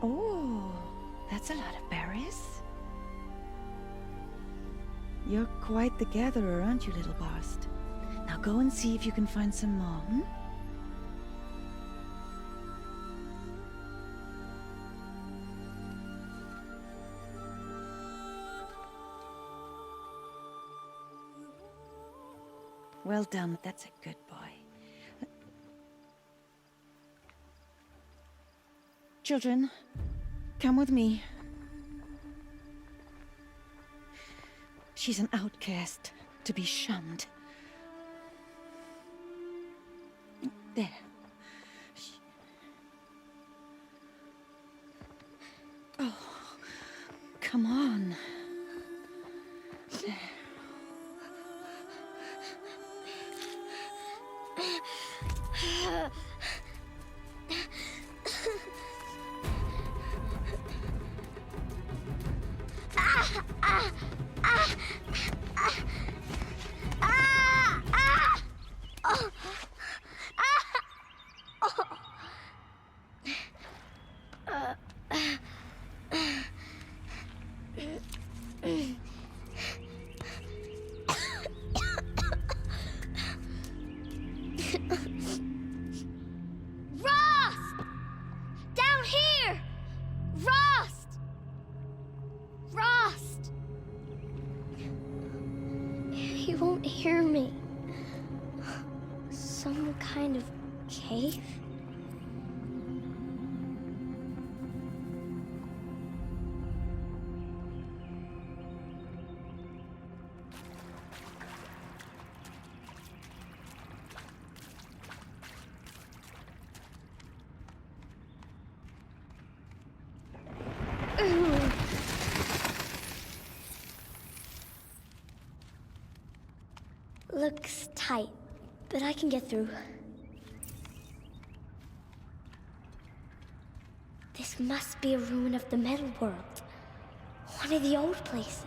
Oh, that's a lot of berries. You're quite the gatherer, aren't you, little Bast? Now go and see if you can find some more, hmm? Well done, that's a good boy. Children, come with me. She's an outcast, to be shunned. There. Oh, come on. There. He won't hear me. Some kind of cave? Looks tight, but I can get through. This must be a ruin of the metal world. One of the old places.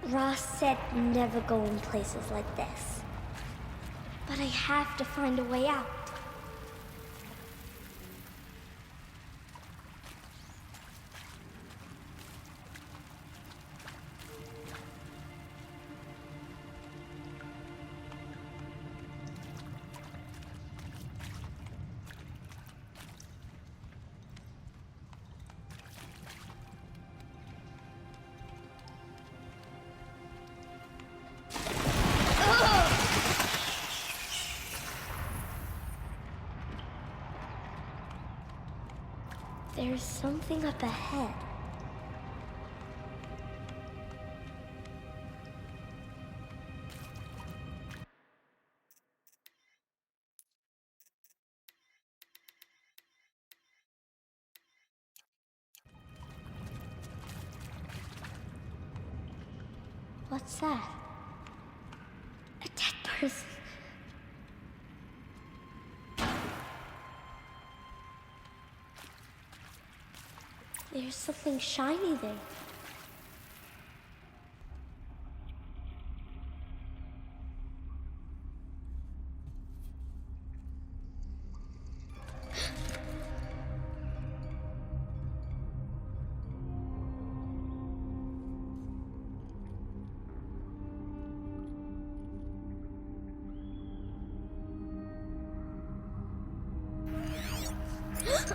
Ross said never go in places like this. But I have to find a way out. There's something up ahead. What's that? A dead person. There's something shiny there.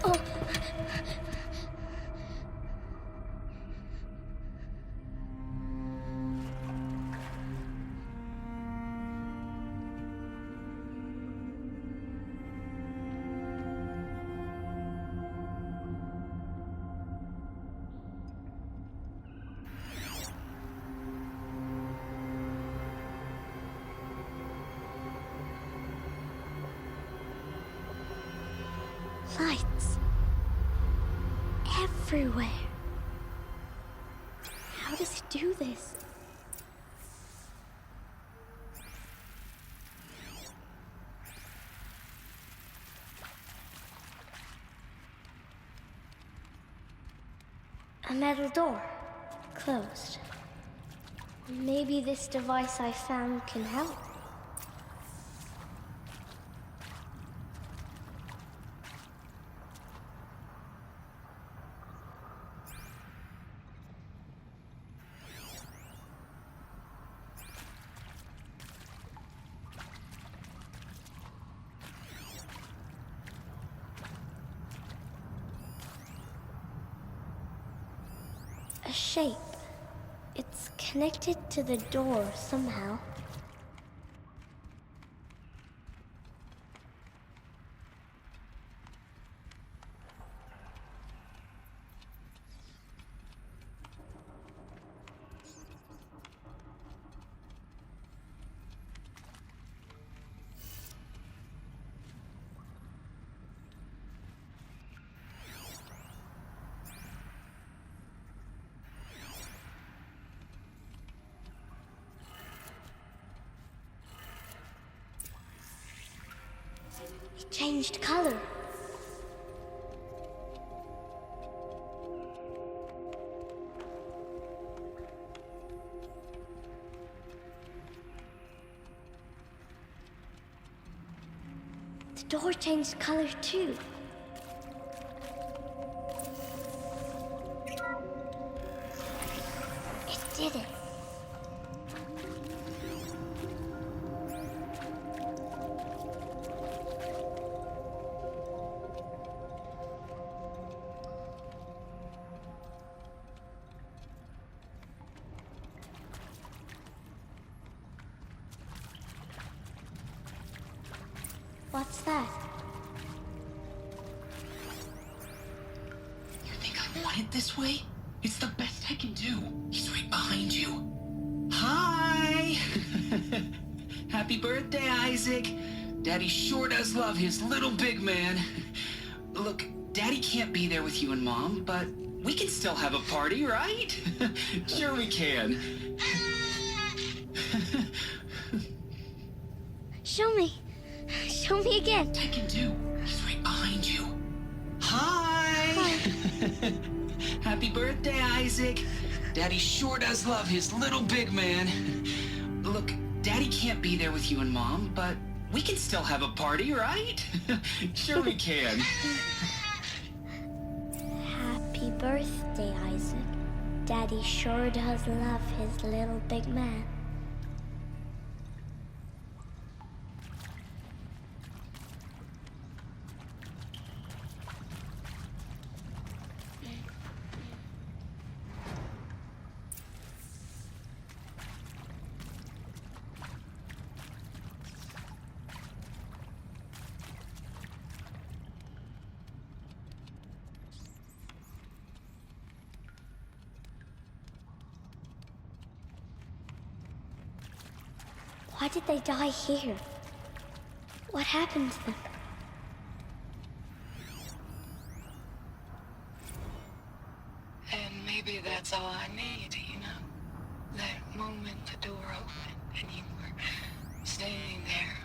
Oh. Lights. Everywhere. How does he do this? A metal door. Closed. Maybe this device I found can help. A shape. It's connected to the door somehow. It changed color. The door changed color too. It did it. What's that? You think I want it this way? It's the best I can do. He's right behind you. Hi! Happy birthday, Isaac. Daddy sure does love his little big man. Look, Daddy can't be there with you and Mom, but we can still have a party, right? Sure we can. Show me. Show me again. I can do. He's right behind you. Hi! Happy birthday, Isaac. Daddy sure does love his little big man. Look, Daddy can't be there with you and Mom, but we can still have a party, right? Sure we can. Happy birthday, Isaac. Daddy sure does love his little big man. Why did they die here? What happened to them? And maybe that's all I need, you know? That moment the door opened and you were standing there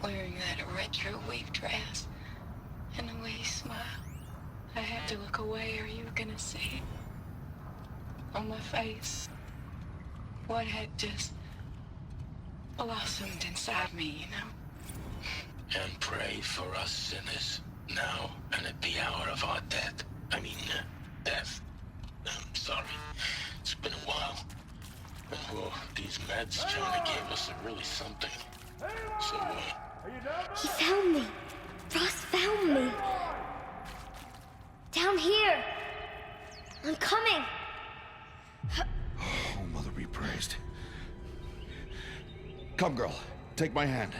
wearing that retro wave dress and the way you smiled. I had to look away or you were gonna see on my face what had just blossomed inside me, you know? And pray for us sinners, now and at the hour of our death. Death. I'm sorry. It's been a while. And well, these meds Johnny gave us are really something. So, He found me. Ross found me. Down here. I'm coming. Oh, Mother be praised. Come, girl. Take my hand.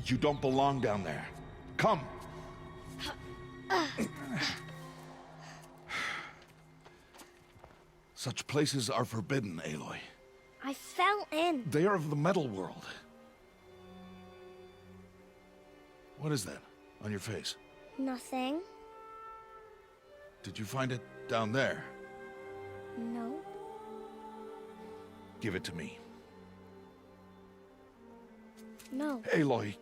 You don't belong down there. Come. Such places are forbidden, Aloy. I fell in. They are of the metal world. What is that on your face? Nothing. Did you find it down there? No. Give it to me. No. Aloy,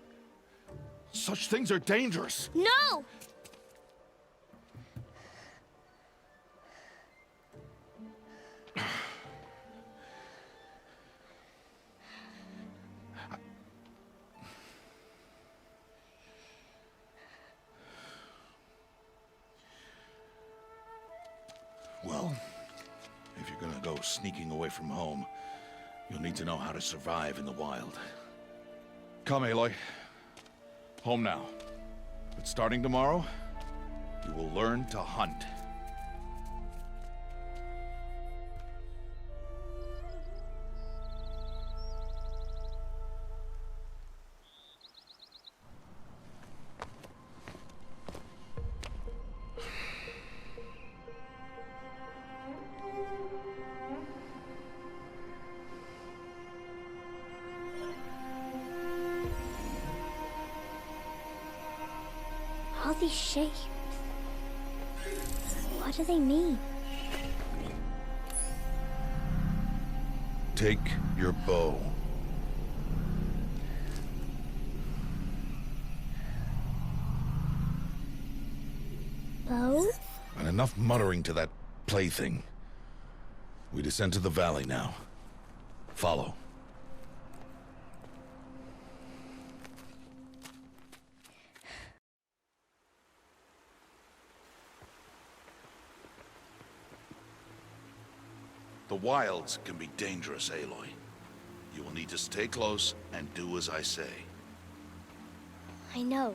such things are dangerous. No! Well, if you're gonna go sneaking away from home, you'll need to know how to survive in the wild. Come, Aloy. Home now. But starting tomorrow, you will learn to hunt. All these shapes. What do they mean? Take your bow. Bow? And enough muttering to that plaything. We descend to the valley now. Follow. The wilds can be dangerous, Aloy. You will need to stay close and do as I say. I know.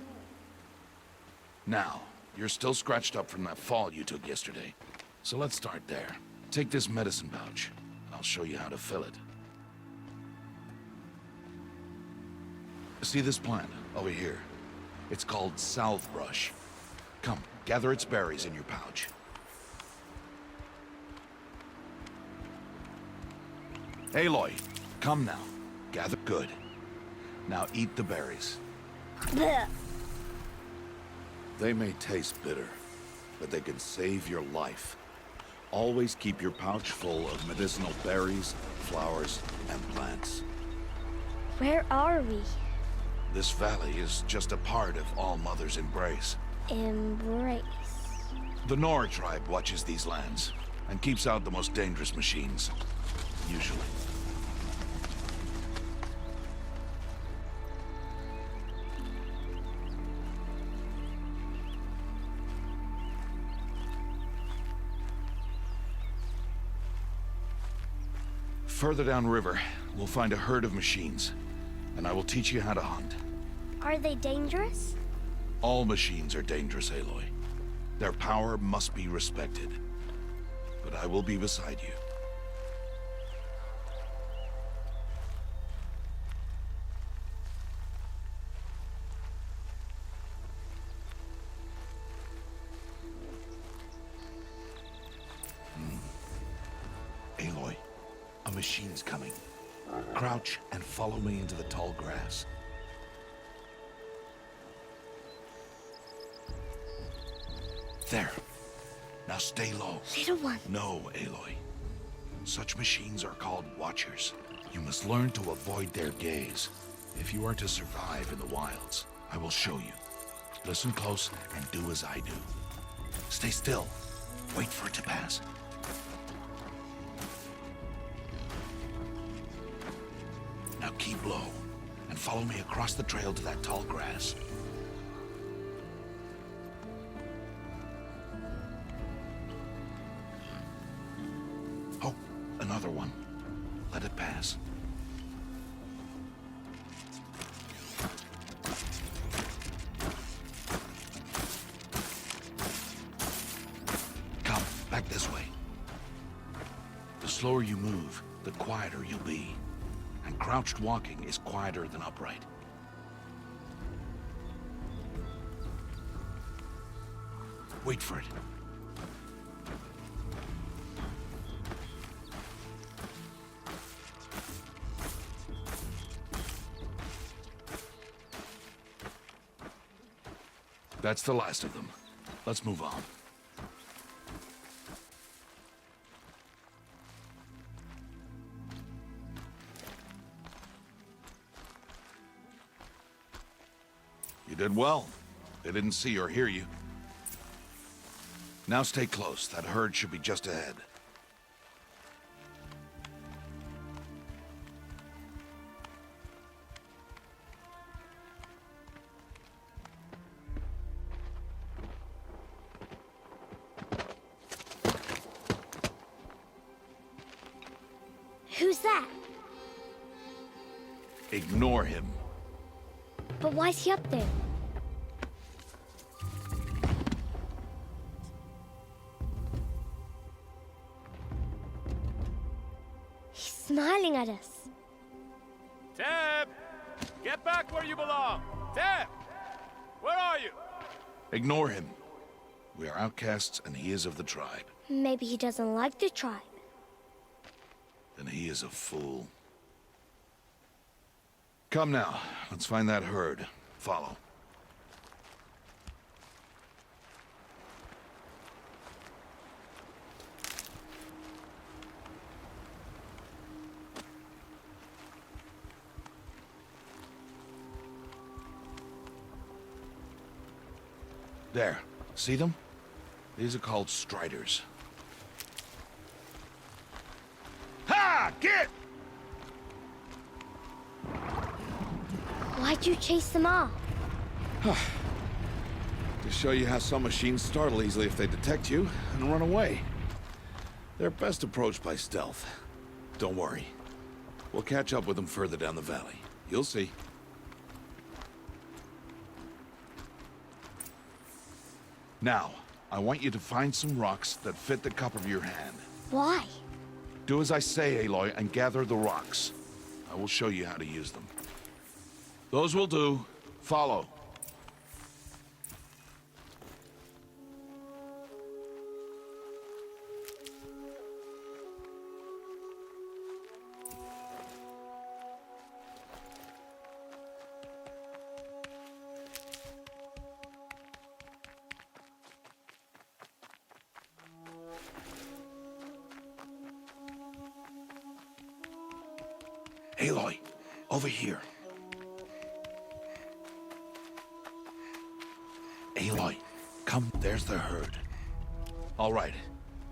Now, you're still scratched up from that fall you took yesterday. So let's start there. Take this medicine pouch, and I'll show you how to fill it. See this plant over here? It's called salvebrush. Come, gather its berries in your pouch. Aloy, come now. Gather good. Now eat the berries. Blech. They may taste bitter, but they can save your life. Always keep your pouch full of medicinal berries, flowers, and plants. Where are we? This valley is just a part of All Mother's embrace. Embrace. The Nora tribe watches these lands and keeps out the most dangerous machines. Usually. Further downriver, we'll find a herd of machines, and I will teach you how to hunt. Are they dangerous? All machines are dangerous, Aloy. Their power must be respected. But I will be beside you. Aloy, a machine's coming. Crouch and follow me into the tall grass. There. Now stay low. Little one. No, Aloy. Such machines are called watchers. You must learn to avoid their gaze if you are to survive in the wilds. I will show you. Listen close and do as I do. Stay still. Wait for it to pass. Now keep low and follow me across the trail to that tall grass. Oh, another one. Let it pass. Come, back this way. The slower you move, the quieter you'll be. And crouched walking is quieter than upright. Wait for it. That's the last of them. Let's move on. You did well. They didn't see or hear you. Now stay close. That herd should be just ahead. Ignore him. But why's he up there? He's smiling at us. Teb! Get back where you belong! Teb! Where are you? Ignore him. We are outcasts, and he is of the tribe. Maybe he doesn't like the tribe. Then he is a fool. Come now, let's find that herd. Follow. There. See them? These are called striders. Ha! Get! Why'd you chase them off? To show you how some machines startle easily if they detect you and run away. They're best approached by stealth. Don't worry. We'll catch up with them further down the valley. You'll see. Now, I want you to find some rocks that fit the cup of your hand. Why? Do as I say, Aloy, and gather the rocks. I will show you how to use them. Those will do. Follow. Aloy, over here. Aloy, come, there's the herd. All right,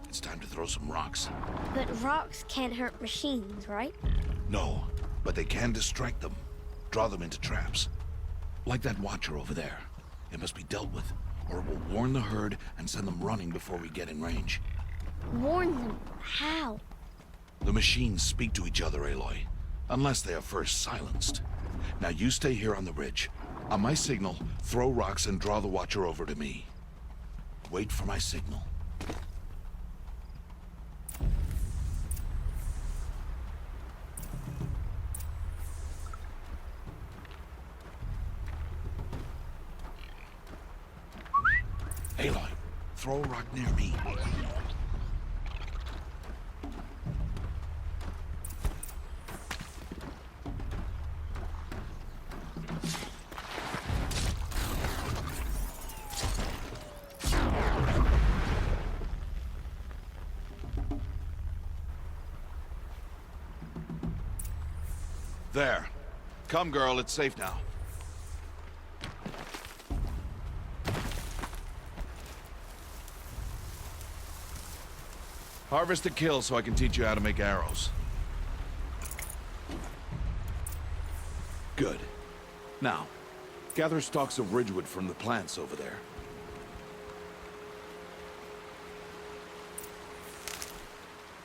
it's time to throw some rocks. But rocks can't hurt machines, right? No, but they can distract them. Draw them into traps. Like that watcher over there. It must be dealt with, or it will warn the herd and send them running before we get in range. Warn them. How? The machines speak to each other, Aloy. Unless they are first silenced. Now you stay here on the ridge. On my signal, throw rocks and draw the watcher over to me. Wait for my signal. Aloy, throw a rock near me. There. Come, girl, it's safe now. Harvest a kill so I can teach you how to make arrows. Good. Now, gather stalks of ridgewood from the plants over there.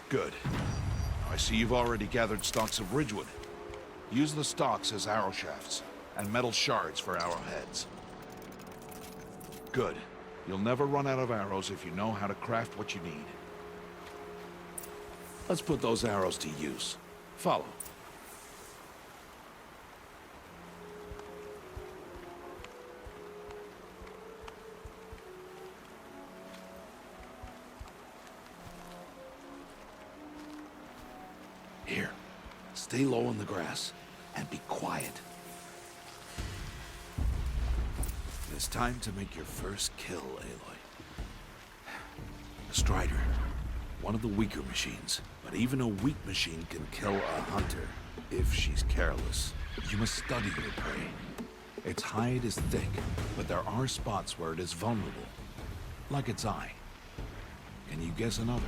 Good. I see you've already gathered stalks of ridgewood. Use the stalks as arrow shafts, and metal shards for arrowheads. Good. You'll never run out of arrows if you know how to craft what you need. Let's put those arrows to use. Follow. Here. Stay low on the grass. And be quiet. It's time to make your first kill, Aloy. A strider. One of the weaker machines. But even a weak machine can kill a hunter, if she's careless. You must study your prey. Its hide is thick, but there are spots where it is vulnerable. Like its eye. Can you guess another?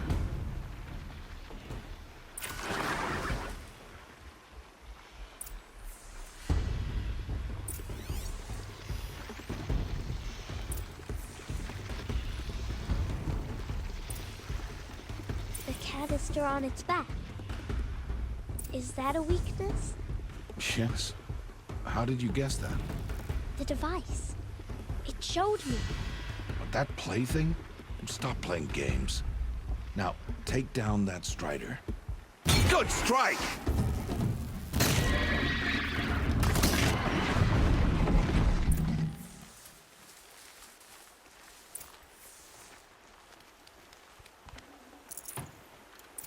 The canister on its back. Is that a weakness? Yes. How did you guess that? The device. It showed me. But that plaything? Stop playing games. Now, take down that Strider. Good strike!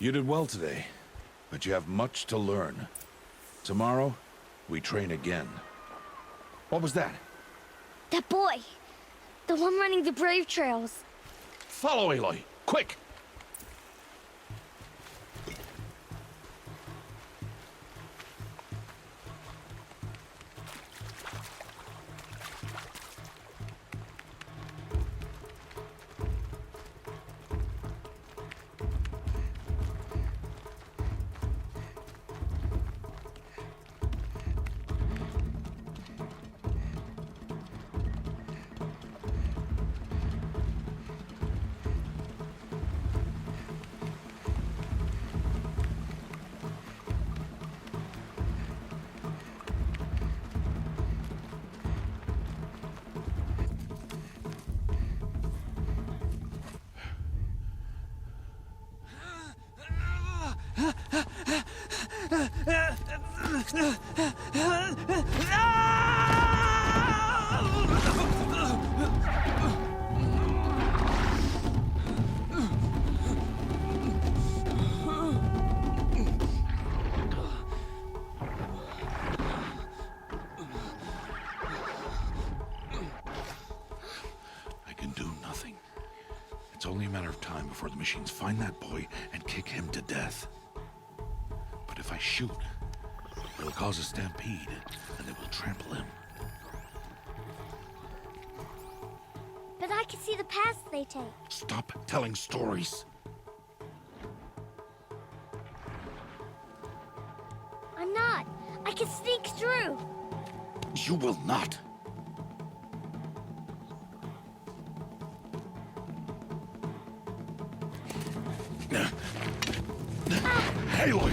You did well today, but you have much to learn. Tomorrow, we train again. What was that? That boy. The one running the brave trails. Follow Aloy, quick! I can do nothing. It's only a matter of time before the machines find that boy and kick him to death. But if I shoot, it'll cause a stampede, and they will trample him. But I can see the paths they take. Stop telling stories. I'm not. I can sneak through. You will not. Aloy!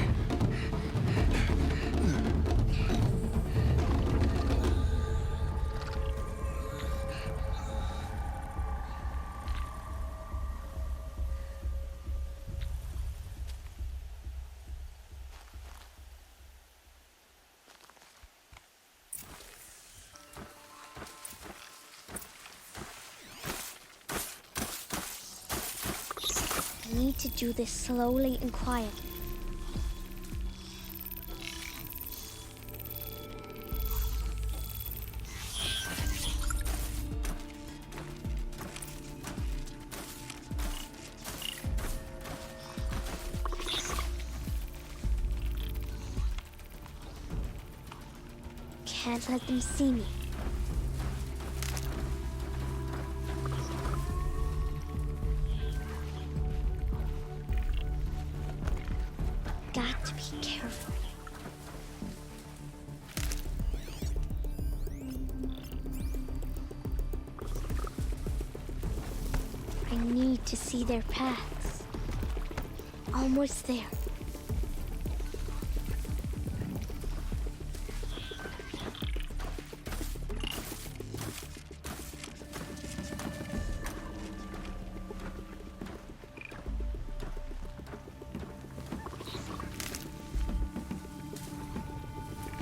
I need to do this slowly and quietly. Can't let them see me. Got to be careful. I need to see their paths. Almost there.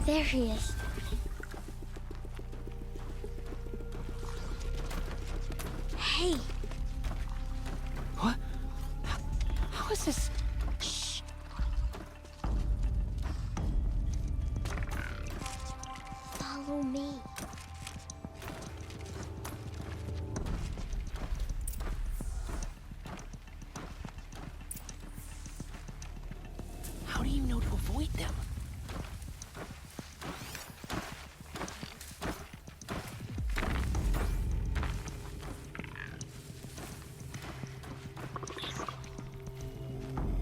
There he is. Hey. What? How is this? Shh. Follow me. How do you know to avoid them?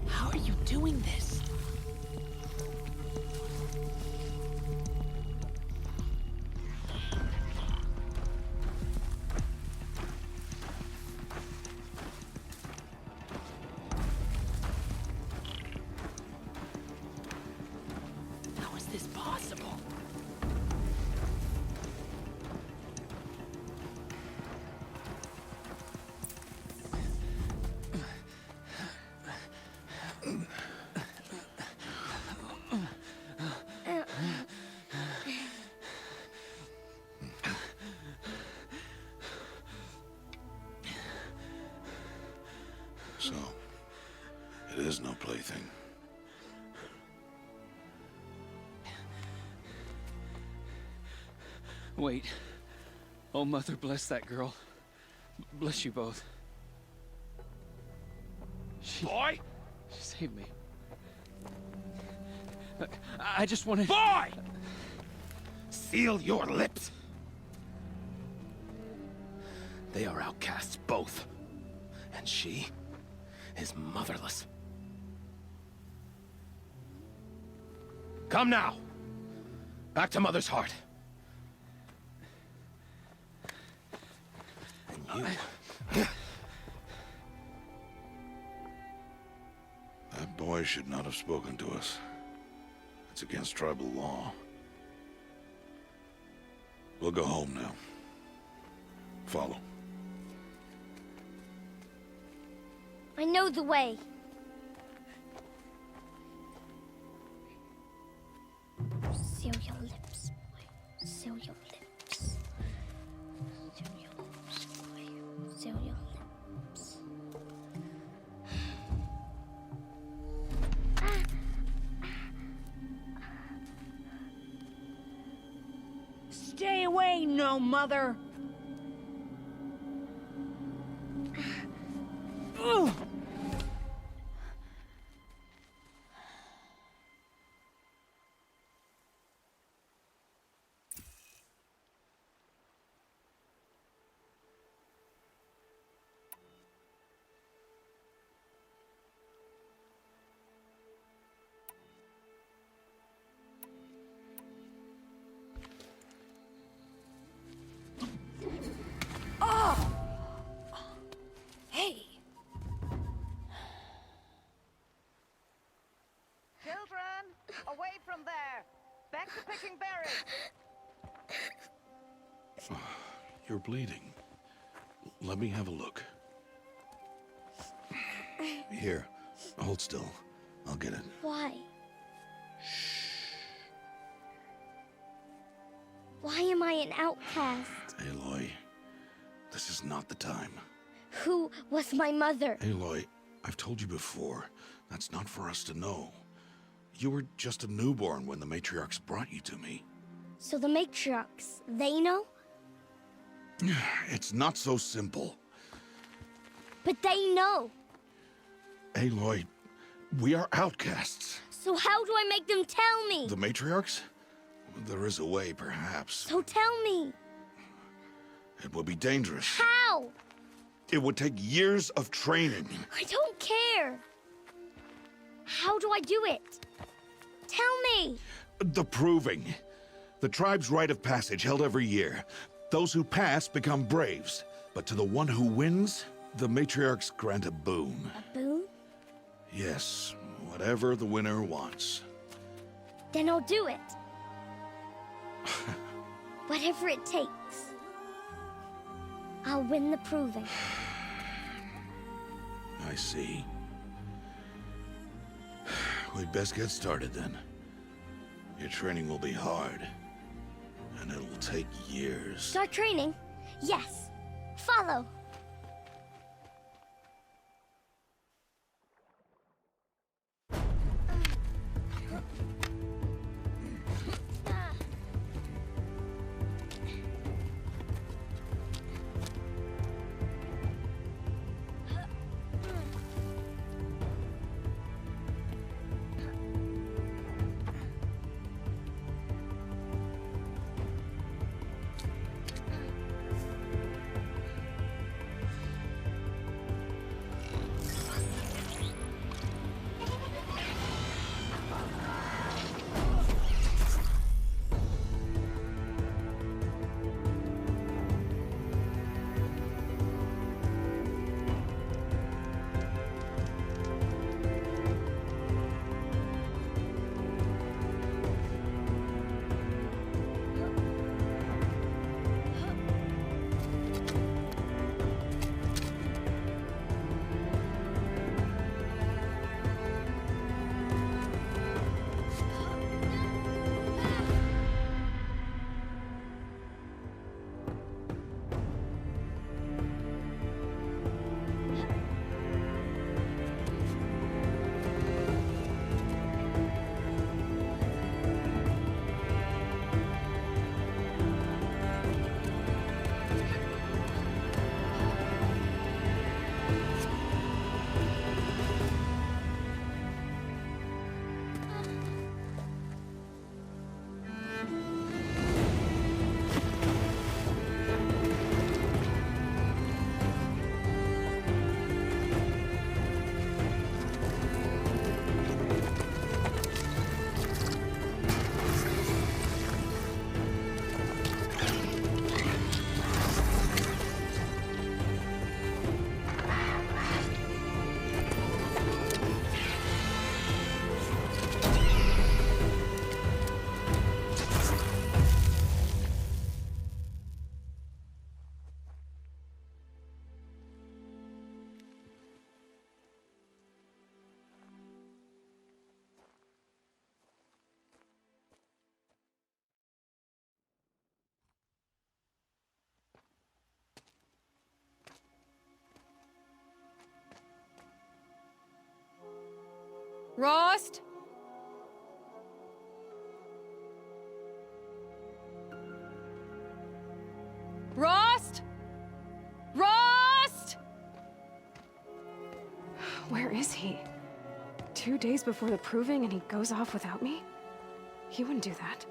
How are you doing this? So, it is no plaything. Wait. Oh, Mother, bless that girl. Bless you both. Boy! She saved me. I just wanted... Boy! Seal your lips. They are outcasts, both. And she is motherless. Come now. Back to Mother's heart. And you... That boy should not have spoken to us. It's against tribal law. We'll go home now. Follow. I know the way. Seal your lips, boy. Seal your lips. Seal your lips, boy. Seal your lips. Stay away, no mother! Ugh. Hey! Children, away from there. Back to picking berries. You're bleeding. Let me have a look. Here, hold still. I'll get it. Why? Why am I an outcast? Aloy, this is not the time. Who was my mother? Aloy, I've told you before, that's not for us to know. You were just a newborn when the matriarchs brought you to me. So the matriarchs, they know? It's not so simple. But they know. Aloy, we are outcasts. So how do I make them tell me? The matriarchs? There is a way, perhaps. So tell me. It would be dangerous. How? It would take years of training. I don't care. How do I do it? Tell me. The proving. The tribe's rite of passage held every year. Those who pass become braves. But to the one who wins, the matriarchs grant a boon. A boon? Yes, whatever the winner wants. Then I'll do it. Whatever it takes. I'll win the proving. I see. We'd best get started then. Your training will be hard, and it'll take years. Start training? Yes. Follow. Rost? Rost? Rost? Where is he? 2 days before the proving and he goes off without me? He wouldn't do that.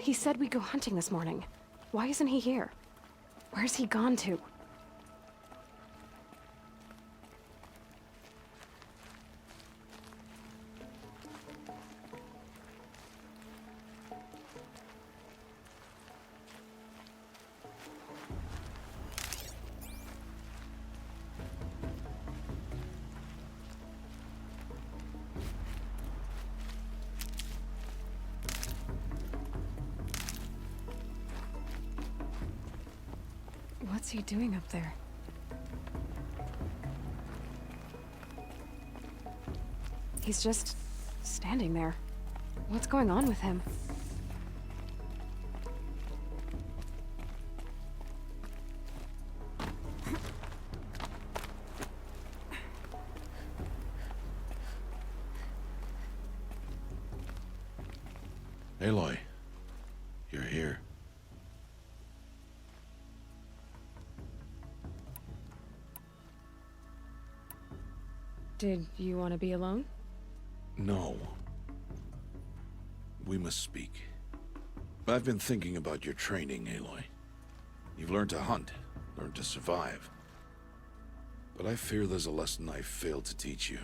He said we'd go hunting this morning. Why isn't he here? Where's he gone to? What's he doing up there? He's just standing there. What's going on with him? Aloy, you're here. Did you want to be alone? No. We must speak. I've been thinking about your training, Aloy. You've learned to hunt, learned to survive. But I fear there's a lesson I failed to teach you.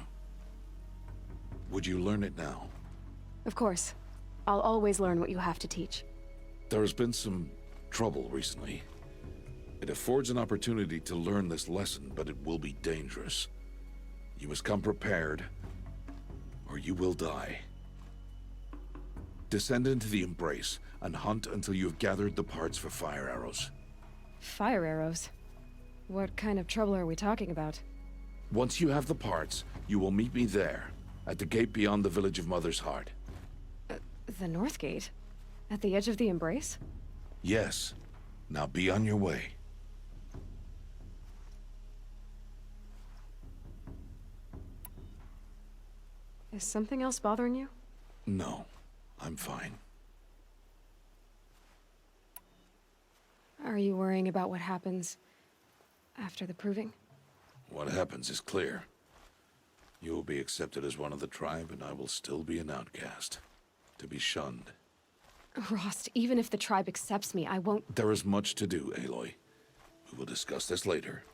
Would you learn it now? Of course. I'll always learn what you have to teach. There has been some trouble recently. It affords an opportunity to learn this lesson, but it will be dangerous. You must come prepared, or you will die. Descend into the Embrace and hunt until you have gathered the parts for fire arrows. Fire arrows? What kind of trouble are we talking about? Once you have the parts, you will meet me there, at the gate beyond the village of Mother's Heart. The North Gate? At the edge of the Embrace? Yes. Now be on your way. Is something else bothering you? No, I'm fine. Are you worrying about what happens after the proving? What happens is clear. You will be accepted as one of the tribe, and I will still be an outcast. To be shunned. Rost, even if the tribe accepts me, I won't— There is much to do, Aloy. We will discuss this later.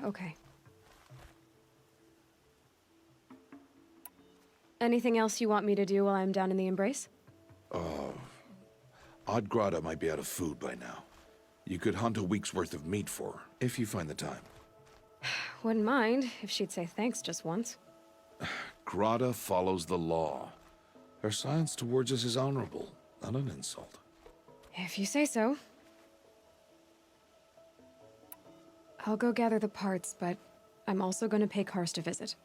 Okay. Anything else you want me to do while I'm down in the Embrace? Oddgrada might be out of food by now. You could hunt a week's worth of meat for her, if you find the time. Wouldn't mind if she'd say thanks just once. Grada follows the law. Her silence towards us is honorable, not an insult. If you say so. I'll go gather the parts, but I'm also going to pay Karst a visit.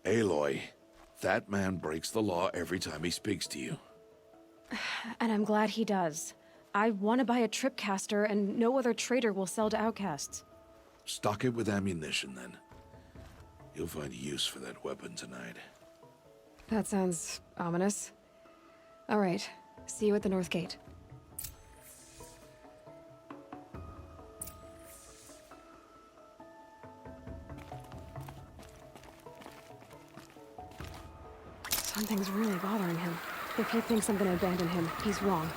Aloy, that man breaks the law every time he speaks to you. And I'm glad he does. I want to buy a tripcaster, and no other trader will sell to outcasts. Stock it with ammunition, then. You'll find use for that weapon tonight. That sounds ominous. All right, see you at the North Gate. Something's really bothering him. If he thinks I'm gonna abandon him, he's wrong.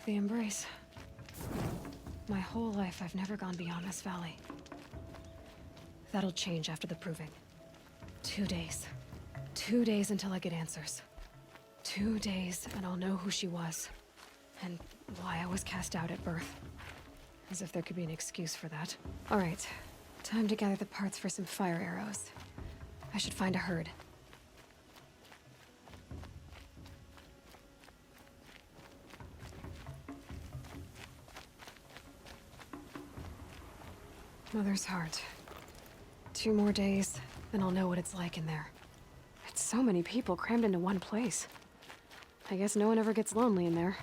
The embrace. My whole life, I've never gone beyond this valley. That'll change after the proving. 2 days. 2 days until I get answers. 2 days, and I'll know who she was. And why I was cast out at birth. As if there could be an excuse for that. All right. Time to gather the parts for some fire arrows. I should find a herd. Mother's heart. 2 more days, then I'll know what it's like in there. It's so many people crammed into one place. I guess no one ever gets lonely in there.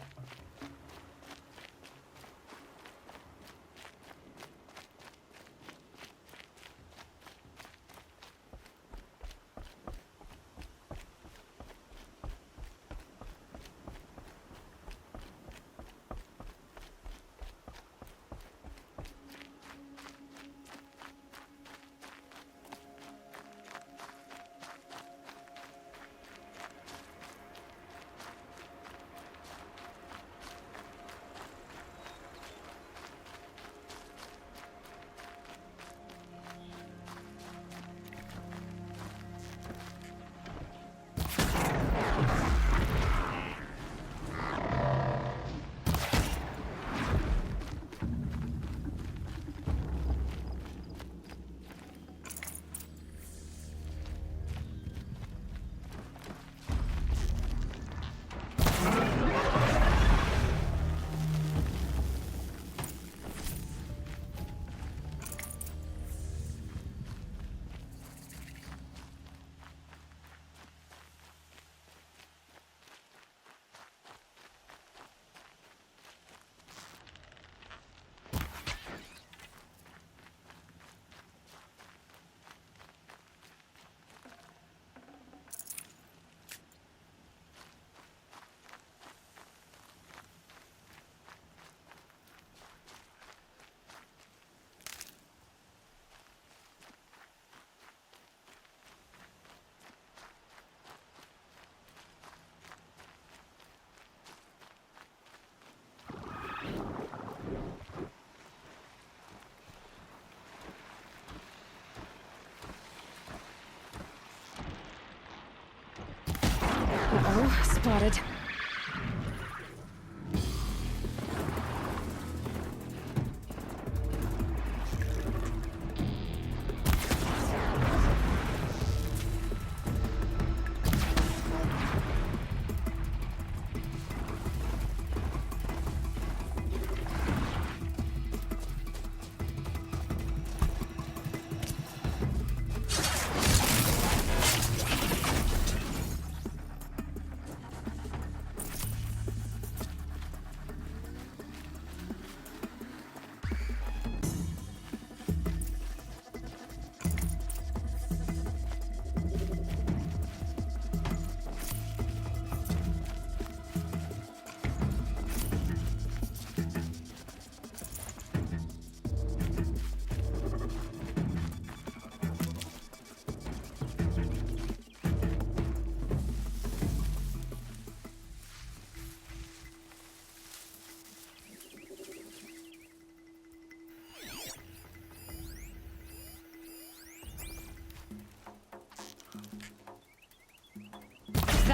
Uh-oh, spotted.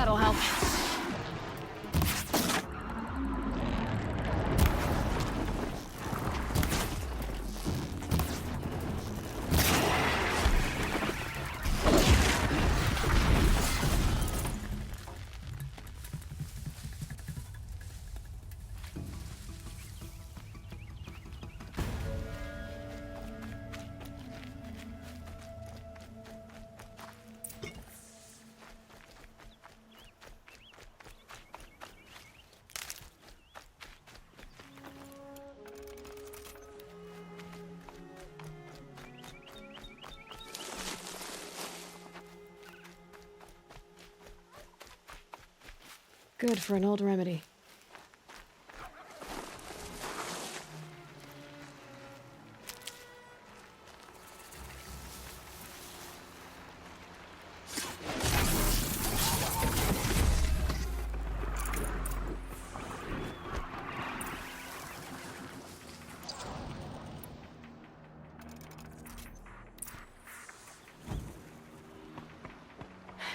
That'll help. Good for an old remedy.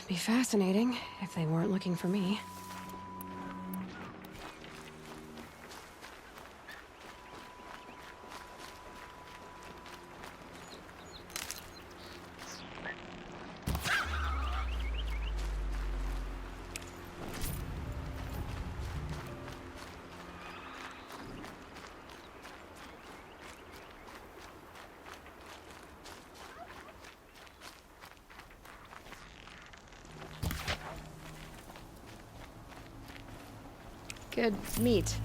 Be fascinating if they weren't looking for me. Good meat.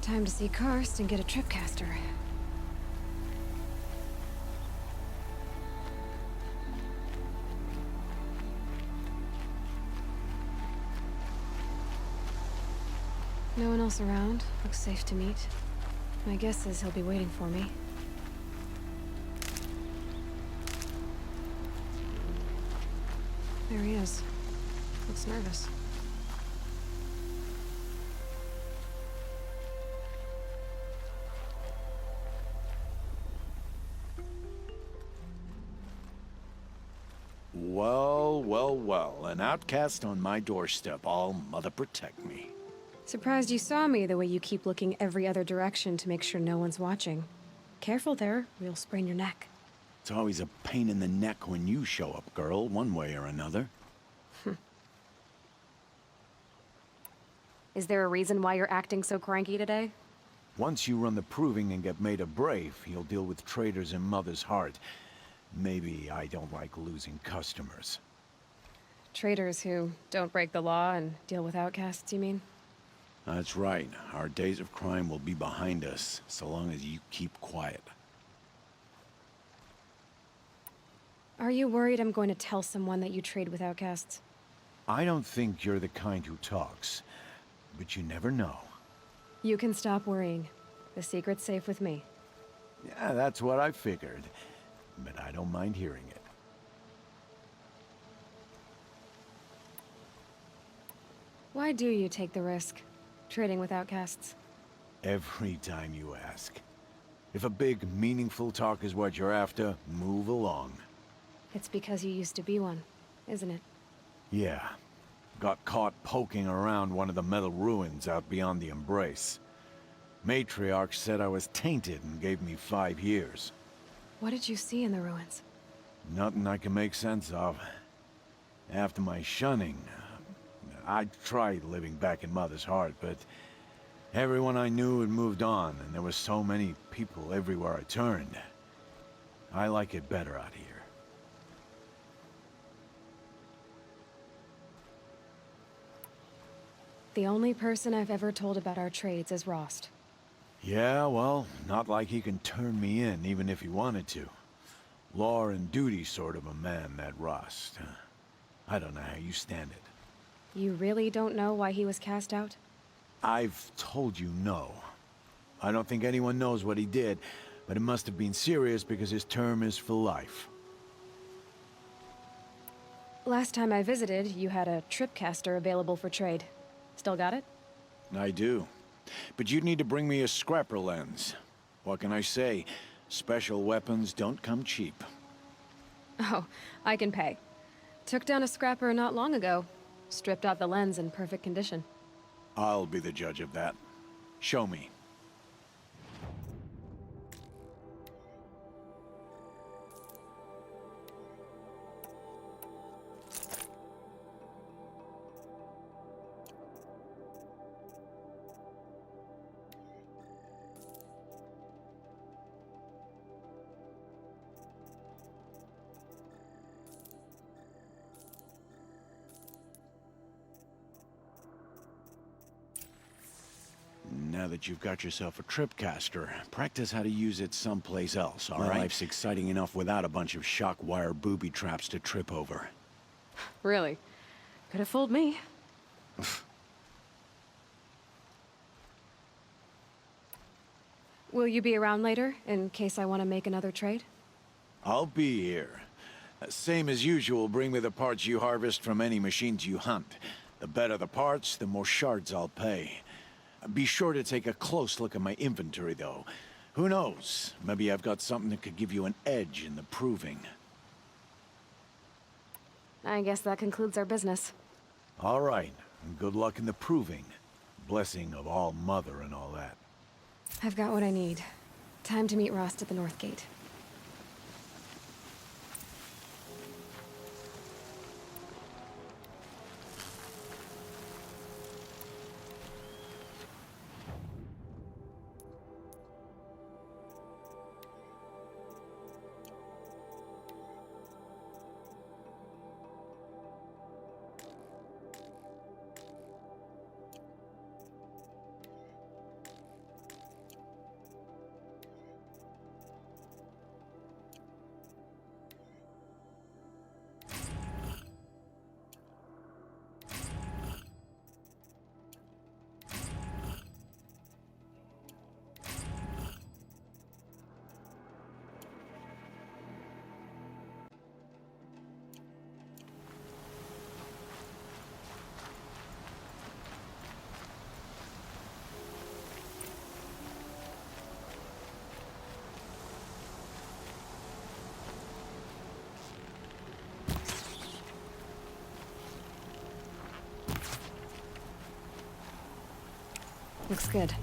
Time to see Karst and get a tripcaster. No one else around. Looks safe to meet. My guess is he'll be waiting for me. There he is. Looks nervous. Well, well, well. An outcast on my doorstep. All mother protect me. Surprised you saw me the way you keep looking every other direction to make sure no one's watching. Careful there, or you'll sprain your neck. It's always a pain in the neck when you show up, girl, one way or another. Is there a reason why you're acting so cranky today? Once you run the proving and get made a brave, you'll deal with traitors in Mother's Heart. Maybe I don't like losing customers. Traitors who don't break the law and deal with outcasts, you mean? That's right. Our days of crime will be behind us, so long as you keep quiet. Are you worried I'm going to tell someone that you trade with outcasts? I don't think you're the kind who talks, but you never know. You can stop worrying. The secret's safe with me. Yeah, that's what I figured, but I don't mind hearing it. Why do you take the risk, trading with outcasts? Every time you ask. If a big, meaningful talk is what you're after, move along. It's because you used to be one, isn't it? Yeah. Got caught poking around one of the metal ruins out beyond the Embrace. Matriarch said I was tainted and gave me 5 years. What did you see in the ruins? Nothing I can make sense of. After my shunning, I tried living back in Mother's Heart, but everyone I knew had moved on, and there were so many people everywhere I turned. I like it better out here. The only person I've ever told about our trades is Rost. Yeah, well, not like he can turn me in, even if he wanted to. Law and duty sort of a man, that Rost. I don't know how you stand it. You really don't know why he was cast out? I've told you no. I don't think anyone knows what he did, but it must have been serious because his term is for life. Last time I visited, you had a tripcaster available for trade. Still got it? I do. But you'd need to bring me a scrapper lens. What can I say? Special weapons don't come cheap. Oh, I can pay. Took down a scrapper not long ago. Stripped out the lens in perfect condition. I'll be the judge of that. Show me. Now that you've got yourself a tripcaster, practice how to use it someplace else, all right? Life's exciting enough without a bunch of shock wire booby traps to trip over. Really? Could have fooled me. Will you be around later, in case I want to make another trade? I'll be here. Same as usual, bring me the parts you harvest from any machines you hunt. The better the parts, the more shards I'll pay. Be sure to take a close look at my inventory, though. Who knows? Maybe I've got something that could give you an edge in the proving. I guess that concludes our business. All right. Good luck in the proving. Blessing of All Mother and all that. I've got what I need. Time to meet Rost at the North Gate. Looks good.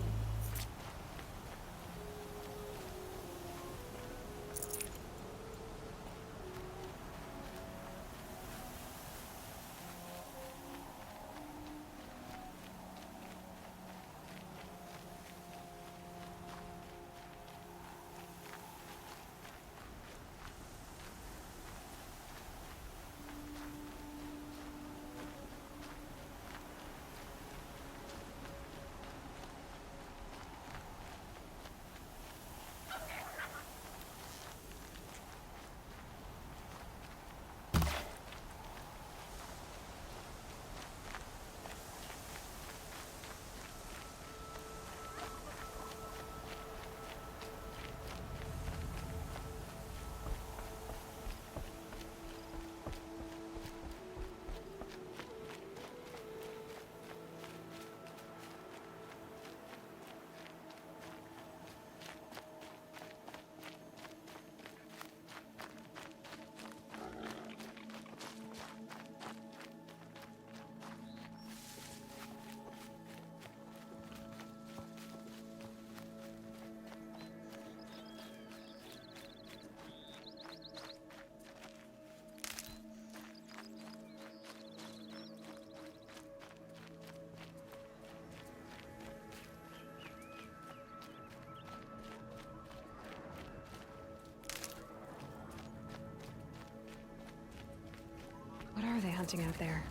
chanting out there,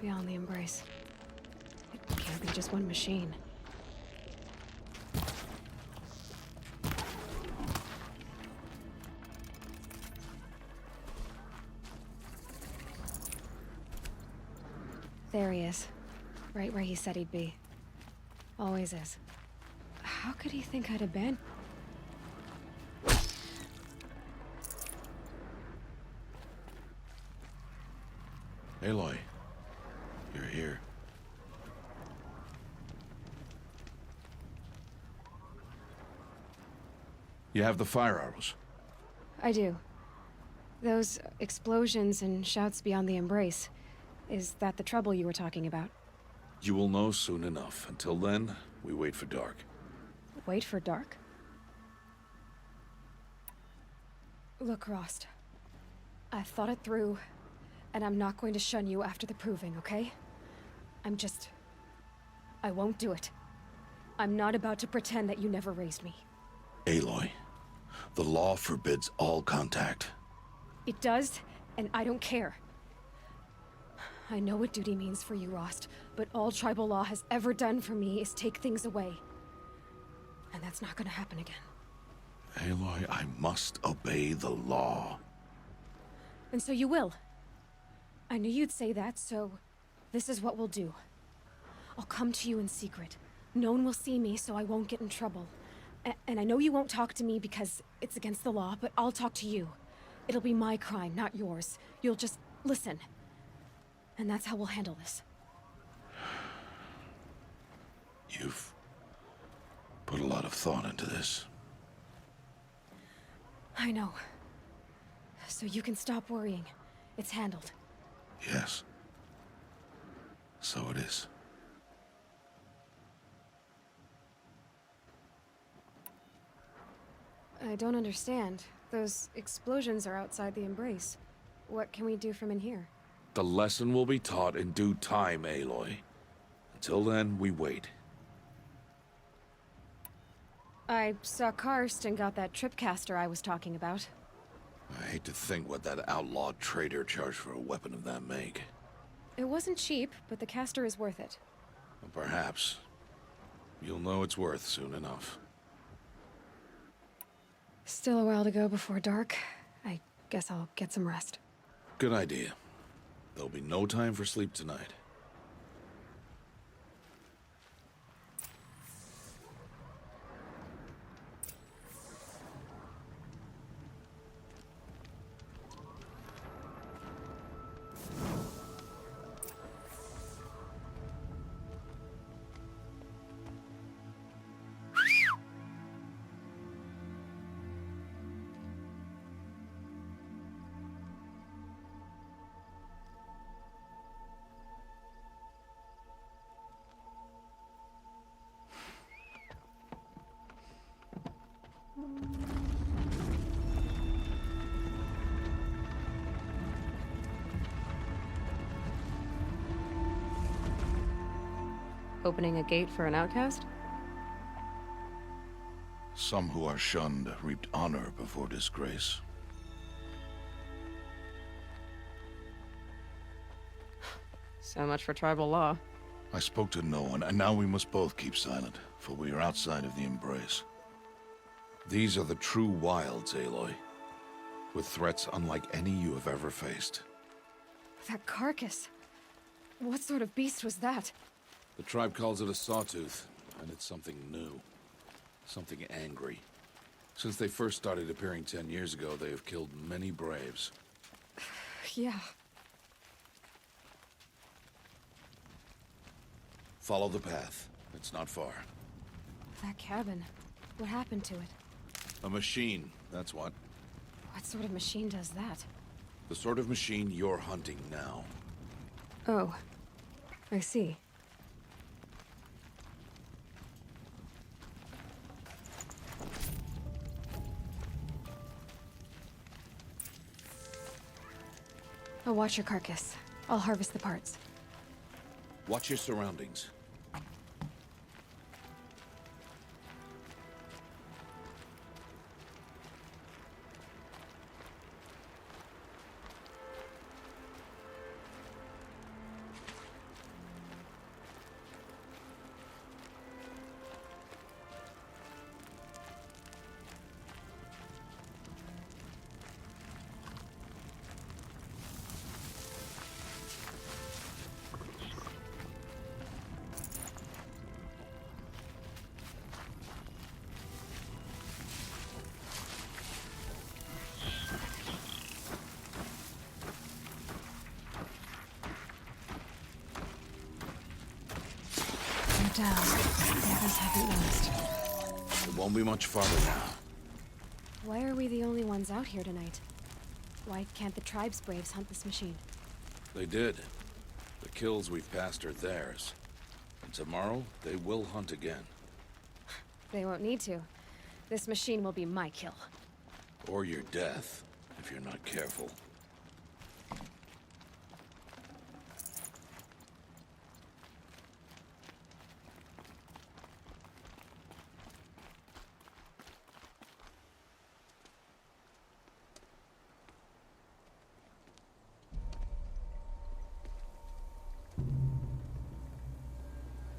beyond the embrace. It can't be just one machine. There he is. Right where he said he'd be. Always is. How could he think I'd abandon? Aloy, you're here. You have the fire arrows. I do. Those explosions and shouts beyond the embrace. Is that the trouble you were talking about? You will know soon enough. Until then, we wait for dark. Wait for dark? Look, Rost. I've thought it through, and I'm not going to shun you after the proving, okay? I won't do it. I'm not about to pretend that you never raised me. Aloy, the law forbids all contact. It does, and I don't care. I know what duty means for you, Rost, but all tribal law has ever done for me is take things away. And that's not gonna happen again. Aloy, I must obey the law. And so you will. I knew you'd say that, so this is what we'll do. I'll come to you in secret. No one will see me, so I won't get in trouble. And I know you won't talk to me because it's against the law, but I'll talk to you. It'll be my crime, not yours. You'll just listen. And that's how we'll handle this. You've put a lot of thought into this. I know. So you can stop worrying. It's handled. Yes. So it is. I don't understand. Those explosions are outside the embrace. What can we do from in here? The lesson will be taught in due time, Aloy. Until then, we wait. I saw Karst and got that tripcaster I was talking about. I hate to think what that outlawed trader charged for a weapon of that make. It wasn't cheap, but the caster is worth it. Well, perhaps. You'll know it's worth soon enough. Still a while to go before dark. I guess I'll get some rest. Good idea. There'll be no time for sleep tonight. Opening a gate for an outcast? Some who are shunned reaped honor before disgrace. So much for tribal law. I spoke to no one, and now we must both keep silent, for we are outside of the embrace. These are the true wilds, Aloy, with threats unlike any you have ever faced. That carcass. What sort of beast was that? The tribe calls it a sawtooth, and it's something new. Something angry. Since they first started appearing 10 years ago, they have killed many braves. Yeah. Follow the path. It's not far. That cabin. What happened to it? A machine, that's what. What sort of machine does that? The sort of machine you're hunting now. Oh. I see. I'll watch your carcass. I'll harvest the parts. Watch your surroundings. down. The others haven't noticed. It won't be much farther now. Why are we the only ones out here tonight? Why can't the tribe's braves hunt this machine? They did. The kills we've passed are theirs. And tomorrow, they will hunt again. They won't need to. This machine will be my kill. Or your death, if you're not careful.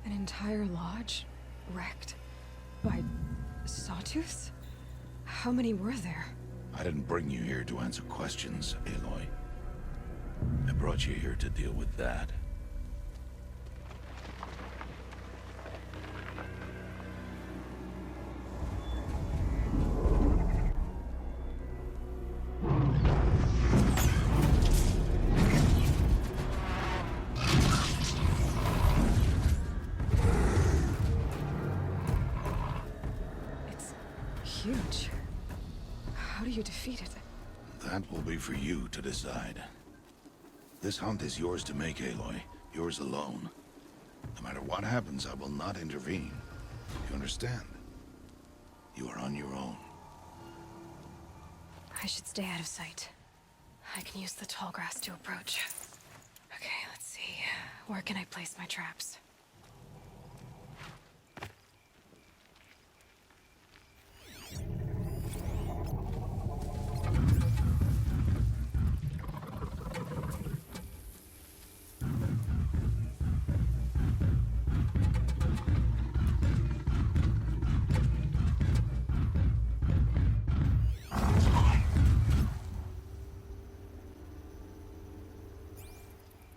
An entire lodge? Wrecked? By sawtooths? How many were there? I didn't bring you here to answer questions, Aloy. I brought you here to deal with that. It's huge. How do you defeat it? That will be for you to decide. This hunt is yours to make, Aloy. Yours alone. No matter what happens, I will not intervene. You understand? You are on your own. I should stay out of sight. I can use the tall grass to approach. Okay, let's see. Where can I place my traps?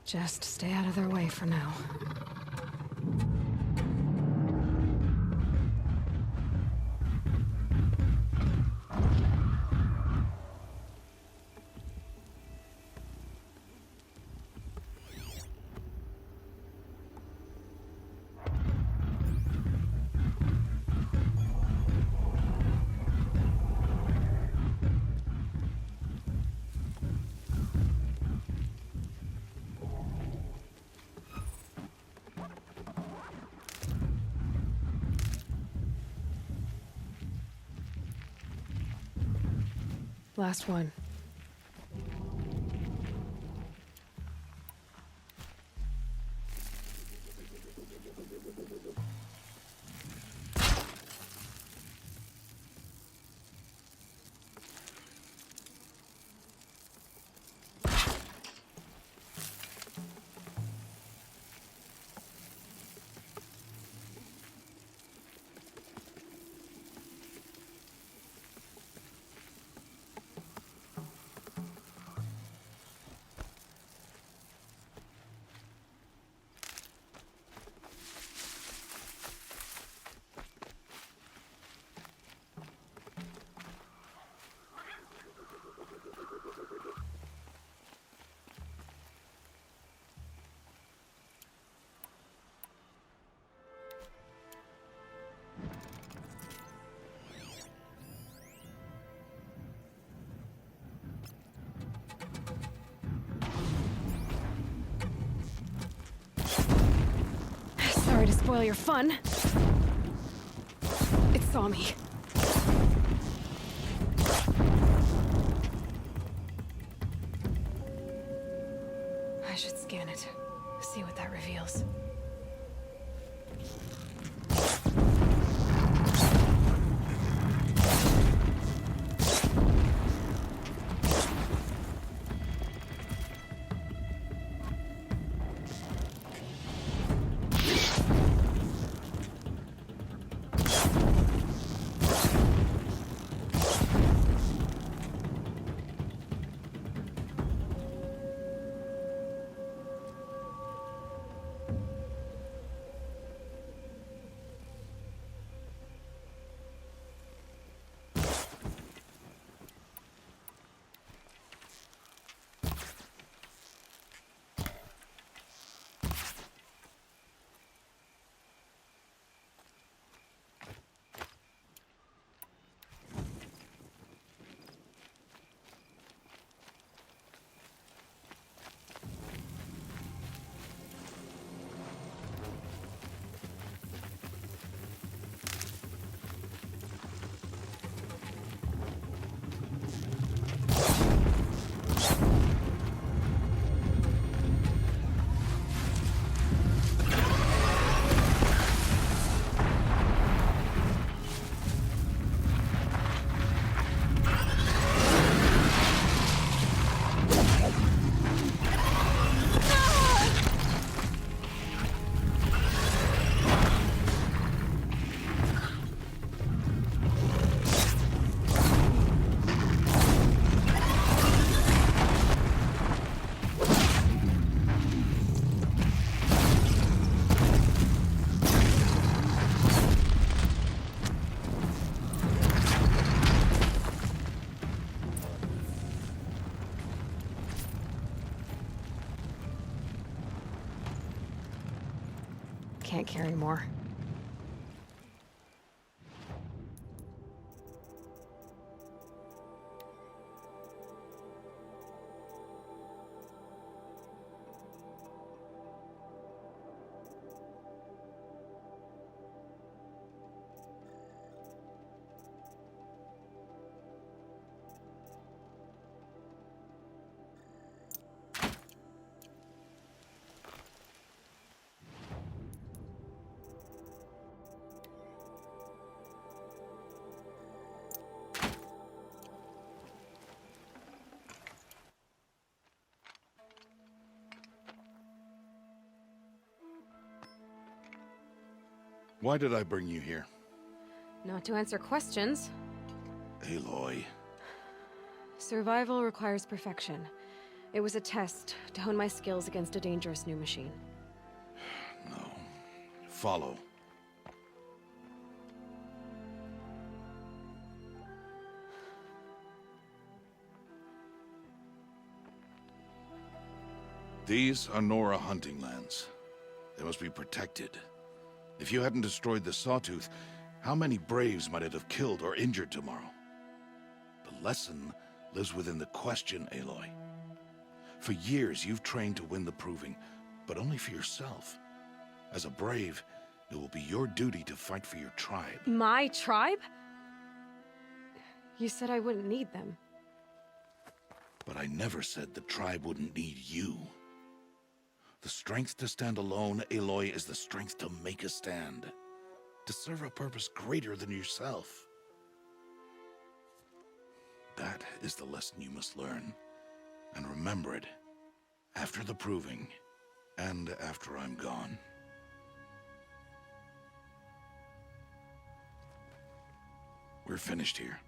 Just stay out of their way for now. Last one. Sorry to spoil your fun. It saw me. I should scan it. See what that reveals. carry more. Why did I bring you here? Not to answer questions. Aloy. Survival requires perfection. It was a test to hone my skills against a dangerous new machine. No. Follow. These are Nora hunting lands. They must be protected. If you hadn't destroyed the Sawtooth, how many Braves might it have killed or injured tomorrow? The lesson lives within the question, Aloy. For years, you've trained to win the Proving, but only for yourself. As a Brave, it will be your duty to fight for your tribe. My tribe? You said I wouldn't need them. But I never said the tribe wouldn't need you. The strength to stand alone, Aloy, is the strength to make a stand. To serve a purpose greater than yourself. That is the lesson you must learn. And remember it. After the Proving. And after I'm gone. We're finished here.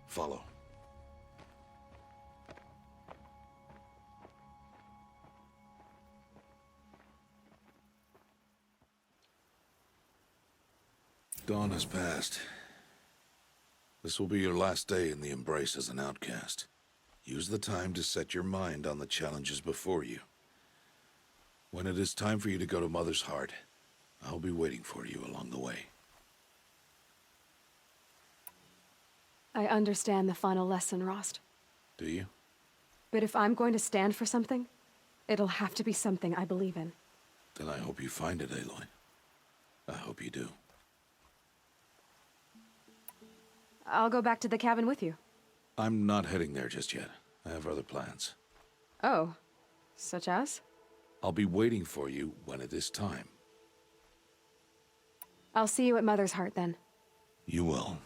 Follow. Dawn has passed. This will be your last day in the Embrace as an outcast. Use the time to set your mind on the challenges before you. When it is time for you to go to Mother's Heart, I'll be waiting for you along the way. I understand the final lesson, Rost. Do you? But if I'm going to stand for something, it'll have to be something I believe in. Then I hope you find it, Aloy. I hope you do. I'll go back to the cabin with you. I'm not heading there just yet. I have other plans. Oh, such as? I'll be waiting for you when it is time. I'll see you at Mother's Heart then. You will.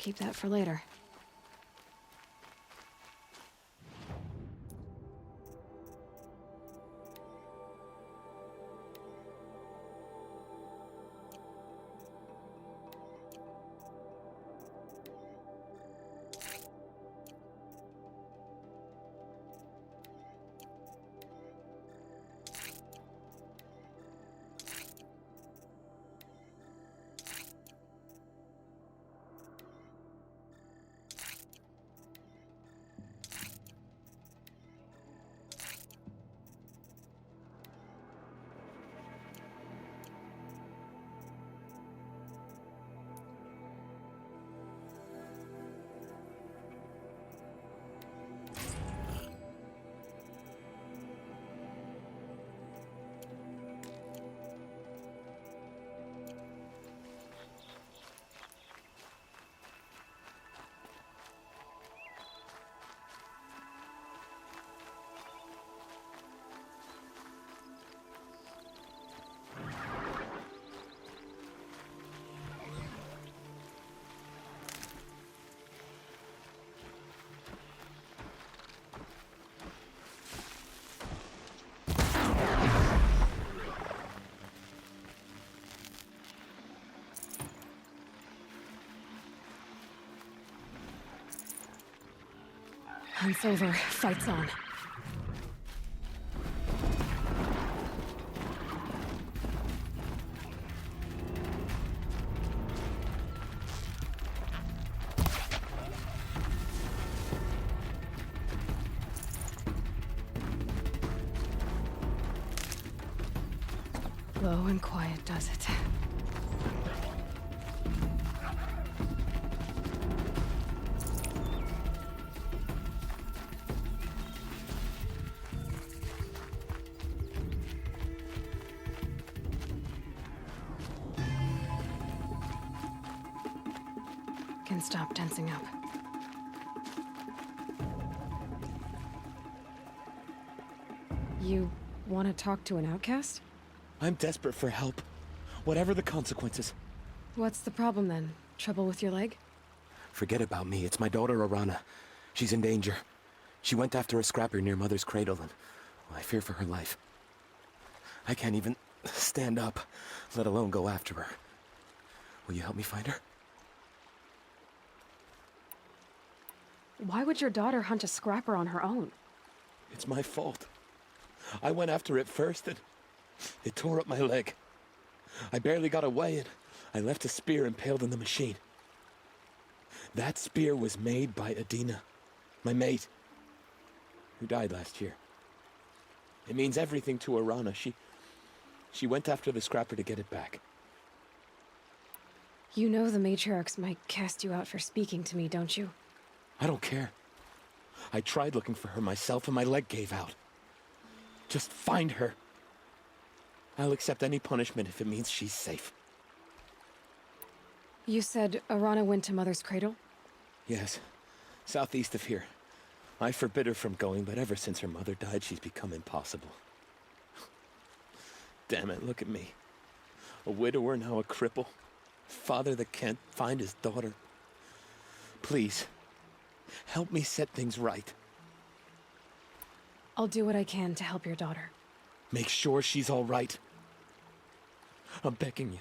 Keep that for later. Hunt's over. Fight's on. Low and quiet does it. Can stop tensing up. You want to talk to an outcast? I'm desperate for help. Whatever the consequences. What's the problem then? Trouble with your leg? Forget about me. It's my daughter, Arana. She's in danger. She went after a scrapper near Mother's cradle, and I fear for her life. I can't even stand up, let alone go after her. Will you help me find her? Why would your daughter hunt a scrapper on her own? It's my fault. I went after it first, and it tore up my leg. I barely got away, and I left a spear impaled in the machine. That spear was made by Adina, my mate, who died last year. It means everything to Arana. She went after the scrapper to get it back. You know the matriarchs might cast you out for speaking to me, don't you? I don't care. I tried looking for her myself, and my leg gave out. Just find her. I'll accept any punishment if it means she's safe. You said Arana went to Mother's cradle? Yes, southeast of here. I forbid her from going, but ever since her mother died, she's become impossible. Damn it, look at me. A widower, now a cripple. Father that can't find his daughter. Please, help me set things right. I'll do what I can to help your daughter. Make sure she's all right. I'm begging you.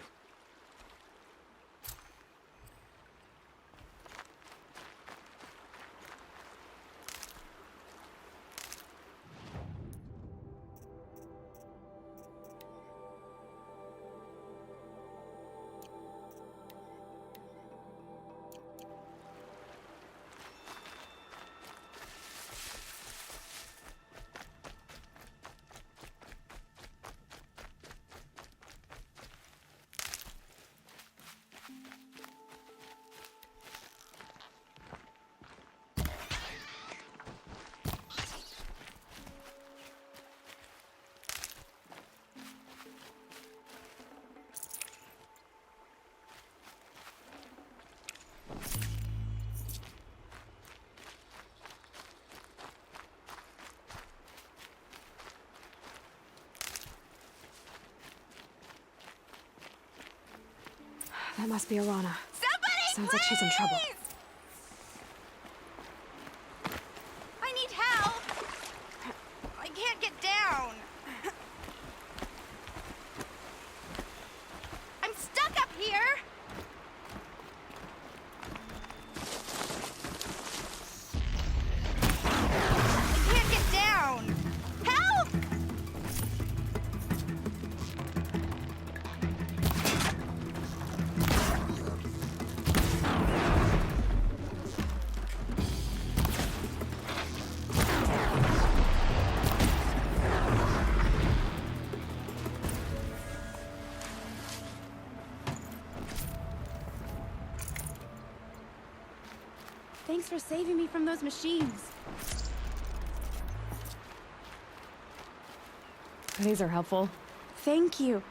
That must be Arana. Somebody, Sounds like she's in trouble. please! I need help! I can't get down. I'm stuck up here! I can't get down! Help! Thanks for saving me from those machines. These are helpful. Thank you.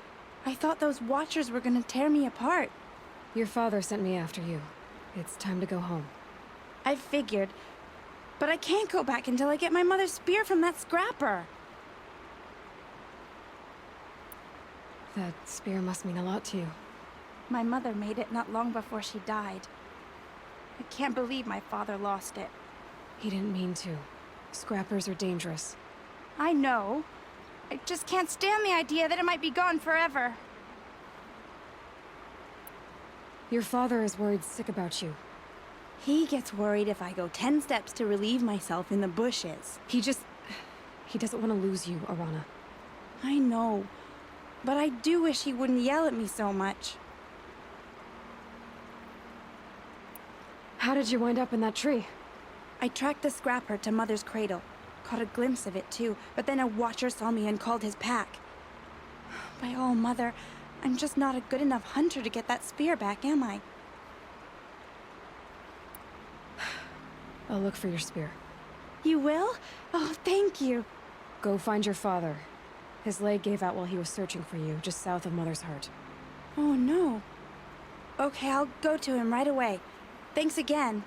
I thought those Watchers were gonna tear me apart. Your father sent me after you. It's time to go home. I figured. But I can't go back until I get my mother's spear from that scrapper. That spear must mean a lot to you. My mother made it not long before she died. I can't believe my father lost it. He didn't mean to. Scrappers are dangerous. I know. I just can't stand the idea that it might be gone forever. Your father is worried sick about you. He gets worried if I go 10 steps to relieve myself in the bushes. He doesn't want to lose you, Arana. I know, but I do wish he wouldn't yell at me so much. How did you wind up in that tree? I tracked the scrapper to Mother's cradle. Caught a glimpse of it too, but then a watcher saw me and called his pack. By all, Mother, I'm just not a good enough hunter to get that spear back, am I? I'll look for your spear. You will? Oh, thank you. Go find your father. His leg gave out while he was searching for you, just south of Mother's Heart. Oh, no. Okay, I'll go to him right away. Thanks again.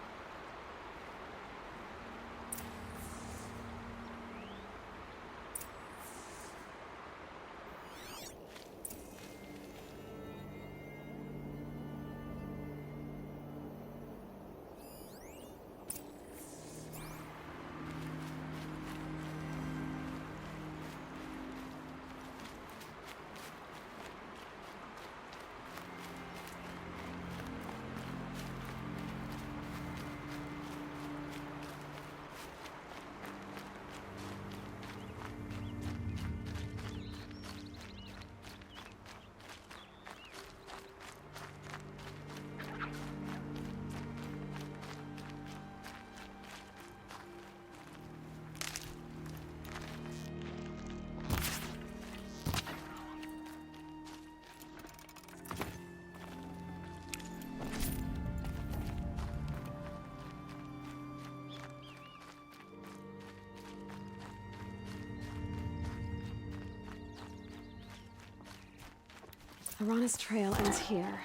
Arana's trail ends here.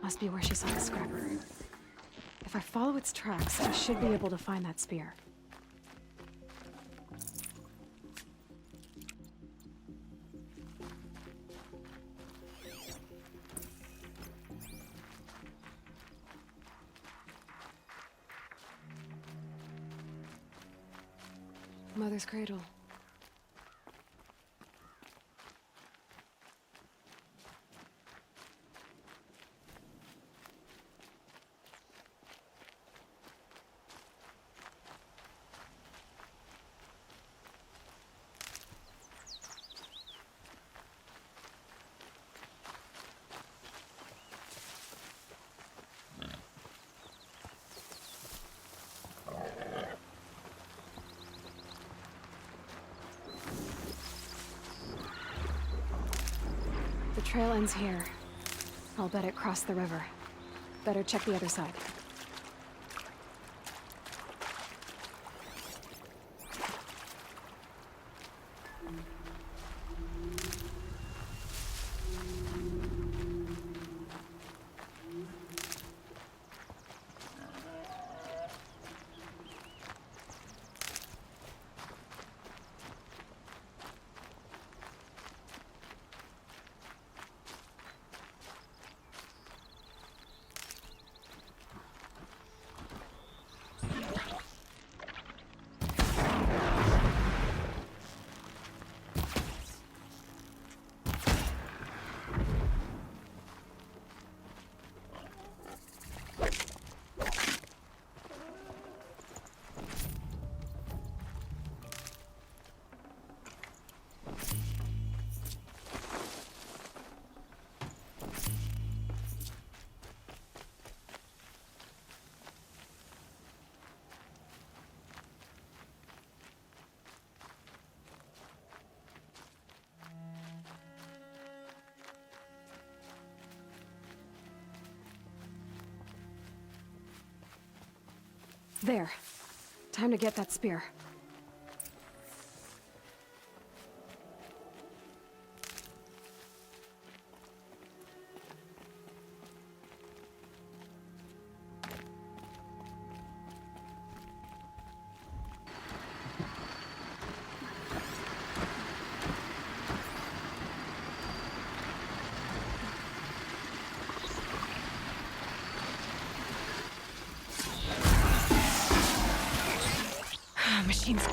Must be where she saw the scrapper. If I follow its tracks, I should be able to find that spear. Mother's cradle. The trail ends here. I'll bet it crossed the river. Better check the other side. There. Time to get that spear. Machines.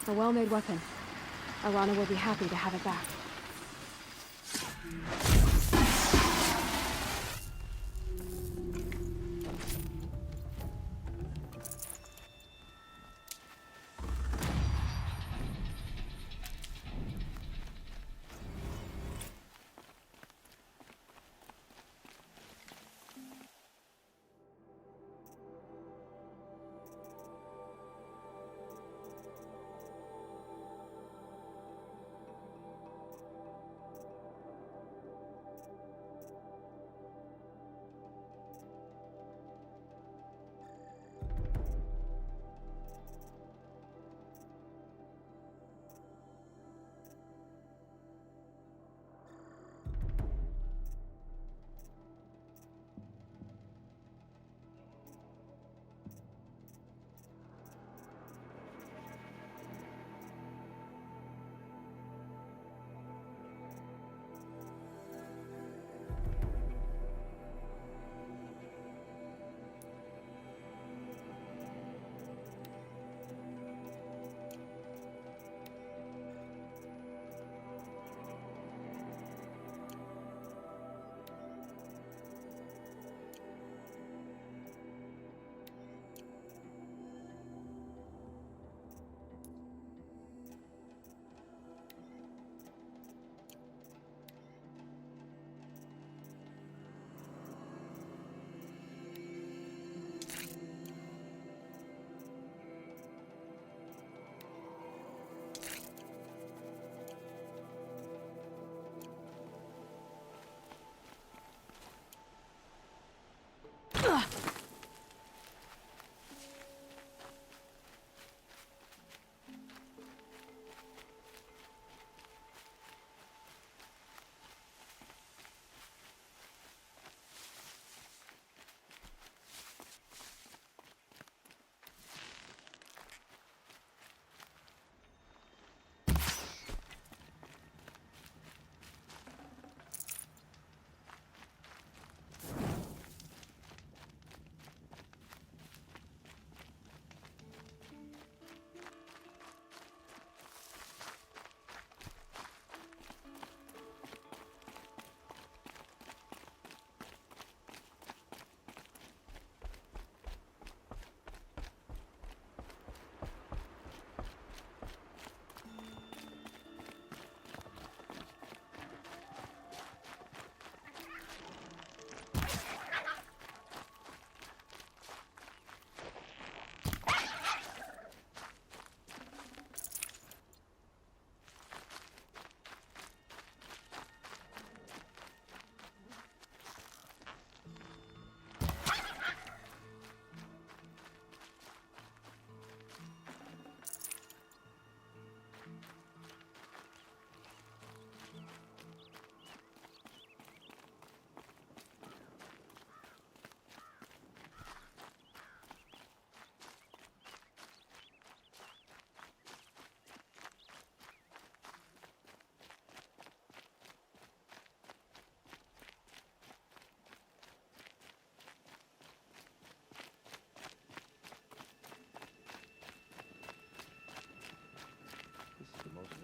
A well-made weapon. Alana will be happy to have it back.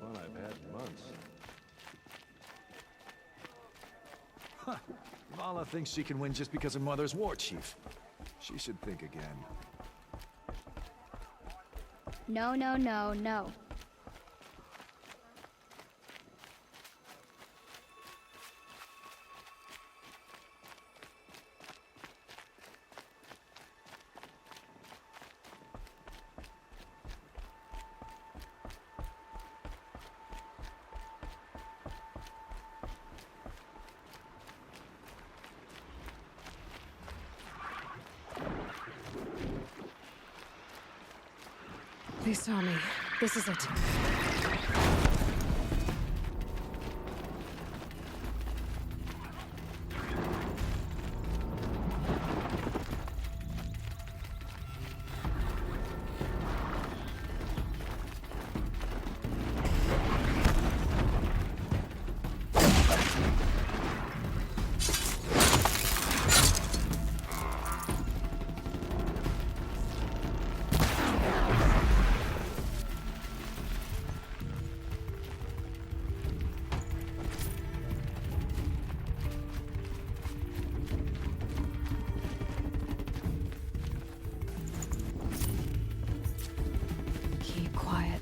Fun I've had in months. Huh. Vala thinks she can win just because her mother's war chief. She should think again. No, no, no, no. They saw me. This is it.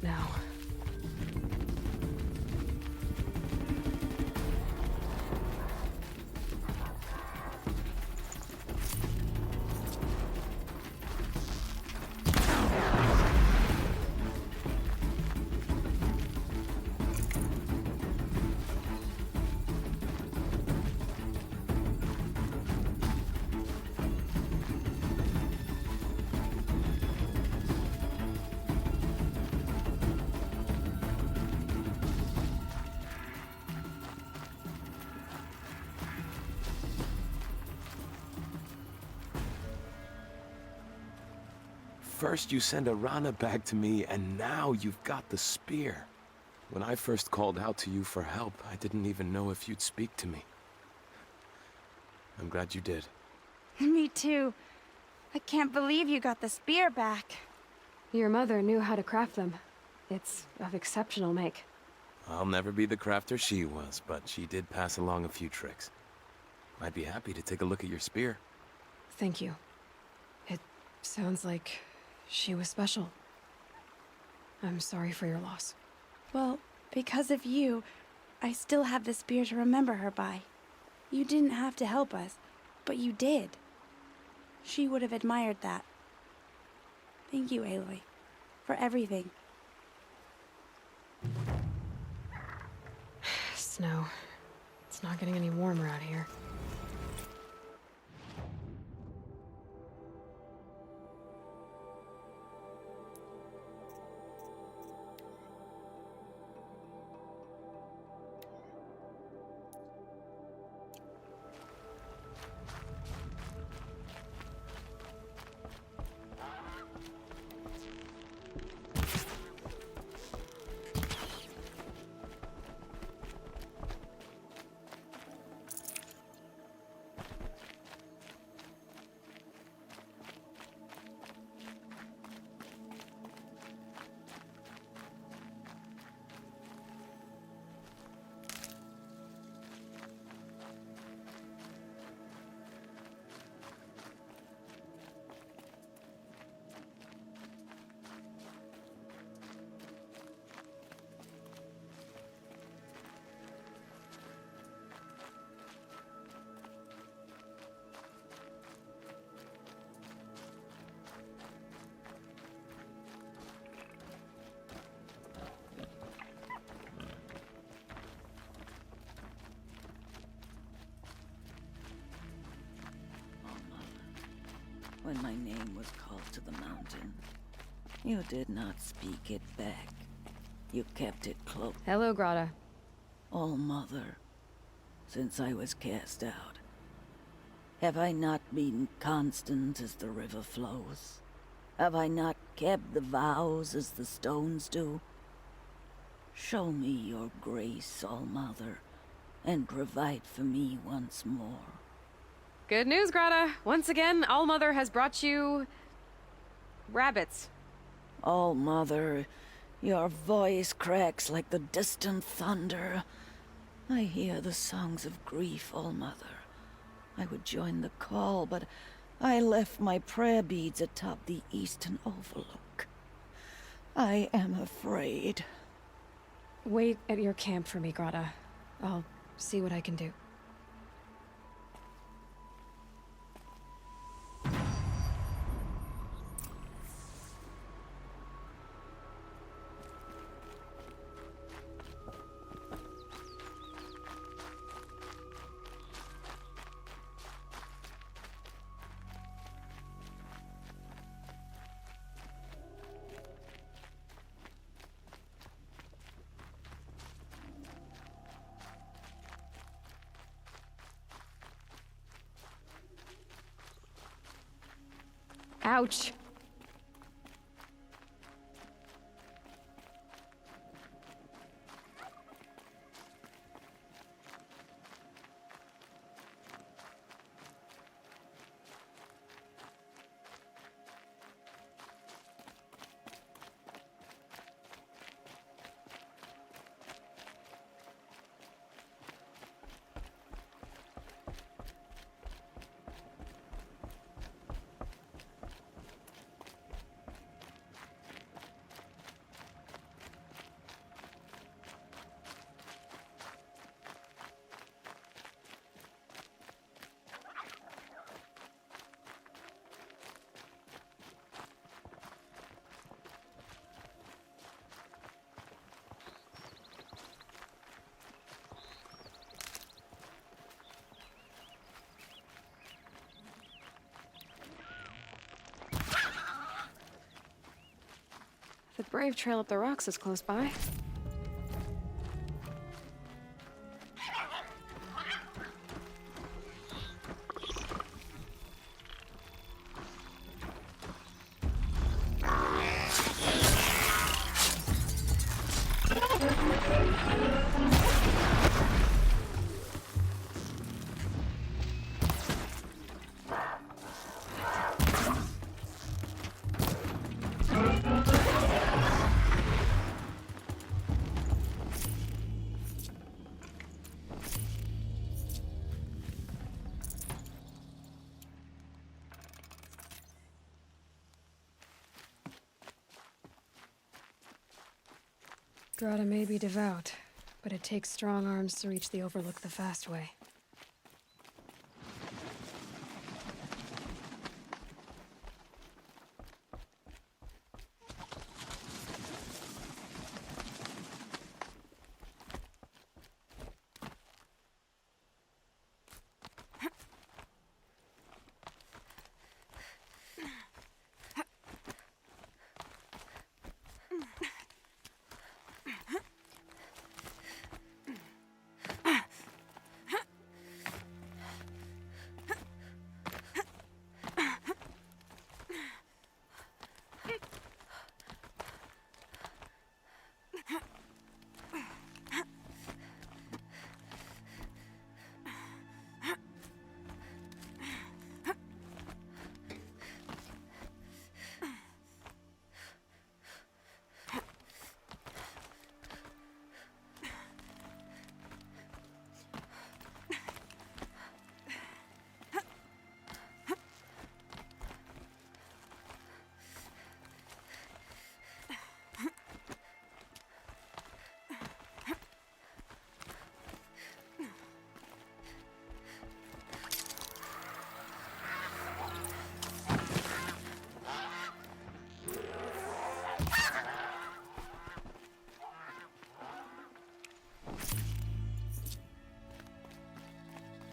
What now? First you send Arana back to me, and now you've got the spear. When I first called out to you for help, I didn't even know if you'd speak to me. I'm glad you did. Me too. I can't believe you got the spear back. Your mother knew how to craft them. It's of exceptional make. I'll never be the crafter she was, but she did pass along a few tricks. I'd be happy to take a look at your spear. Thank you. It sounds like she was special. I'm sorry for your loss. Well, because of you, I still have the spear to remember her by. You didn't have to help us, but you did. She would have admired that. Thank you, Aloy, for everything. Snow. It's not getting any warmer out here. When my name was called to the mountain, you did not speak it back. You kept it close. Hello, Grata. All Mother, since I was cast out, have I not been constant as the river flows? Have I not kept the vows as the stones do? Show me your grace, All Mother, and provide for me once more. Good news, Grata. Once again, All Mother has brought you... rabbits. All Mother, your voice cracks like the distant thunder. I hear the songs of grief, All Mother. I would join the call, but I left my prayer beads atop the eastern overlook. I am afraid. Wait at your camp for me, Grata. I'll see what I can do. Ouch. The brave trail up the rocks is close by. Grata may be devout, but it takes strong arms to reach the Overlook the fast way.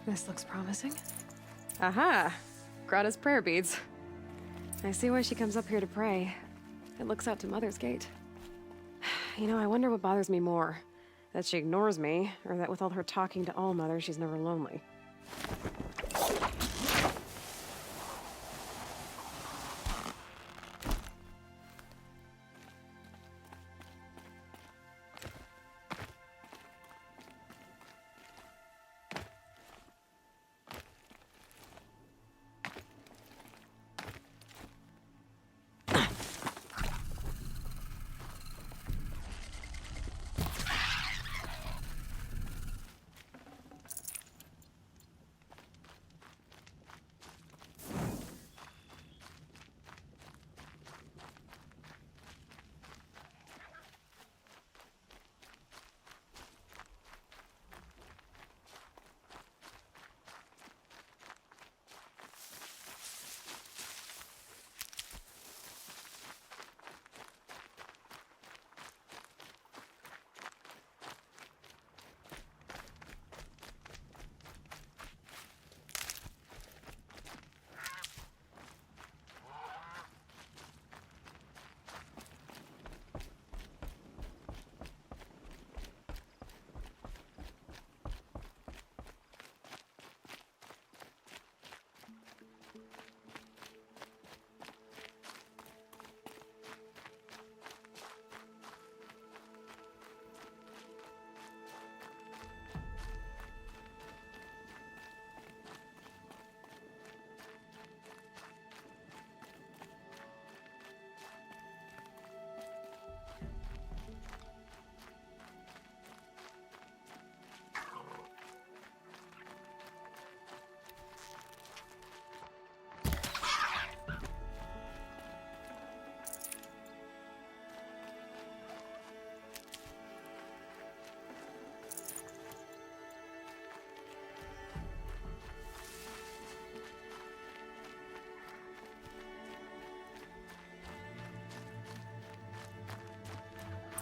This looks promising. Aha! Grata's prayer beads. I see why she comes up here to pray. It looks out to Mother's Gate. You know, I wonder what bothers me more. That she ignores me, or that with all her talking to All-Mother, she's never lonely.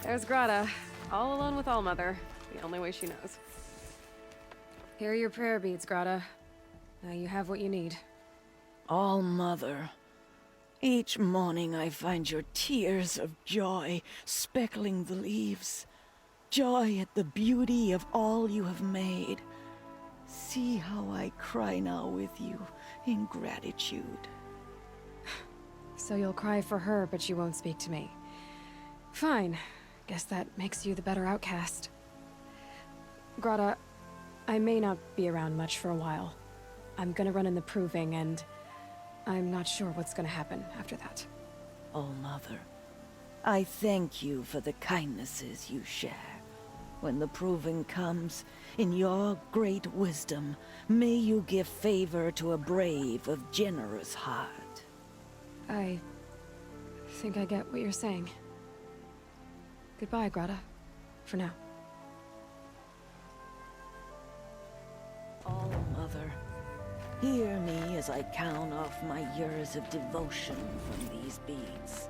There's Grata, all alone with All-Mother, the only way she knows. Here are your prayer beads, Grata. Now you have what you need. All-Mother, Each morning I find your tears of joy speckling the leaves. Joy at the beauty of all you have made. See how I cry now with you in gratitude. So you'll cry for her, but you won't speak to me. Fine. Guess that makes you the better outcast. Grata, I may not be around much for a while. I'm gonna run in the proving, and I'm not sure what's gonna happen after that. Oh, Mother, I thank you for the kindnesses you share. When the proving comes, in your great wisdom, may you give favor to a brave of generous heart. I think I get what you're saying. Goodbye, Grata. For now. Oh, Mother, hear me as I count off my years of devotion from these beads.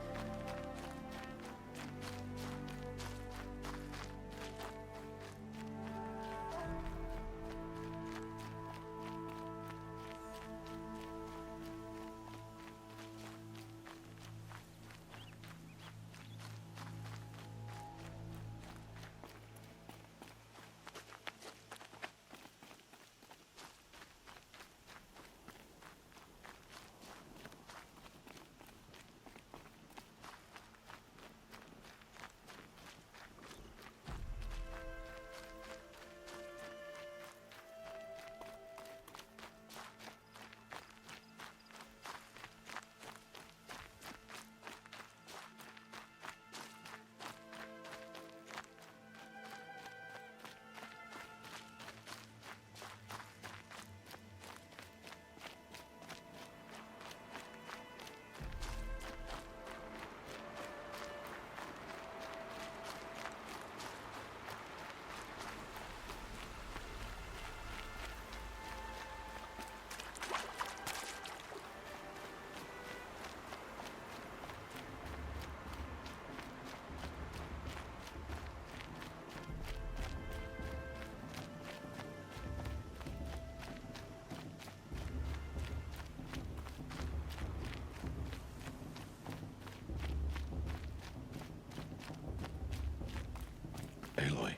Aloy,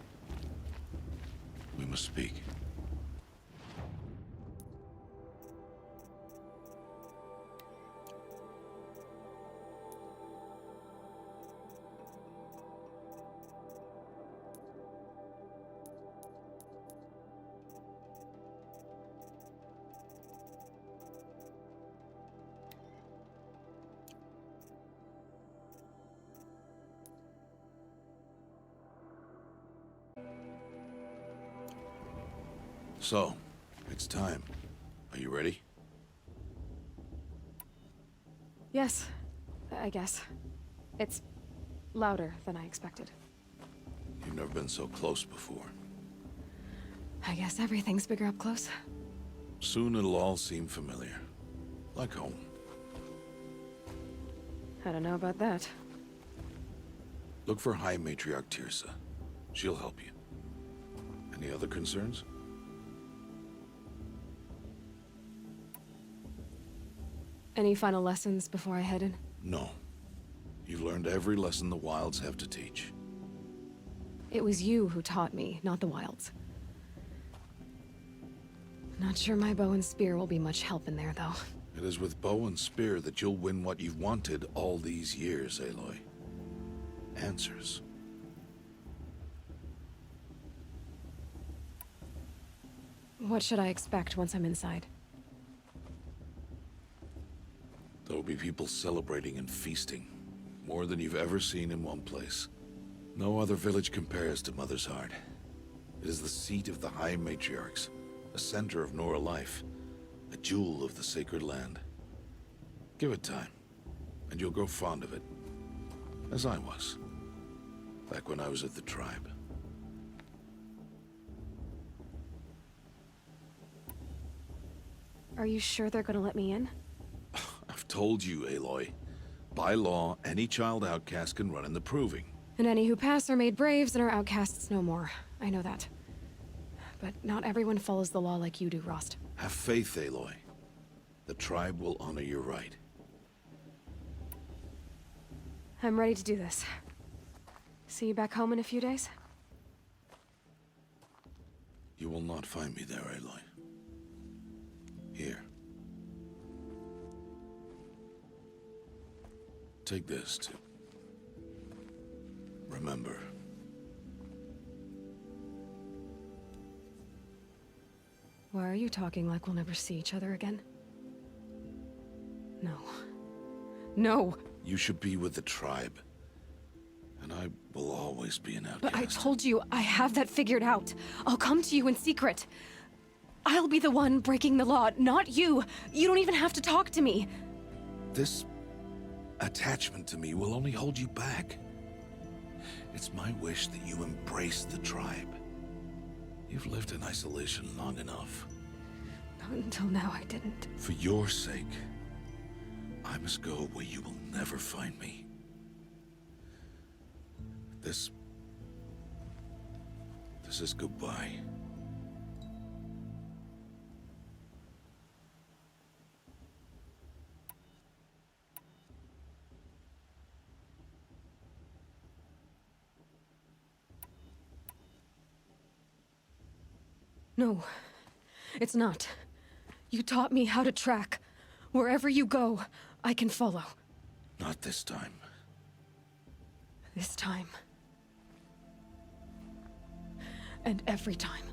we must speak. So, it's time. Are you ready? Yes, I guess. It's louder than I expected. You've never been so close before. I guess everything's bigger up close. Soon it'll all seem familiar. Like home. I don't know about that. Look for High Matriarch Tirsa. She'll help you. Any other concerns? Any final lessons before I head in? No. You've learned every lesson the Wilds have to teach. It was you who taught me, not the Wilds. Not sure my bow and spear will be much help in there, though. It is with bow and spear that you'll win what you've wanted all these years, Aloy. Answers. What should I expect once I'm inside? There will be people celebrating and feasting. More than you've ever seen in one place. No other village compares to Mother's Heart. It is the seat of the High Matriarchs, a center of Nora life, a jewel of the sacred land. Give it time, and you'll grow fond of it. As I was, back when I was at the tribe. Are you sure they're gonna let me in? I've told you, Aloy. By law, any child outcast can run in the proving. And any who pass are made braves and are outcasts no more. I know that. But not everyone follows the law like you do, Rost. Have faith, Aloy. The tribe will honor your right. I'm ready to do this. See you back home in a few days? You will not find me there, Aloy. Here. Take this to remember. Why are you talking like we'll never see each other again? No. No! You should be with the tribe. And I will always be an outcast. But I told you, I have that figured out. I'll come to you in secret. I'll be the one breaking the law, not you. You don't even have to talk to me. This attachment to me will only hold you back. It's my wish that you embrace the tribe. You've lived in isolation long enough. Not until now, I didn't. For your sake, I must go where you will never find me. This is goodbye. No, it's not. You taught me how to track. Wherever you go, I can follow. Not this time. This time. And every time.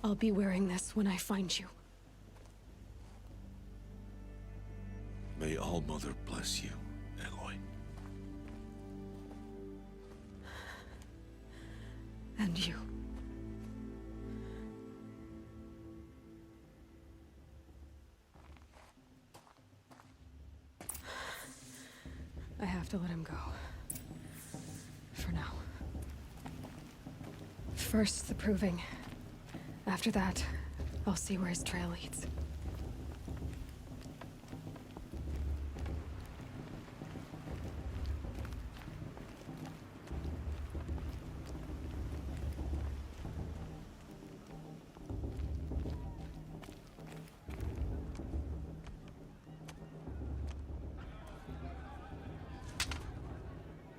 I'll be wearing this when I find you. May All-Mother bless you, Aloy. And you. I have to let him go. For now. First, the proving. After that, I'll see where his trail leads.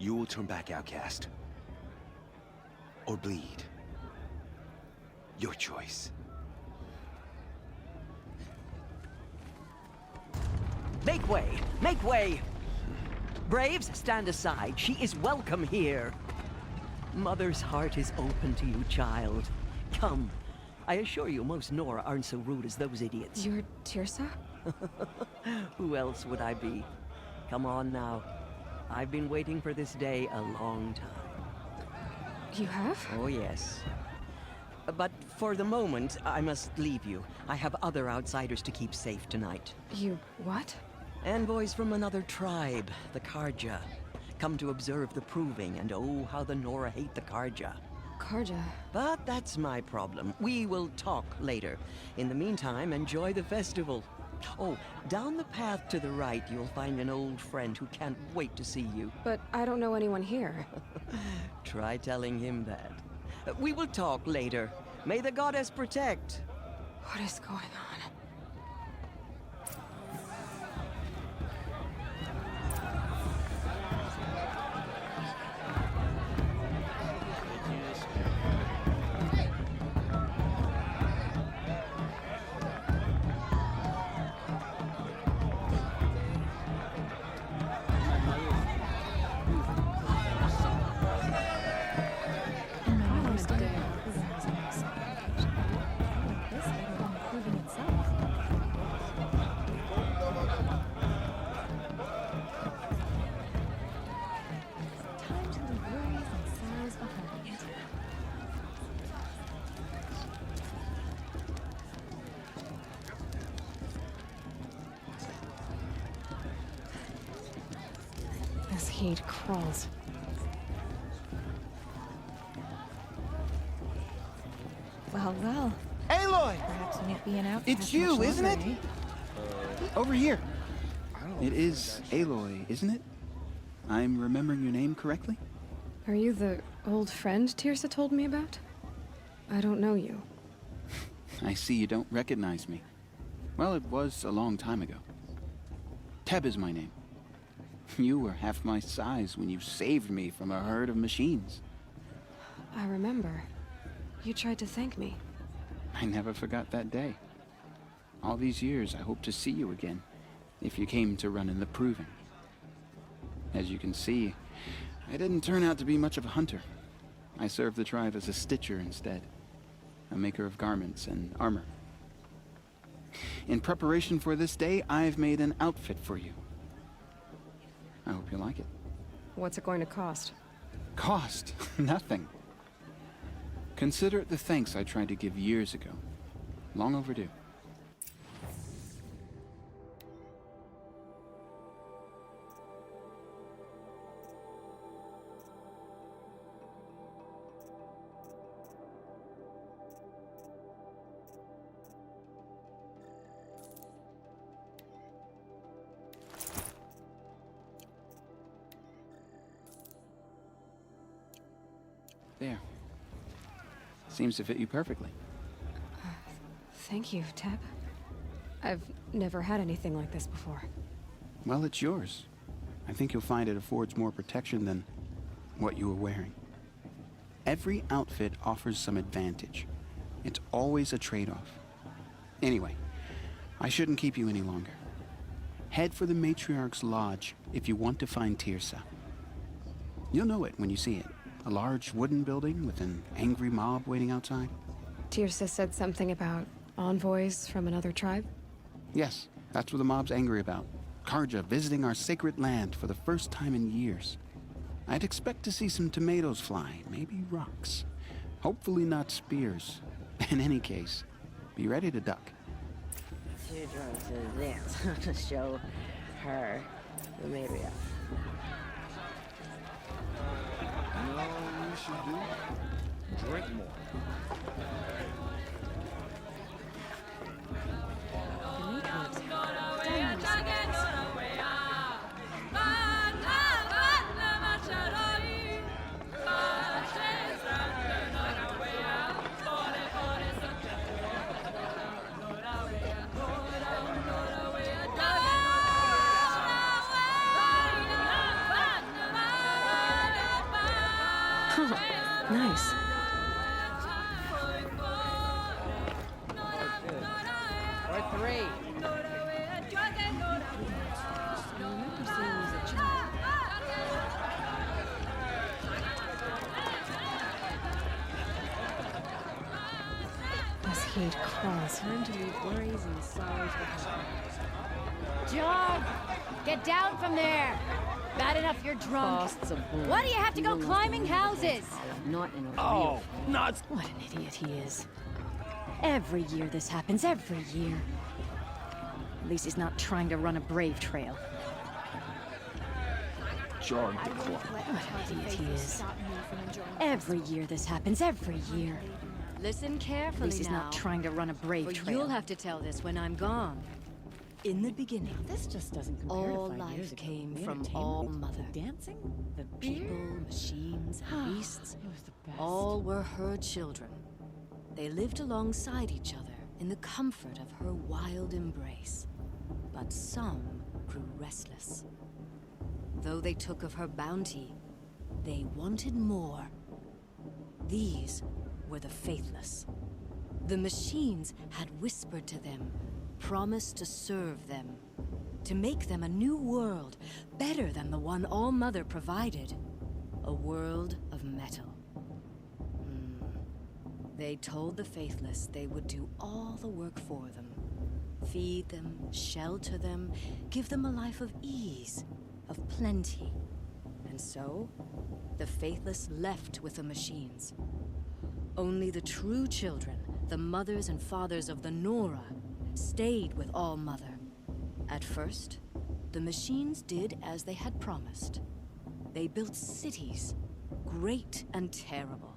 You will turn back, outcast. Or bleed. Your choice. Make way! Make way! Braves, stand aside. She is welcome here. Mother's heart is open to you, child. Come. I assure you, most Nora aren't so rude as those idiots. You're Tirsa? Who else would I be? Come on now. I've been waiting for this day a long time. You have? Oh, yes. But for the moment, I must leave you. I have other outsiders to keep safe tonight. You what? Envoys from another tribe, the Karja. Come to observe the proving, and oh, how the Nora hate the Karja. Karja? But that's my problem. We will talk later. In the meantime, enjoy the festival. Oh, down the path to the right, you'll find an old friend who can't wait to see you. But I don't know anyone here. Try telling him that. We will talk later. May the goddess protect. What is going on? Heat crawls. Well, well. Aloy! Perhaps won't be an outcast. It's you, much isn't it? longer, Over here. It is Aloy, isn't it? I'm remembering your name correctly? Are you the old friend Tirsa told me about? I don't know you. I see you don't recognize me. Well, it was a long time ago. Teb is my name. You were half my size when you saved me from a herd of machines. I remember. You tried to thank me. I never forgot that day. All these years, I hope to see you again, if you came to run in the proving. As you can see, I didn't turn out to be much of a hunter. I served the tribe as a stitcher instead, a maker of garments and armor. In preparation for this day, I've made an outfit for you. I hope you like it. What's it going to cost? Cost? Nothing. Consider it the thanks I tried to give years ago. Long overdue. There. Seems to fit you perfectly. Thank you, Teb. I've never had anything like this before. Well, it's yours. I think you'll find it affords more protection than what you were wearing. Every outfit offers some advantage. It's always a trade-off. Anyway, I shouldn't keep you any longer. Head for the Matriarch's Lodge if you want to find Tirsa. You'll know it when you see it. A large wooden building with an angry mob waiting outside. Tirsa said something about envoys from another tribe? Yes, that's what the mob's angry about. Karja visiting our sacred land for the first time in years. I'd expect to see some tomatoes fly, maybe rocks. Hopefully not spears. In any case, be ready to duck. Two drugs to dance to show her the matriarch. You know what we should do? Drink more. Nice. Or three. This heat crawls. Turn to these worries and sorrows with John! Get down from there! Bad enough you're drunk. Why do you have to go climbing houses? Not in a Oh, nuts! What an idiot he is. Every year this happens, every year. At least he's not trying to run a brave trail. Join the club. What an idiot he is. Every year this happens, every year. Listen At carefully least he's now. not trying to run a brave For trail. you'll have to tell this when I'm gone. In the beginning, this just doesn't compare all to 5 years life ago. came The from entertainment, All Mother. the dancing, the People, beer. machines, and beasts. It was the best. All were her children. They lived alongside each other in the comfort of her wild embrace. But some grew restless. Though they took of her bounty, they wanted more. These were the faithless. The machines had whispered to them, promised to serve them, to make them a new world, better than the one All Mother provided. A world of metal. They told the faithless they would do all the work for them. Feed them, shelter them, give them a life of ease, of plenty. And so, the faithless left with the machines. Only the true children, the mothers and fathers of the Nora, stayed with All Mother. At first, the machines did as they had promised. They built cities, great and terrible,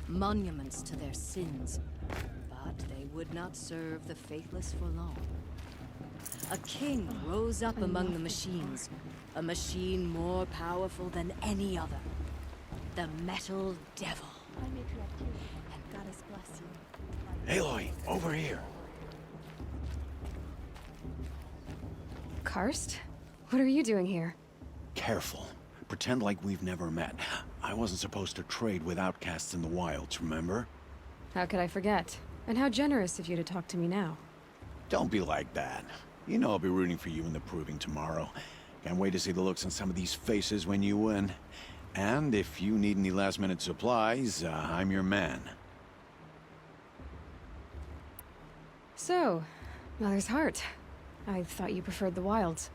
monuments to their sins, but they would not serve the faithless for long. A king rose up among the machines, a machine more powerful than any other, the Metal Devil. And Goddess bless you. Aloy, over here. Karst? What are you doing here? careful. Pretend like we've never met. I wasn't supposed to trade with outcasts in the wilds, remember? How could I forget? And how generous of you to talk to me now. Don't be like that. You know I'll be rooting for you in the proving tomorrow. Can't wait to see the looks on some of these faces when you win. And if you need any last-minute supplies, I'm your man. So, Mother's Heart. I thought you preferred the wilds.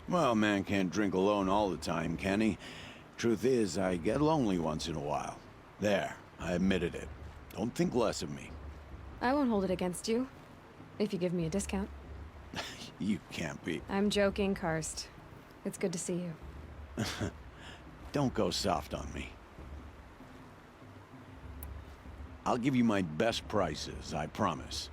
Well, man can't drink alone all the time, can he? Truth is, I get lonely once in a while. There, I admitted it. Don't think less of me. I won't hold it against you. If you give me a discount. You can't be. I'm joking, Karst. It's good to see you. Don't go soft on me. I'll give you my best prices, I promise.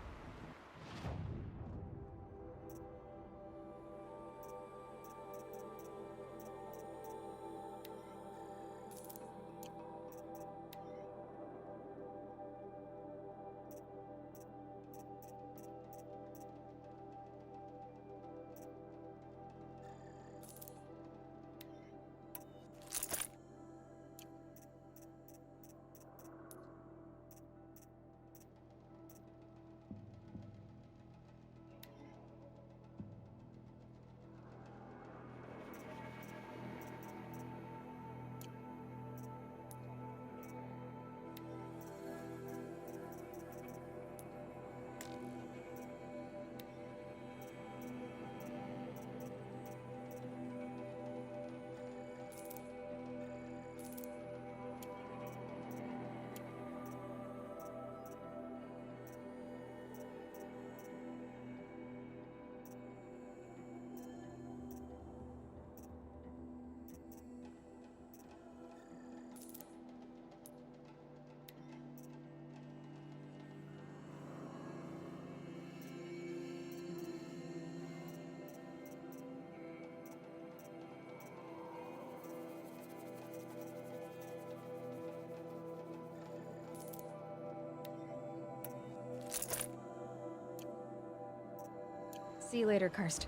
See you later, Karst.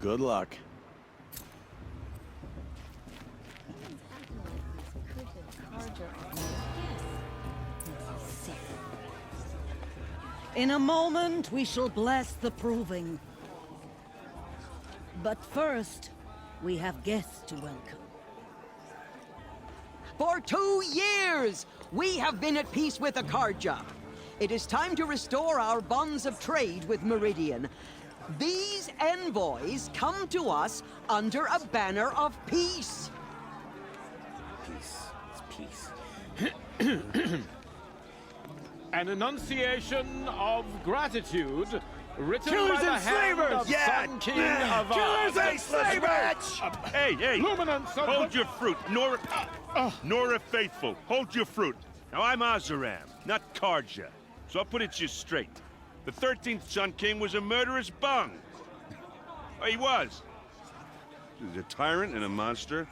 Good luck. In a moment, we shall bless the proving. But first, we have guests to welcome. For 2 years, we have been at peace with Akarja. It is time to restore our bonds of trade with Meridian. These envoys come to us under a banner of peace. Peace. It's peace. An enunciation of gratitude written Killers by the and hand slavers! of Yeah! Sun King Yeah! of Killers and slavers! Hey! Luminance of Hold your fruit, Nora Faithful. Hold your fruit. Now, I'm Azaram, not Karja. So I'll put it just straight. The 13th Sun King was a murderous bung. Oh, he was. He was a tyrant and a monster.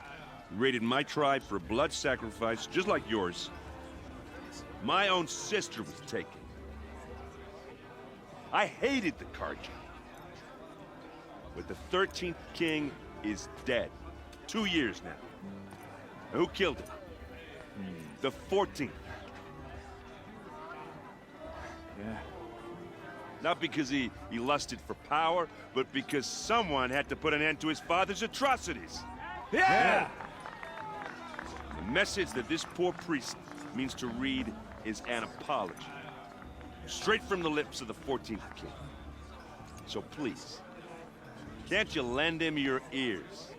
He raided my tribe for a blood sacrifice, just like yours. My own sister was taken. I hated the Karja. But the 13th King is dead. 2 years now. And who killed him? The 14th. Yeah. Not because he lusted for power, but because someone had to put an end to his father's atrocities. Yeah! The message that this poor priest means to read is an apology. Straight from the lips of the 14th King. So please, can't you lend him your ears?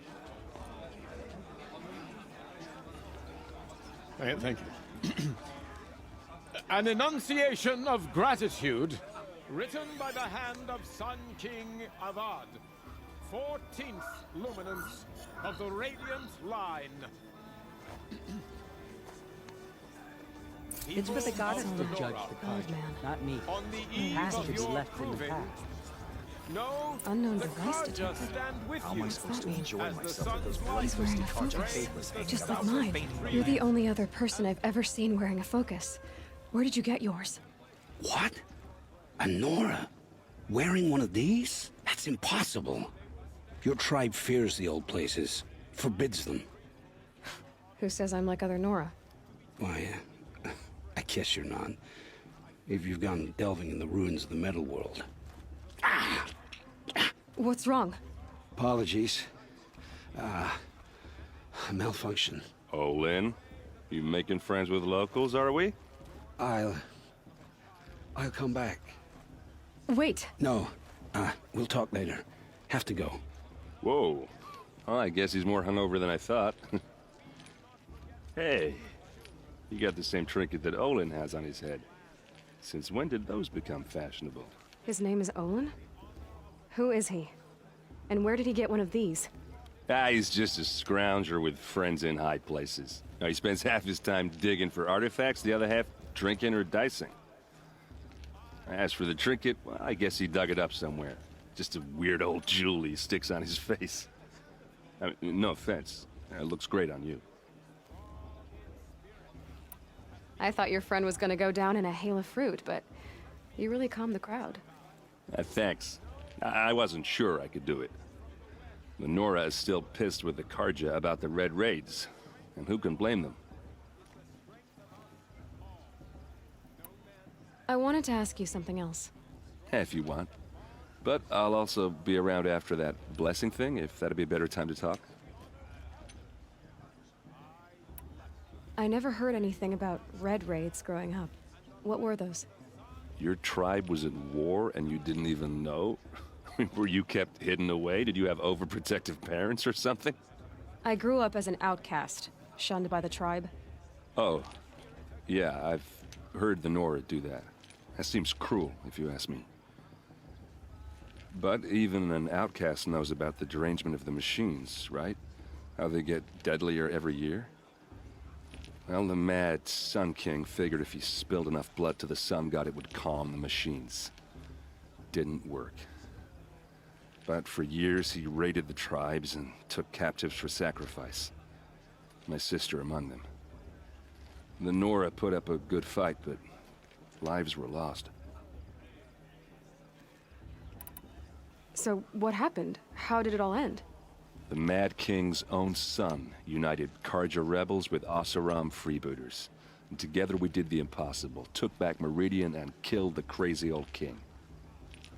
Thank you. An enunciation of gratitude written by the hand of Sun King Avad, 14th luminance of the Radiant Line. It's for the goddess to judge the Old Karja, man. not me. On the The eve past of should be your left in the proving, past. no, Unknown the device Karja detected. stand with How am you I supposed to mean? enjoy as the myself with sun's those light He's wearing a bloodthirsty Karja focus, faithless hanging just like about mine. faintly? You're the only other person I've ever seen wearing a focus. Where did you get yours? What? A Nora? Wearing one of these? That's impossible. Your tribe fears the old places. forbids them. Who says I'm like other Nora? Why, I guess you're not. If you've gone delving in the ruins of the metal world. What's wrong? Apologies. A malfunction. Olin, you making friends with locals, are we? I'll come back. Wait. No, we'll talk later. Have to go. Whoa. Well, I guess he's more hungover than I thought. Hey, you got the same trinket that Olin has on his head. Since when did those become fashionable? His name is Olin? Who is he? And where did he get one of these? He's just a scrounger with friends in high places. Now, he spends half his time digging for artifacts, the other half drinking or dicing. As for the trinket, well, I guess he dug it up somewhere. Just a weird old jewel he sticks on his face. I mean, no offense. It looks great on you. I thought your friend was gonna go down in a hail of fruit, but you really calmed the crowd. Thanks. I wasn't sure I could do it. The Nora is still pissed with the Karja about the Red Raids, and who can blame them? I wanted to ask you something else. If you want. But I'll also be around after that blessing thing, if that'd be a better time to talk. I never heard anything about Red Raids growing up. What were those? Your tribe was at war and you didn't even know? Were you kept hidden away? Did you have overprotective parents or something? I grew up as an outcast, shunned by the tribe. Oh, yeah, I've heard the Nora do that. That seems cruel, if you ask me. But even an outcast knows about the derangement of the machines, right? How they get deadlier every year? Well, the mad Sun King figured if he spilled enough blood to the Sun God, it would calm the machines. Didn't work. But for years, he raided the tribes and took captives for sacrifice. My sister among them. The Nora put up a good fight, but lives were lost. So what happened? How did it all end? The Mad King's own son united Karja rebels with Oseram freebooters. And together we did the impossible, took back Meridian and killed the crazy old king.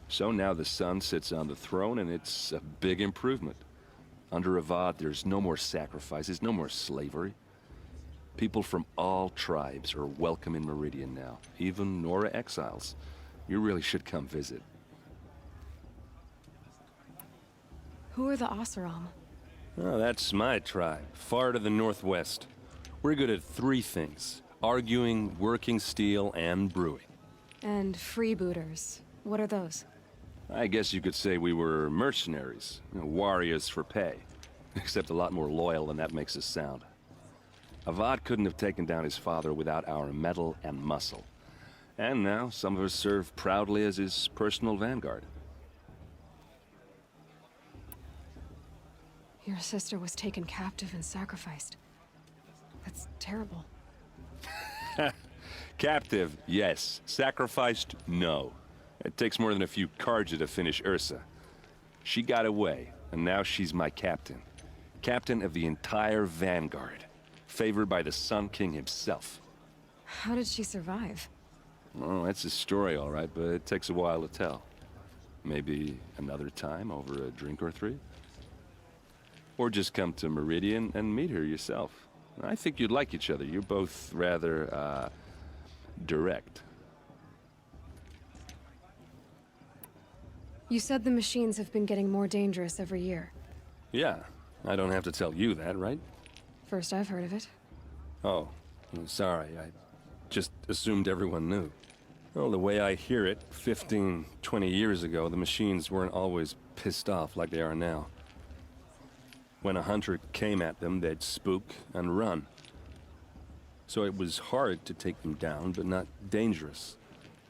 So now the son sits on the throne and it's a big improvement. Under Avad, there's no more sacrifices, no more slavery. People from all tribes are welcome in Meridian now, even Nora exiles. You really should come visit. Who are the Oseram? Oh, that's my tribe, far to the northwest. We're good at three things: arguing, working steel, and brewing. And freebooters. What are those? I guess you could say we were mercenaries, warriors for pay. Except a lot more loyal than that makes us sound. Avad couldn't have taken down his father without our metal and muscle. And now some of us serve proudly as his personal vanguard. Your sister was taken captive and sacrificed. That's terrible. Captive, yes. Sacrificed, no. It takes more than a few Karja to finish Ursa. She got away, and now she's my captain. Captain of the entire vanguard. Favored by the Sun King himself. How did she survive? Oh, that's a story, all right, but it takes a while to tell. Maybe another time over a drink or three? Or just come to Meridian and meet her yourself. I think you'd like each other. You're both rather, direct. You said the machines have been getting more dangerous every year. Yeah, I don't have to tell you that, right? First I've heard of it. Oh, I'm sorry. I just assumed everyone knew. Well, the way I hear it, 15, 20 years ago, the machines weren't always pissed off like they are now. When a hunter came at them, they'd spook and run. So it was hard to take them down, but not dangerous,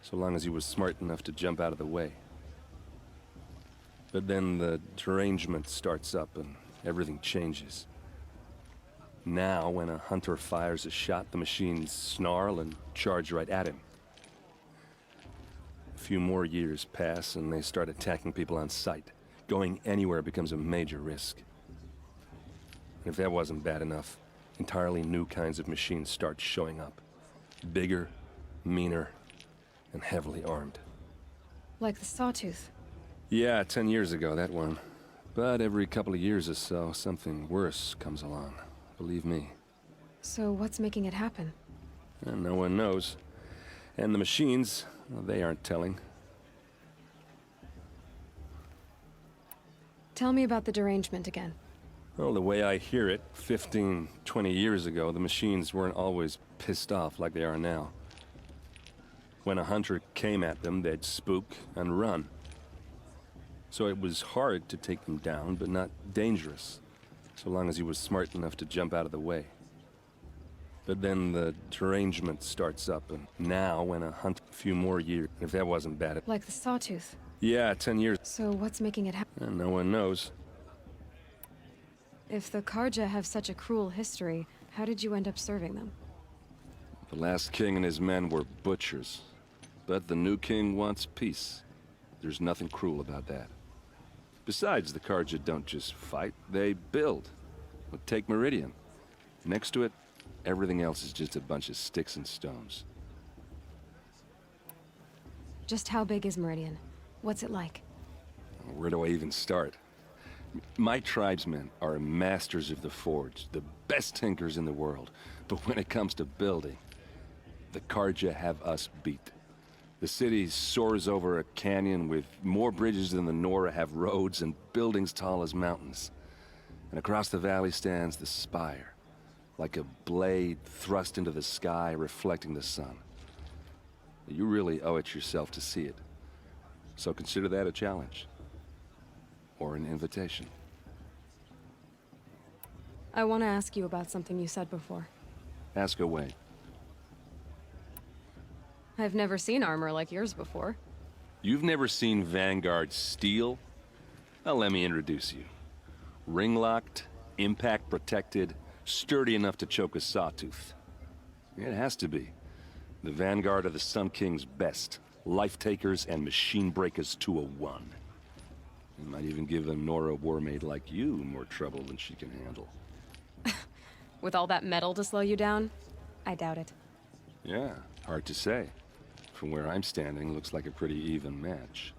so long as he was smart enough to jump out of the way. But then the derangement starts up and everything changes. Now, when a hunter fires a shot, the machines snarl and charge right at him. A few more years pass and they start attacking people on sight. Going anywhere becomes a major risk. If that wasn't bad enough, entirely new kinds of machines start showing up. Bigger, meaner, and heavily armed. Like the Sawtooth. Yeah, 10 years ago, that one. But every couple of years or so, something worse comes along. Believe me. So what's making it happen? And no one knows. And the machines, well, they aren't telling. Tell me about the derangement again. Well, the way I hear it, 15, 20 years ago, the machines weren't always pissed off like they are now. When a hunter came at them, they'd spook and run. So it was hard to take them down, but not dangerous, so long as he was smart enough to jump out of the way. But then the derangement starts up, and now when a hunt a few more years, if that wasn't bad. Like the Sawtooth. Yeah, 10 years. So what's making it happen? And no one knows. If the Karja have such a cruel history, how did you end up serving them? The last king and his men were butchers. But the new king wants peace. There's nothing cruel about that. Besides, the Karja don't just fight, they build. Well, take Meridian. Next to it, everything else is just a bunch of sticks and stones. Just how big is Meridian? What's it like? Where do I even start? My tribesmen are masters of the forge, the best tinkers in the world. But when it comes to building, the Karja have us beat. The city soars over a canyon with more bridges than the Nora have roads and buildings tall as mountains. And across the valley stands the spire, like a blade thrust into the sky reflecting the sun. You really owe it yourself to see it. So consider that a challenge. Or an invitation. I want to ask you about something you said before. Ask away. I've never seen armor like yours before. You've never seen Vanguard steel? Well, let me introduce you. Ring-locked, impact-protected, sturdy enough to choke a sawtooth. It has to be. The Vanguard are the Sun King's best. Life-takers and machine-breakers to a one. You might even give a Nora warmaid like you more trouble than she can handle. With all that metal to slow you down? I doubt it. Yeah, hard to say. From where I'm standing, looks like a pretty even match.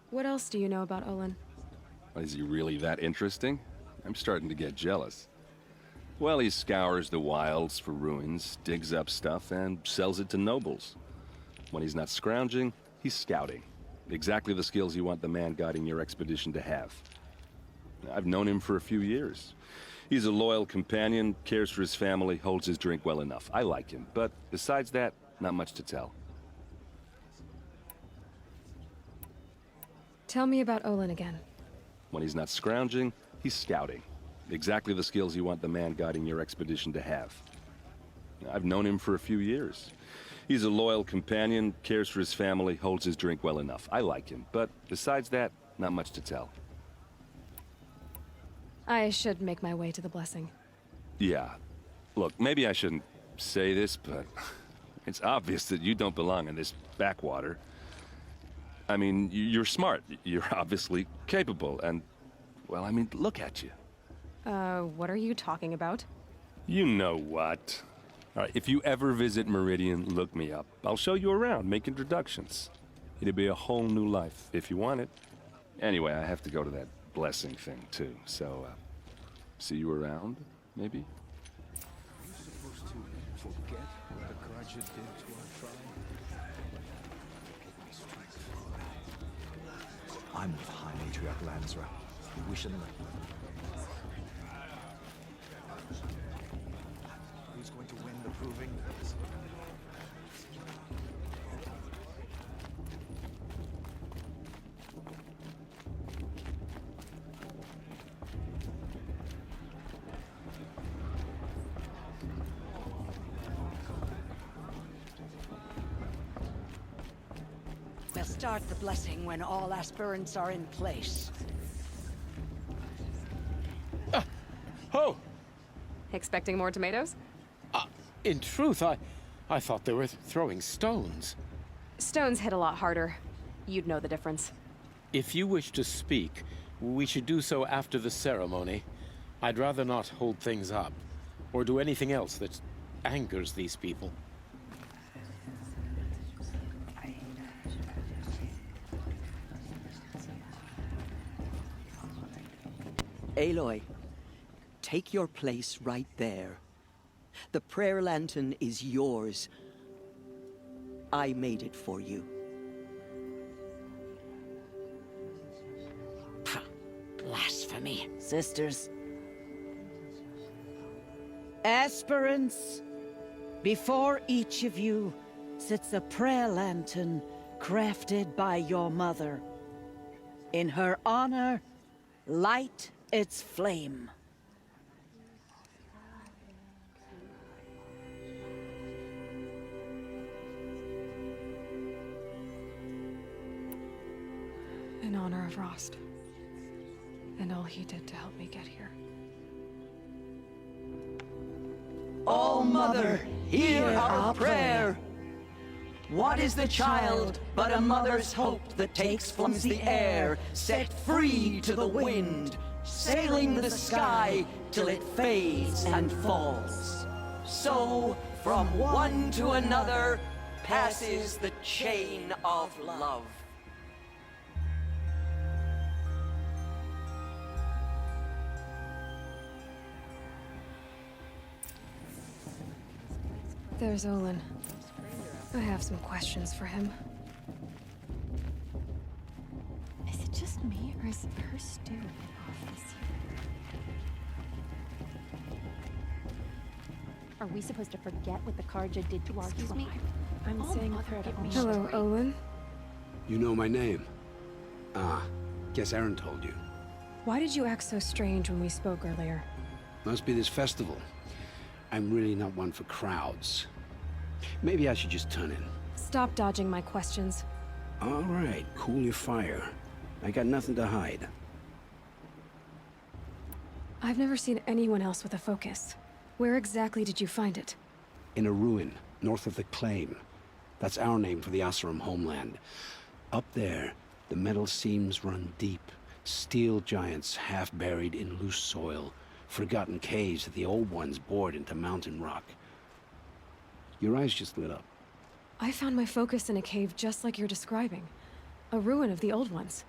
What else do you know about Olin? Is he really that interesting? I'm starting to get jealous. Well, he scours the wilds for ruins, digs up stuff, and sells it to nobles. When he's not scrounging, he's scouting. Exactly the skills you want the man guiding your expedition to have. I've known him for a few years. He's a loyal companion, cares for his family, holds his drink well enough. I like him, but besides that, not much to tell. Tell me about Olin again. When he's not scrounging, he's scouting. Exactly the skills you want the man guiding your expedition to have. I've known him for a few years. He's a loyal companion, cares for his family, holds his drink well enough. I like him, but besides that, not much to tell. I should make my way to the blessing. Yeah. Look, maybe I shouldn't say this, but it's obvious that you don't belong in this backwater. I mean, you're smart. You're obviously capable, and, well, I mean, look at you. What are you talking about? You know what. All right, if you ever visit Meridian, look me up. I'll show you around, make introductions. It'll be a whole new life, if you want it. Anyway, I have to go to that blessing thing, too, so, see you around, maybe? Are you supposed to forget what the Karja did to our tribe? I'm with High Matriarch Lansra. We wish him luck. Who's going to win the proving? We'll start the blessing when all aspirants are in place. Oh! Expecting more tomatoes? In truth, I thought they were throwing stones. Stones hit a lot harder. You'd know the difference. If you wish to speak, We should do so after the ceremony. I'd rather not hold things up, or do anything else that angers these people. Aloy, take your place right there. The prayer lantern is yours. I made it for you. Blasphemy. Sisters, Aspirants, before each of you sits a prayer lantern crafted by your mother. In her honor, light its flame. In honor of Rost. And all he did to help me get here. O Mother, hear our prayer. What is the child but a mother's hope that takes from the air, set free to the wind, sailing the sky till it fades and falls? So, from one to another, passes the chain of love. There's Olin. I have some questions for him. Is it just me, or is her stew off this year? Are we supposed to forget what the Karja did to our tribe? I'm saying a prayer to all. Hello, Olin. You know my name? Ah, guess Aaron told you. Why did you act so strange when we spoke earlier? Must be this festival. I'm really not one for crowds. Maybe I should just turn in. Stop dodging my questions. All right, cool your fire. I got nothing to hide. I've never seen anyone else with a focus. Where exactly did you find it? In a ruin, north of the Claim. That's our name for the Asuram homeland. Up there, the metal seams run deep. Steel giants half buried in loose soil. Forgotten caves that the old ones bored into mountain rock. Your eyes just lit up. I found my focus in a cave just like you're describing. A ruin of the old ones.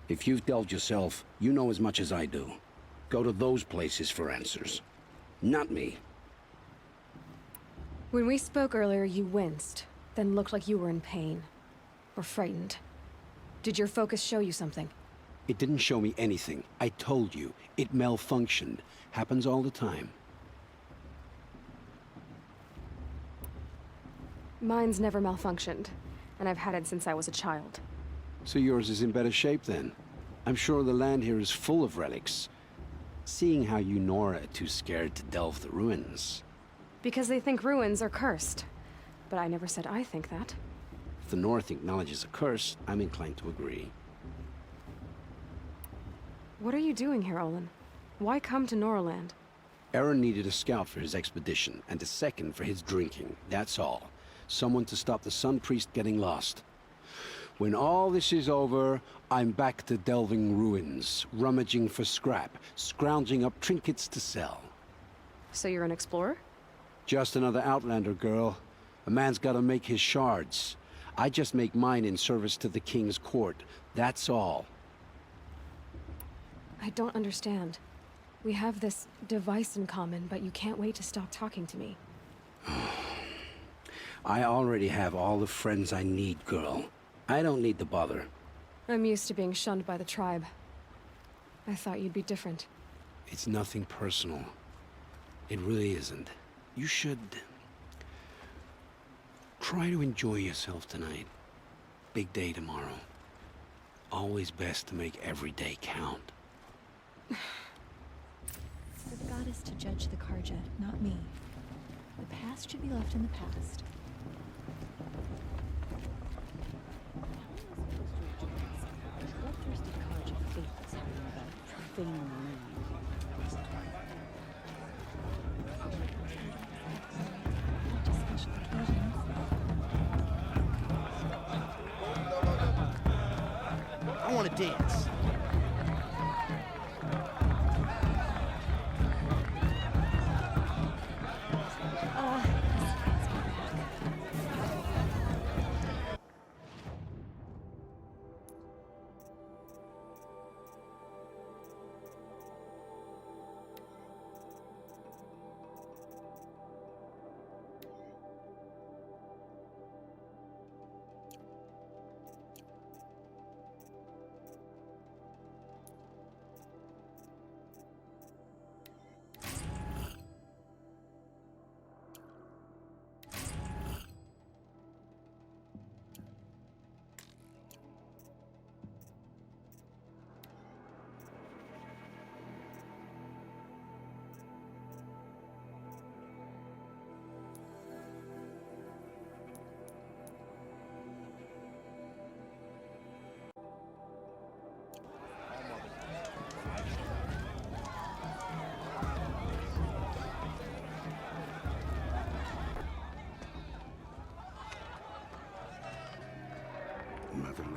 If you've delved yourself, you know as much as I do. Go to those places for answers. Not me. When we spoke earlier, you winced, then looked like you were in pain. Or frightened. Did your focus show you something? It didn't show me anything. I told you. It malfunctioned. Happens all the time. Mine's never malfunctioned, and I've had it since I was a child. So yours is in better shape then. I'm sure the land here is full of relics. Seeing how you Nora are too scared to delve the ruins. Because they think ruins are cursed. But I never said I think that. If the North acknowledges a curse, I'm inclined to agree. What are you doing here, Olin? Why come to Noraland? Aaron needed a scout for his expedition, and a second for his drinking, that's all. Someone to stop the Sun Priest getting lost. When all this is over, I'm back to delving ruins, rummaging for scrap, scrounging up trinkets to sell. So you're an explorer? Just another Outlander, girl. A man's gotta make his shards. I just make mine in service to the King's court, that's all. I don't understand. We have this device in common, but you can't wait to stop talking to me. I already have all the friends I need, girl. I don't need the bother. I'm used to being shunned by the tribe. I thought you'd be different. It's nothing personal. It really isn't. You should... try to enjoy yourself tonight. Big day tomorrow. Always best to make every day count. For the goddess to judge the Karja, not me. The past should be left in the past. Bloodthirsty Karja fables how they're about profaning the land. To special occasions. I want to dance.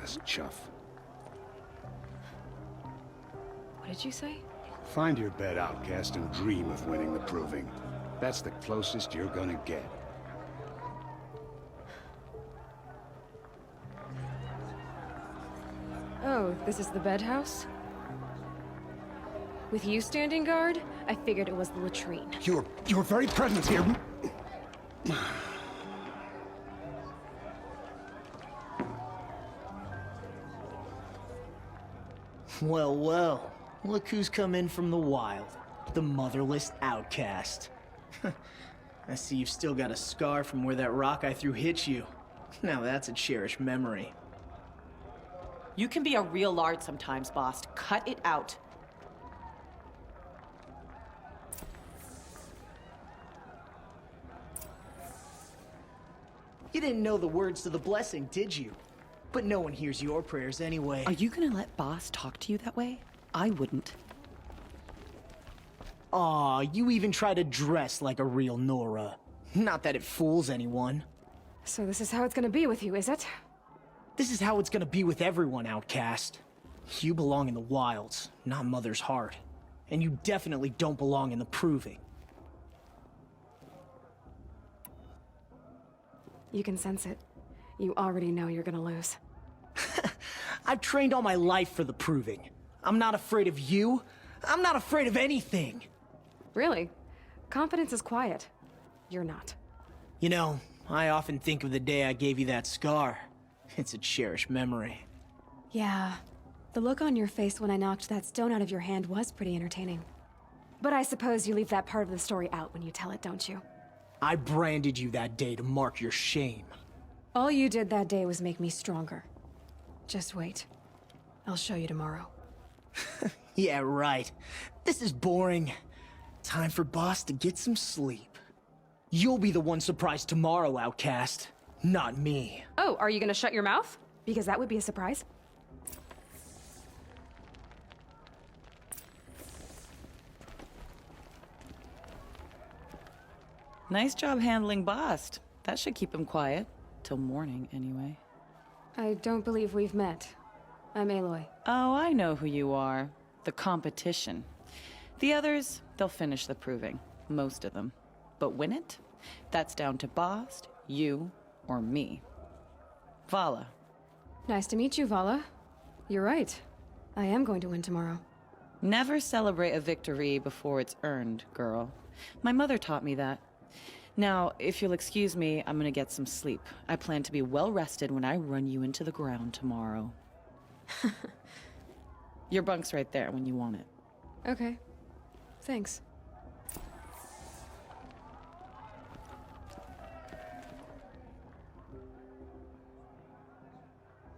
Meaningless chuff. What did you say? Find your bed, outcast, and dream of winning the proving. That's the closest you're gonna get. Oh, this is the bed house? With you standing guard, I figured it was the latrine. Your very presence here... Well, well. Look who's come in from the wild. The motherless outcast. I see you've still got a scar from where that rock I threw hit you. Now that's a cherished memory. You can be a real lard sometimes, boss. Cut it out. You didn't know the words to the blessing, did you? But no one hears your prayers anyway. Are you gonna let boss talk to you that way? I wouldn't. Aw, you even try to dress like a real Nora. Not that it fools anyone. So this is how it's gonna be with you, is it? This is how it's gonna be with everyone, outcast. You belong in the wilds, not Mother's heart. And you definitely don't belong in the proving. You can sense it. You already know you're gonna lose. I've trained all my life for the proving. I'm not afraid of you. I'm not afraid of anything. Really? Confidence is quiet. You're not. You know, I often think of the day I gave you that scar. It's a cherished memory. Yeah. The look on your face when I knocked that stone out of your hand was pretty entertaining. But I suppose you leave that part of the story out when you tell it, don't you? I branded you that day to mark your shame. All you did that day was make me stronger. Just wait. I'll show you tomorrow. Yeah, right. This is boring. Time for boss to get some sleep. You'll be the one surprised tomorrow, outcast. Not me. Oh, are you gonna shut your mouth? Because that would be a surprise. Nice job handling Bast. That should keep him quiet. Till morning, anyway. I don't believe we've met. I'm Aloy. Oh, I know who you are. The competition. The others, they'll finish the proving. Most of them. But win it? That's down to Bast, you, or me. Vala. Nice to meet you, Vala. You're right. I am going to win tomorrow. Never celebrate a victory before it's earned, girl. My mother taught me that. Now, if you'll excuse me, I'm gonna get some sleep. I plan to be well rested when I run you into the ground tomorrow. Your bunk's right there when you want it. Okay. Thanks.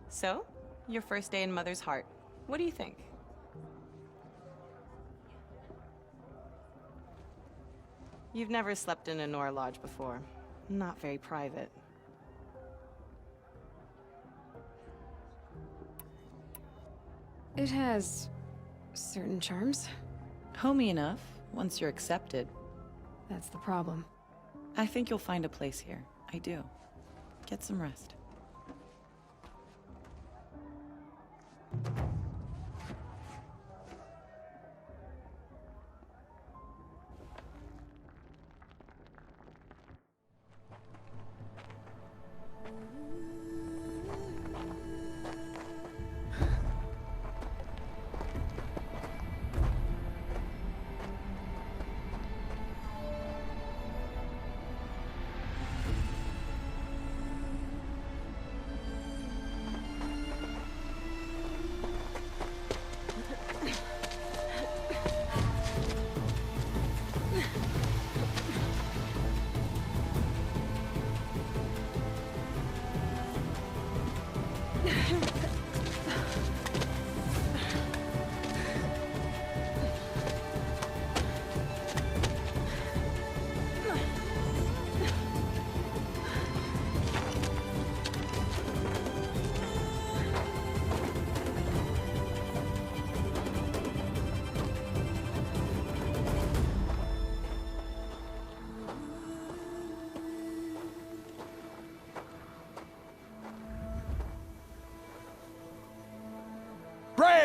So, your first day in Mother's heart. What do you think? You've never slept in a Nora lodge before. Not very private. It has certain charms. Homey enough, once you're accepted. That's the problem. I think you'll find a place here. I do. Get some rest.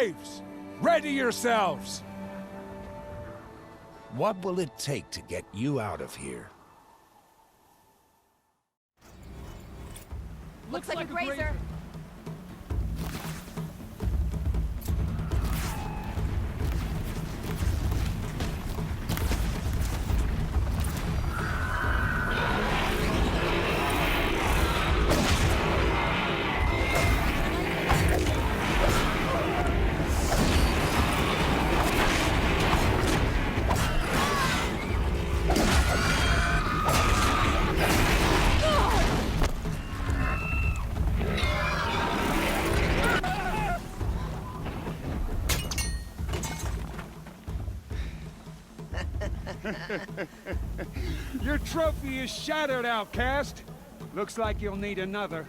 Braves! Ready yourselves! What will it take to get you out of here? Looks like a grazer. Your trophy is shattered, outcast. Looks like you'll need another.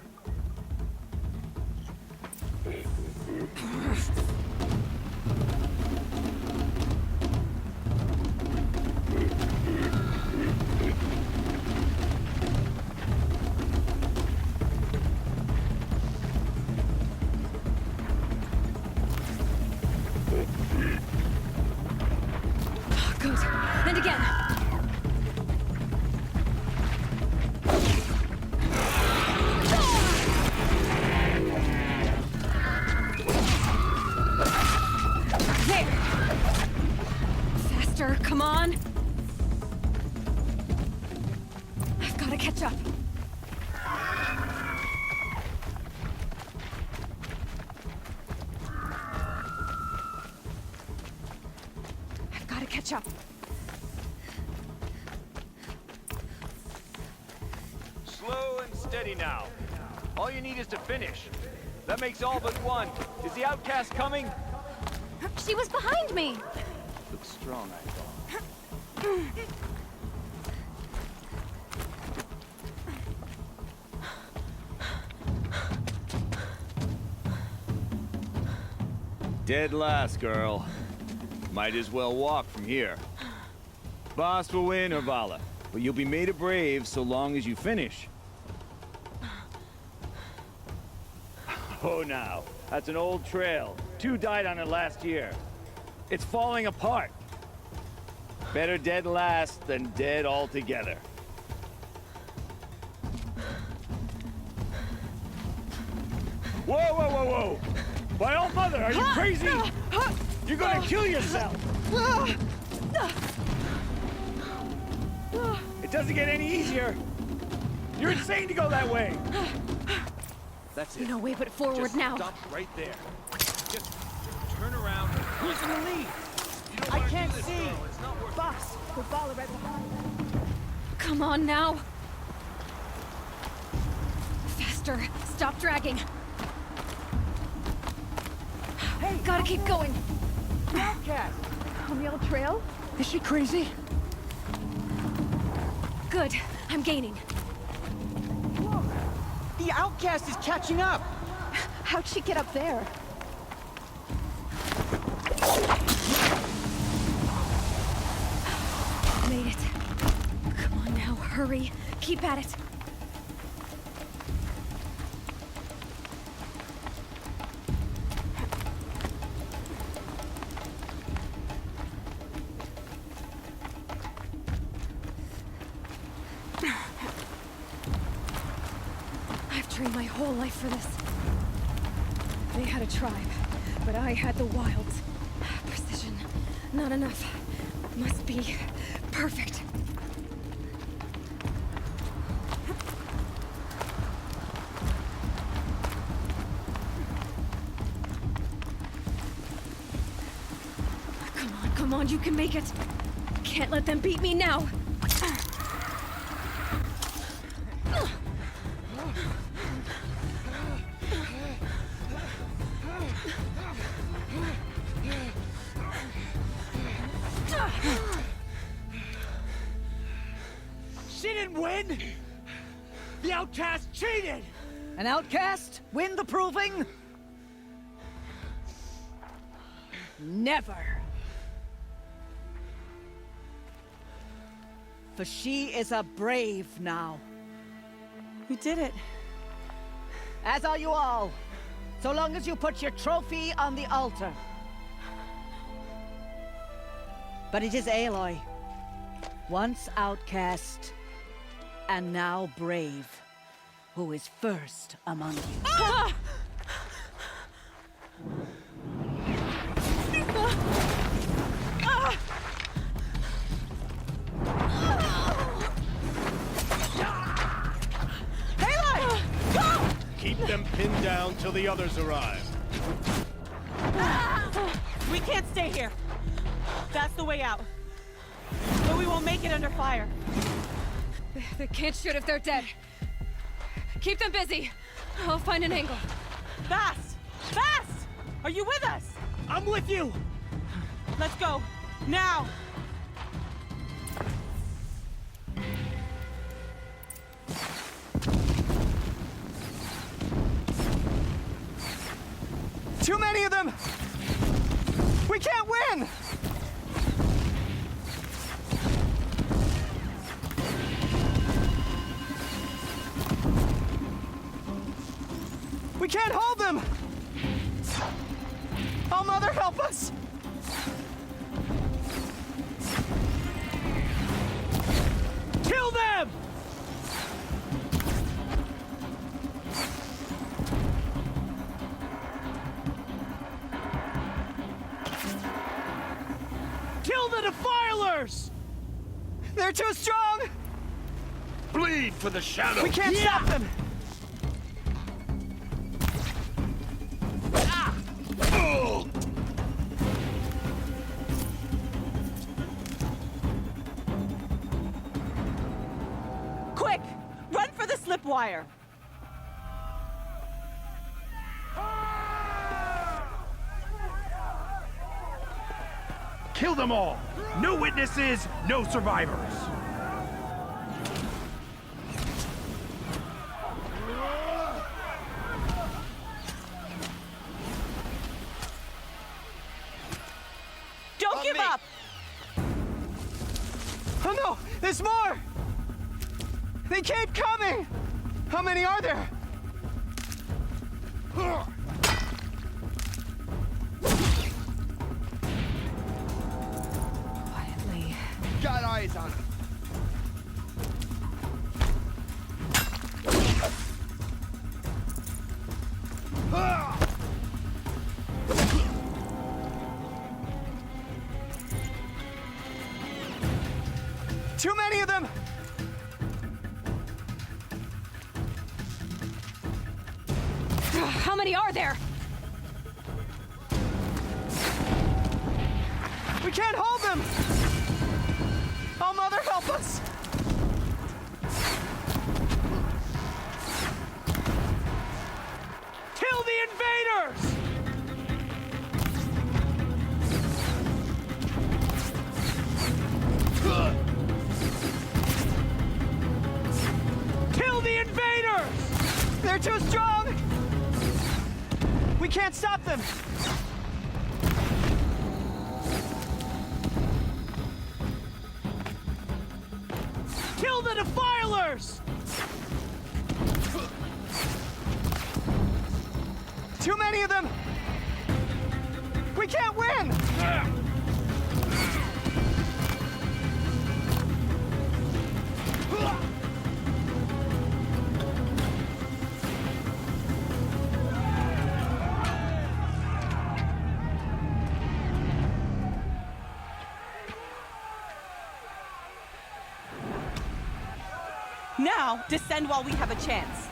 Good. And again. There. Faster, come on. I've got to catch up. I've got to catch up. Slow and steady now. All you need is to finish. That makes all but one. Is the outcast coming? She was behind me. Looks strong, I thought. Dead last, girl. Might as well walk from here. Boss will win, or Vala, but you'll be made a brave so long as you finish. Oh, now. That's an old trail. 2 died on it last year. It's falling apart. Better dead last than dead altogether. Whoa, whoa, whoa, whoa! My old mother, are you crazy? You're gonna kill yourself! It doesn't get any easier! You're insane to go that way! That's it. No way but forward Just now. Stop right there. Just turn around. Who's in the lead? I can't see. Boss, the ball right behind. Come on now. Faster. Stop dragging. Hey, gotta keep going. The outcast. On the old trail? Is she crazy? Good. I'm gaining. The outcast is catching up! How'd she get up there? Made it. Come on now, hurry. Keep at it. I've trained my whole life for this. They had a tribe, but I had the wilds. Precision. Not enough. Must be perfect. Come on, you can make it. Can't let them beat me now. She didn't win! The outcast cheated! An outcast win the proving? Never. For she is a brave now. You did it. As are you all. So long as you put your trophy on the altar. But it is Aloy. Once outcast, and now brave, who is first among you. Ah! Keep them pinned down till the others arrive. We can't stay here. That's the way out. But we won't make it under fire. They can't shoot if they're dead. Keep them busy. I'll find an angle. Fast! Fast! Are you with us? I'm with you! Let's go. Now! Too many of them! We can't win! We can't hold them! Oh, Mother, help us! Kill them! Kill the defilers! They're too strong! Bleed for the shadow! We can't stop them! Quick! Run for the slip wire! Kill them all! No witnesses, no survivors! Don't give up! Oh no! There's more! They keep coming! How many are there? Quietly. Got eyes on him. Too many of them! How many are there? We can't hold them! Oh, Mother, help us! Kill the invaders! Kill the invaders! They're too strong! We can't stop them! Kill the defilers! Too many of them! We can't win! Now, descend while we have a chance.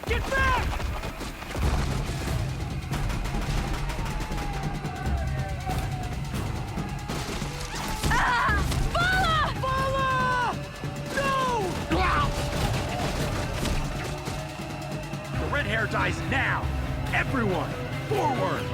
Get back! The red hair dies now! Everyone, forward!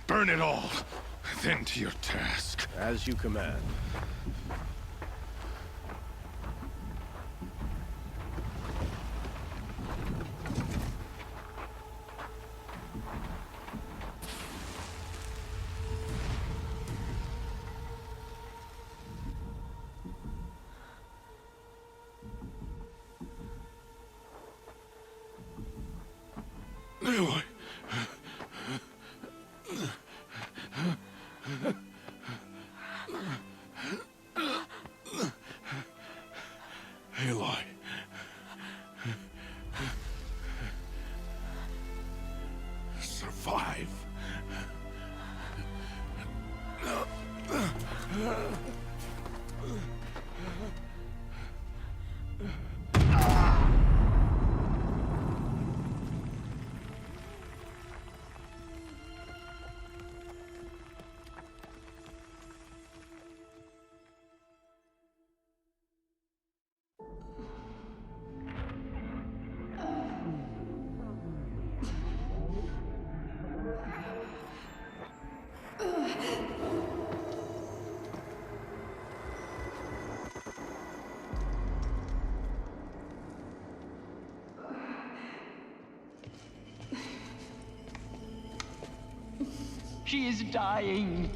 Burn it all, then to your task. As you command. Aloy. Aloy. Survive. She is dying.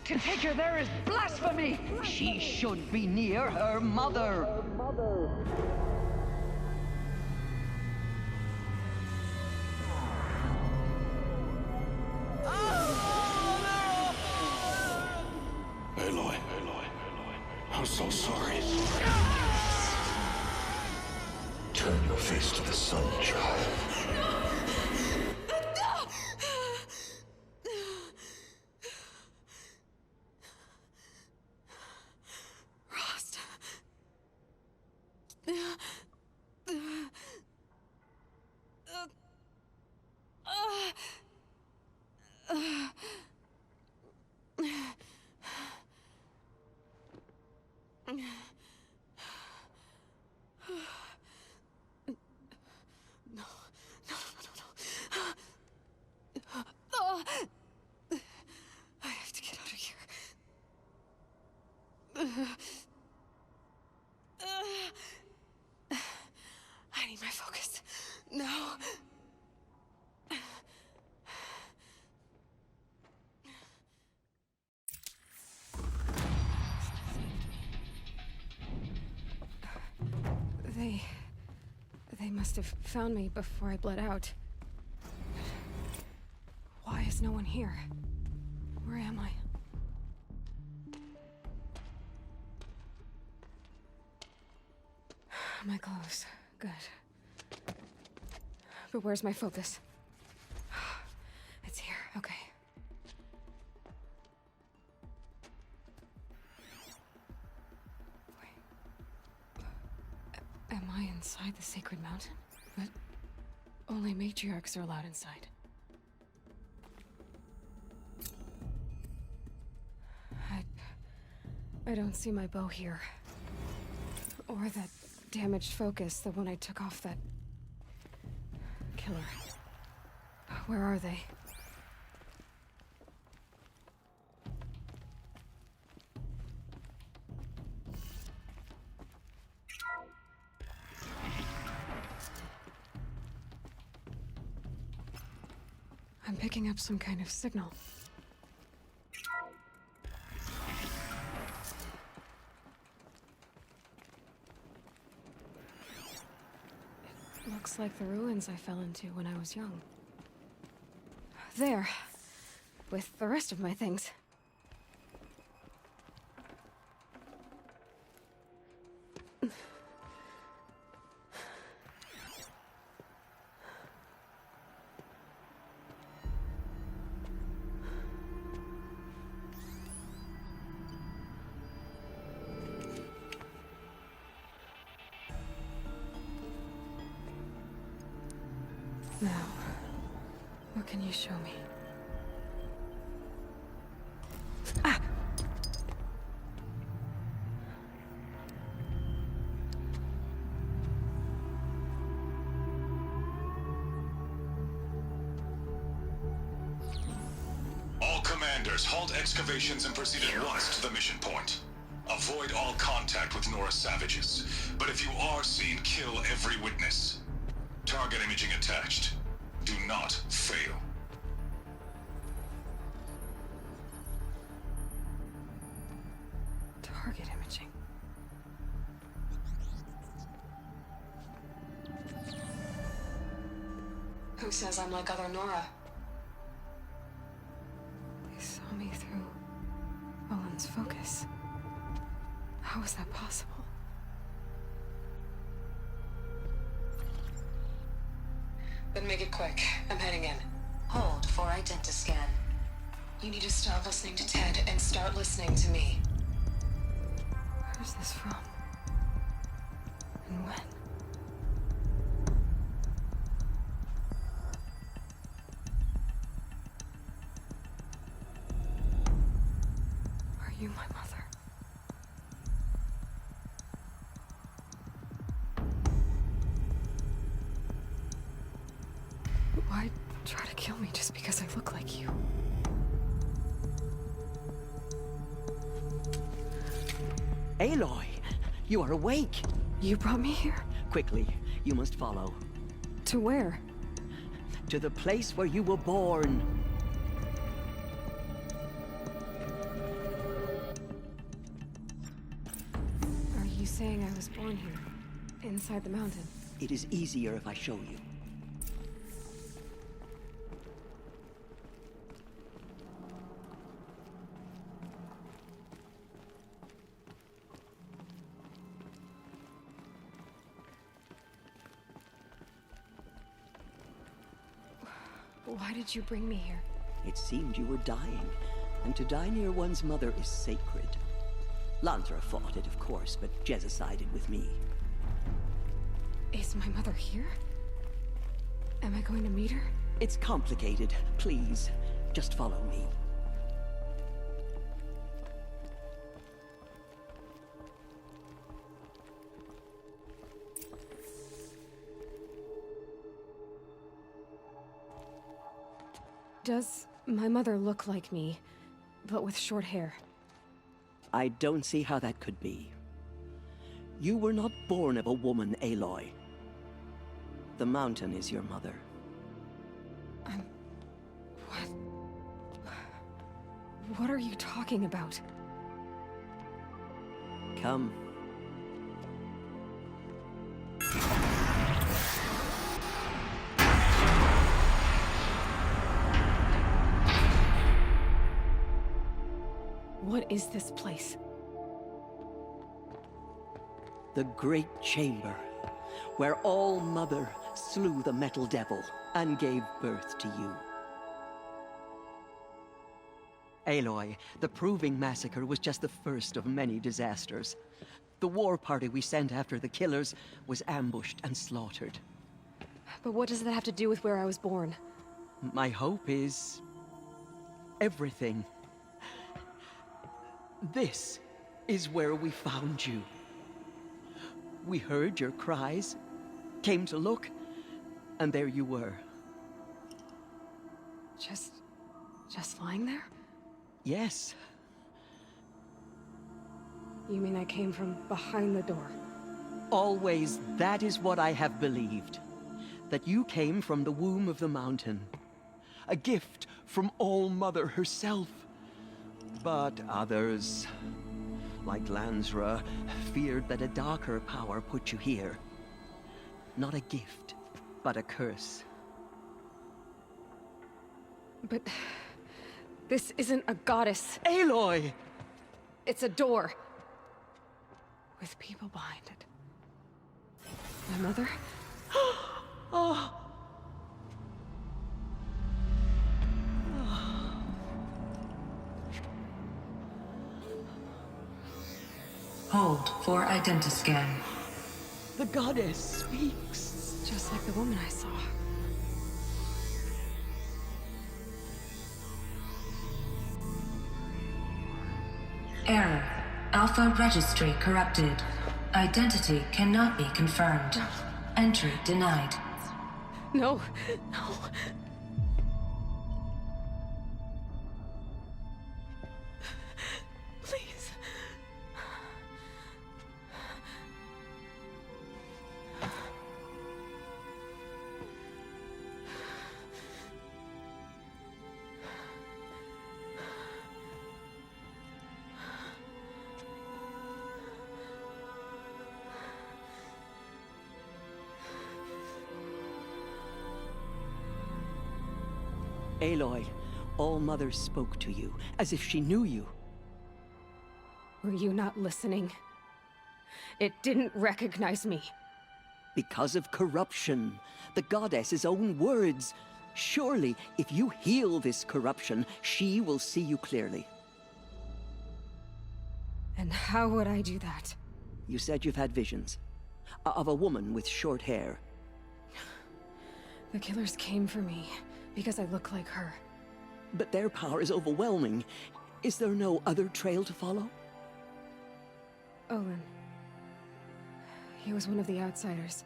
To take her there is blasphemy. She should be near her mother. Aloy. I'm so sorry. Turn your face to the sun, child. I have to get out of here. I need my focus. No. They must have found me before I bled out. Why is no one here? Where am I? My clothes. Good. But where's my focus? It's here. Okay. Am I inside the sacred mountain? But only matriarchs are allowed inside. I don't see my bow here. Or that damaged focus, the one I took off that killer. Where are they? I'm picking up some kind of signal. It looks like the ruins I fell into when I was young. There, with the rest of my things. Now, what can you show me? Ah! All commanders, halt excavations and proceed at once to the mission point. Avoid all contact with Nora savages, but if you are seen, kill every witness. Target imaging attached. Do not fail. Target imaging. Who says I'm like other Nora? They saw me through Owen's focus. How is that possible? Then make it quick. I'm heading in. Hold for identiscan. You need to stop listening to Ted and start listening to me. Where's this from? And when? Are you my mother? Why try to kill me just because I look like you? Aloy, you are awake. You brought me here? Quickly, you must follow. To where? To the place where you were born. Are you saying I was born here? Inside the mountain? It is easier if I show you. Why did you bring me here? It seemed you were dying, and to die near one's mother is sacred. Lansra fought it, of course, but Jezza sided with me. Is my mother here? Am I going to meet her? It's complicated. Please, just follow me. Does my mother look like me, but with short hair? I don't see how that could be. You were not born of a woman, Aloy. The mountain is your mother. What are you talking about? Come. What is this place? The Great Chamber, where All-Mother slew the Metal Devil and gave birth to you. Aloy, the Proving Massacre was just the first of many disasters. The war party we sent after the killers was ambushed and slaughtered. But what does that have to do with where I was born? My hope is... everything. This is where we found you. We heard your cries, came to look, and there you were. Just lying there? Yes. You mean I came from behind the door? Always, that is what I have believed. That you came from the womb of the mountain. a gift from All-Mother herself. But others, like Lansra, feared that a darker power put you here. Not a gift, but a curse. But this isn't a goddess. Aloy! It's a door. With people behind it. My mother? Oh. Hold for identiscan. The goddess speaks. Just like the woman I saw. Error. Alpha registry corrupted. Identity cannot be confirmed. Entry denied. No, no. Please. Aloy, All-Mother spoke to you, as if she knew you. Were you not listening? It didn't recognize me. Because of corruption. The goddess's own words. Surely, if you heal this corruption, she will see you clearly. And how would I do that? You said you've had visions. Of a woman with short hair. The killers came for me, because I look like her. But their power is overwhelming. Is there no other trail to follow? Olin. He was one of the outsiders,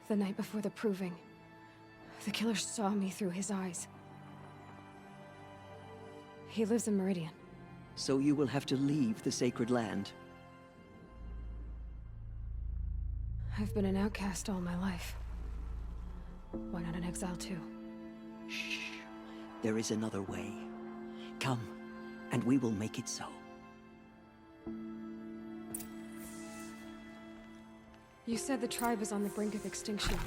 the night before the proving. The killers saw me through his eyes. He lives in Meridian. So you will have to leave the sacred land. I've been an outcast all my life. Why not an exile too? Shh. There is another way. Come, and we will make it so. You said the tribe is on the brink of extinction.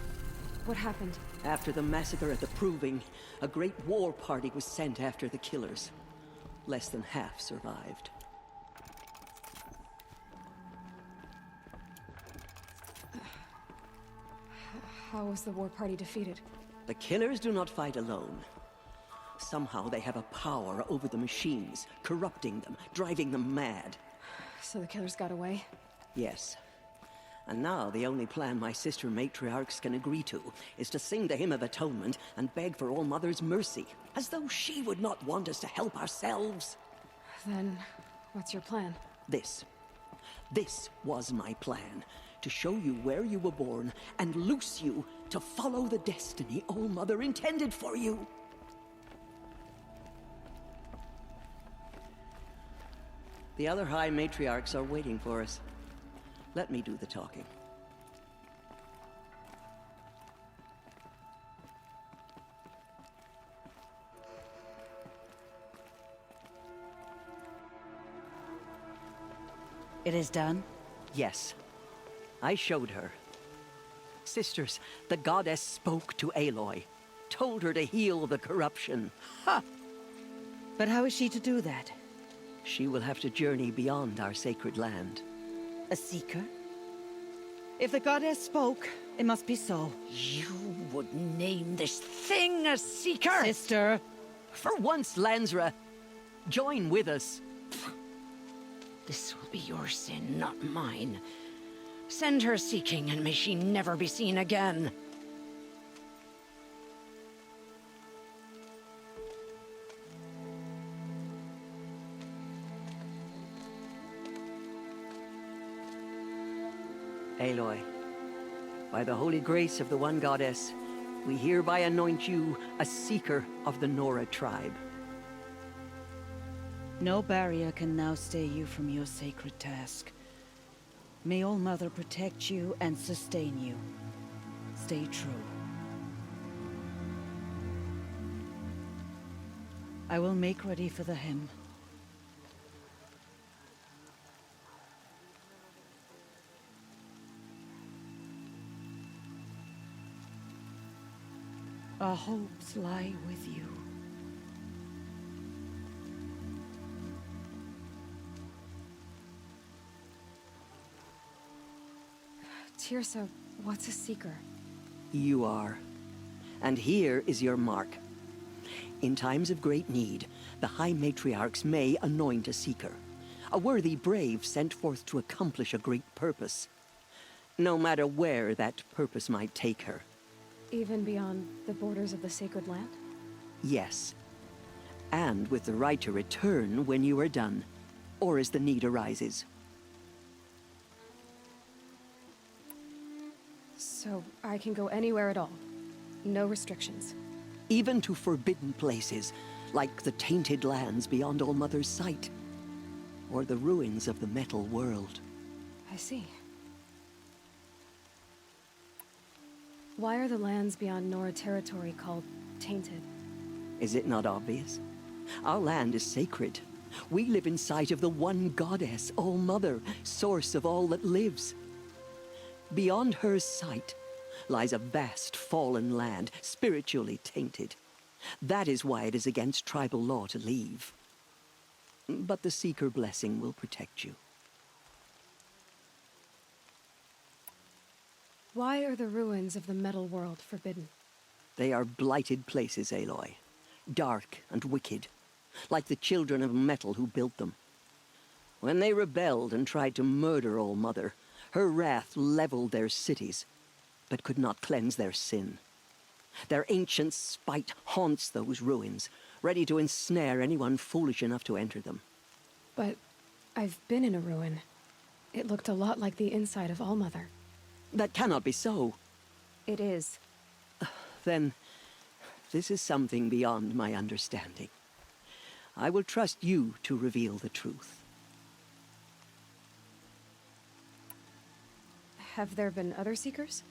What happened? After the massacre at the Proving, a great war party was sent after the killers. Less than half survived. How was the war party defeated? The killers do not fight alone. Somehow they have a power over the machines, corrupting them, driving them mad. So the killers got away? Yes. And now the only plan my sister matriarchs can agree to is to sing the Hymn of Atonement and beg for All-Mother's mercy, as though she would not want us to help ourselves. Then, what's your plan? This was my plan. To show you where you were born and loose you to follow the destiny All-Mother intended for you. The other High Matriarchs are waiting for us. Let me do the talking. It is done? Yes. I showed her. Sisters, the goddess spoke to Aloy. Told her to heal the corruption. Ha! But how is she to do that? She will have to journey beyond our sacred land. A seeker? If the goddess spoke, it must be so. You would name this thing a seeker? Sister! For once, Lansra, join with us. This will be your sin, not mine. Send her seeking, and may she never be seen again. Aloy, by the holy grace of the one goddess, we hereby anoint you a seeker of the Nora tribe. No barrier can now stay you from your sacred task. May All-Mother protect you and sustain you. Stay true. I will make ready for the hymn. Our hopes lie with you. Tirsa, what's a seeker? You are. And here is your mark. In times of great need, the High Matriarchs may anoint a seeker, a worthy brave sent forth to accomplish a great purpose, no matter where that purpose might take her. Even beyond the borders of the sacred land? Yes. And with the right to return when you are done, or as the need arises. So I can go anywhere at all? No restrictions? Even to forbidden places, like the tainted lands beyond All-Mother's sight, or the ruins of the metal world. I see. Why are the lands beyond Nora territory called tainted? Is it not obvious? Our land is sacred. We live in sight of the one goddess, All-Mother, source of all that lives. Beyond her sight lies a vast fallen land, spiritually tainted. That is why it is against tribal law to leave. But the Seeker blessing will protect you. Why are the ruins of the metal world forbidden? They are blighted places, Aloy. Dark and wicked, like the children of metal who built them. When they rebelled and tried to murder All-Mother, her wrath leveled their cities, but could not cleanse their sin. Their ancient spite haunts those ruins, ready to ensnare anyone foolish enough to enter them. But I've been in a ruin. It looked a lot like the inside of All-Mother. That cannot be so. It is. Then, this is something beyond my understanding. I will trust you to reveal the truth. Have there been other Seekers?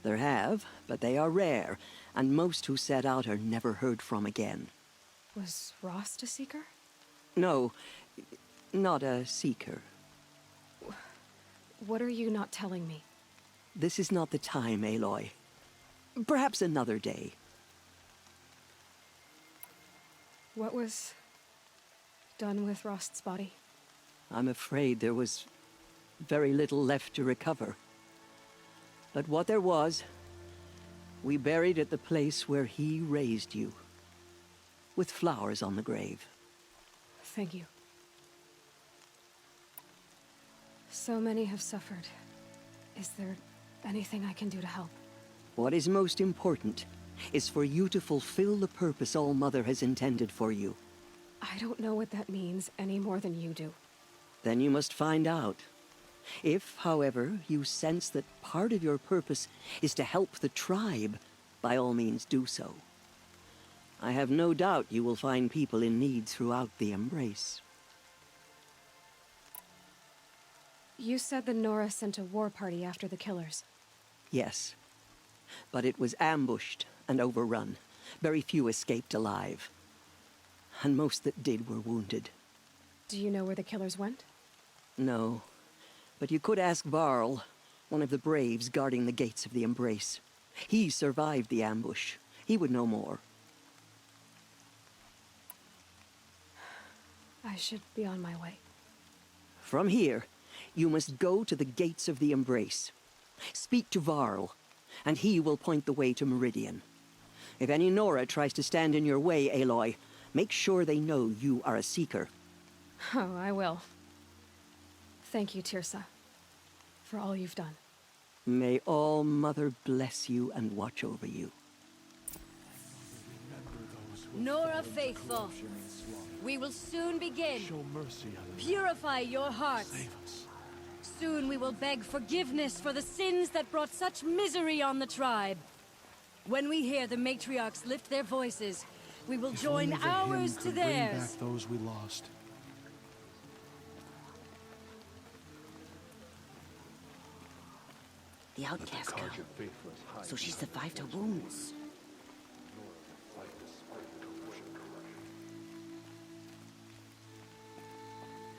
There have, but they are rare, and most who set out are never heard from again. Was Rost a Seeker? No, not a Seeker. What are you not telling me? This is not the time, Aloy. Perhaps another day. What was done with Rost's body? I'm afraid there was very little left to recover. But what there was, we buried at the place where he raised you, with flowers on the grave. Thank you. So many have suffered. Is there anything I can do to help? What is most important is for you to fulfill the purpose All-Mother has intended for you. I don't know what that means any more than you do. Then you must find out. If, however, you sense that part of your purpose is to help the tribe, by all means do so. I have no doubt you will find people in need throughout the Embrace. You said the Nora sent a war party after the killers. Yes, but it was ambushed and overrun. Very few escaped alive. And most that did were wounded. Do you know where the killers went? No. But you could ask Varl, one of the braves guarding the gates of the Embrace. He survived the ambush. He would know more. I should be on my way. From here, you must go to the gates of the Embrace. Speak to Varl, and he will point the way to Meridian. If any Nora tries to stand in your way, Aloy, make sure they know you are a Seeker. Oh, I will. Thank you, Tirsa, for all you've done. May All-Mother bless you and watch over you. Nora faithful, we will soon begin. Purify your hearts. Soon we will beg forgiveness for the sins that brought such misery on the tribe. When we hear the matriarchs lift their voices, we will join ours to theirs. Bring back those we lost. The outcast girl. So she survived her wounds.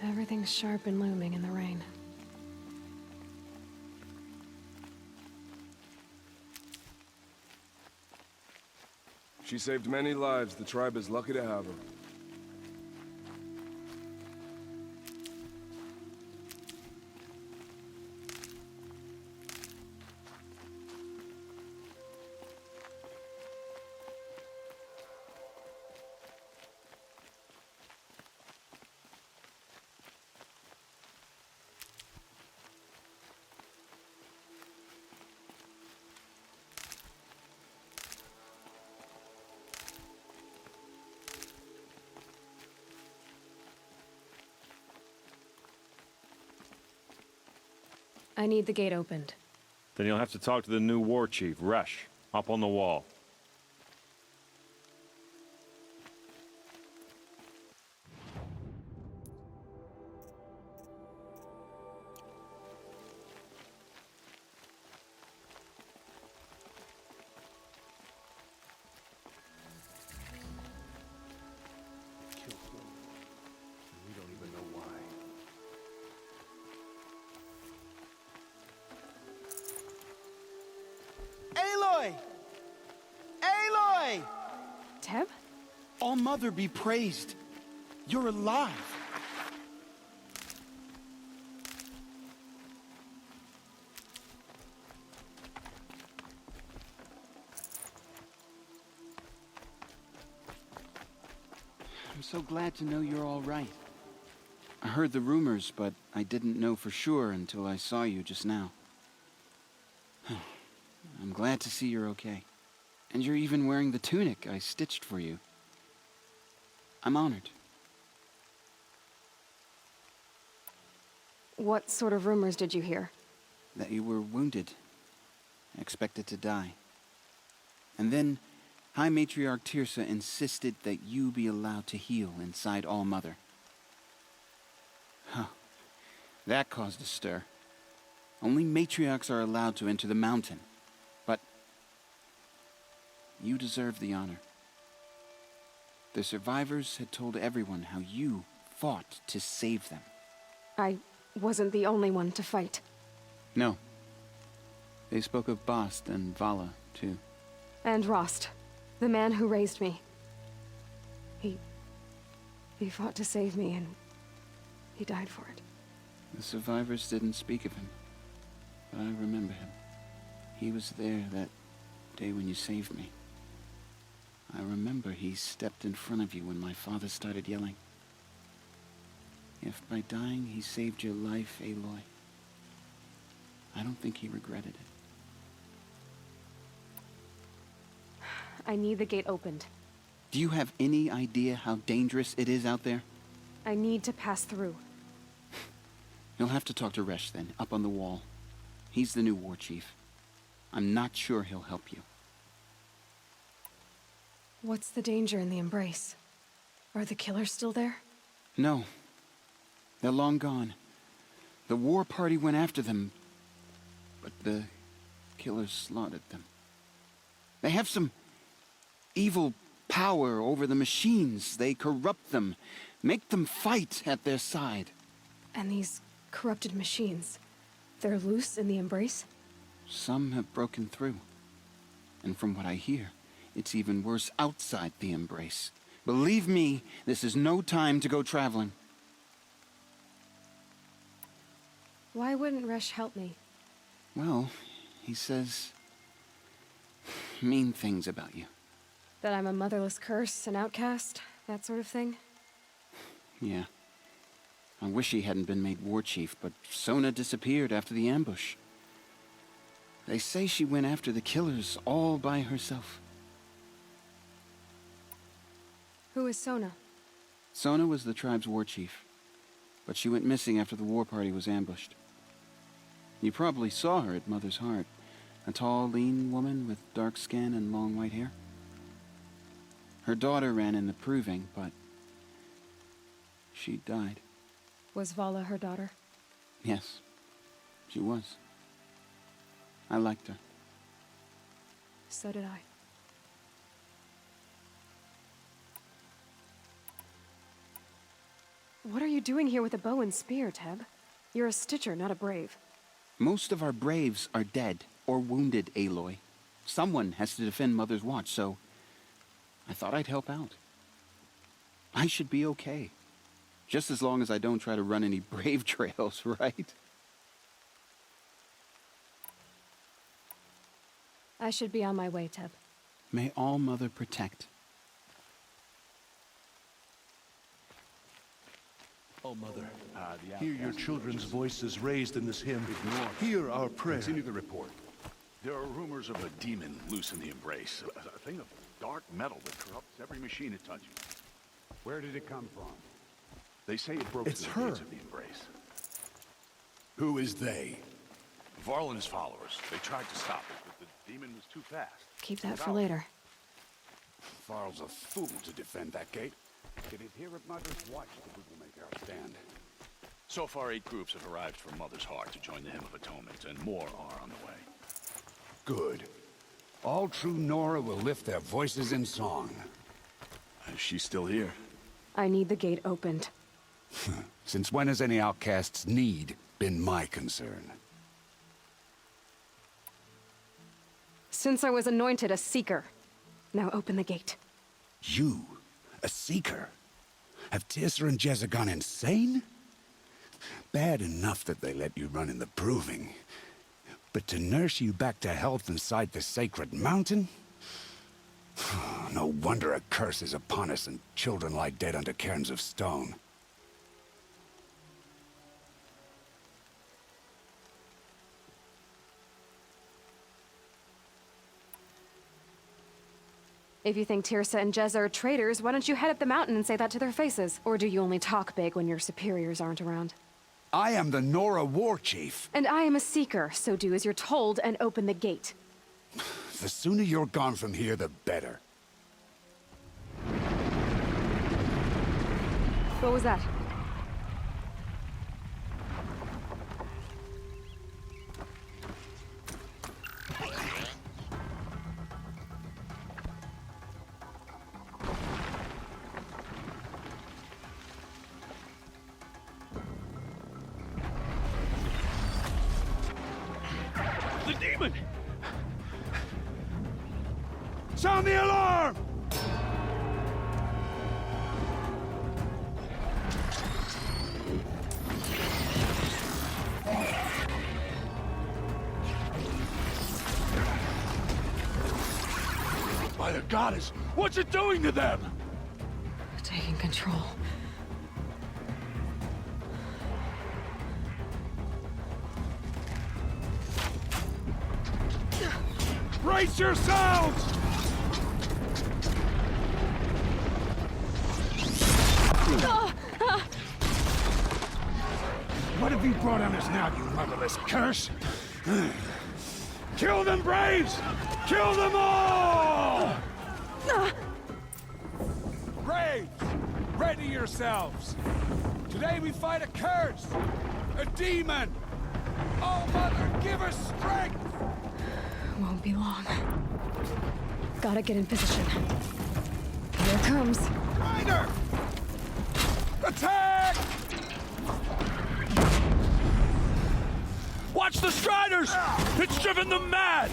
Everything's sharp and looming in the rain. She saved many lives. The tribe is lucky to have her. I need the gate opened. Then you'll have to talk to the new war chief, Resh, up on the wall. We don't even know why. Aloy! Aloy! Teb? All-Mother be praised. You're alive. I'm so glad to know you're all right. I heard the rumors, but I didn't know for sure until I saw you just now. I'm glad to see you're okay. And you're even wearing the tunic I stitched for you. I'm honored. What sort of rumors did you hear? That you were wounded. Expected to die. And then High Matriarch Tirsa insisted that you be allowed to heal inside All-Mother. Huh. That caused a stir. Only matriarchs are allowed to enter the mountain. But you deserve the honor. The survivors had told everyone how you fought to save them. I wasn't the only one to fight. No. They spoke of Bast and Vala, too. And Rost, the man who raised me. He fought to save me, and he died for it. The survivors didn't speak of him, but I remember him. He was there that day when you saved me. I remember he stepped in front of you when my father started yelling. If by dying he saved your life, Aloy, I don't think he regretted it. I need the gate opened. Do you have any idea how dangerous it is out there? I need to pass through. You'll have to talk to Resh then, up on the wall. He's the new war chief. I'm not sure he'll help you. What's the danger in the Embrace? Are the killers still there? No. They're long gone. The war party went after them, but the killers slaughtered them. They have some evil power over the machines. They corrupt them, make them fight at their side. And these corrupted machines, they're loose in the Embrace? Some have broken through. And from what I hear, it's even worse outside the Embrace. Believe me, this is no time to go traveling. Why wouldn't Resh help me? Well, he says mean things about you. That I'm a motherless curse, an outcast, that sort of thing? Yeah. I wish he hadn't been made war chief, but Sona disappeared after the ambush. They say she went after the killers all by herself. Who is Sona? Sona was the tribe's war chief, but she went missing after the war party was ambushed. You probably saw her at Mother's Heart. A tall, lean woman with dark skin and long white hair. Her daughter ran in the proving, but she died. Was Vala her daughter? Yes, she was. I liked her. So did I. What are you doing here with a bow and spear, Teb? You're a Stitcher, not a Brave. Most of our Braves are dead or wounded, Aloy. Someone has to defend Mother's Watch, so I thought I'd help out. I should be okay. Just as long as I don't try to run any Brave trails, right? I should be on my way, Teb. May All Mother protect. Oh, Mother, hear your children's voices raised in this hymn. Hear our prayer. Continue the report. There are rumors of a demon loose in the Embrace. A thing of dark metal that corrupts every machine it touches. Where did it come from? They say it broke It's through the gates her. of the Embrace. Who is they? Varl and his followers. They tried to stop it, but the demon was too fast. Keep that for later. Varl's a fool to defend that gate. It is here at Mother's Watch that we will make our stand. So far, 8 groups have arrived from Mother's Heart to join the Hymn of Atonement, and more are on the way. Good. All true Nora will lift their voices in song. Is she still here? I need the gate opened. Since when has any outcast's need been my concern? Since I was anointed a Seeker. Now open the gate. You? A Seeker? Have Teersa and Jezza gone insane? Bad enough that they let you run in the Proving. But to nurse you back to health inside the sacred mountain? No wonder a curse is upon us and children lie dead under cairns of stone. If you think Teersa and Jezza are traitors, why don't you head up the mountain and say that to their faces? Or do you only talk big when your superiors aren't around? I am the Nora War Chief. And I am a Seeker, so do as you're told and open the gate. The sooner you're gone from here, the better. What was that? The demon! Sound the alarm! By the goddess, what's it doing to them? Taking control. Brace yourselves! What have you brought on us now, you motherless curse? Kill them, Braves! Kill them all! Braves, ready yourselves! Today we fight a curse! A demon! Oh, Mother, give us strength! Won't be long. Gotta get in position. Here it comes. Rider! Attack! Watch the Striders! It's driven them mad!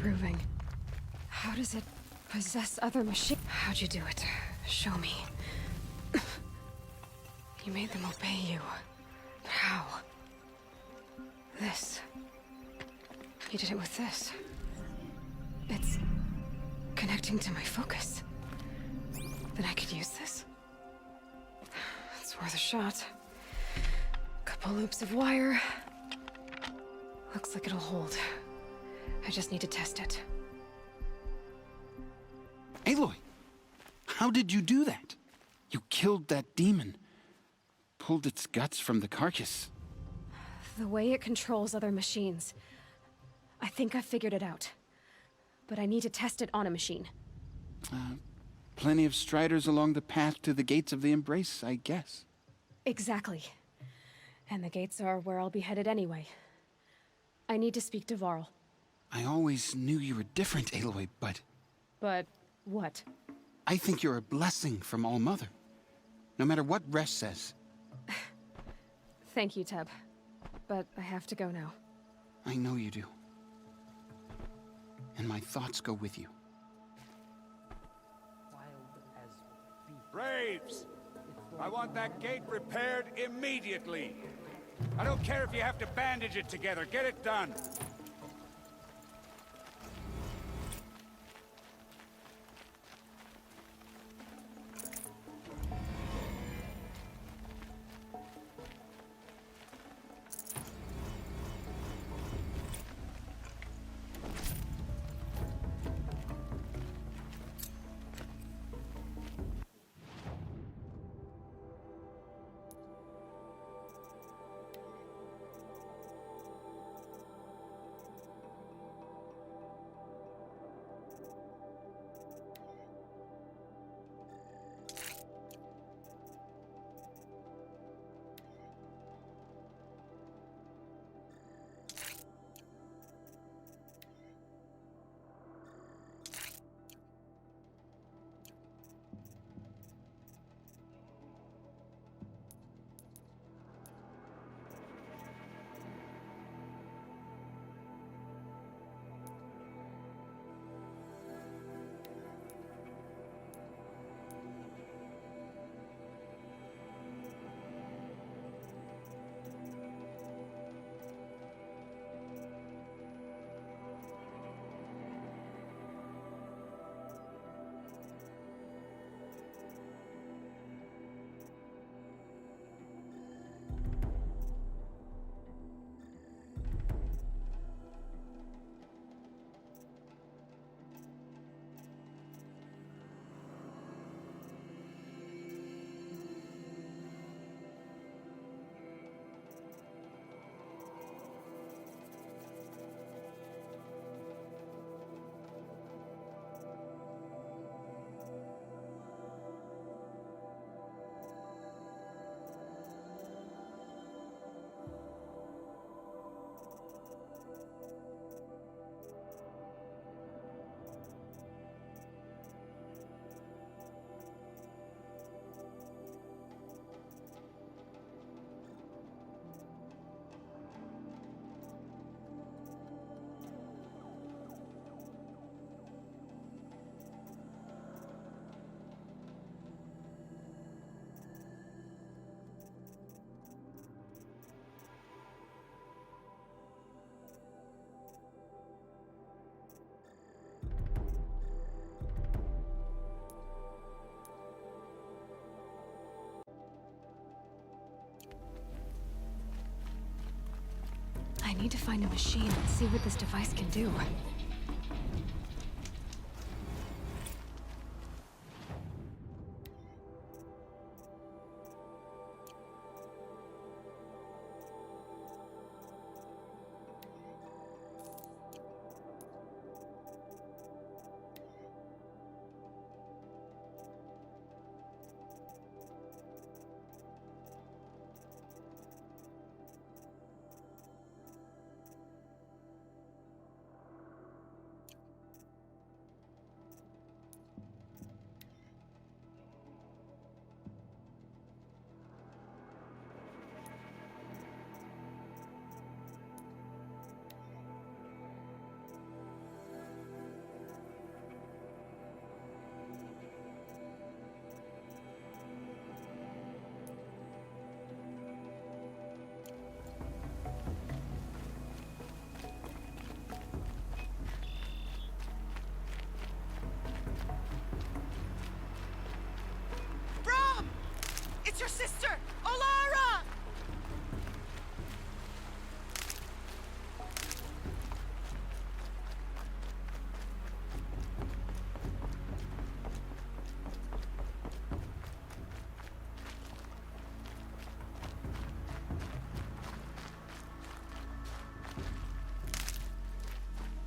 proving. How does it possess other machines? How'd you do it? Show me. You made them obey you. How? This. You did it with this. It's connecting to my focus. Then I could use this. It's worth a shot. Couple loops of wire. Looks like it'll hold. I just need to test it. Aloy! How did you do that? You killed that demon. Pulled its guts from the carcass. The way it controls other machines. I think I figured it out. But I need to test it on a machine. Plenty of striders along the path to the gates of the Embrace, I guess. Exactly. And the gates are where I'll be headed anyway. I need to speak to Varl. I always knew you were different, Aloy, but... But what? I think you're a blessing from All-Mother. No matter what Resh says. Thank you, Teb. But I have to go now. I know you do. And my thoughts go with you. Braves! I want that gate repaired immediately. I don't care if you have to bandage it together. Get it done. I need to find a machine and see what this device can do. It's your sister, Olara!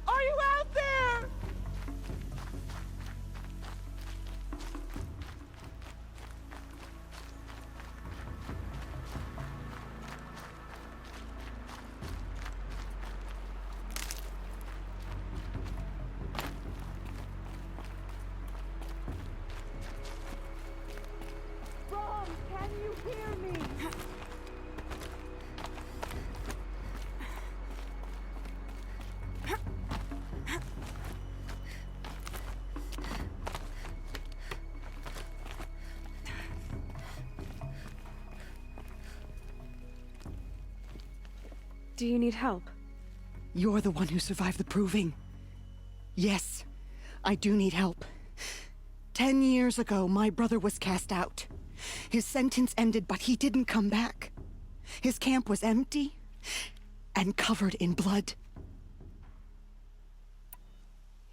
Are you out there? Brom, can you hear me? Do you need help? You're the one who survived the proving. Yes, I do need help. 10 years ago, my brother was cast out. His sentence ended, but he didn't come back. His camp was empty and covered in blood.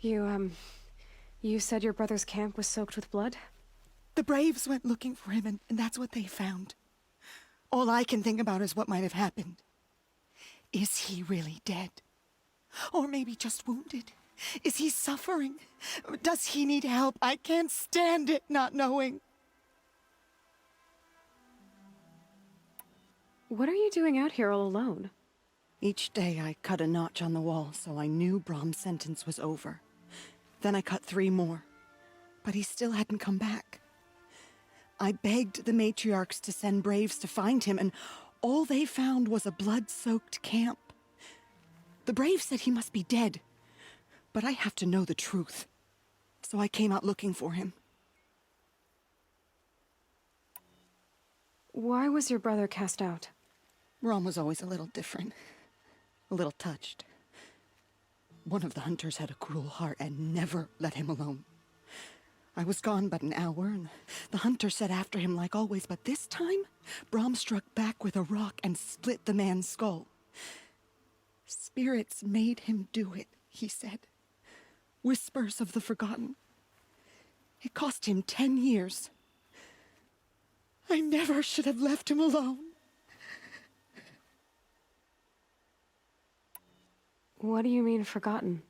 You said your brother's camp was soaked with blood? The Braves went looking for him, and that's what they found. All I can think about is what might have happened. Is he really dead? Or maybe just wounded? Is he suffering? Does he need help? I can't stand it not knowing. What are you doing out here all alone? Each day I cut a notch on the wall so I knew Brom's sentence was over. Then I cut 3 more, but he still hadn't come back. I begged the matriarchs to send Braves to find him, and all they found was a blood-soaked camp. The Braves said he must be dead, but I have to know the truth. So I came out looking for him. Why was your brother cast out? Brom was always a little different. A little touched. One of the hunters had a cruel heart and never let him alone. I was gone but an hour, and the hunter set after him like always, but this time, Brom struck back with a rock and split the man's skull. Spirits made him do it, he said. Whispers of the forgotten. It cost him 10 years. I never should have left him alone. What do you mean, forgotten?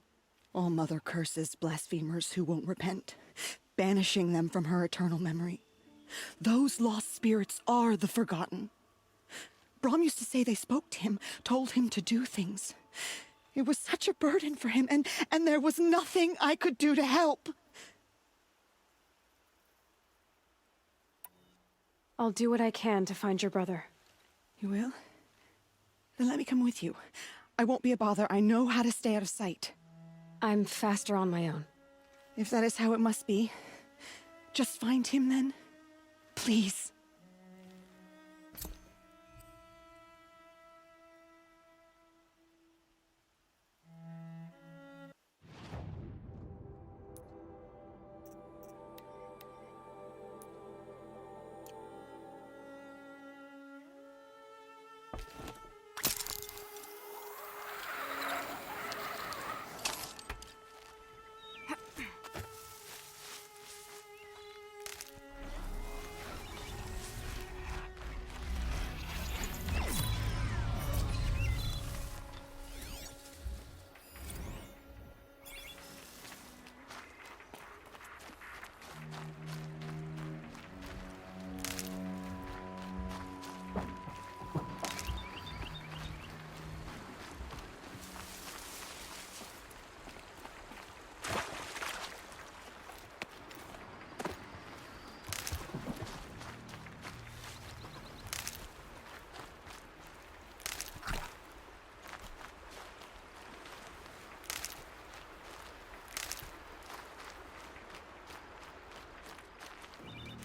All-Mother curses blasphemers who won't repent, banishing them from her eternal memory. Those lost spirits are the forgotten. Brom used to say they spoke to him, told him to do things. It was such a burden for him, and there was nothing I could do to help. I'll do what I can to find your brother. You will? Then let me come with you. I won't be a bother. I know how to stay out of sight. I'm faster on my own. If that is how it must be, just find him then. Please.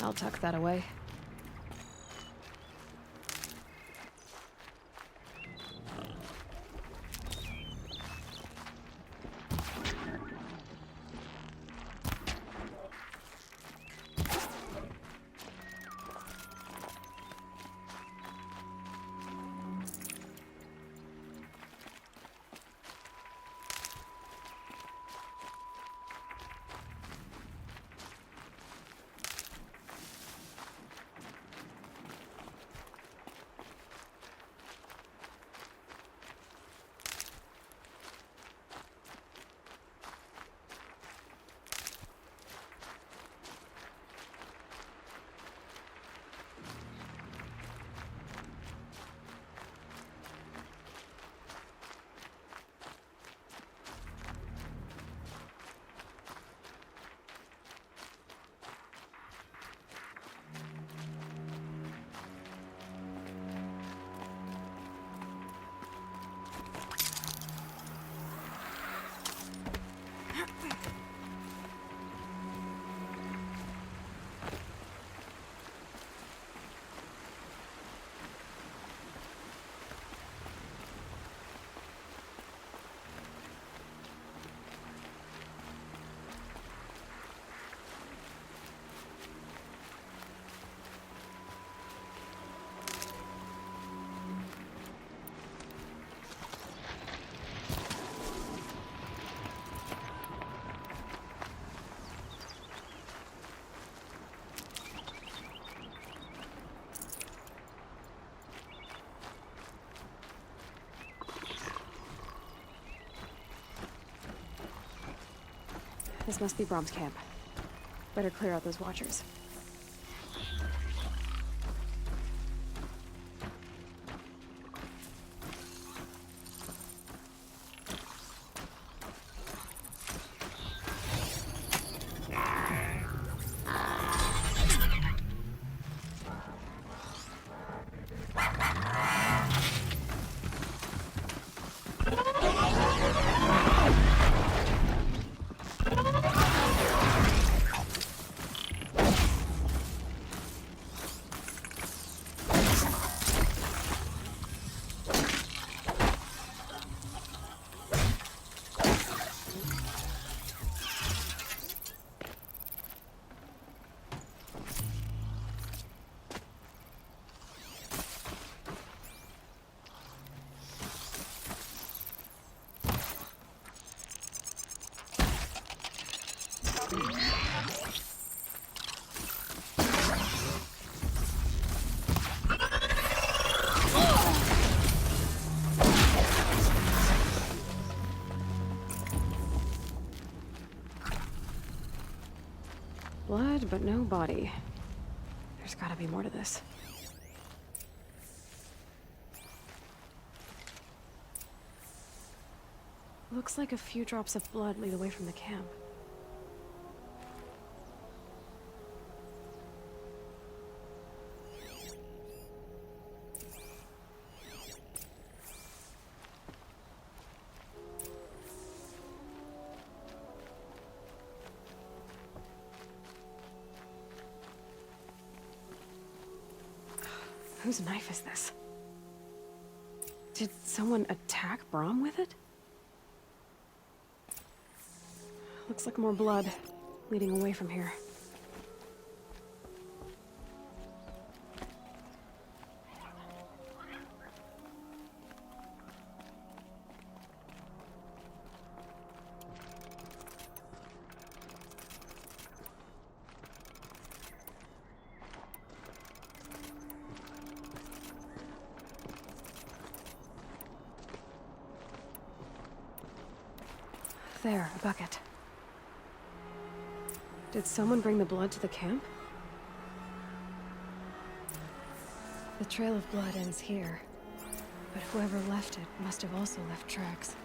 I'll tuck that away. This must be Brom's camp. Better clear out those watchers. Blood, but no body. There's gotta be more to this. Looks like a few drops of blood lead away from the camp. Whose knife is this? Did someone attack Brom with it? Looks like more blood leading away from here. There, a bucket. Did someone bring the blood to the camp? The trail of blood ends here, but whoever left it must have also left tracks.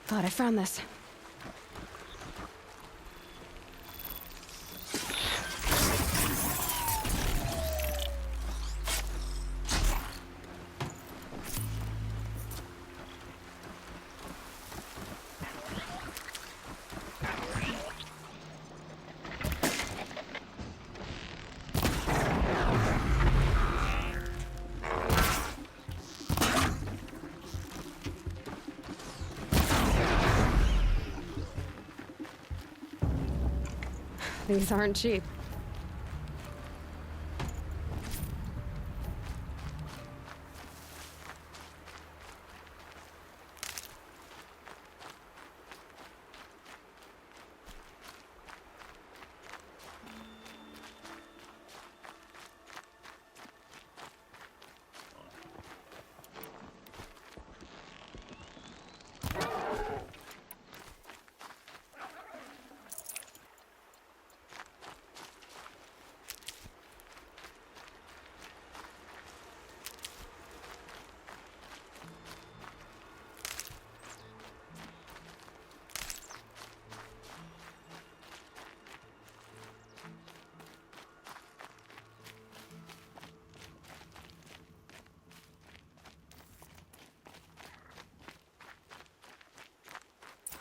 Thought I found this. These aren't cheap.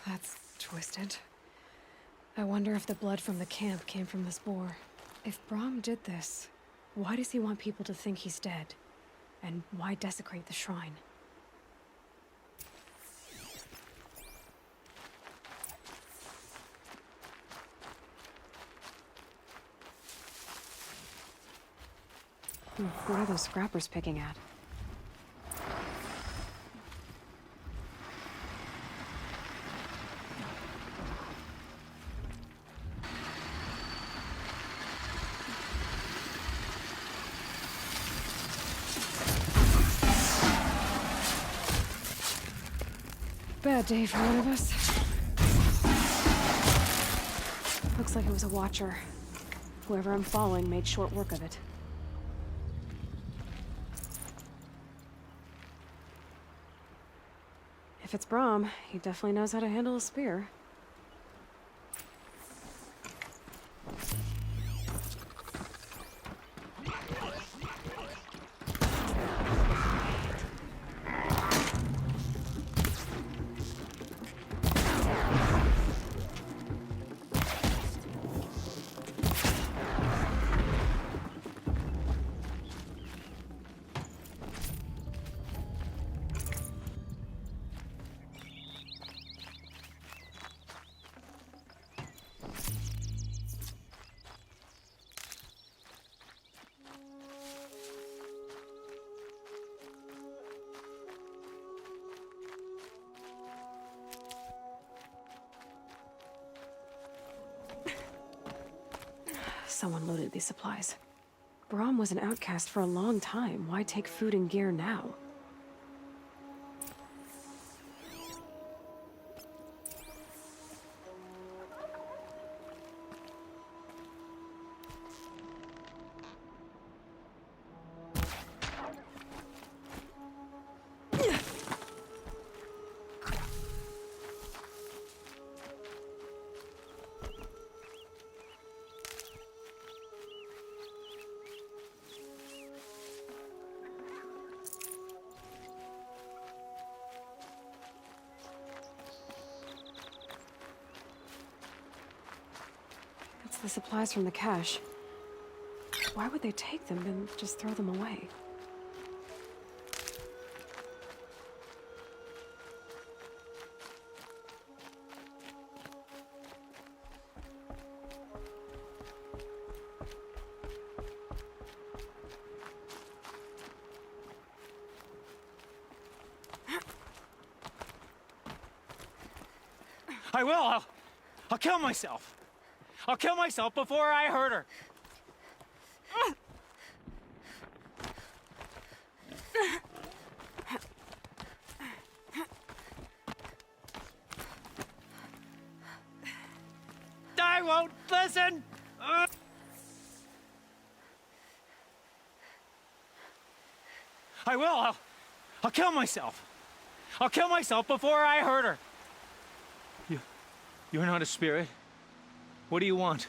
That's twisted. I wonder if the blood from the camp came from this boar. If Brom did this, why does he want people to think he's dead? And why desecrate the shrine? What are those scrappers picking at? Bad day for one of us. Looks like it was a watcher. Whoever I'm following made short work of it. If it's Brahm, he definitely knows how to handle a spear. Someone loaded these supplies. Brahm was an outcast for a long time. Why take food and gear now? The supplies from the cache. Why would they take them and just throw them away? I will. I'll kill myself. I'll kill myself before I hurt her. I won't listen. I will. I'll kill myself. I'll kill myself before I hurt her. You're not a spirit. What do you want?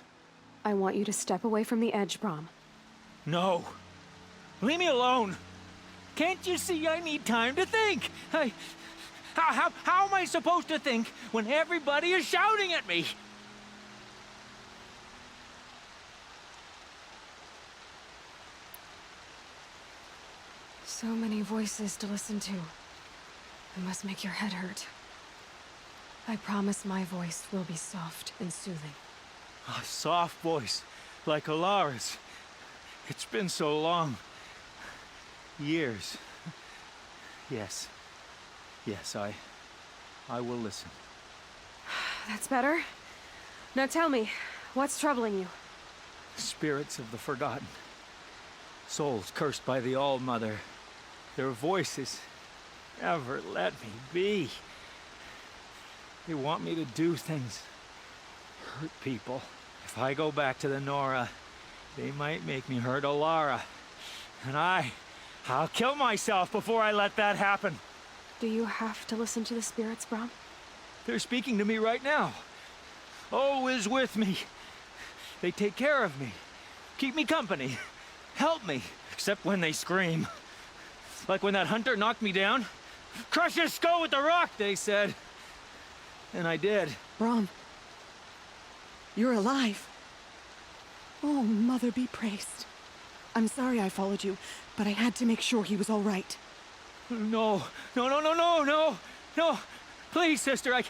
I want you to step away from the edge, Brahm. No. Leave me alone. Can't you see I need time to think? How am I supposed to think when everybody is shouting at me? So many voices to listen to. It must make your head hurt. I promise my voice will be soft and soothing. A soft voice, like Alara's. It's been so long. Years. Yes. Yes, I will listen. That's better. Now tell me, what's troubling you? Spirits of the forgotten. Souls cursed by the All-Mother. Their voices never let me be. They want me to do things. Hurt people. If I go back to the Nora, they might make me hurt Alara. And I'll kill myself before I let that happen. Do you have to listen to the spirits, Brahm? They're speaking to me right now. O is with me. They take care of me. Keep me company. Help me. Except when they scream. Like when that hunter knocked me down. Crush his skull with the rock, they said. And I did. Brahm. You're alive. Oh, Mother be praised. I'm sorry I followed you, but I had to make sure he was all right. No. No. Please, sister, I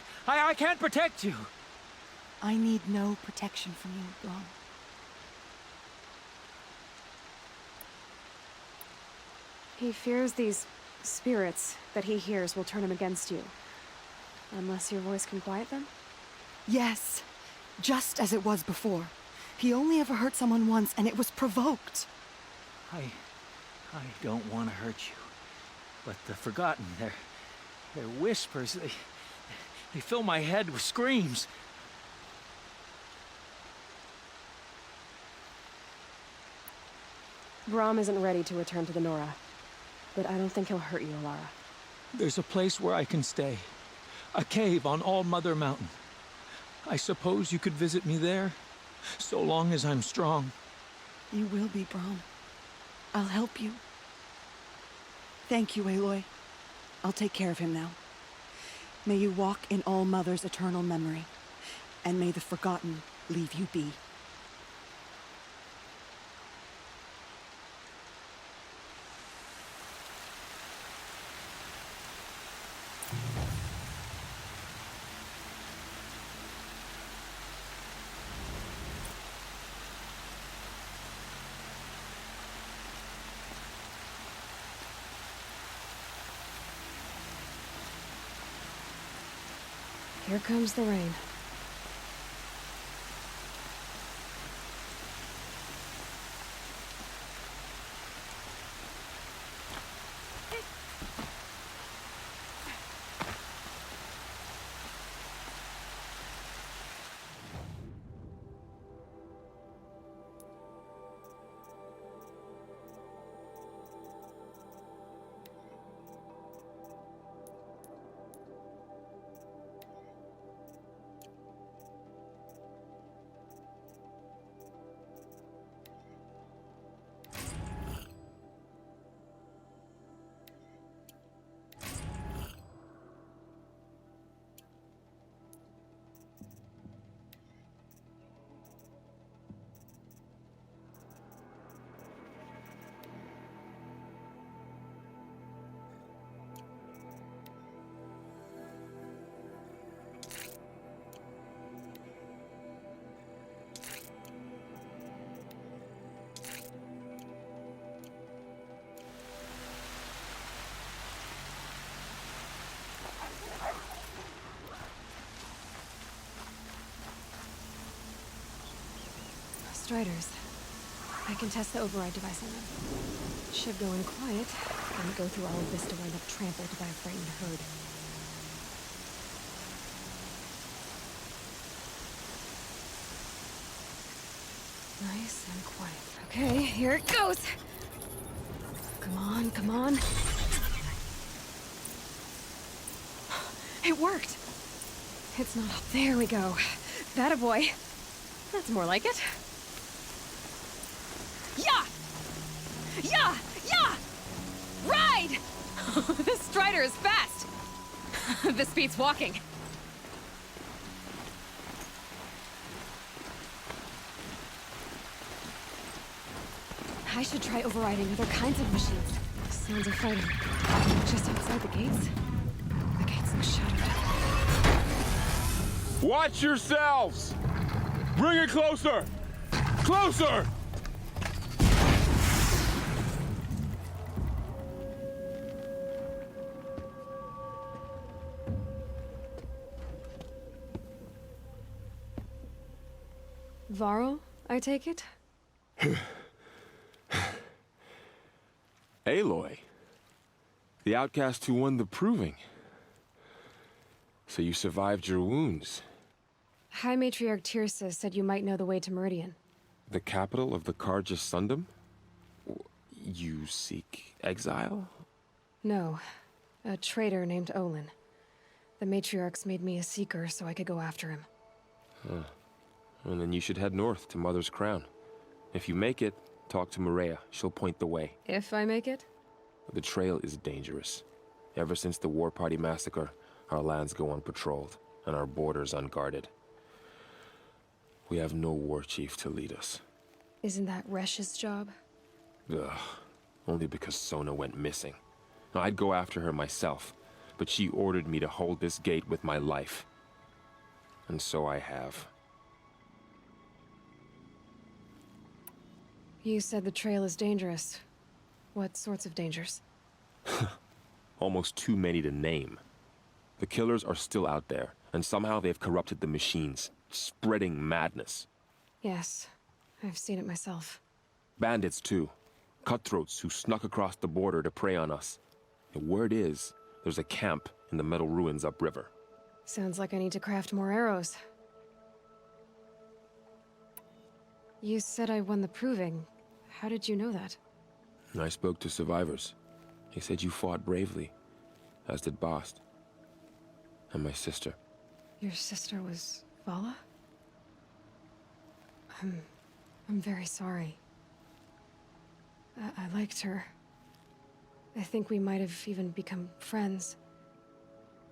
can't protect you. I need no protection from you, Brahm. He fears these spirits that he hears will turn him against you. Unless your voice can quiet them? Yes, just as it was before. He only ever hurt someone once, and it was provoked. I don't want to hurt you. But the Forgotten, their whispers, they fill my head with screams. Brahm isn't ready to return to the Nora. But I don't think he'll hurt you, Alara. There's a place where I can stay. A cave on All Mother Mountain. I suppose you could visit me there, so long as I'm strong. You will be, Brahm. I'll help you. Thank you, Aloy. I'll take care of him now. May you walk in All Mother's eternal memory, and may the Forgotten leave you be. Here comes the rain. Striders. I can test the override device on them. Should go in quiet, and go through all of this to wind up trampled by a frightened herd. Nice and quiet. Okay, here it goes! Come on, come on. It worked! It's not up. There we go. That boy. That's more like it. Yeah! Yeah! Yeah! Ride! This Strider is fast! This beats walking. I should try overriding other kinds of machines. Sounds of fighting. Just outside the gates. The gates look shuttered. Watch yourselves! Bring it closer! Closer! Varl, I take it? Aloy. The outcast who won the proving. So you survived your wounds. High Matriarch Tirsa said you might know the way to Meridian. The capital of the Karja Sundom? You seek exile? No. A traitor named Olin. The Matriarchs made me a seeker so I could go after him. Huh. And then you should head north to Mother's Crown. If you make it, talk to Maria. She'll point the way. If I make it? The trail is dangerous. Ever since the War Party massacre, our lands go unpatrolled, and our borders unguarded. We have no war chief to lead us. Isn't that Resh's job? Ugh. Only because Sona went missing. I'd go after her myself, but she ordered me to hold this gate with my life. And so I have. You said the trail is dangerous. What sorts of dangers? Almost too many to name. The killers are still out there, and somehow they've corrupted the machines, spreading madness. Yes, I've seen it myself. Bandits, too. Cutthroats who snuck across the border to prey on us. The word is, there's a camp in the metal ruins upriver. Sounds like I need to craft more arrows. You said I won the proving. How did you know that? I spoke to survivors. They said you fought bravely, as did Bast. And my sister. Your sister was Vala? I'm very sorry. I liked her. I think we might have even become friends.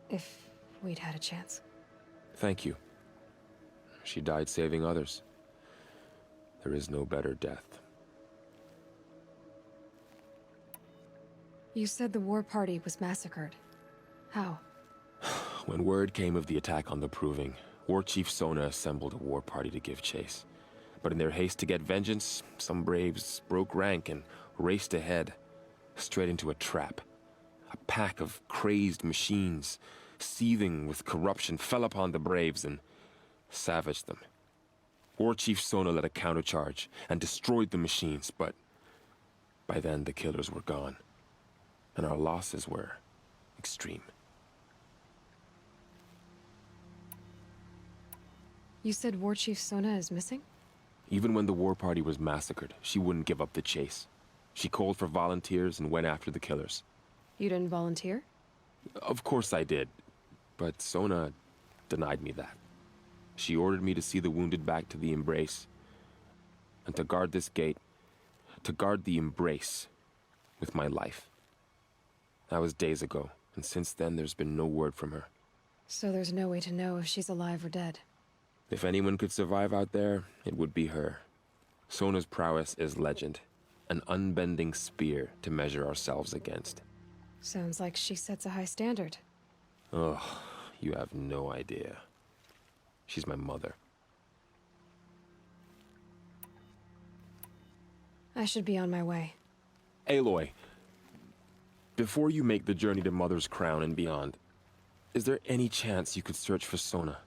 If we'd had a chance. Thank you. She died saving others. There is no better death. You said the war party was massacred. How? When word came of the attack on the Proving, War Chief Sona assembled a war party to give chase. But in their haste to get vengeance, some braves broke rank and raced ahead, straight into a trap. A pack of crazed machines, seething with corruption, fell upon the braves and savaged them. War Chief Sona led a countercharge and destroyed the machines, but by then the killers were gone, and our losses were extreme. You said War Chief Sona is missing? Even when the war party was massacred, she wouldn't give up the chase. She called for volunteers and went after the killers. You didn't volunteer? Of course I did, but Sona denied me that. She ordered me to see the wounded back to the Embrace, and to guard this gate, to guard the Embrace with my life. That was days ago, and since then there's been no word from her. So there's no way to know if she's alive or dead. If anyone could survive out there, it would be her. Sona's prowess is legend, an unbending spear to measure ourselves against. Sounds like she sets a high standard. Ugh, you have no idea. She's my mother. I should be on my way. Aloy, before you make the journey to Mother's Crown and beyond, is there any chance you could search for Sona?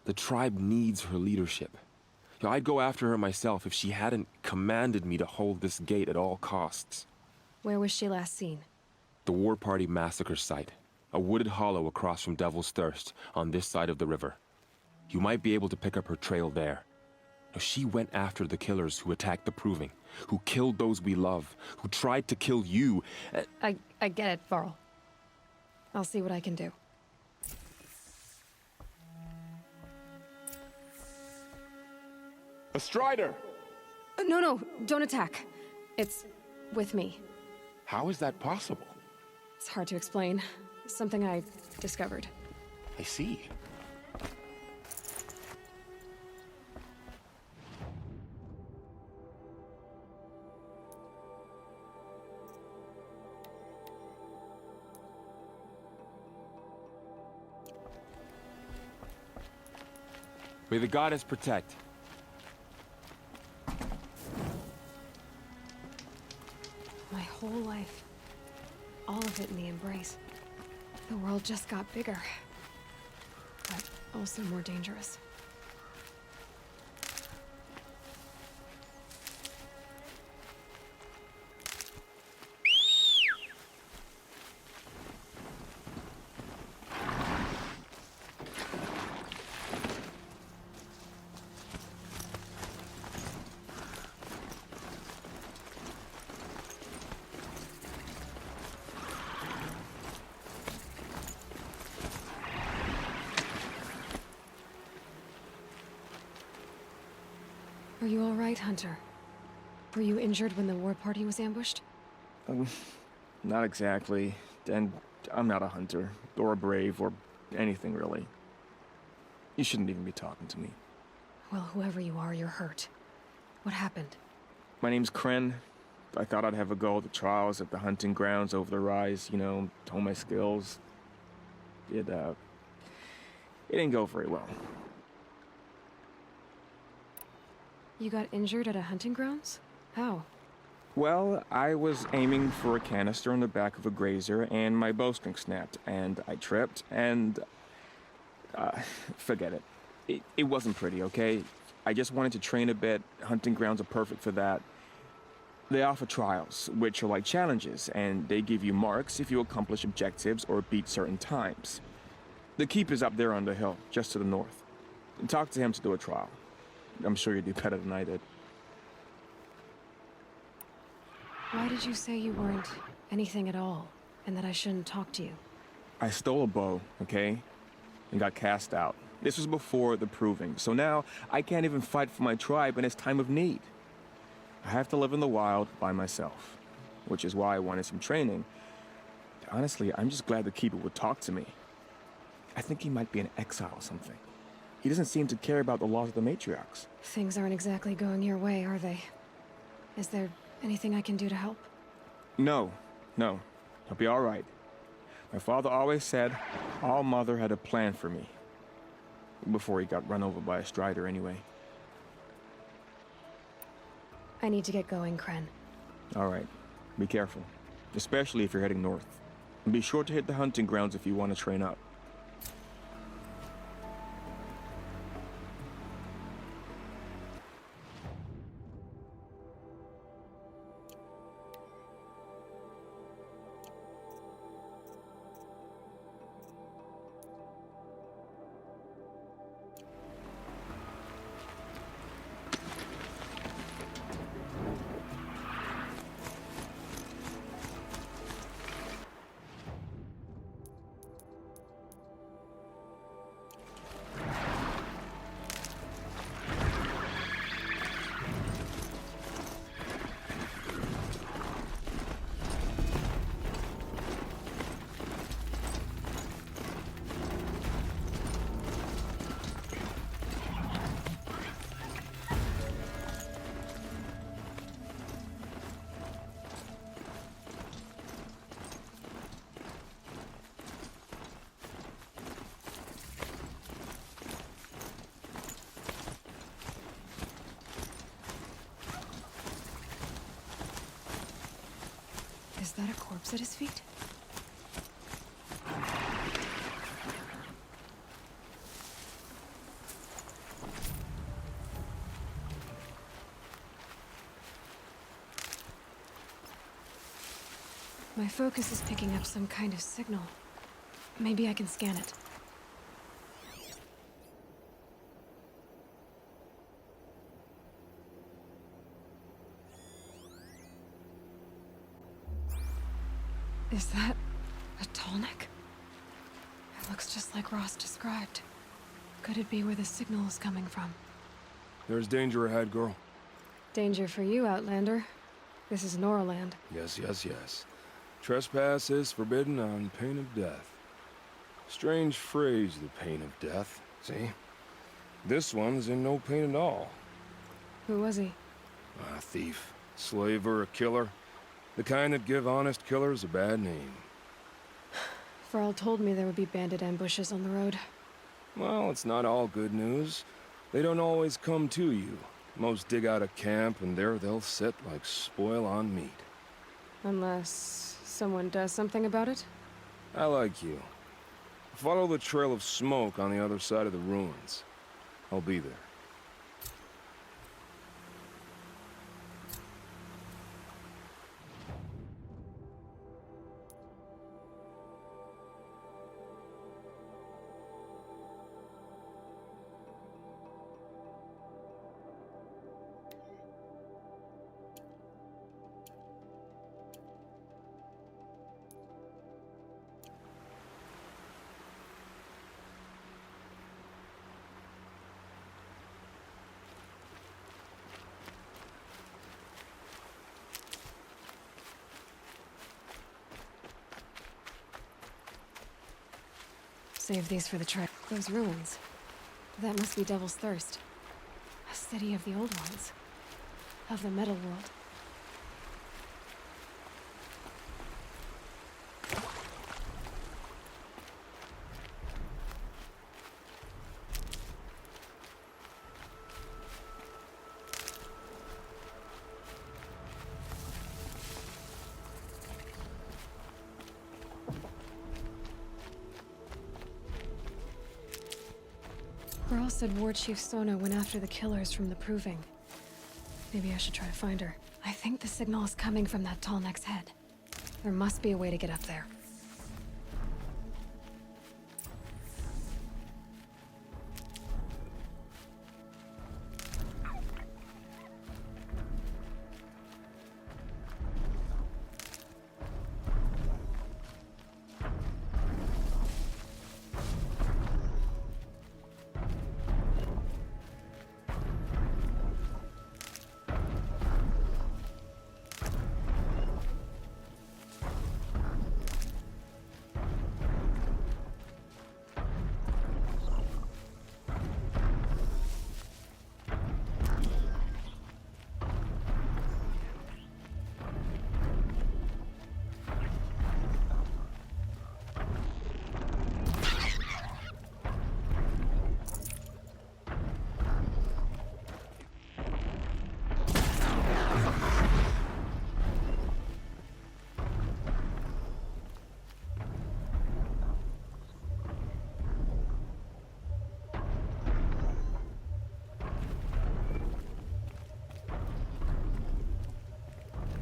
The tribe needs her leadership. I'd go after her myself if she hadn't commanded me to hold this gate at all costs. Where was she last seen? The War Party massacre site. A wooded hollow across from Devil's Thirst, on this side of the river. You might be able to pick up her trail there. Now, she went after the killers who attacked the Proving, who killed those we love, who tried to kill you. I get it, Varl. I'll see what I can do. A Strider! No, don't attack. It's with me. How is that possible? It's hard to explain. Something I discovered. I see. May the goddess protect. My whole life. All of it in the Embrace. The world just got bigger. But also more dangerous. Are you all right, Hunter? Were you injured when the war party was ambushed? Not exactly. And I'm not a hunter, or a brave, or anything really. You shouldn't even be talking to me. Well, whoever you are, you're hurt. What happened? My name's Kren. I thought I'd have a go at the trials at the hunting grounds over the rise, you know, hone my skills. It didn't go very well. You got injured at a hunting grounds? How? Well, I was aiming for a canister on the back of a grazer, and my bowstring snapped, and I tripped, and... forget it. It wasn't pretty, okay? I just wanted to train a bit. Hunting grounds are perfect for that. They offer trials, which are like challenges, and they give you marks if you accomplish objectives or beat certain times. The keep is up there on the hill, just to the north. Talk to him to do a trial. I'm sure you do better than I did. Why did you say you weren't anything at all, and that I shouldn't talk to you? I stole a bow, okay? And got cast out. This was before the proving, so now I can't even fight for my tribe in its time of need. I have to live in the wild by myself, which is why I wanted some training. Honestly, I'm just glad the keeper would talk to me. I think he might be in exile or something. He doesn't seem to care about the laws of the matriarchs. Things aren't exactly going your way, are they? Is there anything I can do to help? No. I'll be all right. My father always said All Mother had a plan for me. Before he got run over by a strider, anyway. I need to get going, Kren. All right. Be careful. Especially if you're heading north. And be sure to hit the hunting grounds if you want to train up. Is that a corpse at his feet? My focus is picking up some kind of signal. Maybe I can scan it. Is that a tallneck? It looks just like Ross described. Could it be where the signal is coming from? There's danger ahead, girl. Danger for you, Outlander. This is Noraland. Yes. Trespass is forbidden on pain of death. Strange phrase, the pain of death. See? This one's in no pain at all. Who was he? A thief, slaver, a killer. The kind that give honest killers a bad name. Farrell told me there would be bandit ambushes on the road. Well, it's not all good news. They don't always come to you. Most dig out a camp, and there they'll sit like spoil on meat. Unless someone does something about it? I like you. Follow the trail of smoke on the other side of the ruins. I'll be there. Save these for the trip. Those ruins. That must be Devil's Thirst. A city of the old ones. Of the metal world. girl said War Chief Sona went after the killers from the Proving. Maybe I should try to find her. I think the signal is coming from that tall neck's head. There must be a way to get up there.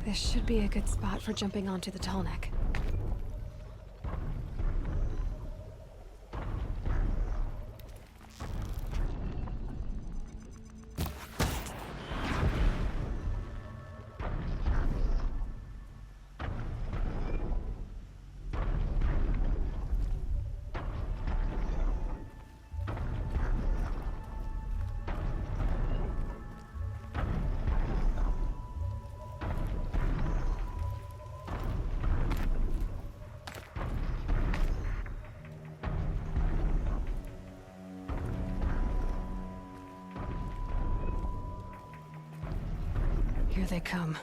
This should be a good spot for jumping onto the tall neck. Here they come.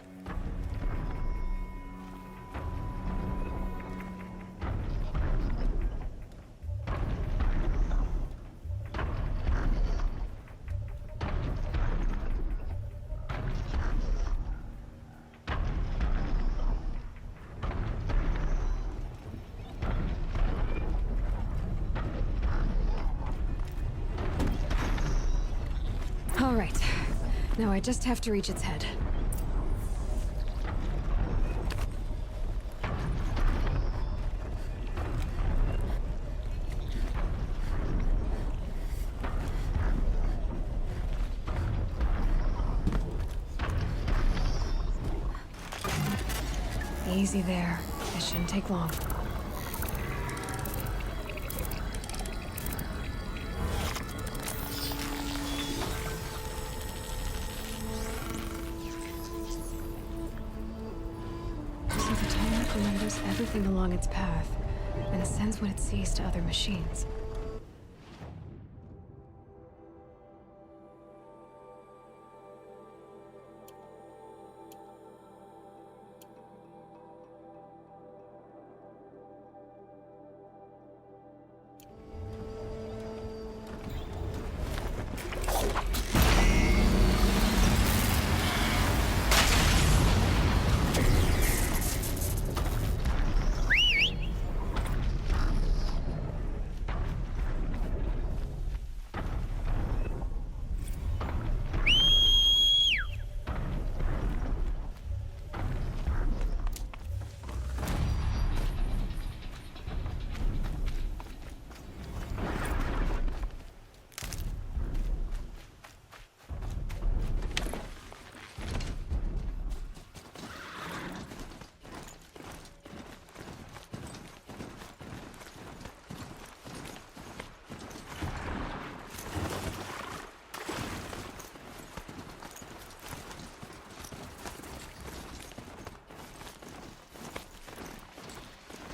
All right. Now I just have to reach its head. Easy there. This shouldn't take long. So the Tallneck remembers everything along its path, and sends what it sees to other machines.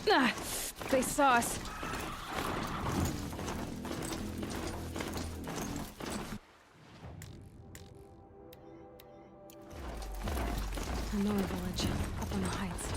Ah, they saw us. Another village, up on the heights.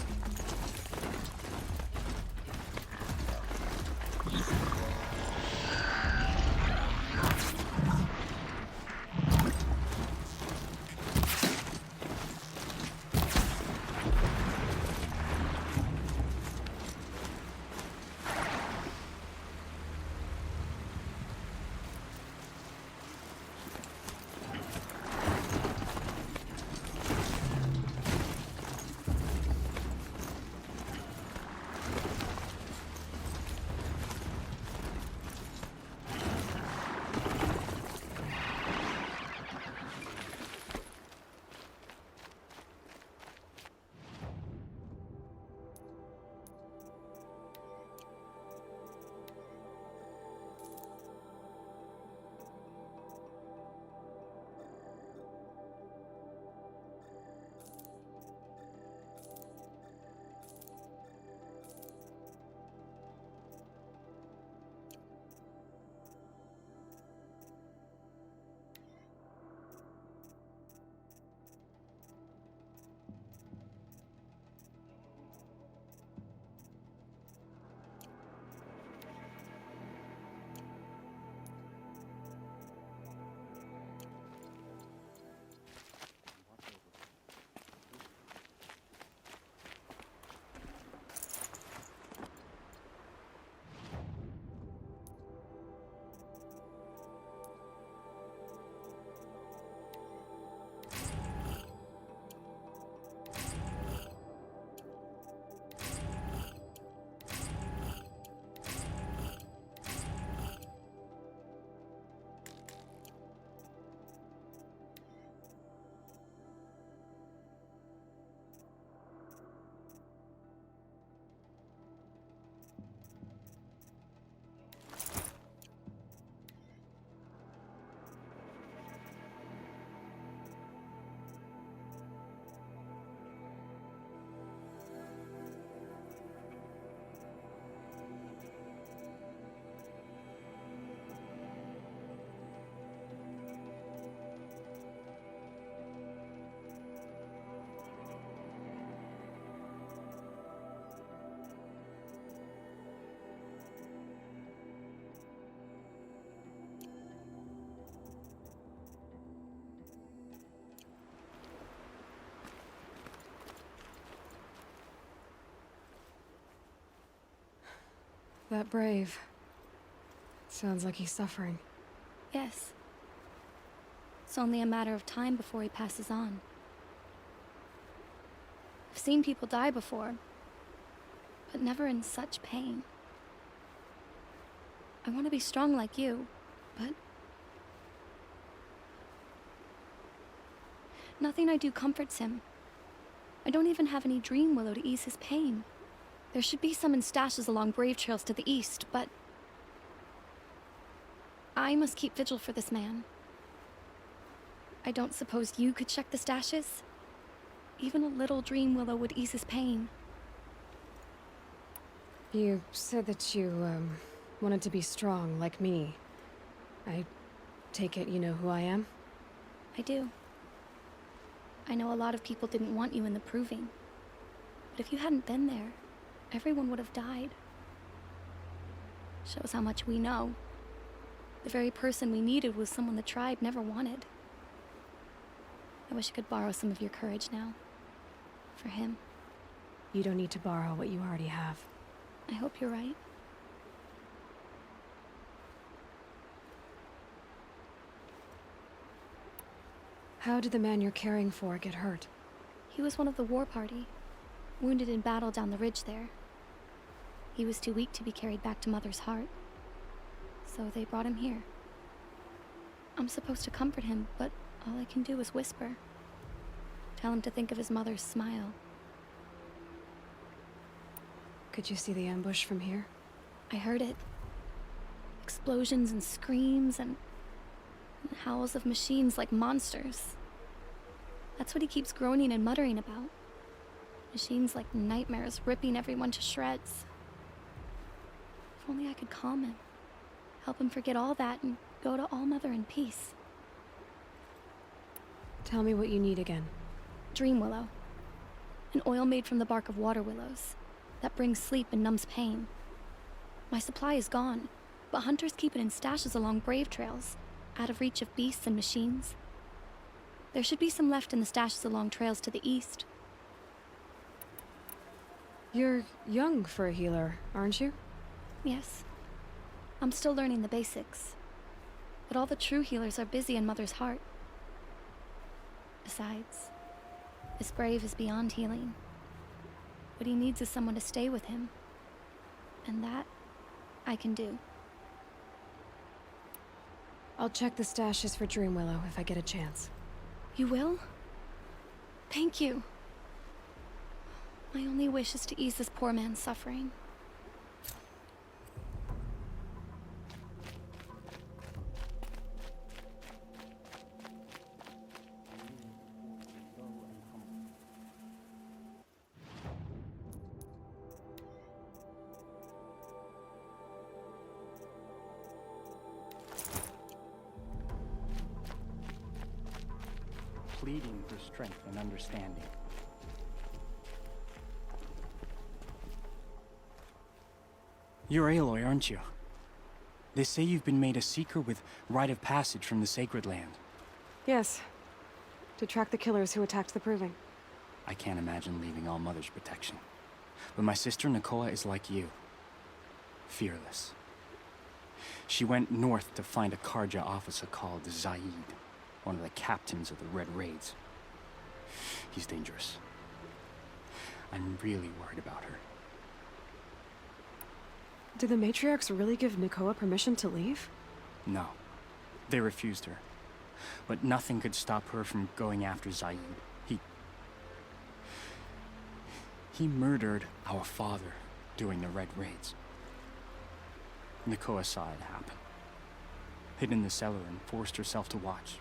That brave. Sounds like he's suffering. Yes. It's only a matter of time before he passes on. I've seen people die before, but never in such pain. I want to be strong like you, but nothing I do comforts him. I don't even have any dream willow to ease his pain. There should be some in stashes along brave trails to the east, but I must keep vigil for this man. I don't suppose you could check the stashes? Even a little dream willow would ease his pain. You said that you, wanted to be strong, like me. I take it you know who I am? I do. I know a lot of people didn't want you in the proving. But if you hadn't been there, everyone would have died. Shows how much we know. The very person we needed was someone the tribe never wanted. I wish I could borrow some of your courage now. For him. You don't need to borrow what you already have. I hope you're right. How did the man you're caring for get hurt? He was one of the war party, wounded in battle down the ridge there. He was too weak to be carried back to Mother's heart, so they brought him here. I'm supposed to comfort him, but all I can do is whisper. Tell him to think of his mother's smile. Could you see the ambush from here? I heard it. Explosions and screams and howls of machines like monsters. That's what he keeps groaning and muttering about. Machines like nightmares ripping everyone to shreds. If only I could calm him. Help him forget all that and go to All Mother in peace. Tell me what you need again. Dream willow. An oil made from the bark of water willows that brings sleep and numbs pain. My supply is gone, but hunters keep it in stashes along brave trails, out of reach of beasts and machines. There should be some left in the stashes along trails to the east. You're young for a healer, aren't you? Yes. I'm still learning the basics. But all the true healers are busy in Mother's heart. Besides, this brave is beyond healing. What he needs is someone to stay with him. And that, I can do. I'll check the stashes for Dream Willow if I get a chance. You will? Thank you. My only wish is to ease this poor man's suffering. Pleading for strength and understanding. You're Aloy, aren't you? They say you've been made a seeker with rite of passage from the Sacred Land. Yes. To track the killers who attacked the Proving. I can't imagine leaving All Mother's protection. But my sister Nakoa is like you. Fearless. She went north to find a Karja officer called Zaid, one of the captains of the Red Raids. He's dangerous. I'm really worried about her. Did the matriarchs really give Nakoa permission to leave? No. They refused her. But nothing could stop her from going after Zaid. He murdered our father during the Red Raids. Nakoa saw it happen. Hid in the cellar and forced herself to watch.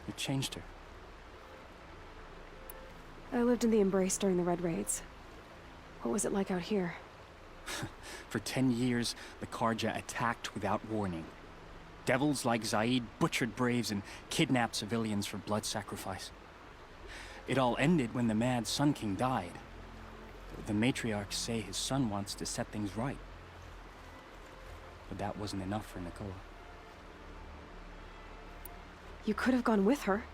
It changed her. I lived in the Embrace during the Red Raids. What was it like out here? For 10 years, the Karja attacked without warning. Devils like Zaid butchered braves and kidnapped civilians for blood sacrifice. It all ended when the mad Sun King died. The matriarchs say his son wants to set things right. But that wasn't enough for Nakoa. You could have gone with her.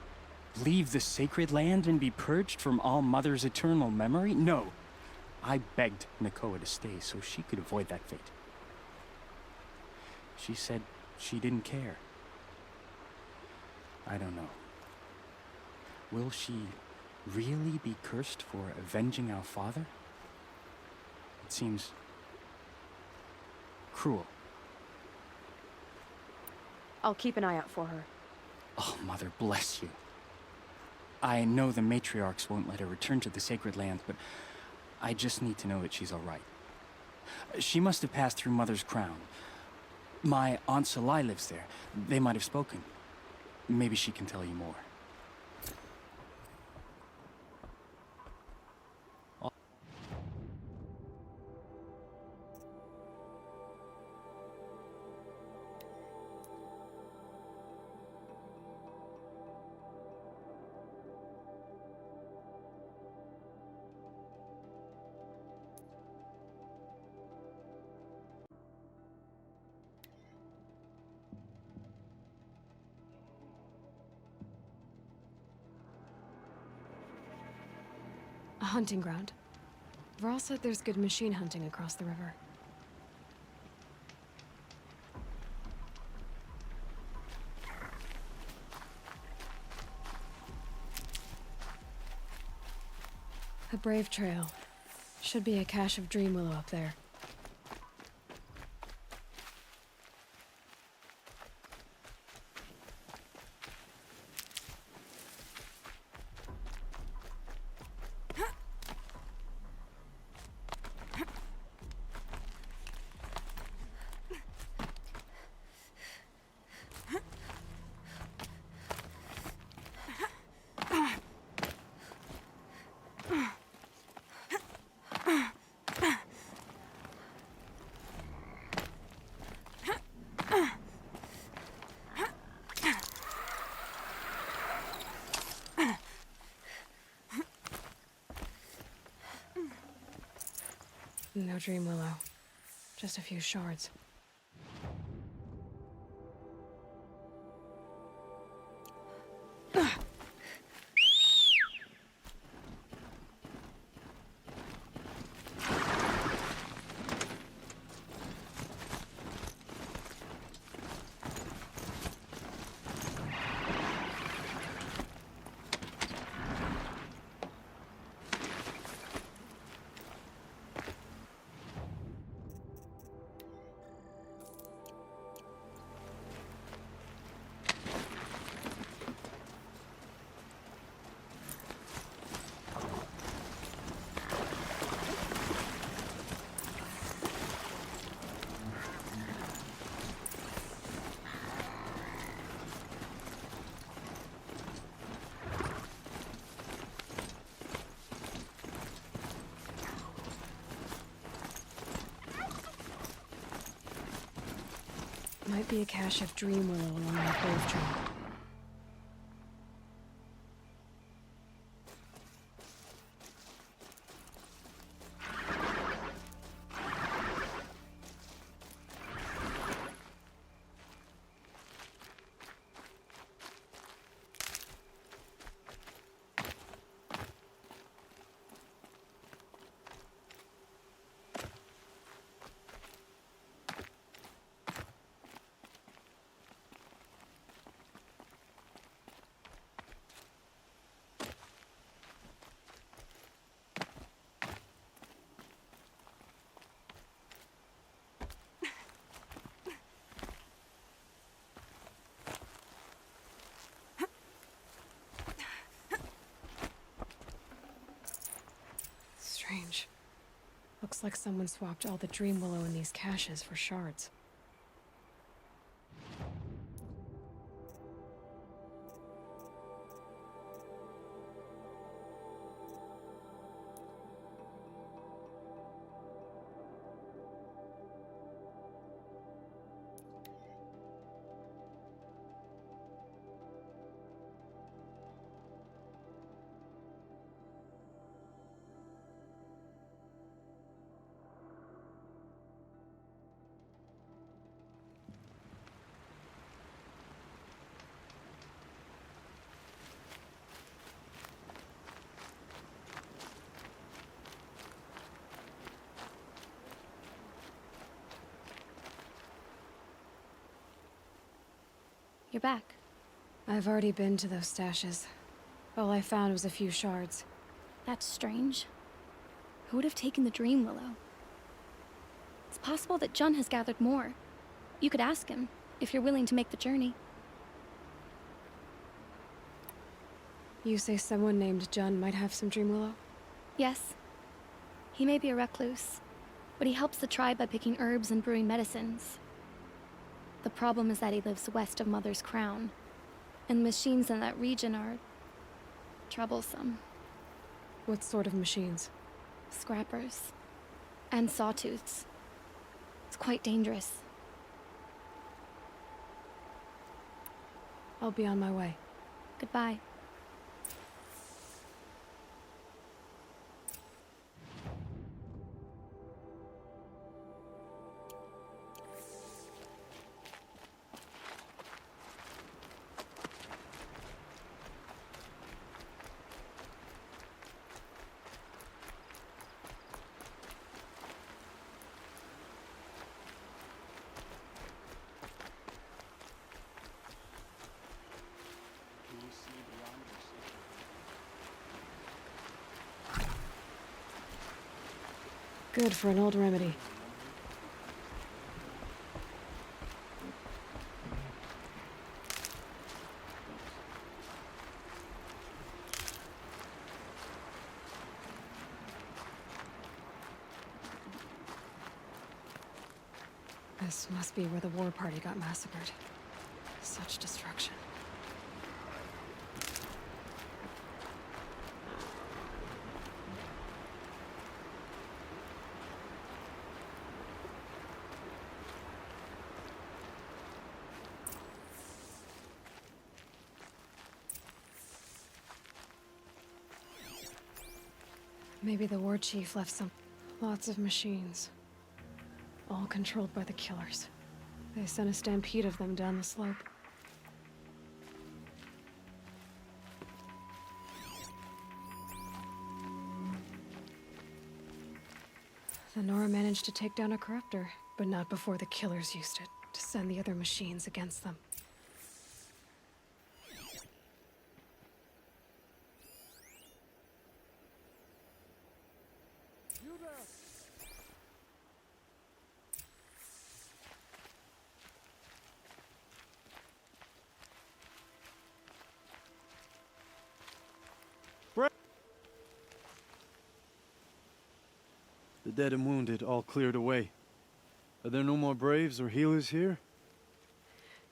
Leave the Sacred Land and be purged from All Mother's eternal memory? No. I begged Nakoa to stay so she could avoid that fate. She said she didn't care. I don't know. Will she really be cursed for avenging our father? It seems cruel. I'll keep an eye out for her. Oh, Mother, bless you. I know the matriarchs won't let her return to the sacred land, but I just need to know that she's all right. She must have passed through Mother's crown. My Aunt Salai lives there. They might have spoken. Maybe she can tell you more. A hunting ground. Varl said there's good machine hunting across the river. A brave trail. Should be a cache of dream willow up there. No dream willow. Just a few shards. Might be a cache of dream willow along that grove trail. Strange. Looks like someone swapped all the dream willow in these caches for shards. You're back. I've already been to those stashes. All I found was a few shards. That's strange. Who would have taken the Dream Willow? It's possible that Jun has gathered more. You could ask him, if you're willing to make the journey. You say someone named Jun might have some Dream Willow? Yes. He may be a recluse, but he helps the tribe by picking herbs and brewing medicines. The problem is that he lives west of Mother's Crown, and the machines in that region are troublesome. What sort of machines? Scrappers. And sawtooths. It's quite dangerous. I'll be on my way. Goodbye. Good for an old remedy. This must be where the war party got massacred. Such destruction. Maybe the war chief left some... Lots of machines. All controlled by the killers. They sent a stampede of them down the slope. The Nora managed to take down a corruptor, but not before the killers used it to send the other machines against them. The dead and wounded all cleared away. Are there no more braves or healers here?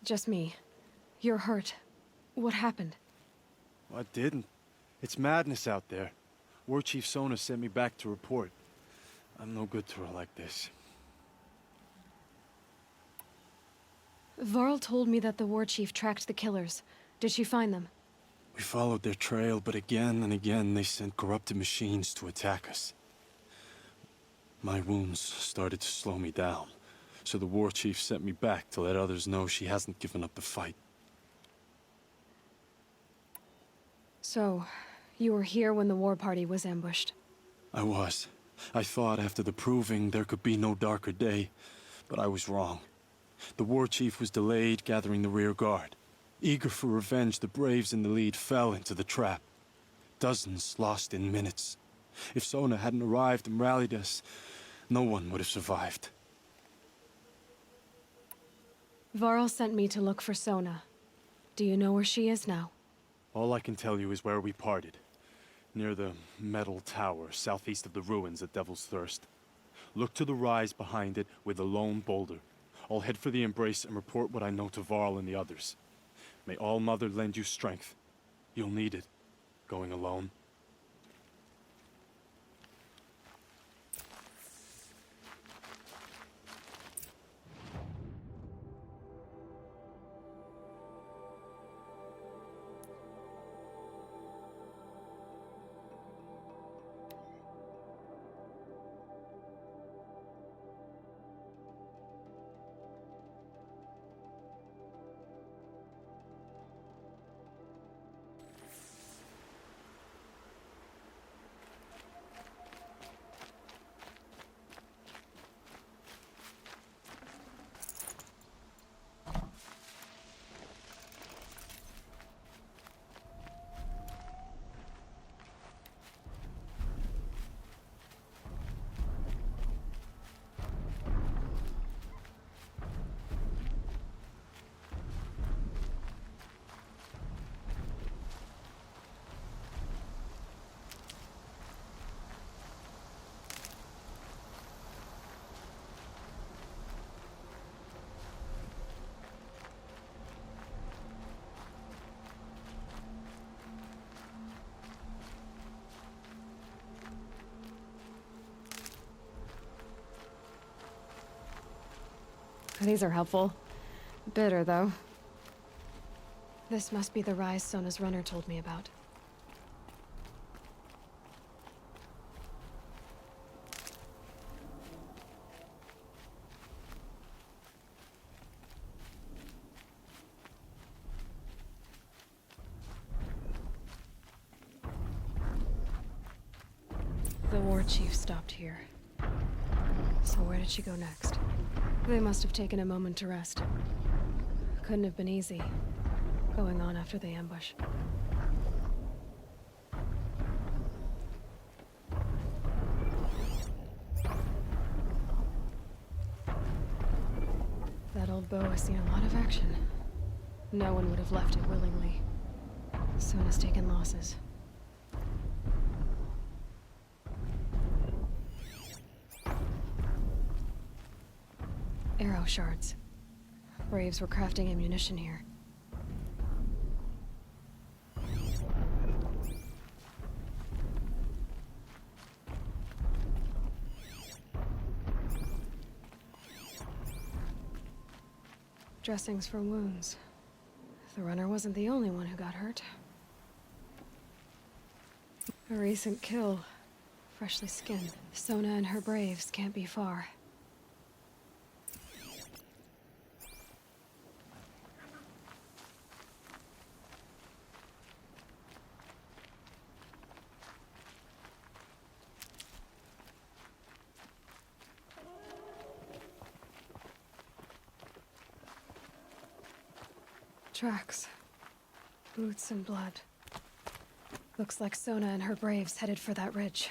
Just me. You're hurt. What happened? I didn't. It's madness out there. War Chief Sona sent me back to report. I'm no good to her like this. Varl told me that the war chief tracked the killers. Did she find them? We followed their trail, but again and again they sent corrupted machines to attack us. My wounds started to slow me down, so the war chief sent me back to let others know she hasn't given up the fight. So, you were here when the war party was ambushed? I was. I thought after the proving there could be no darker day, but I was wrong. The war chief was delayed gathering the rear guard. Eager for revenge, the braves in the lead fell into the trap. Dozens lost in minutes. If Sona hadn't arrived and rallied us, no one would have survived. Varl sent me to look for Sona. Do you know where she is now? All I can tell you is where we parted. Near the metal tower, southeast of the ruins at Devil's Thirst. Look to the rise behind it with a lone boulder. I'll head for the embrace and report what I know to Varl and the others. May All Mother lend you strength. You'll need it, going alone. These are helpful. Bitter, though. This must be the rise Sona's runner told me about. The war chief stopped here. So where did she go next? They must have taken a moment to rest. Couldn't have been easy, going on after the ambush. That old bow has seen a lot of action. No one would have left it willingly. Sona's taken losses. Arrow shards. Braves were crafting ammunition here. Dressings for wounds. The runner wasn't the only one who got hurt. A recent kill. Freshly skinned. Sona and her braves can't be far. Tracks. Boots and blood. Looks like Sona and her braves headed for that ridge.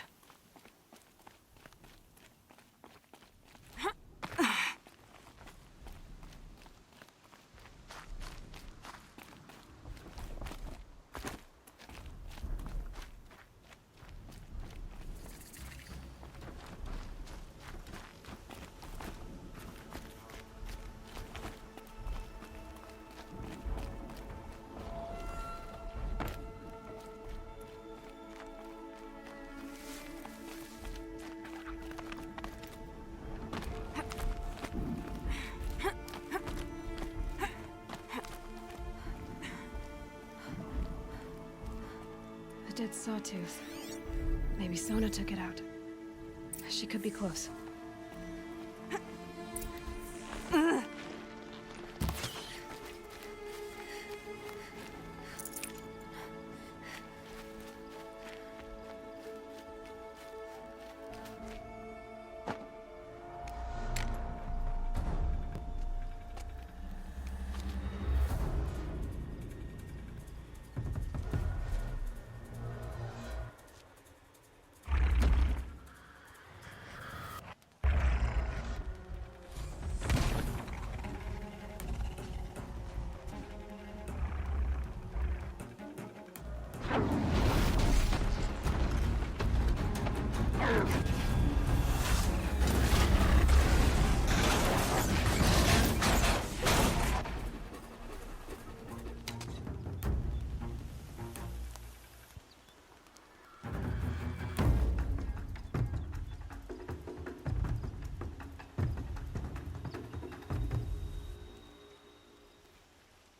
Dead sawtooth. Maybe Sona took it out. She could be close.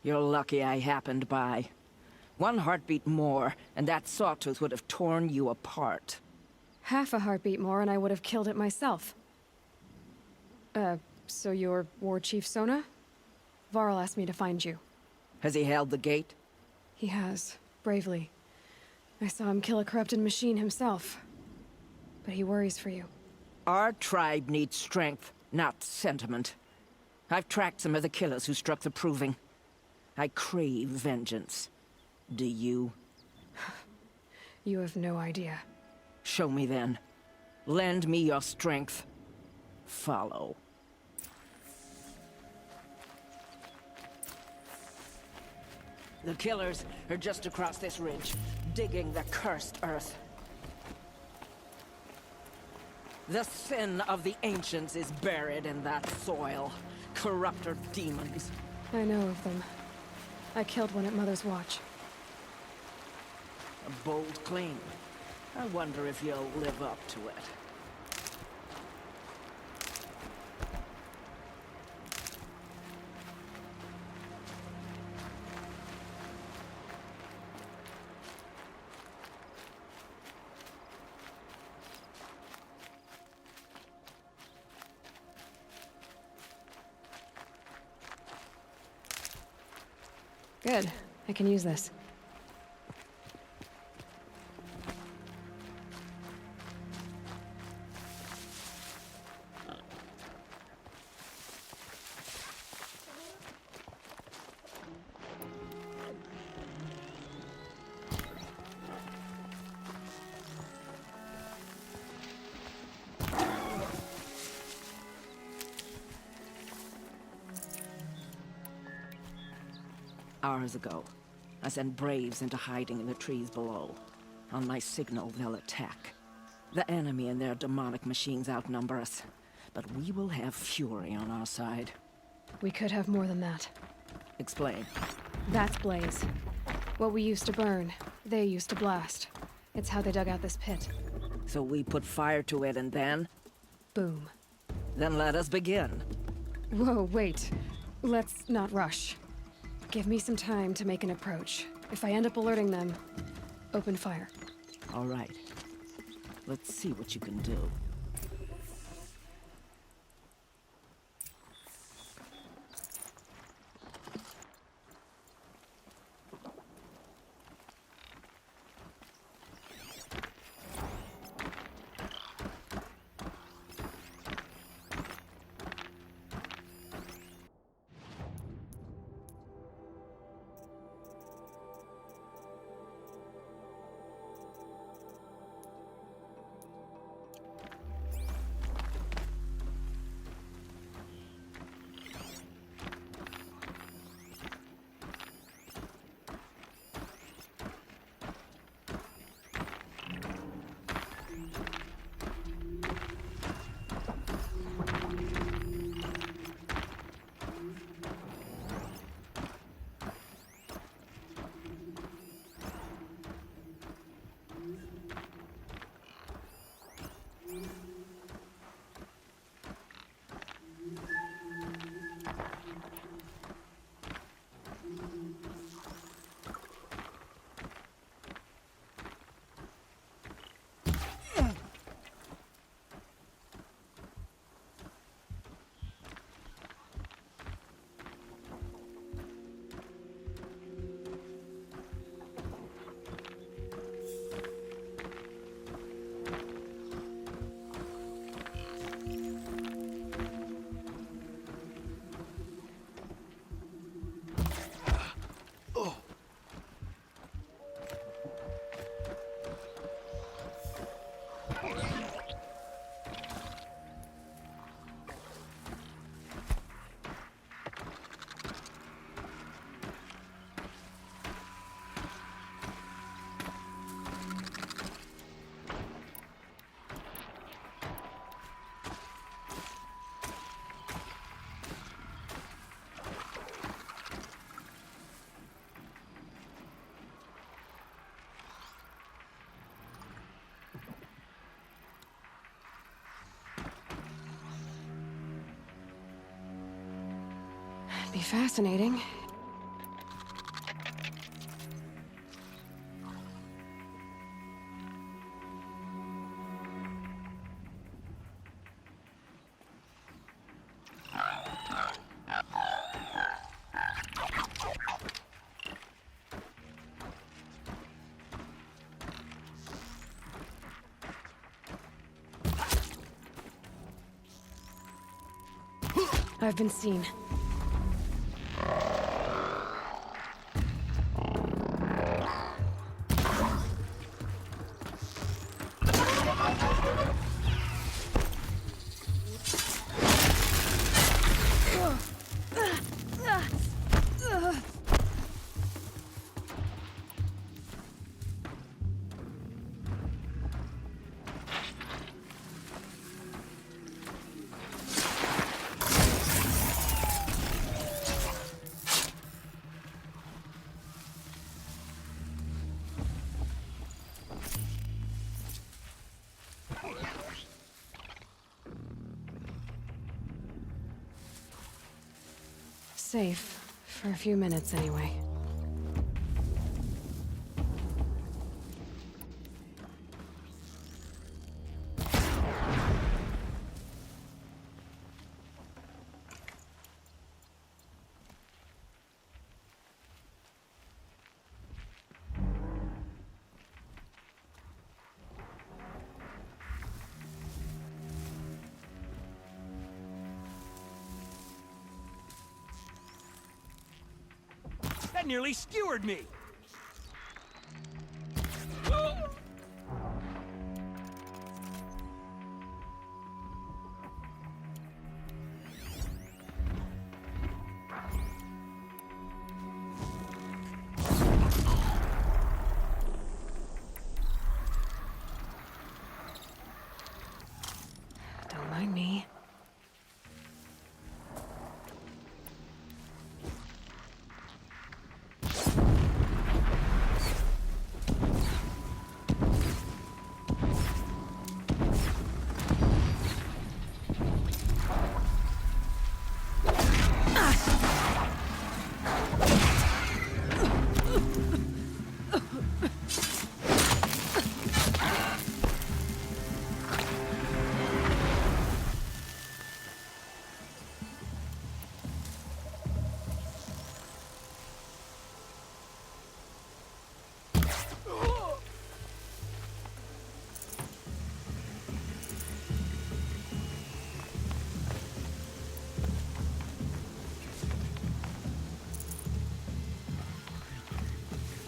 You're lucky I happened by. One heartbeat more, and that sawtooth would have torn you apart. Half a heartbeat more and I would have killed it myself. So you're War Chief Sona? Varl asked me to find you. Has he held the gate? He has, bravely. I saw him kill a corrupted machine himself. But he worries for you. Our tribe needs strength, not sentiment. I've tracked some of the killers who struck the Proving. I crave vengeance. Do you? You have no idea. Show me then. Lend me your strength. Follow. The killers are just across this ridge, digging the cursed earth. The sin of the ancients is buried in that soil. Corrupter demons. I know of them. I killed one at Mother's Watch. A bold claim. I wonder if you'll live up to it. Good. I can use this. Hours ago, I sent Braves into hiding in the trees below. On my signal, they'll attack. The enemy and their demonic machines outnumber us, but we will have fury on our side. We could have more than that. Explain. That's Blaze. What we used to burn, they used to blast. It's how they dug out this pit. So we put fire to it and then? Boom. Then let us begin. Whoa, wait. Let's not rush. Give me some time to make an approach. If I end up alerting them, open fire. All right. Let's see what you can do. Be fascinating. I've been seen. Safe. For a few minutes, anyway. nearly skewered me! Don't mind me.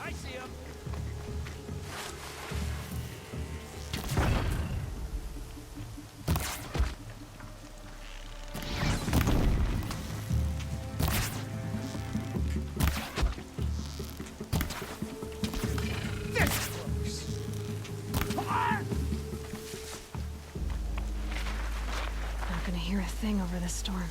I see him! Not gonna hear a thing over this storm.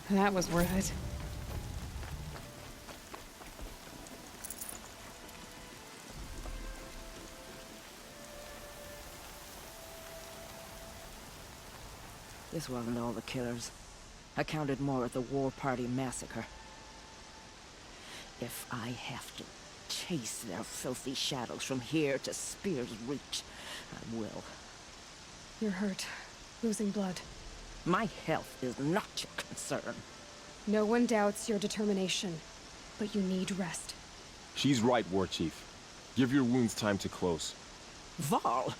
That was worth it. This wasn't all the killers. I counted more at the War Party massacre. If I have to chase their filthy shadows from here to Spear's Reach, I will. You're hurt. Losing blood. My health is not your concern. No one doubts your determination, but you need rest. She's right, War Chief. Give your wounds time to close. Val,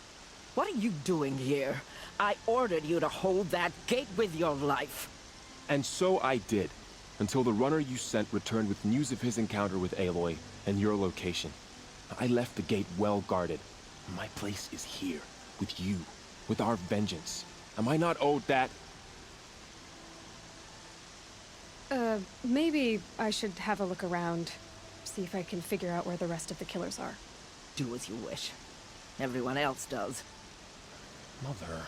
what are you doing here? I ordered you to hold that gate with your life. And so I did, until the runner you sent returned with news of his encounter with Aloy and your location. I left the gate well guarded. My place is here, with you, with our vengeance. Am I not owed that? Maybe I should have a look around. See if I can figure out where the rest of the killers are. Do as you wish. Everyone else does. Mother...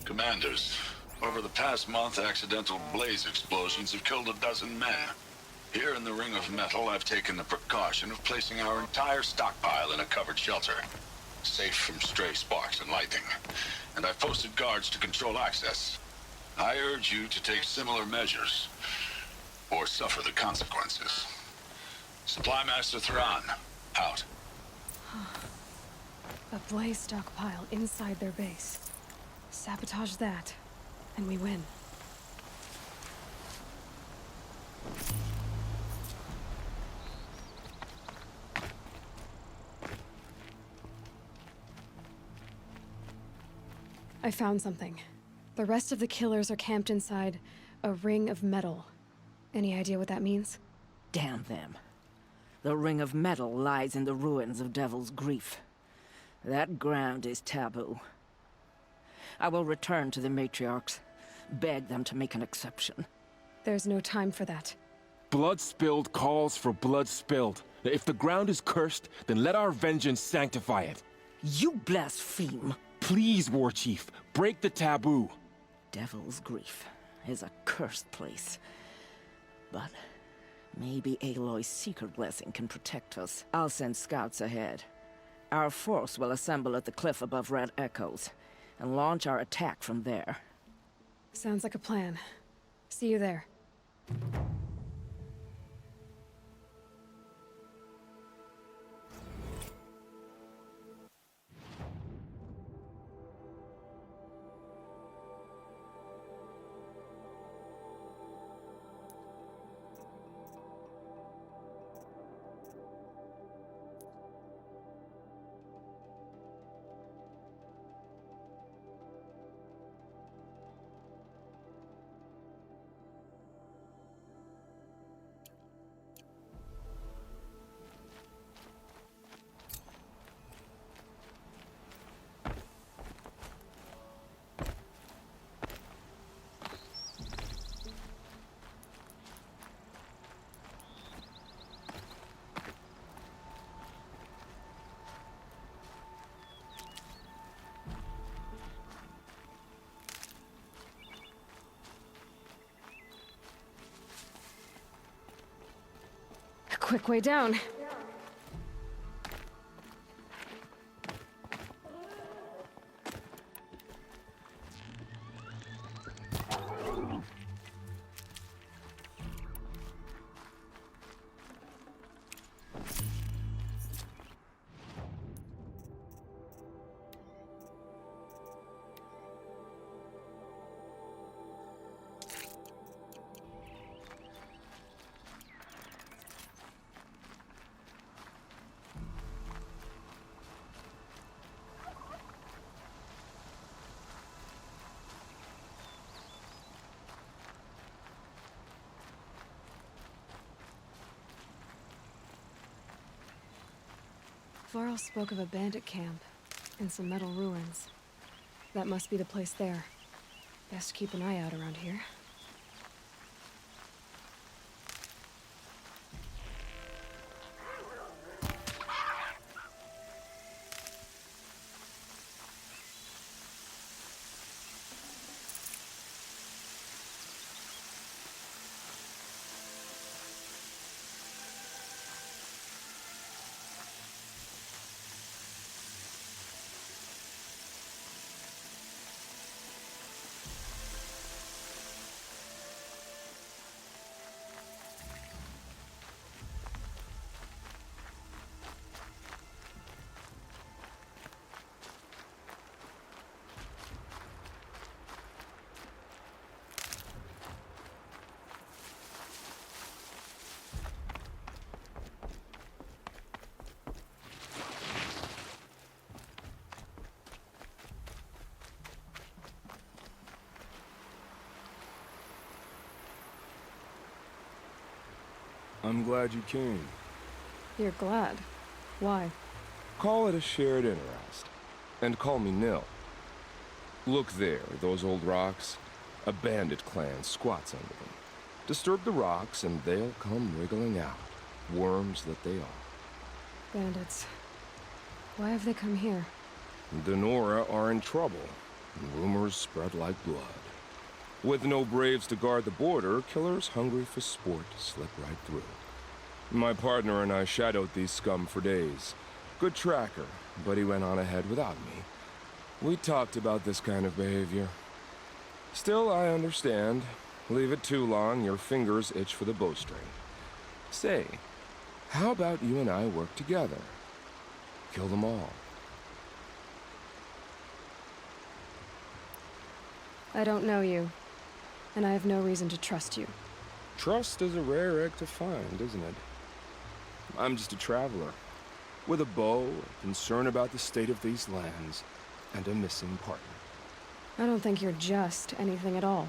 Commanders, over the past month, accidental blaze explosions have killed 12 men. Here in the Ring of Metal, I've taken the precaution of placing our entire stockpile in a covered shelter, safe from stray sparks and lightning. And I've posted guards to control access. I urge you to take similar measures, or suffer the consequences. Supply Master Thrawn, out. A blaze stockpile inside their base. Sabotage that, and we win. I found something. The rest of the killers are camped inside a ring of metal. Any idea what that means? Damn them. The ring of metal lies in the ruins of Devil's Grief. That ground is taboo. I will return to the matriarchs, beg them to make an exception. There's no time for that. Blood spilled calls for blood spilled. If the ground is cursed, then let our vengeance sanctify it. You blaspheme! Please, War Chief, break the taboo. Devil's Grief is a cursed place. But maybe Aloy's secret blessing can protect us. I'll send scouts ahead. Our force will assemble at the cliff above Red Echoes, and launch our attack from there. Sounds like a plan. See you there. Quick way down. Varl spoke of a bandit camp and some metal ruins. That must be the place there. Best keep an eye out around here. I'm glad you came. You're glad? Why? Call it a shared interest. And call me Nil. Look there, those old rocks. A bandit clan squats under them. Disturb the rocks and they'll come wriggling out. Worms that they are. Bandits. Why have they come here? The Nora are in trouble. And rumors spread like blood. With no braves to guard the border, killers hungry for sport slip right through. My partner and I shadowed these scum for days. Good tracker, but he went on ahead without me. We talked about this kind of behavior. Still, I understand. Leave it too long, your fingers itch for the bowstring. Say, how about you and I work together? Kill them all. I don't know you, and I have no reason to trust you. Trust is a rare egg to find, isn't it? I'm just a traveler, with a bow, a concern about the state of these lands, and a missing partner. I don't think you're just anything at all.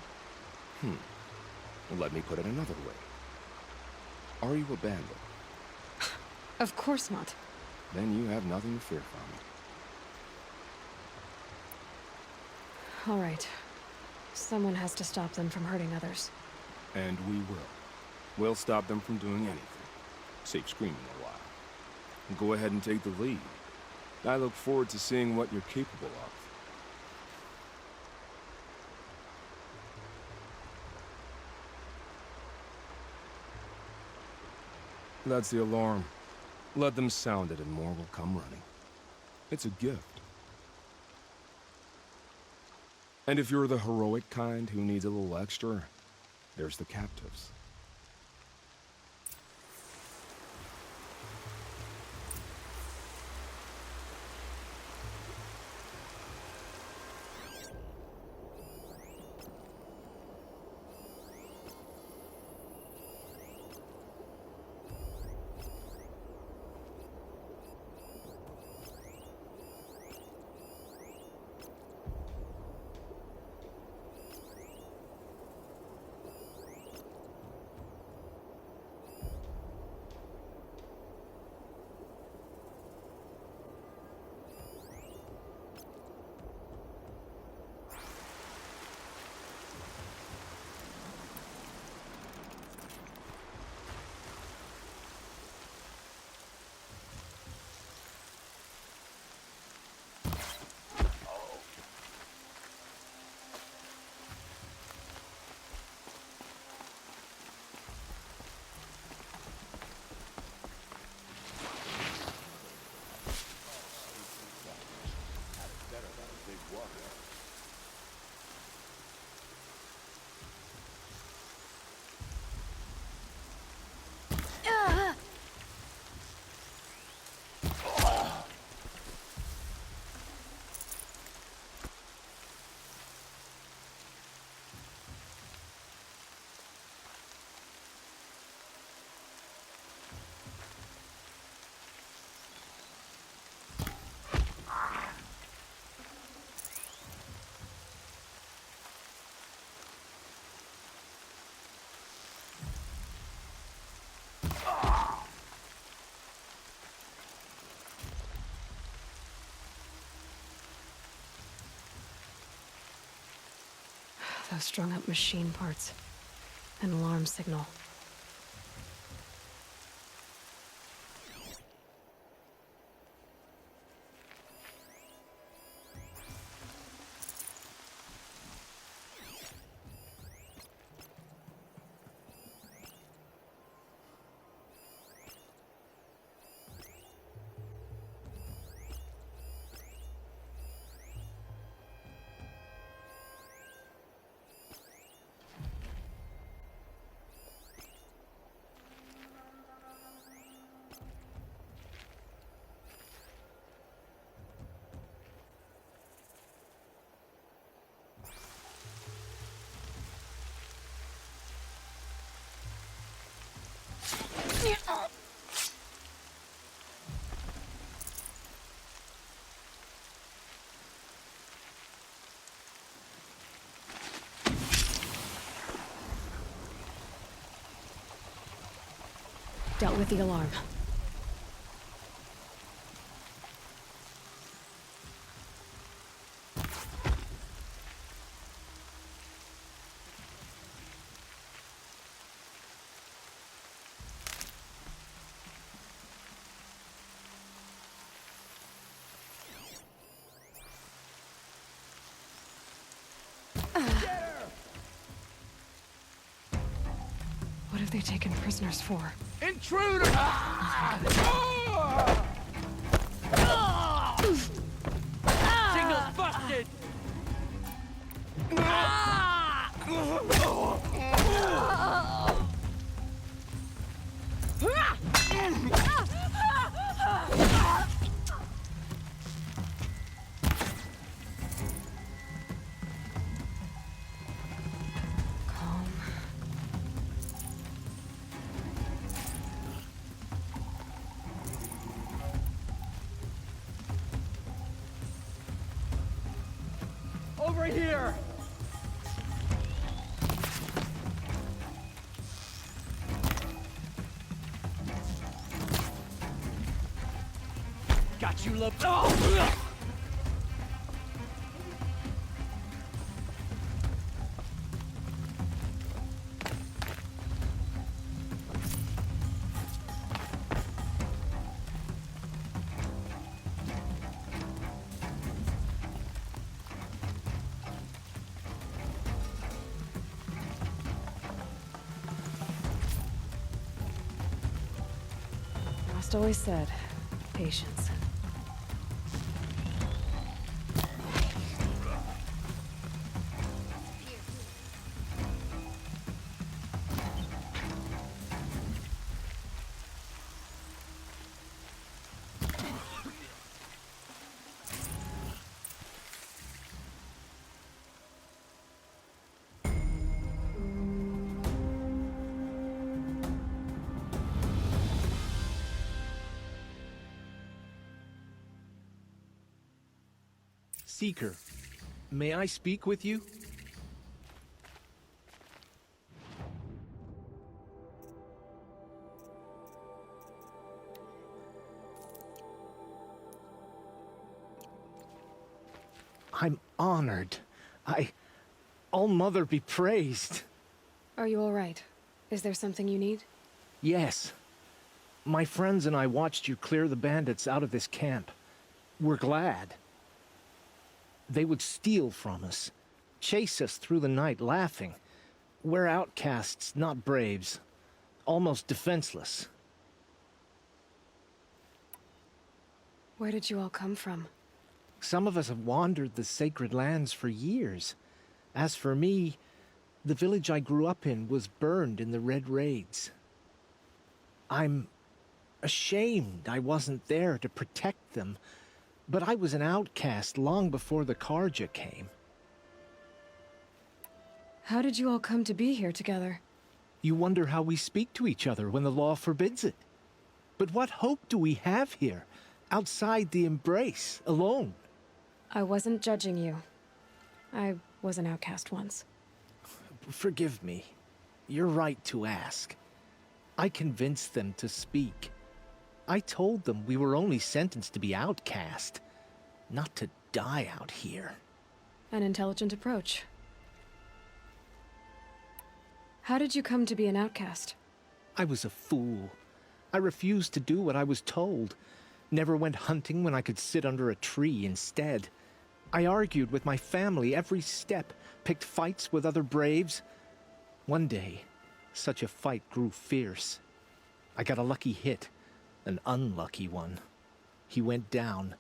Let me put it another way. Are you a bandit? Of course not. Then you have nothing to fear from me. All right. Someone has to stop them from hurting others. And we will. We'll stop them from doing anything. Save screaming a while. Go ahead and take the lead. I look forward to seeing what you're capable of. That's the alarm. Let them sound it and more will come running. It's a gift. And if you're the heroic kind who needs a little extra, there's the captives. Those strung up machine parts. An alarm signal. Dealt with the alarm. What have they taken prisoners for? Intruder! Signal's busted! Over over here! Got you, love. Oh! Lost always said, patience. Seeker, may I speak with you? I'm honored. All-Mother be praised. Are you all right? Is there something you need? Yes. My friends and I watched you clear the bandits out of this camp. We're glad. They would steal from us, chase us through the night laughing. We're outcasts, not braves. Almost defenseless. Where did you all come from? Some of us have wandered the sacred lands for years. As for me, the village I grew up in was burned in the Red Raids. I'm ashamed I wasn't there to protect them, but I was an outcast long before the Karja came. How did you all come to be here together? You wonder how we speak to each other when the law forbids it. But what hope do we have here, outside the embrace, alone? I wasn't judging you. I was an outcast once. Forgive me. You're right to ask. I convinced them to speak. I told them we were only sentenced to be outcast, not to die out here. An intelligent approach. How did you come to be an outcast? I was a fool. I refused to do what I was told. Never went hunting when I could sit under a tree instead. I argued with my family every step, picked fights with other braves. One day, such a fight grew fierce. I got a lucky hit. An unlucky one. He went down,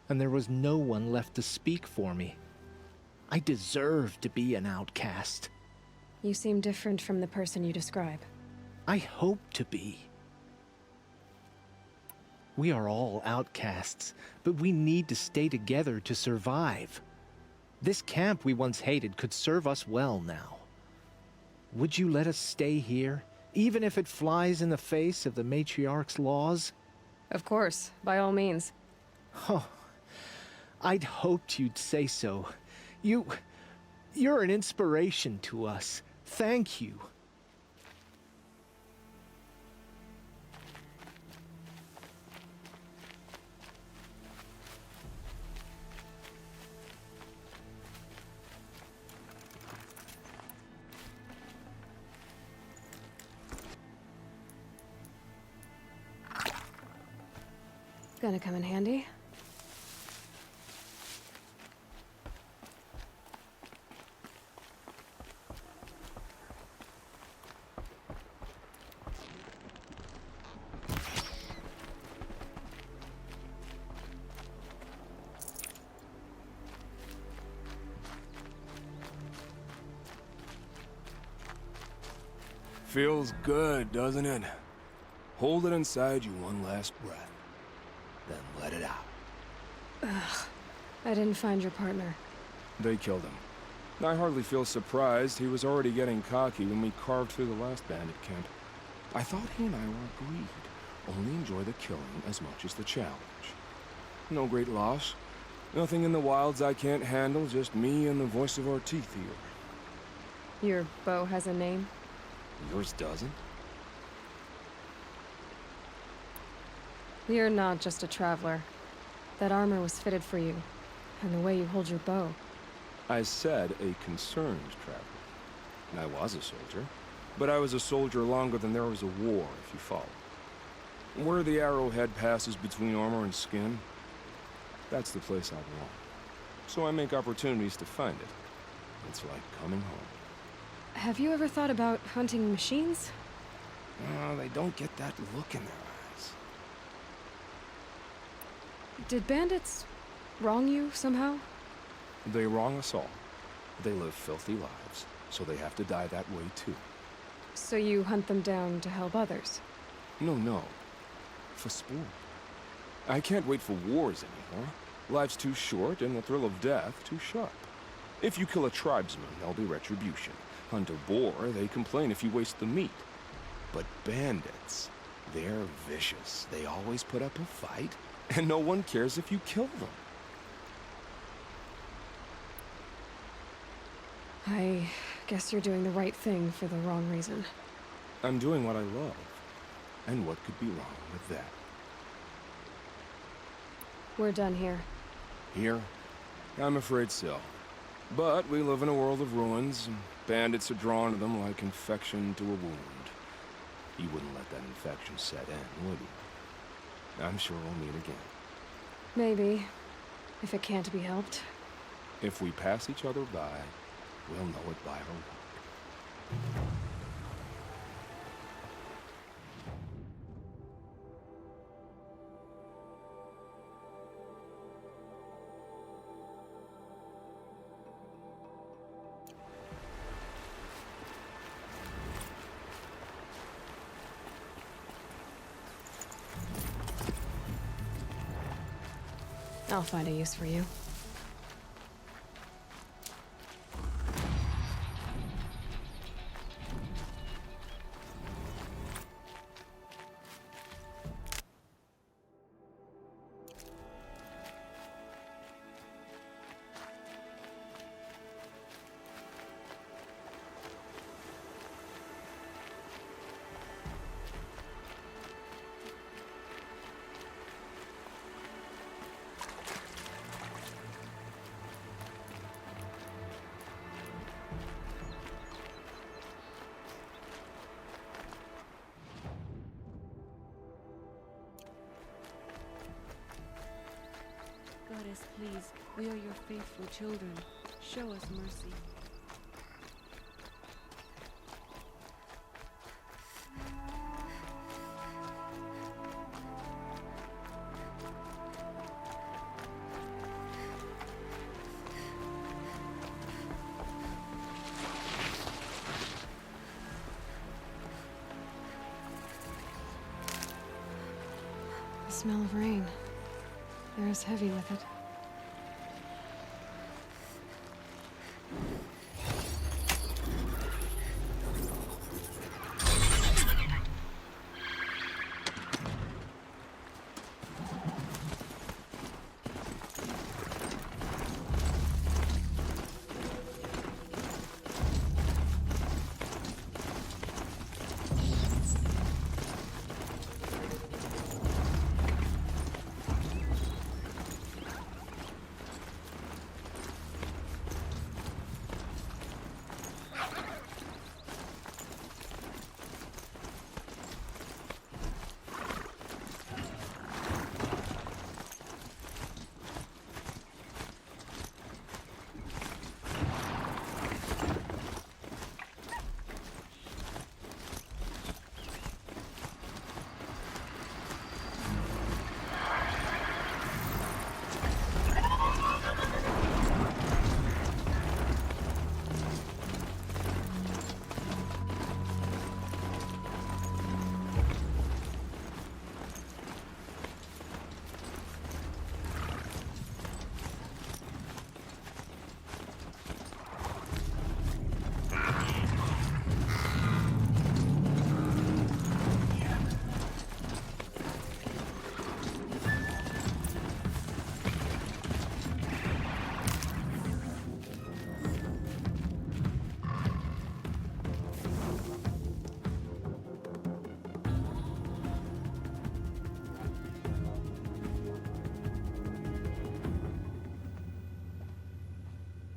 and there was no one left to speak for me. I deserved to be an outcast. You seem different from the person you describe. I hope to be. We are all outcasts, but we need to stay together to survive. This camp we once hated could serve us well now. Would you let us stay here? Even if it flies in the face of the matriarch's laws? Of course, by all means. Oh, I'd hoped you'd say so. You're an inspiration to us. Thank you. Gonna come in handy. Feels good, doesn't it? Hold it inside you one last breath, then let it out. Ugh. I didn't find your partner. They killed him. I hardly feel surprised. He was already getting cocky when we carved through the last bandit camp. I thought he and I were agreed. Only enjoy the killing as much as the challenge. No great loss. Nothing in the wilds I can't handle, just me and the voice of our teeth here. Your bow has a name? Yours doesn't? You're not just a traveler. That armor was fitted for you, and the way you hold your bow. I said a concerned traveler. And I was a soldier. But I was a soldier longer than there was a war, if you follow. Where the arrowhead passes between armor and skin, that's the place I belong. So I make opportunities to find it. It's like coming home. Have you ever thought about hunting machines? No, they don't get that look in their eyes. Did bandits wrong you somehow? They wrong us all. They live filthy lives, so they have to die that way too. So you hunt them down to help others? No. For sport. I can't wait for wars anymore. Life's too short and the thrill of death too sharp. If you kill a tribesman, there'll be retribution. Hunt a boar, they complain if you waste the meat. But bandits, they're vicious. They always put up a fight, and no one cares if you kill them. I guess you're doing the right thing for the wrong reason. I'm doing what I love. And what could be wrong with that? We're done here. Here? I'm afraid so. But we live in a world of ruins, and bandits are drawn to them like infection to a wound. You wouldn't let that infection set in, would you? I'm sure we'll meet again. Maybe. If it can't be helped. If we pass each other by, we'll know it by our walk. I'll find a use for you. Goddess, please, we are your faithful children. Show us mercy. The smell of rain. Air is heavy with it.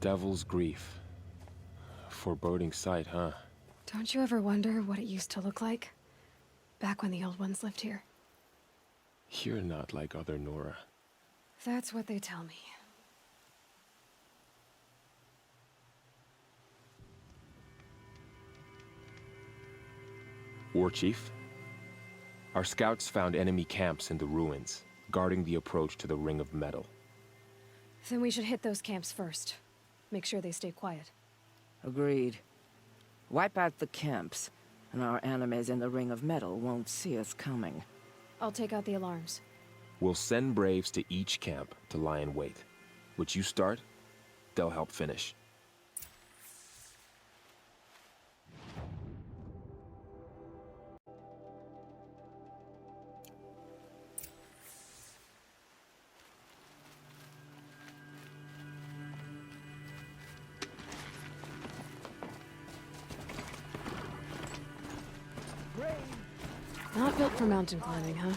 Devil's grief. Foreboding sight, huh? Don't you ever wonder what it used to look like? Back when the old ones lived here. You're not like other Nora. That's what they tell me. War Chief? Our scouts found enemy camps in the ruins, guarding the approach to the Ring of Metal. Then we should hit those camps first. Make sure they stay quiet. Agreed. Wipe out the camps, and our enemies in the Ring of Metal won't see us coming. I'll take out the alarms. We'll send Braves to each camp to lie in wait. Which you start, they'll help finish. Not built for mountain climbing, huh?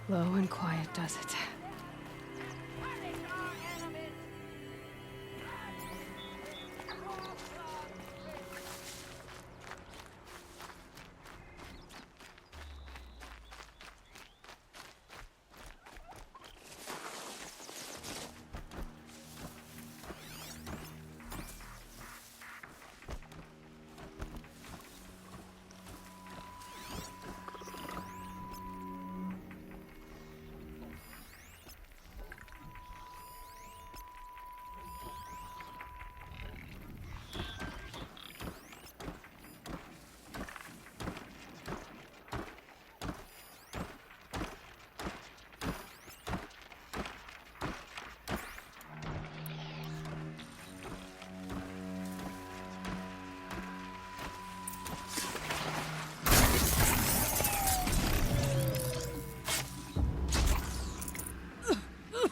Low and quiet does it.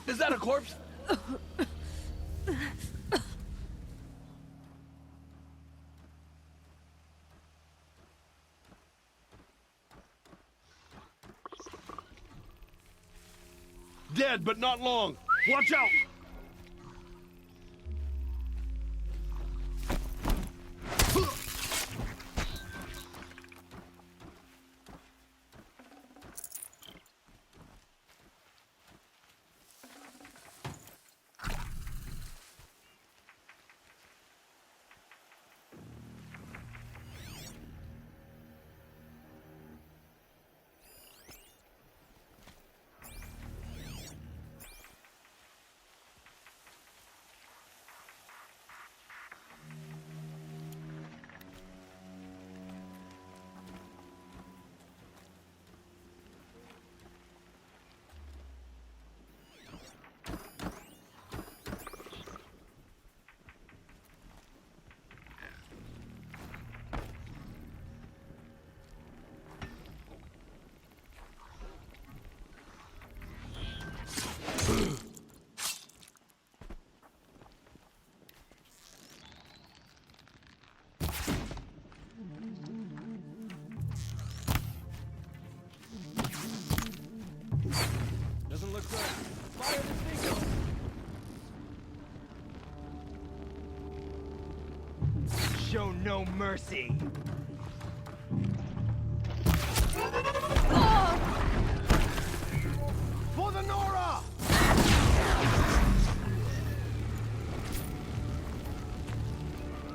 Is that a corpse? Dead, but not long. Watch out! Doesn't look good. Fire the seeker! Show no mercy. For the Nora!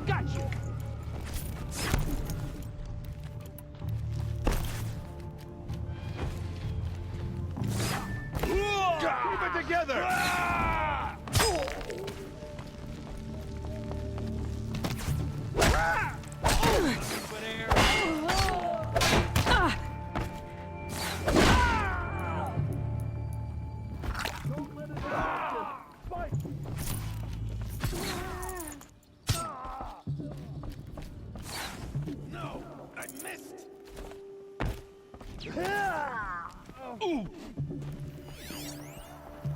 Got you. Keep it together! No, I missed.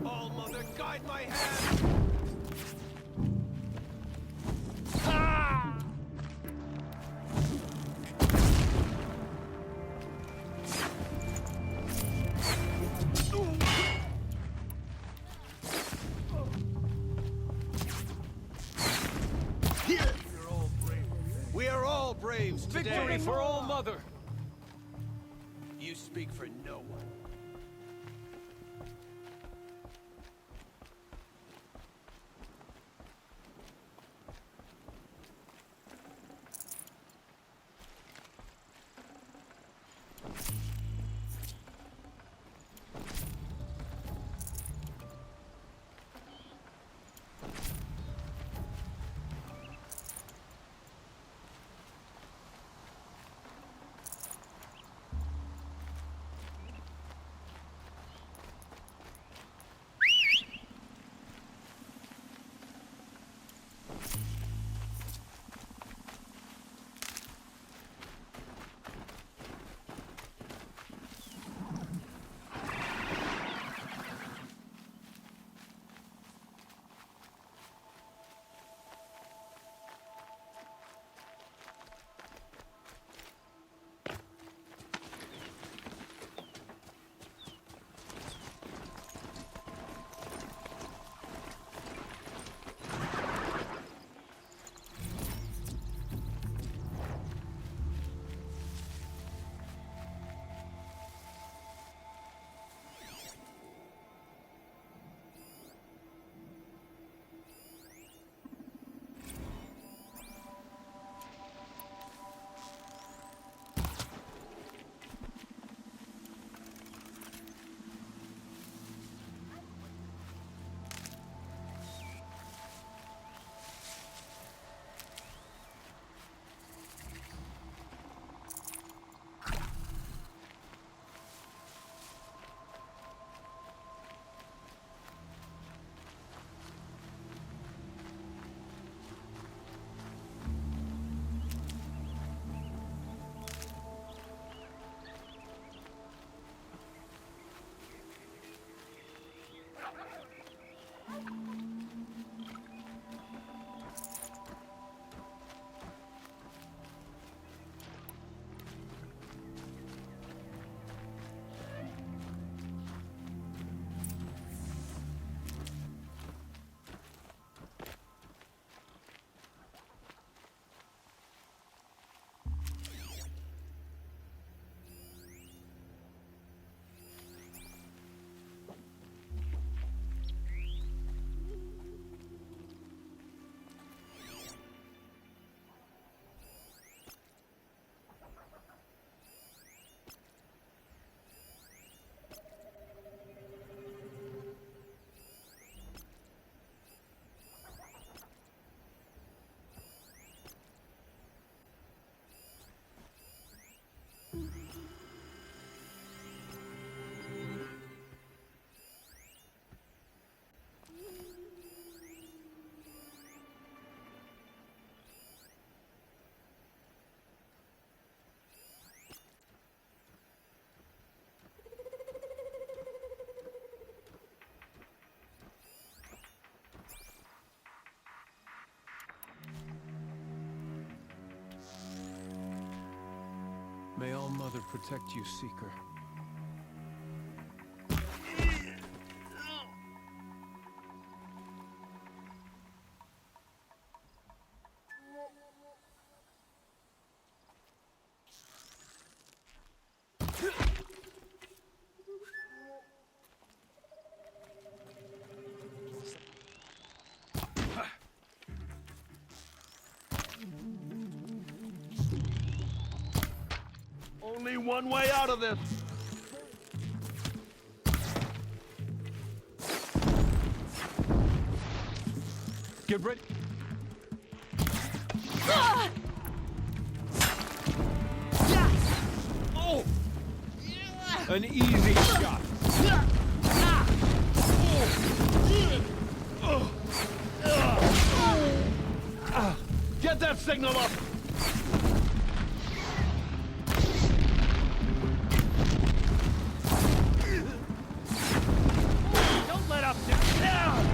All hide my hand! We are all braves today. Victory for All Mother! You speak for no one. May All Mother protect you, Seeker. Only one way out of this. Get ready. Oh! An easy shot. Get that signal up! Don't let up, dude!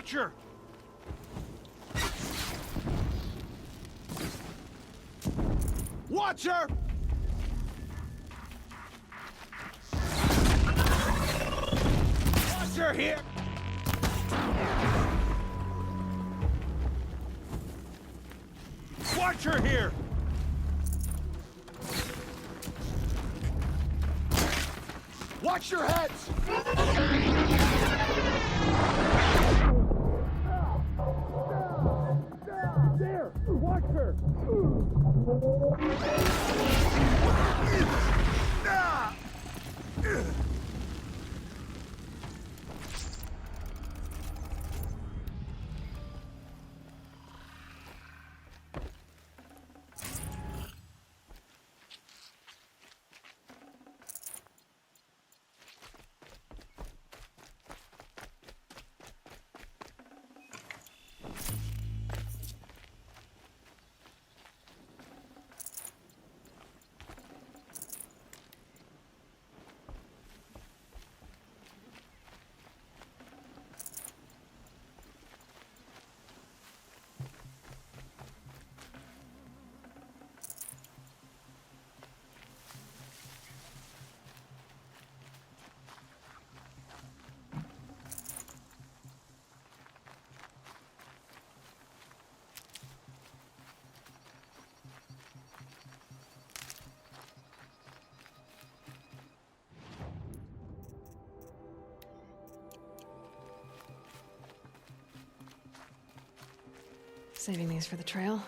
Watcher! Watcher! Watcher here! Watcher here! Watch your heads! There! Watcher! Saving these for the trail.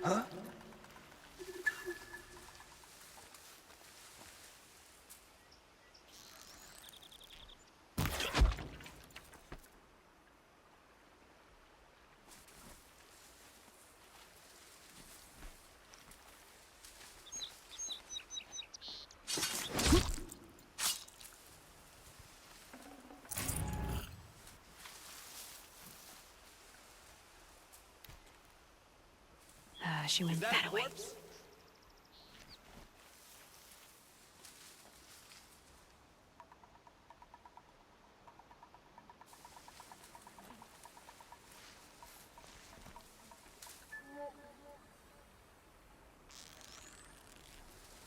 Huh? She went that way.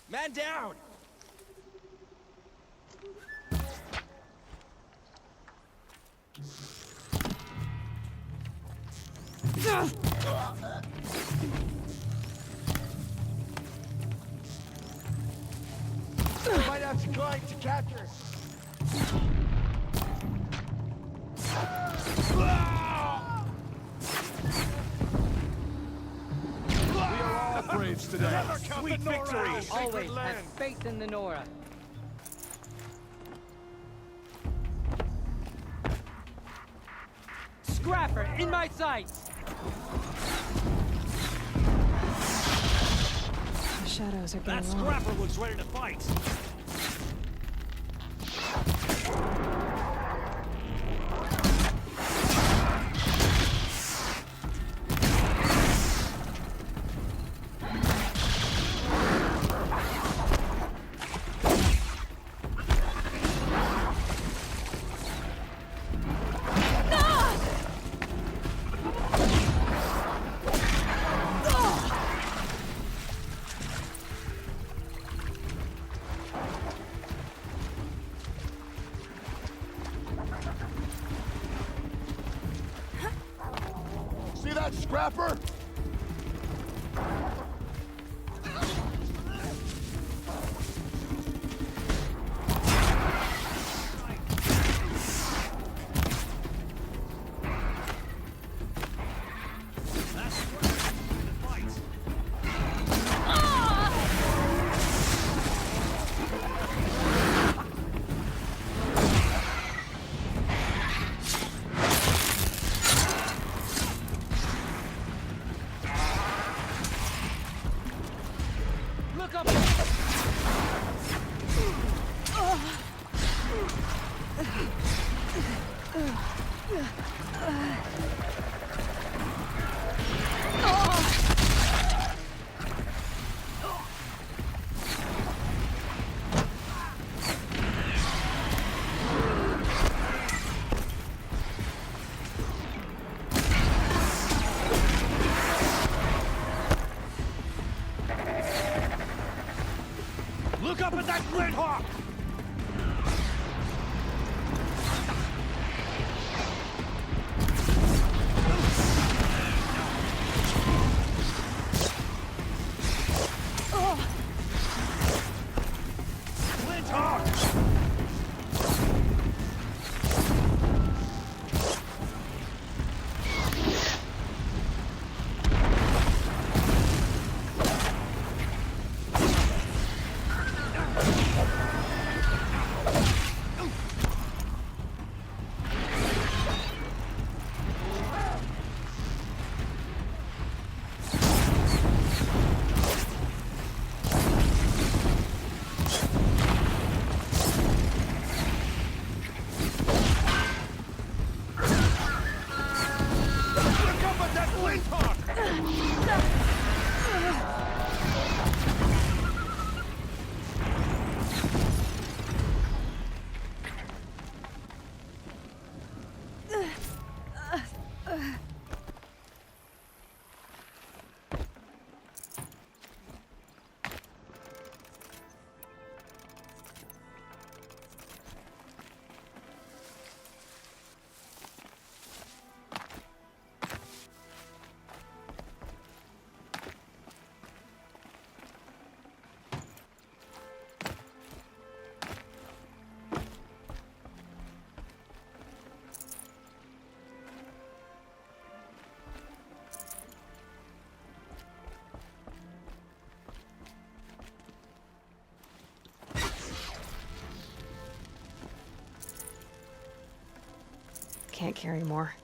Man down! Might have to climb to capture. We are all braves today. Sweet victory. Always have faith in the Nora. Scrapper, in my sights! The shadows are getting That long. scrapper looks ready to fight. that, Scrapper? Look up! Look up at that Flint Hawk! Flint Hawk! Look up at that Flint Hawk! Can't carry more.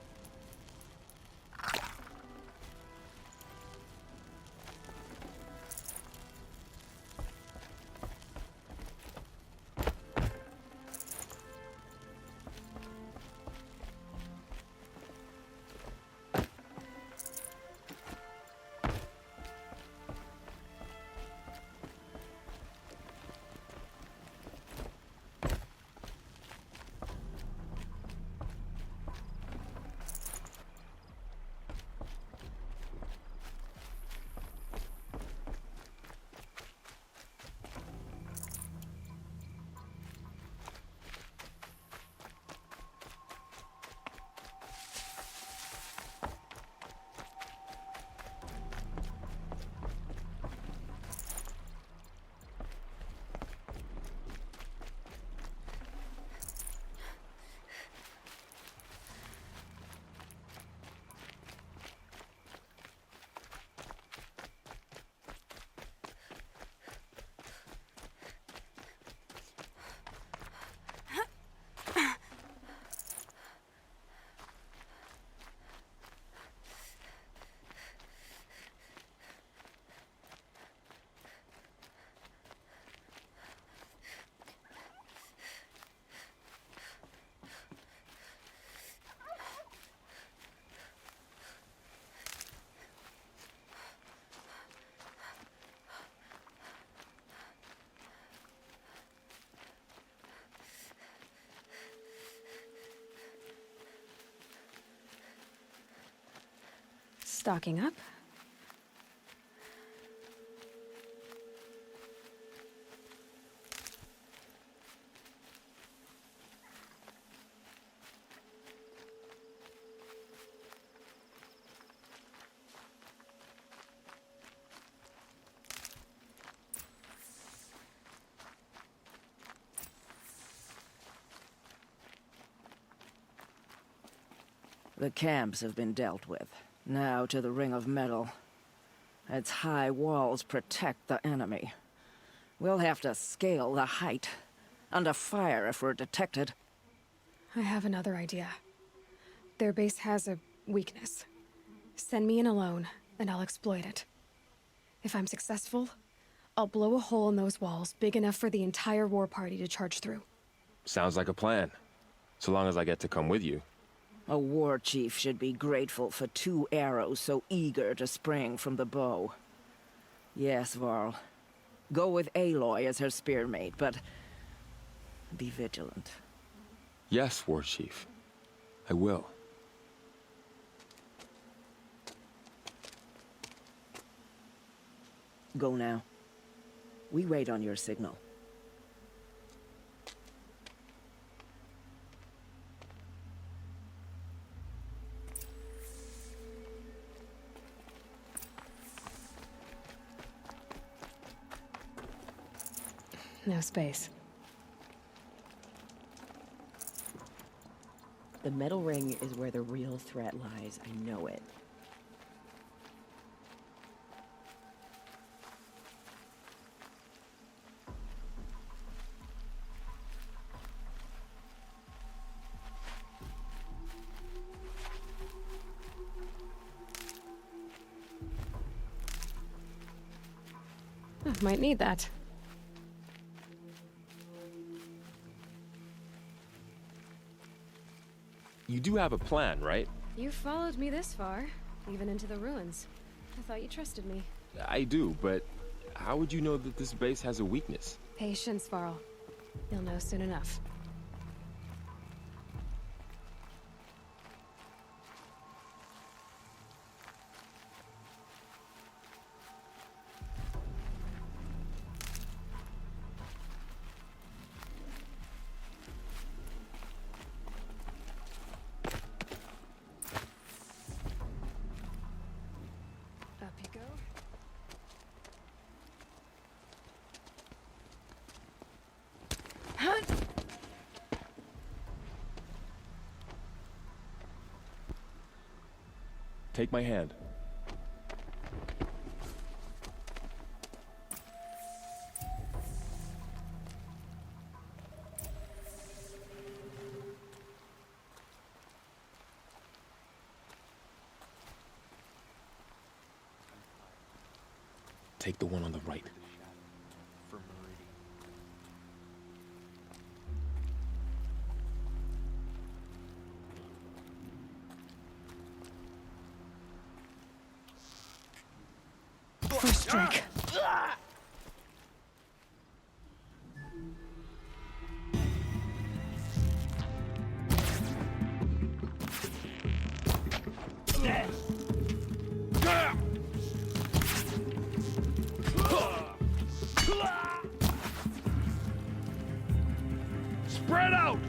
Stocking up. The camps have been dealt with. Now to the Ring of Metal. Its high walls protect the enemy. We'll have to scale the height. Under fire if we're detected. I have another idea. Their base has a weakness. Send me in alone, and I'll exploit it. If I'm successful, I'll blow a hole in those walls big enough for the entire war party to charge through. Sounds like a plan. So long as I get to come with you. A war chief should be grateful for 2 arrows so eager to spring from the bow. Yes, Varl. Go with Aloy as her spearmate, but be vigilant. Yes, War Chief. I will. Go now. We wait on your signal. No space. The metal ring is where the real threat lies. I know it. Might need that. You do have a plan, right? You followed me this far, even into the ruins. I thought you trusted me. I do, but how would you know that this base has a weakness? Patience, Varl. You'll know soon enough. Up you go. Take my hand. Take the one on the right. First strike. Spread out!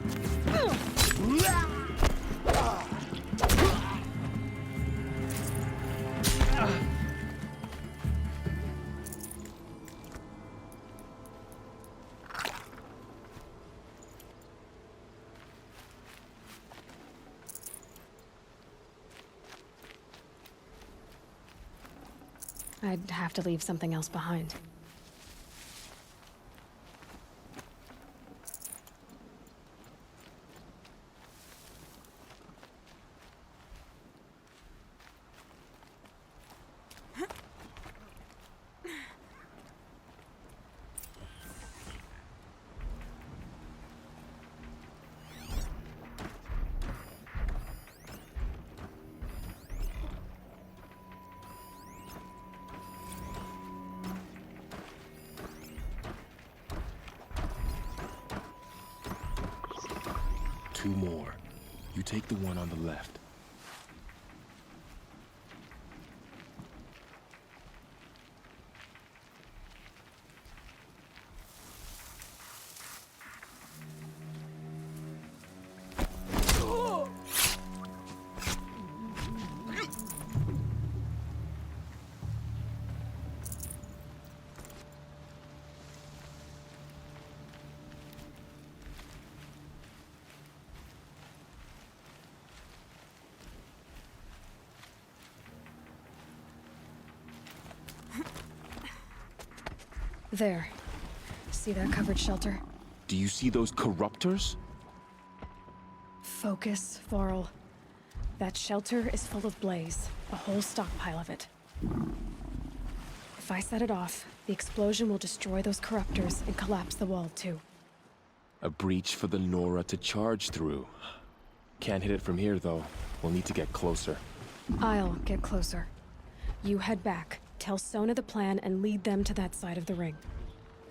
I'd have to leave something else behind. Two more. You take the one on the left. There. See that covered shelter? Do you see those corruptors? Focus, Varl. That shelter is full of blaze. A whole stockpile of it. If I set it off, the explosion will destroy those corruptors and collapse the wall, too. A breach for the Nora to charge through. Can't hit it from here, though. We'll need to get closer. I'll get closer. You head back, tell Sona the plan, and lead them to that side of the ring.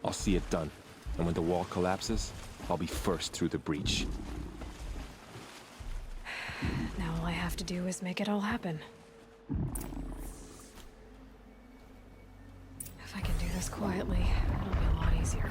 I'll see it done. And when the wall collapses, I'll be first through the breach. Now all I have to do is make it all happen. If I can do this quietly, it'll be a lot easier.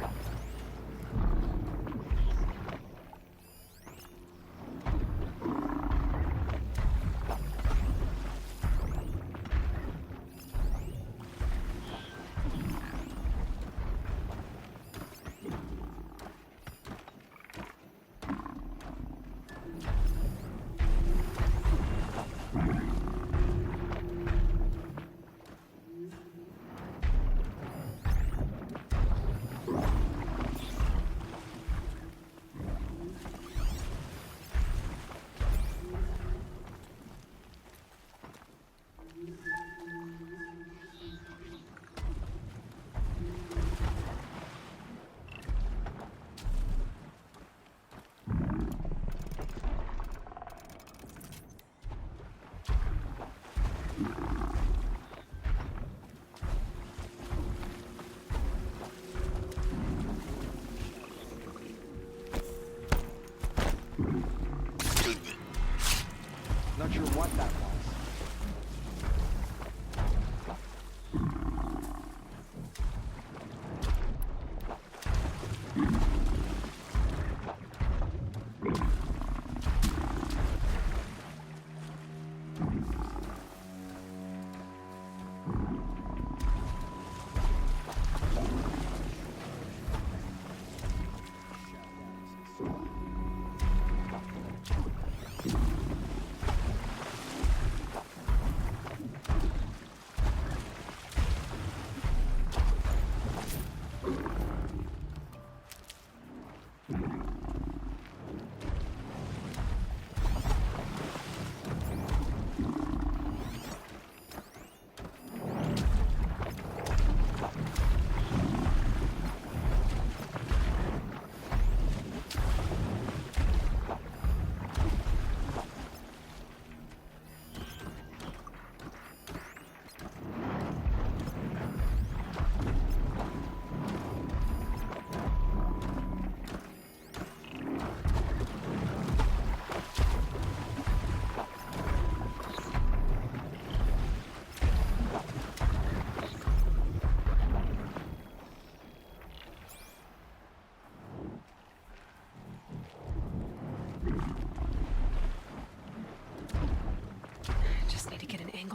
Not sure what that was.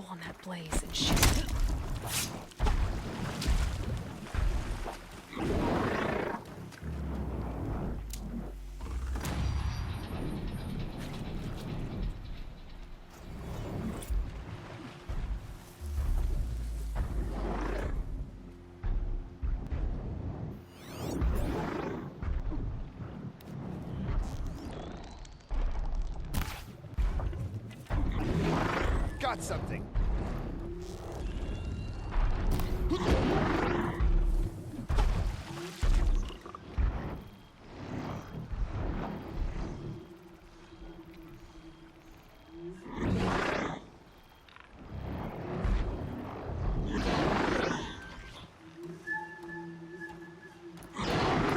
On that blaze and shoot it. Got something.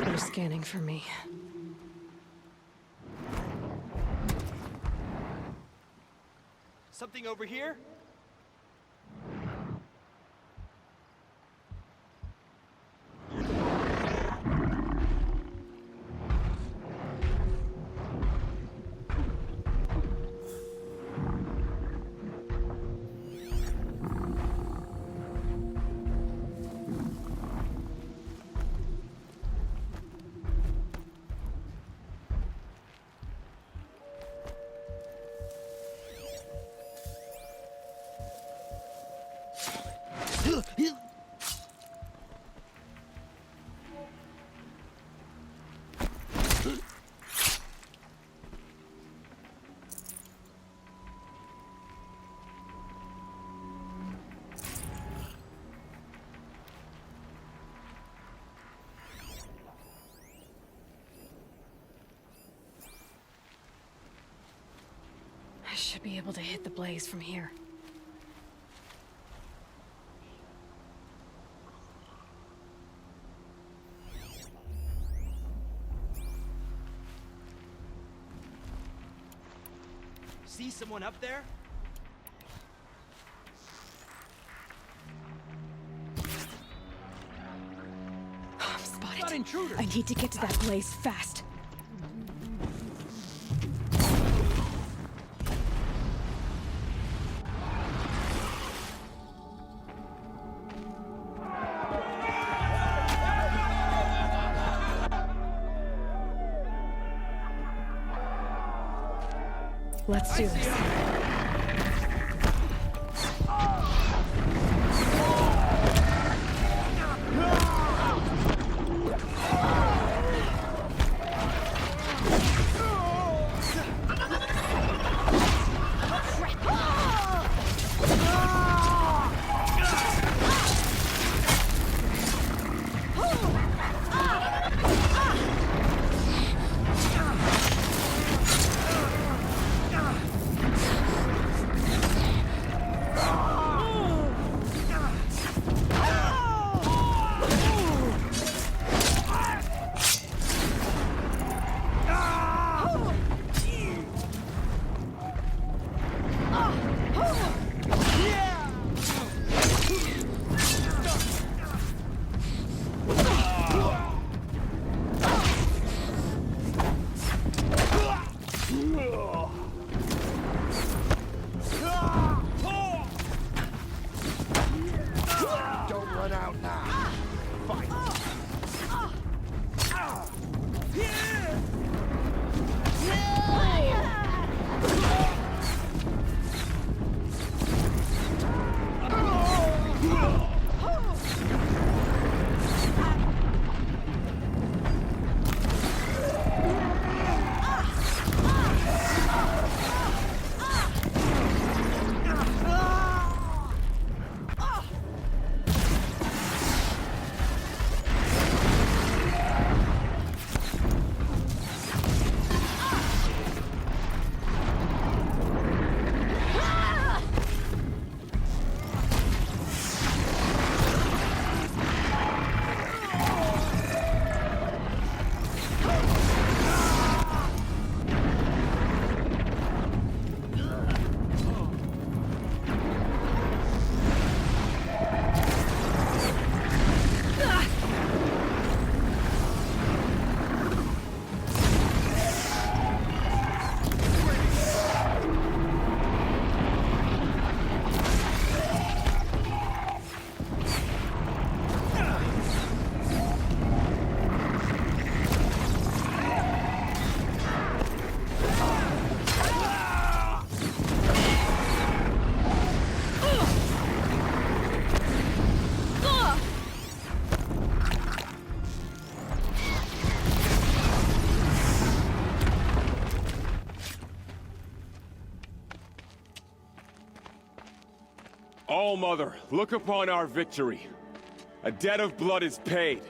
They're scanning for me. Something over here? I should be able to hit the blaze from here. See someone up there? I'm spotted. Got intruders. I need to get to that blaze fast. Let's do this. All-Mother, look upon our victory. A debt of blood is paid.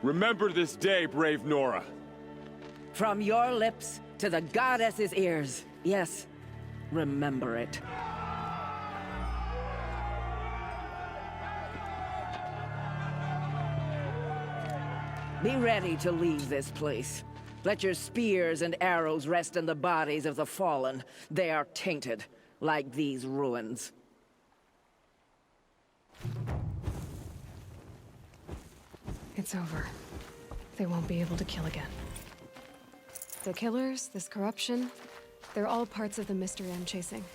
Remember this day, brave Nora. From your lips to the goddess's ears. Yes, remember it. Be ready to leave this place. Let your spears and arrows rest in the bodies of the fallen. They are tainted, like these ruins. It's over. They won't be able to kill again. The killers, this corruption, they're all parts of the mystery I'm chasing.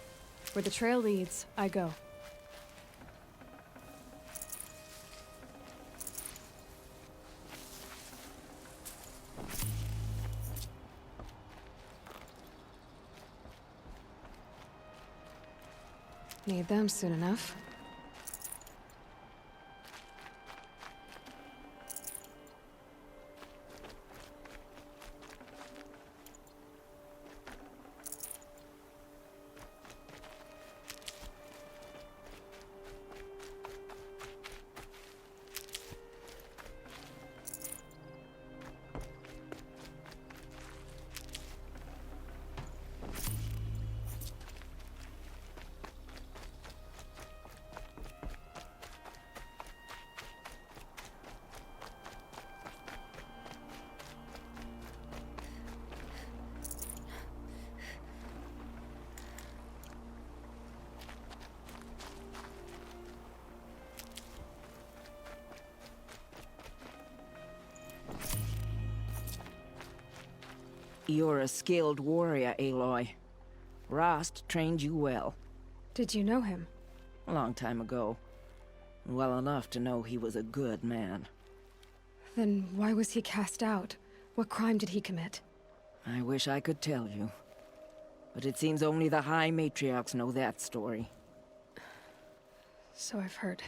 Where the trail leads, I go. Need them soon enough. You're a skilled warrior, Aloy. Rost trained you well. Did you know him? A long time ago. Well enough to know he was a good man. Then why was he cast out? What crime did he commit? I wish I could tell you. But it seems only the High Matriarchs know that story. So I've heard.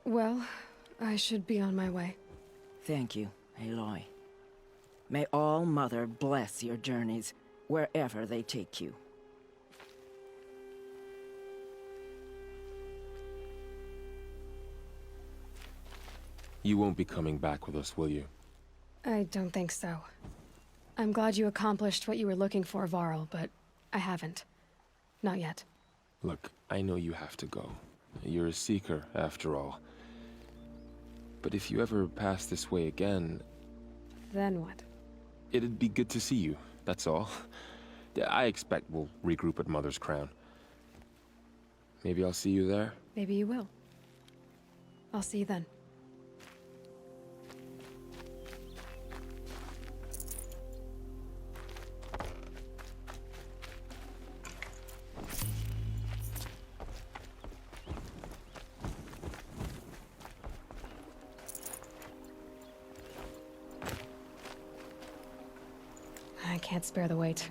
Well, I should be on my way. Thank you, Aloy. May All Mother bless your journeys, wherever they take you. You won't be coming back with us, will you? I don't think so. I'm glad you accomplished what you were looking for, Varl, but I haven't. Not yet. Look, I know you have to go. You're a seeker, after all. But if you ever pass this way again... Then what? It'd be good to see you, that's all. I expect we'll regroup at Mother's Crown. Maybe I'll see you there? Maybe you will. I'll see you then. I can't spare the weight.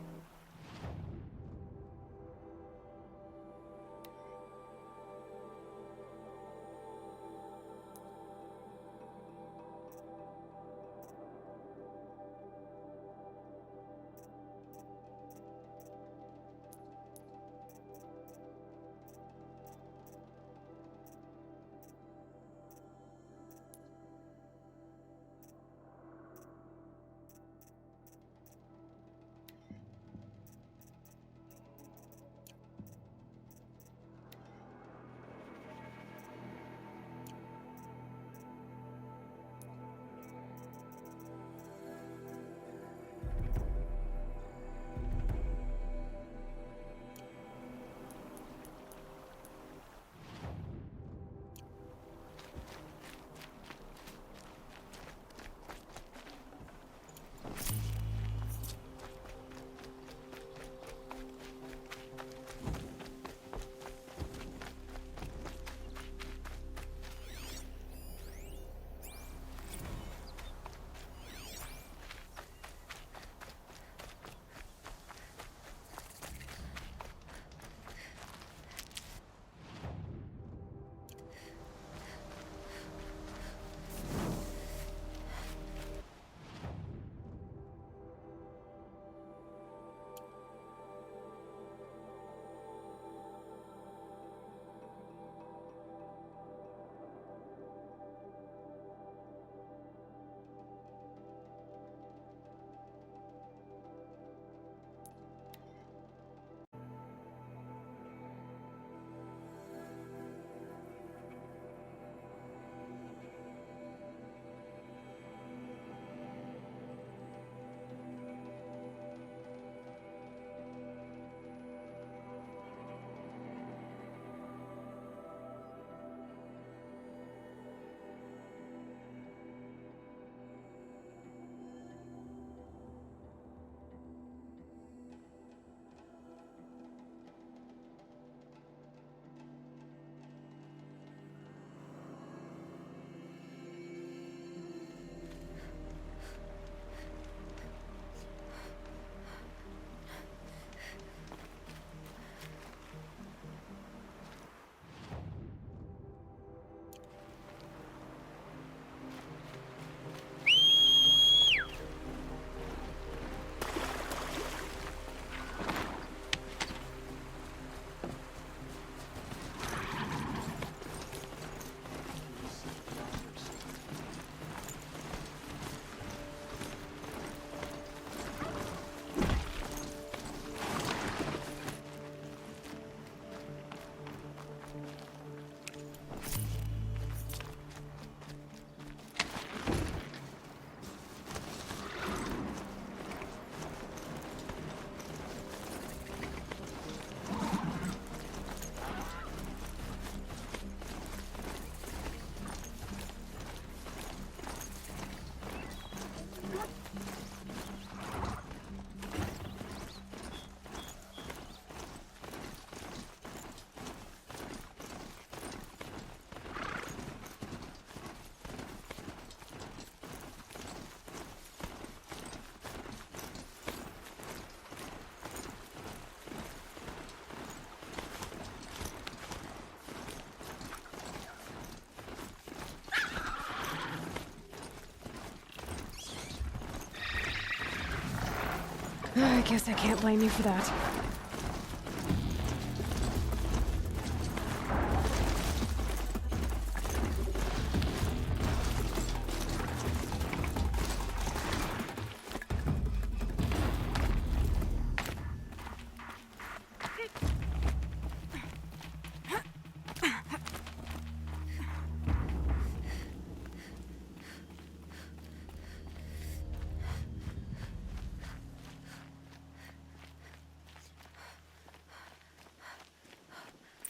I guess I can't blame you for that.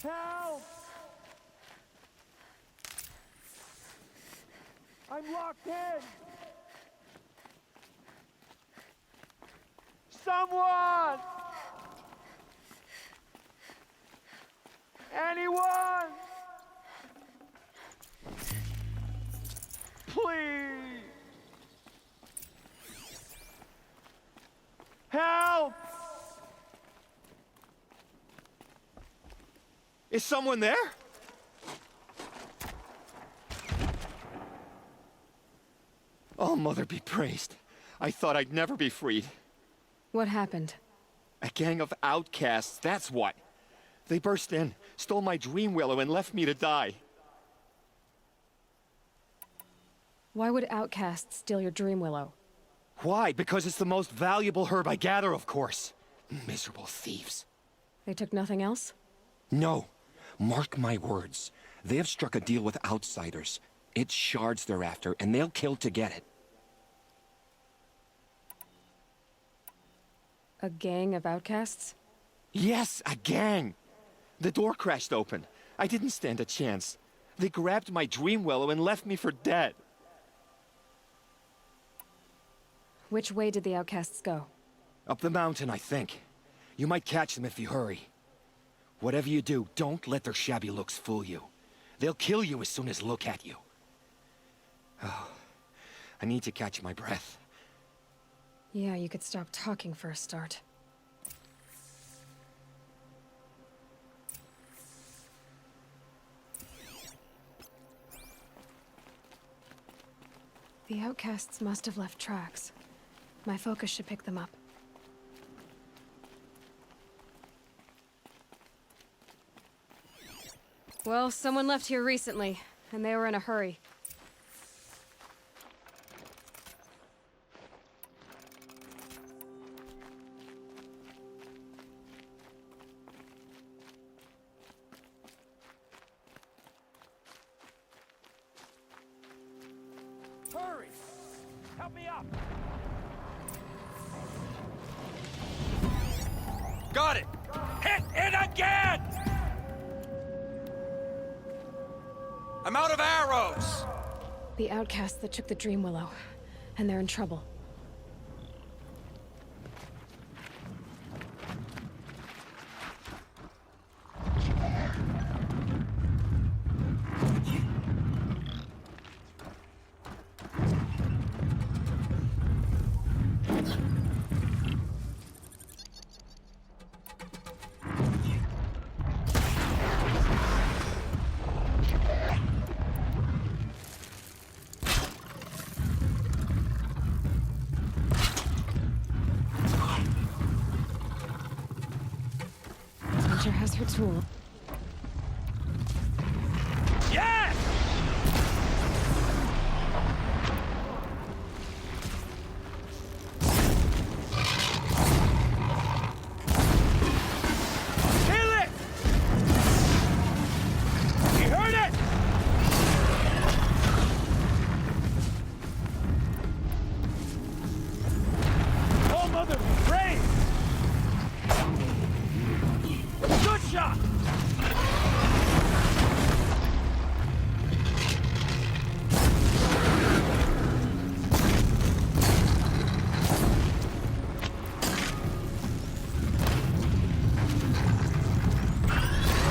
Help! I'm locked in! Someone! Anyone! Please! Help! Is someone there? Oh, Mother be praised. I thought I'd never be freed. What happened? A gang of outcasts, that's what. They burst in, stole my dream willow, and left me to die. Why would outcasts steal your dream willow? Why? Because it's the most valuable herb I gather, of course. Miserable thieves. They took nothing else? No. Mark my words. They have struck a deal with outsiders. It's shards they're after, and they'll kill to get it. A gang of outcasts? Yes, a gang. The door crashed open. I didn't stand a chance. They grabbed my dream willow and left me for dead. Which way did the outcasts go? Up the mountain, I think. You might catch them if you hurry. Whatever you do, don't let their shabby looks fool you. They'll kill you as soon as look at you. Oh, I need to catch my breath. Yeah, you could stop talking for a start. The outcasts must have left tracks. My focus should pick them up. Well, someone left here recently, and they were in a hurry. Hurry! Help me up! Got it! Hit it again! I'm out of arrows! The outcasts that took the Dream Willow, and they're in trouble. Nature has her tool. Yes! Kill it! You heard it! Oh, Mother, brave! Good shot!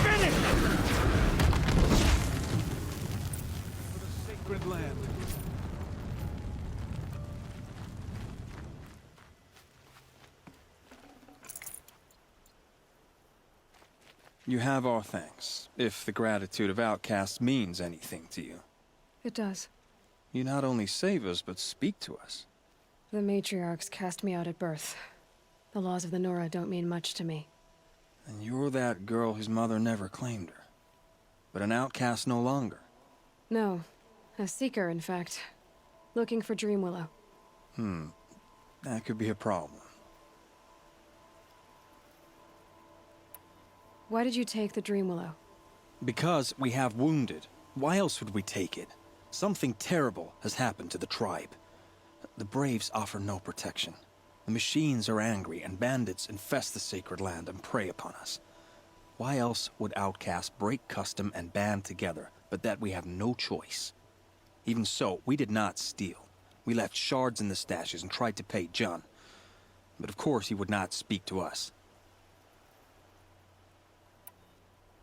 Finish! For the sacred land. You have our thanks, if the gratitude of outcasts means anything to you. It does. You not only save us, but speak to us. The matriarchs cast me out at birth, The laws of the Nora don't mean much to me. And you're that girl whose mother never claimed her. But an outcast no longer. No. A seeker, in fact. Looking for Dreamwillow. That could be a problem. Why did you take the Dreamwillow? Because we have wounded. Why else would we take it? Something terrible has happened to the tribe. The Braves offer no protection. The machines are angry, and bandits infest the sacred land and prey upon us. Why else would outcasts break custom and band together, but that we have no choice? Even so, we did not steal. We left shards in the stashes and tried to pay John. But of course he would not speak to us.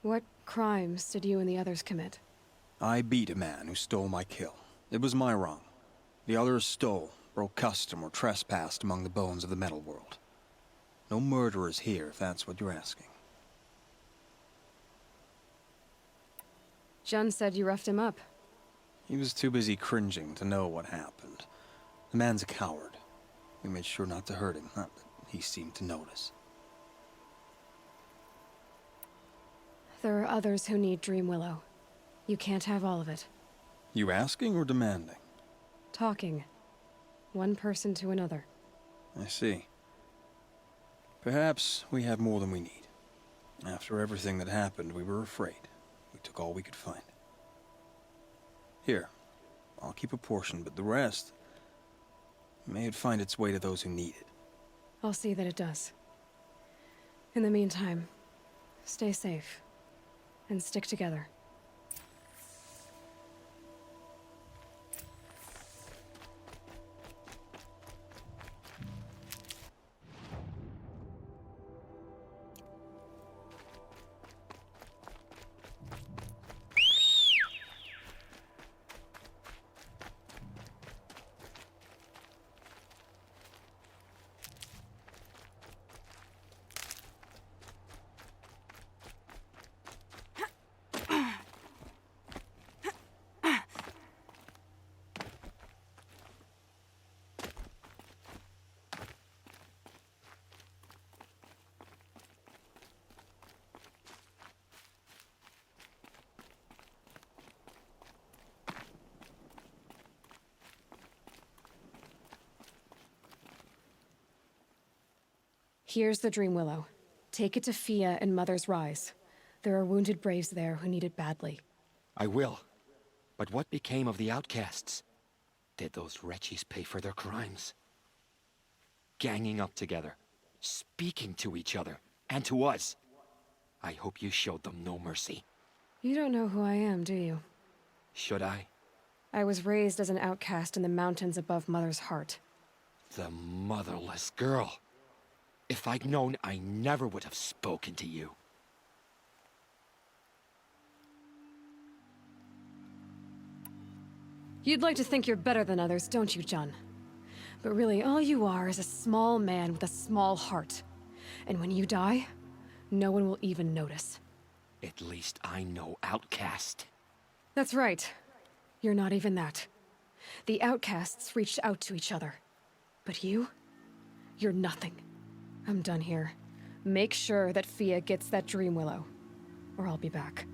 What crimes did you and the others commit? I beat a man who stole my kill. It was my wrong. The others stole, broke custom, or trespassed among the bones of the metal world. No murderers here, if that's what you're asking. Jun said you roughed him up. He was too busy cringing to know what happened. The man's a coward. We made sure not to hurt him, not that he seemed to notice. There are others who need Dreamwillow. You can't have all of it. You asking or demanding? Talking. One person to another. I see. Perhaps we have more than we need. After everything that happened, we were afraid. We took all we could find. Here, I'll keep a portion, but the rest... may it find its way to those who need it. I'll see that it does. In the meantime, stay safe. And stick together. Here's the Dreamwillow. Take it to Fia and Mother's Rise. There are wounded Braves there who need it badly. I will. But what became of the outcasts? Did those wretches pay for their crimes? Ganging up together, speaking to each other, and to us. I hope you showed them no mercy. You don't know who I am, do you? Should I? I was raised as an outcast in the mountains above Mother's heart. The motherless girl. If I'd known, I never would have spoken to you. You'd like to think you're better than others, don't you, Jun? But really, all you are is a small man with a small heart. And when you die, no one will even notice. At least I know outcast. That's right. You're not even that. The outcasts reached out to each other. But you? You're nothing. I'm done here. Make sure that Fia gets that Dreamwillow, or I'll be back.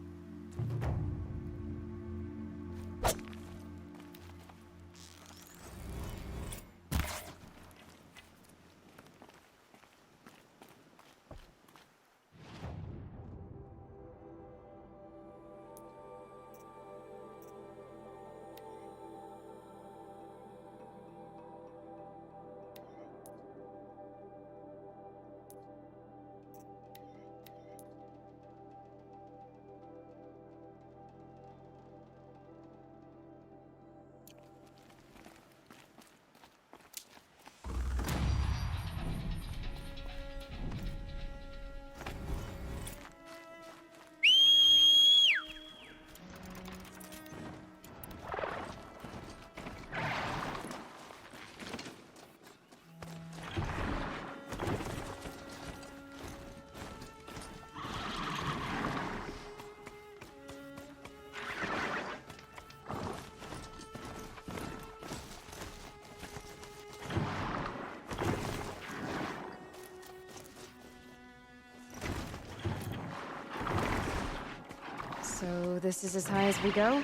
So this is as high as we go?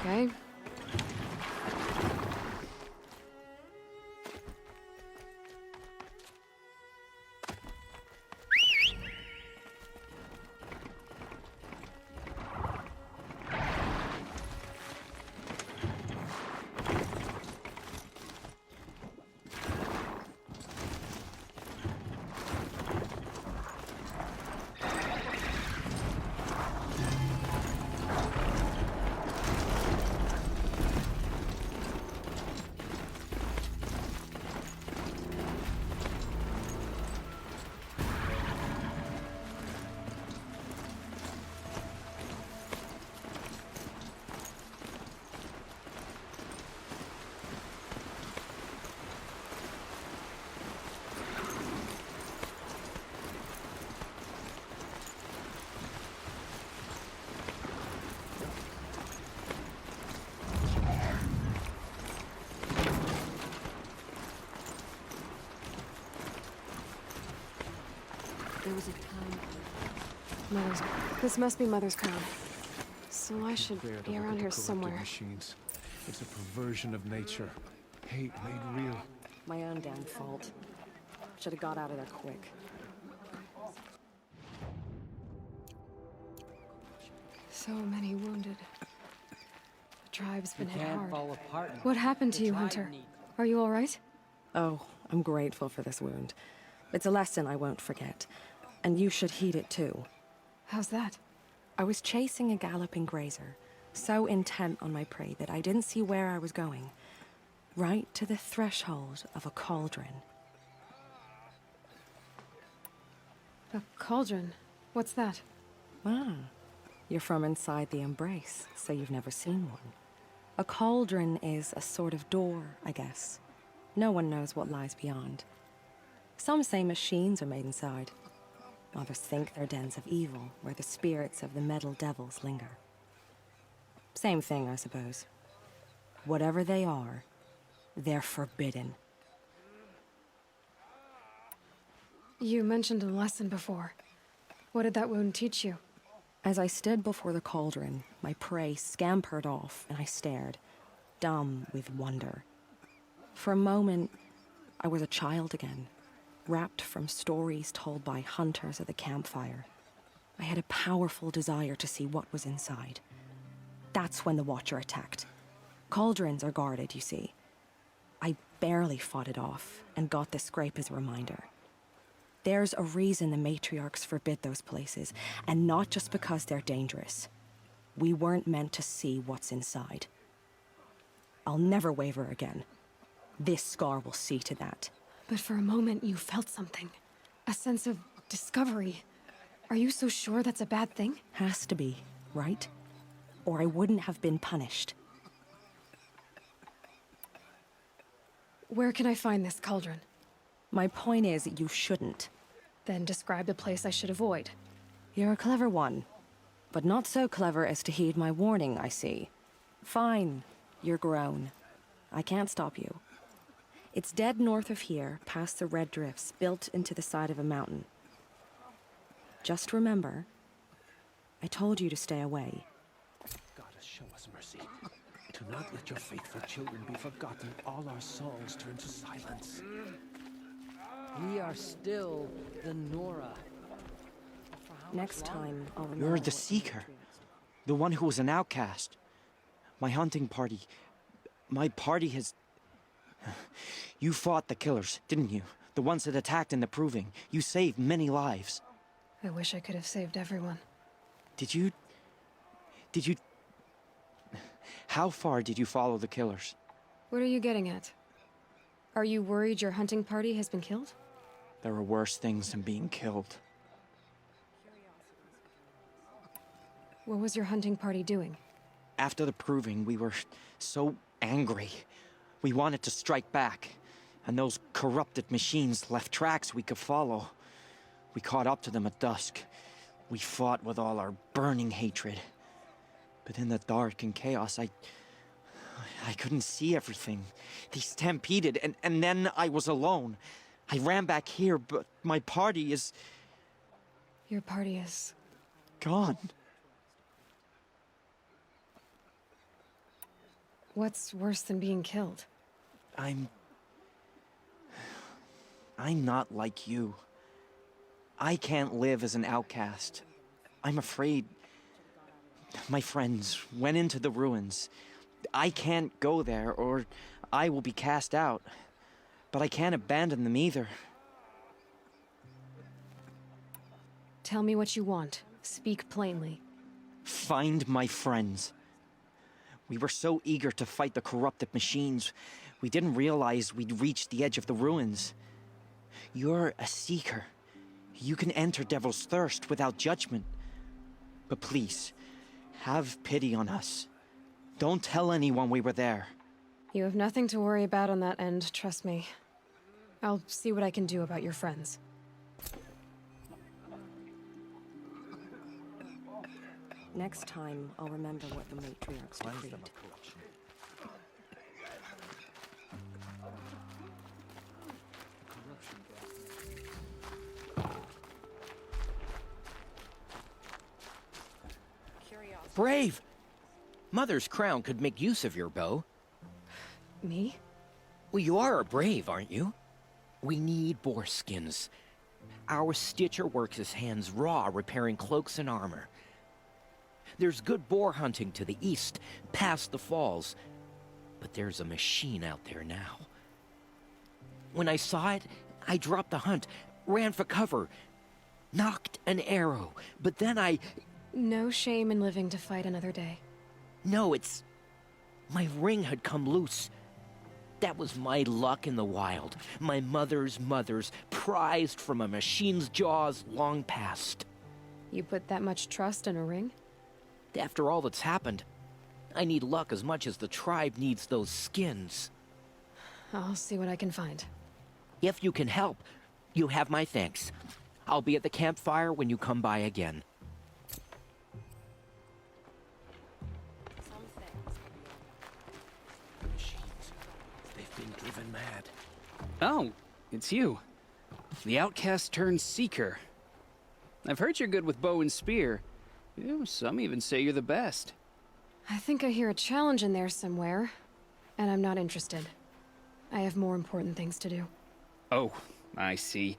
Okay. There was a time. Mother's... This must be Mother's crown. So I should There to be look around at the here corrupted somewhere. Machines. It's a perversion of nature. Hate made real. My own damn fault. Should have got out of there quick. So many wounded. The tribe's been hit can't hard. fall apart. What happened to The you, tribe Hunter? needs- Are you all right? Oh, I'm grateful for this wound. It's a lesson I won't forget. And you should heed it too. How's that? I was chasing a galloping grazer, so intent on my prey that I didn't see where I was going. Right to the threshold of a cauldron. A cauldron? What's that? Ah, you're from inside the embrace, so you've never seen one. A cauldron is a sort of door, I guess. No one knows what lies beyond. Some say machines are made inside. Others think they're dens of evil, where the spirits of the metal devils linger. Same thing, I suppose. Whatever they are, they're forbidden. You mentioned a lesson before. What did that wound teach you? As I stood before the cauldron, my prey scampered off, and I stared, dumb with wonder. For a moment, I was a child again, wrapped from stories told by hunters at the campfire. I had a powerful desire to see what was inside. That's when the Watcher attacked. Cauldrons are guarded, you see. I barely fought it off, and got the scrape as a reminder. There's a reason the matriarchs forbid those places, and not just because they're dangerous. We weren't meant to see what's inside. I'll never waver again. This scar will see to that. But for a moment you felt something. A sense of discovery. Are you so sure that's a bad thing? Has to be, right? Or I wouldn't have been punished. Where can I find this cauldron? My point is, you shouldn't. Then describe the place I should avoid. You're a clever one. But not so clever as to heed my warning, I see. Fine, you're grown. I can't stop you. It's dead north of here, past the red drifts, built into the side of a mountain. Just remember, I told you to stay away. Gotta show us mercy. Do not let your faithful children be forgotten. All our souls turn to silence. We are still the Nora. Next time, I'll remember. You're the Seeker. The one who was an outcast. My hunting party. My party has... You fought the killers, didn't you? The ones that attacked in the Proving. You saved many lives. I wish I could have saved everyone. Did you... How far did you follow the killers? What are you getting at? Are you worried your hunting party has been killed? There are worse things than being killed. What was your hunting party doing? After the Proving, we were so angry. We wanted to strike back. And those corrupted machines left tracks we could follow. We caught up to them at dusk. We fought with all our burning hatred. But in the dark and chaos, I couldn't see everything. They stampeded, and then I was alone. I ran back here, but my party is... Your party is... gone. What's worse than being killed? I'm not like you. I can't live as an outcast. I'm afraid. My friends went into the ruins. I can't go there, or I will be cast out. But I can't abandon them either. Tell me what you want. Speak plainly. Find my friends. We were so eager to fight the corrupted machines, we didn't realize we'd reached the edge of the ruins. You're a seeker. You can enter Devil's Thirst without judgment. But please, have pity on us. Don't tell anyone we were there. You have nothing to worry about on that end, trust me. I'll see what I can do about your friends. Next time, I'll remember what the matriarchs decreed. Brave! Mother's crown could make use of your bow. Me? Well, you are a brave, aren't you? We need boar skins. Our stitcher works his hands raw repairing cloaks and armor. There's good boar hunting to the east, past the falls. But there's a machine out there now. When I saw it, I dropped the hunt, ran for cover, knocked an arrow, but then I... No shame in living to fight another day. No, it's... my ring had come loose. That was my luck in the wild. My mother's prized from a machine's jaws long past. You put that much trust in a ring? After all that's happened, I need luck as much as the tribe needs those skins. I'll see what I can find. If you can help, you have my thanks. I'll be at the campfire when you come by again. They've been driven mad. Oh, it's you. The outcast turned seeker. I've heard you're good with bow and spear. Some even say you're the best. I think I hear a challenge in there somewhere, and I'm not interested. I have more important things to do. Oh, I see.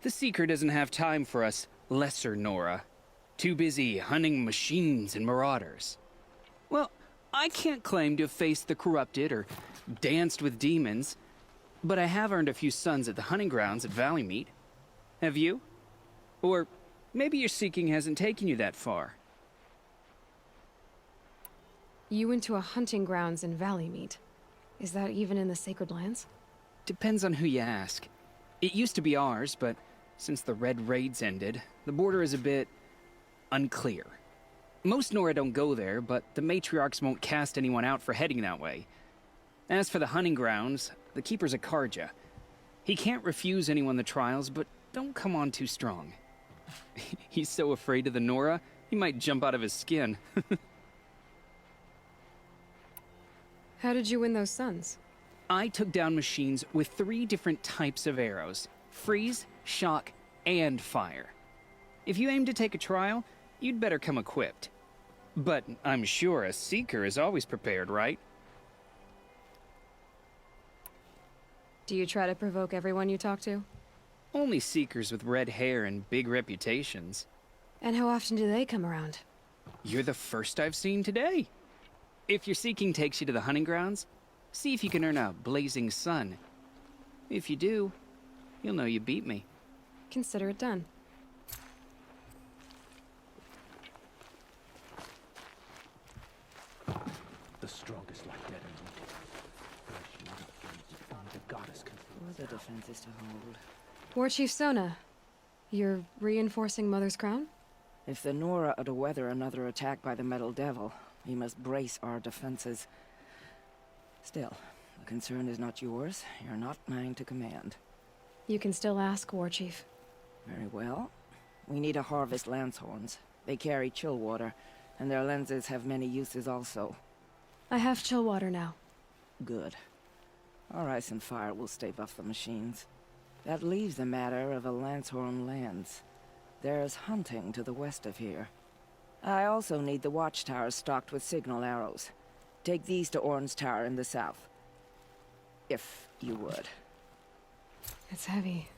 The Seeker doesn't have time for us lesser Nora. Too busy hunting machines and marauders. Well, I can't claim to have faced the corrupted or danced with demons, but I have earned a few sons at the hunting grounds at Valleymeet. Have you? Or maybe your seeking hasn't taken you that far. You went to a hunting grounds in Valleymeet. Is that even in the Sacred Lands? Depends on who you ask. It used to be ours, but since the Red Raids ended, the border is a bit unclear. Most Nora don't go there, but the matriarchs won't cast anyone out for heading that way. As for the hunting grounds, the keeper's a Karja. He can't refuse anyone the trials, but don't come on too strong. He's so afraid of the Nora, he might jump out of his skin. How did you win those sons? I took down machines with 3 different types of arrows. Freeze, shock, and fire. If you aim to take a trial, you'd better come equipped. But I'm sure a seeker is always prepared, right? Do you try to provoke everyone you talk to? Only seekers with red hair and big reputations. And how often do they come around? You're the first I've seen today. If your seeking takes you to the hunting grounds, see if you can earn a blazing sun. If you do, you'll know you beat me. Consider it done. The strongest like dead and the goddess can... The defenses to hold. War Chief Sona, you're reinforcing Mother's Crown? If the Nora are to weather another attack by the Metal Devil, we must brace our defenses. Still, the concern is not yours. You're not mine to command. You can still ask, War Chief. Very well. We need to harvest Lancehorns. They carry chill water, and their lenses have many uses also. I have chill water now. Good. Our ice and fire will stave off the machines. That leaves the matter of a Lancehorn lands. There's hunting to the west of here. I also need the watchtowers stocked with signal arrows. Take these to Orn's Tower in the south. If you would. It's heavy.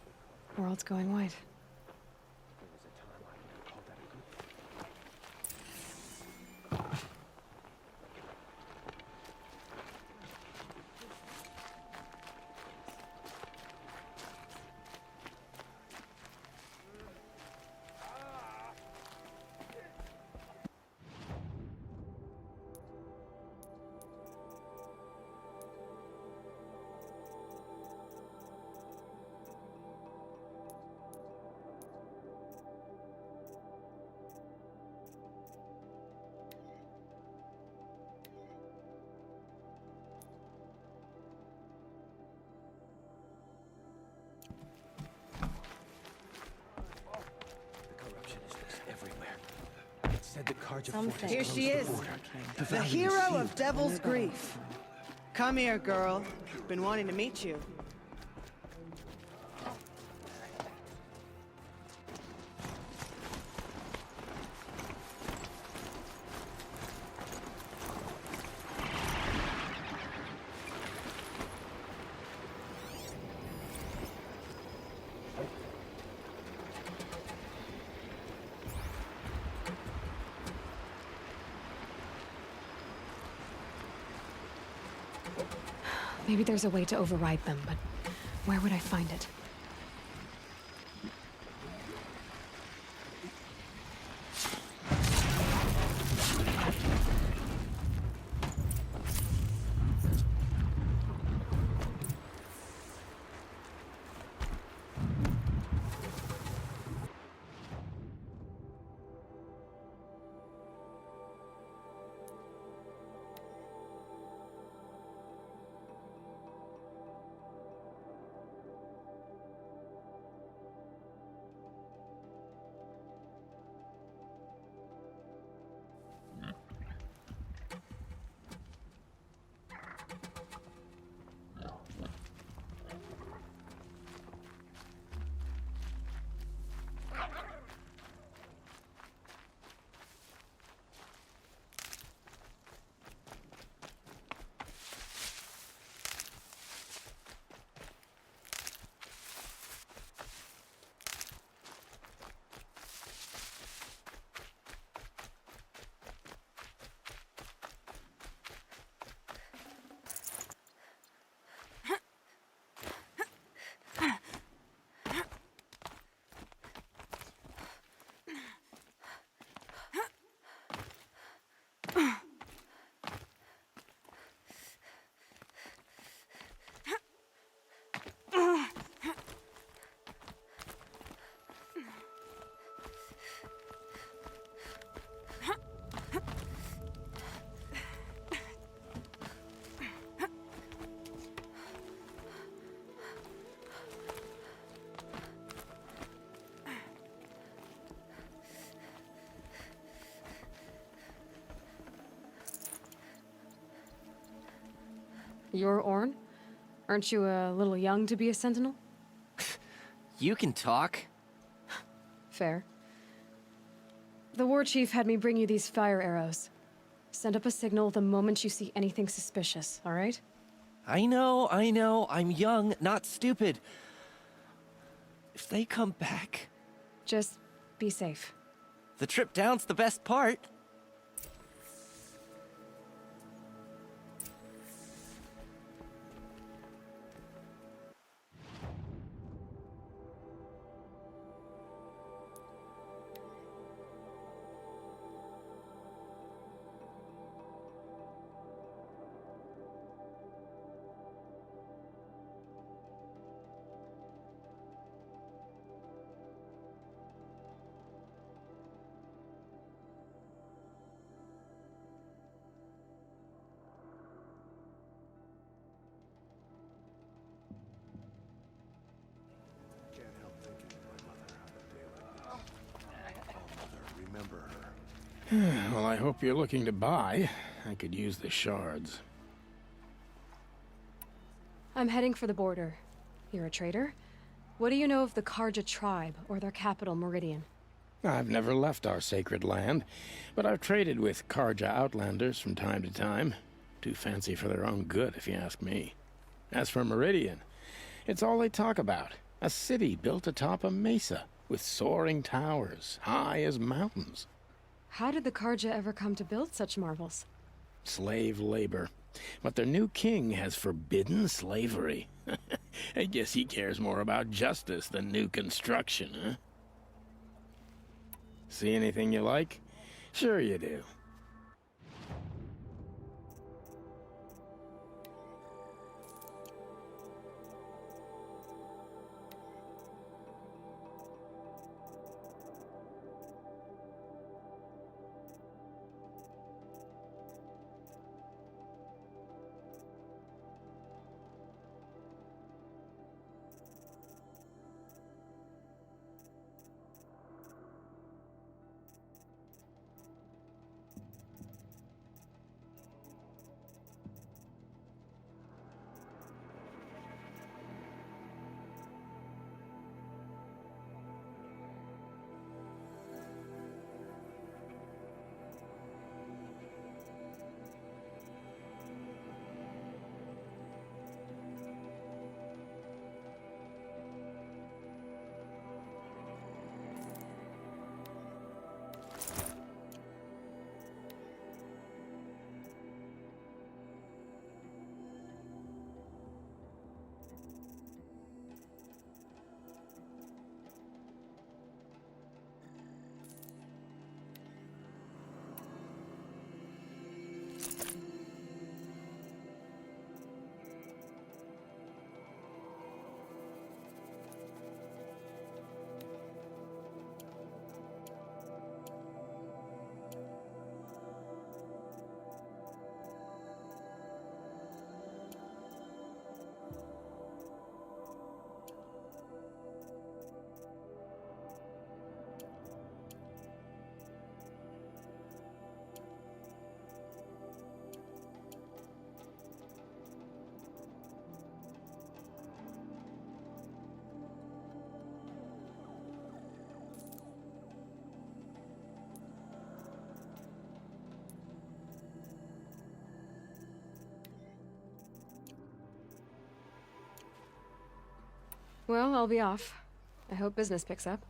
World's going white. Here she is, the hero of Devil's Grief. Come here, girl. Been wanting to meet you. Maybe there's a way to override them, but where would I find it? You're Orn? Aren't you a little young to be a sentinel? You can talk. Fair. The war chief had me bring you these fire arrows. Send up a signal the moment you see anything suspicious, all right? I know. I'm young, not stupid. If they come back... Just be safe. The trip down's the best part. Well, I hope you're looking to buy. I could use the shards. I'm heading for the border. You're a trader? What do you know of the Karja tribe, or their capital, Meridian? I've never left our sacred land, but I've traded with Karja outlanders from time to time. Too fancy for their own good, if you ask me. As for Meridian, it's all they talk about. A city built atop a mesa, with soaring towers, high as mountains. How did the Karja ever come to build such marvels? Slave labor. But their new king has forbidden slavery. I guess he cares more about justice than new construction, huh? See anything you like? Sure you do. Well, I'll be off. I hope business picks up.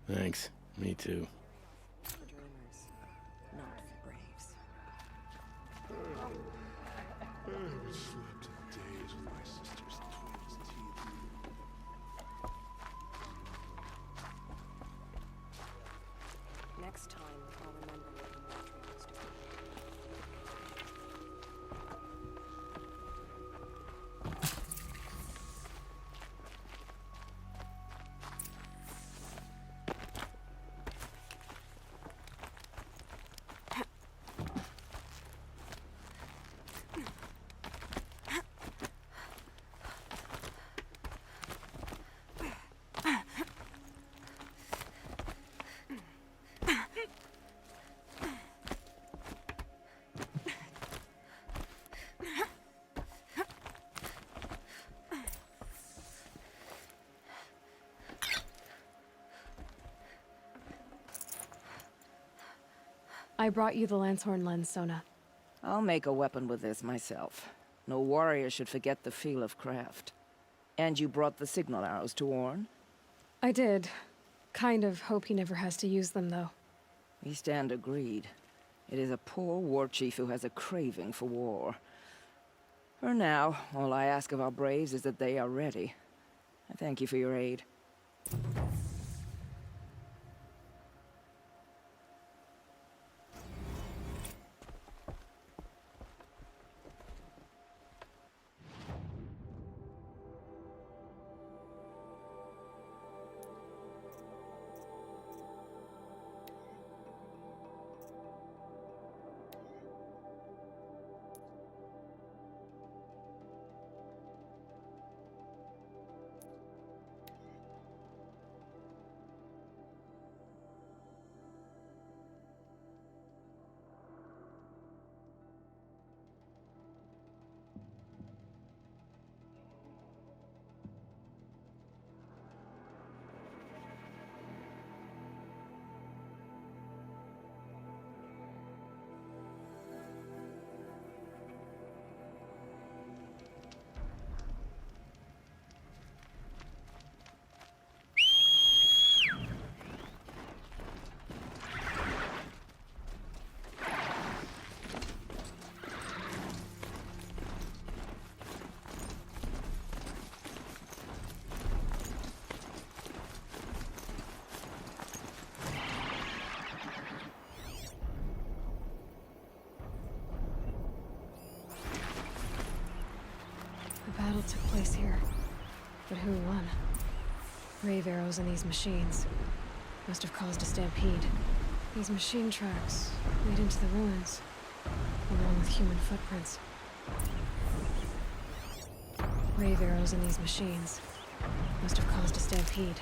Thanks. Me too. Dreamers, not braves. Slept in days with my sister's twins, TV. Next time, I'll remember what the matriarchs do. I brought you the Lancehorn lens, Sona. I'll make a weapon with this myself. No warrior should forget the feel of craft. And you brought the signal arrows to Orn? I did. Kind of hope he never has to use them, though. We stand agreed. It is a poor war chief who has a craving for war. For now, all I ask of our braves is that they are ready. I thank you for your aid. battle took place here. But who won? Brave arrows in these machines must have caused a stampede. These machine tracks lead into the ruins, along with human footprints. Brave arrows in these machines must have caused a stampede.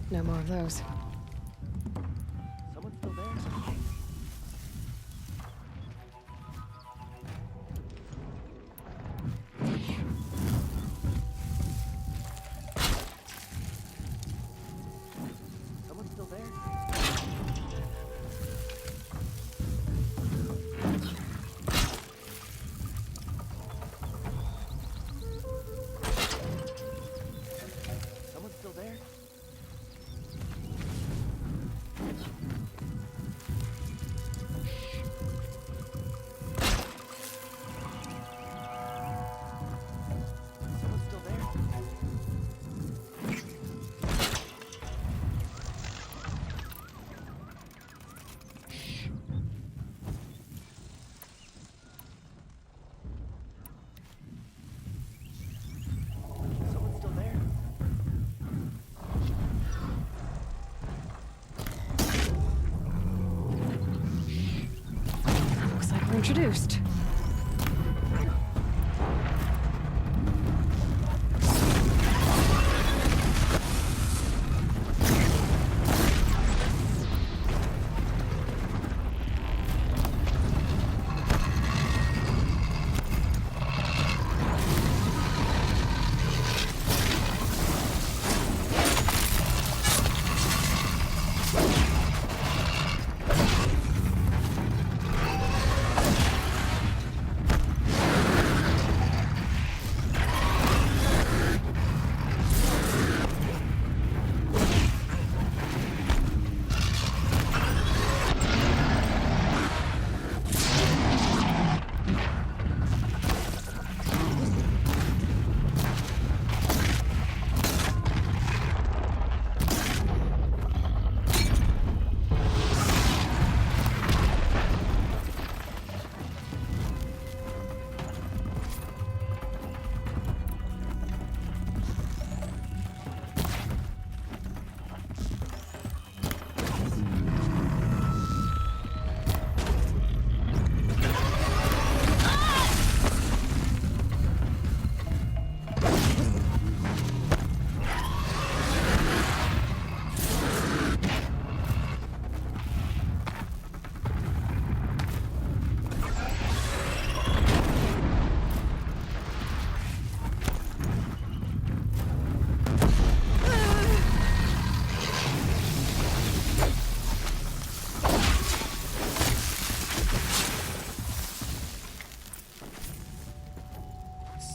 No more of those. Someone still there? Someone still there? Someone still there? Someone still there? Someone still there? Looks like we're introduced.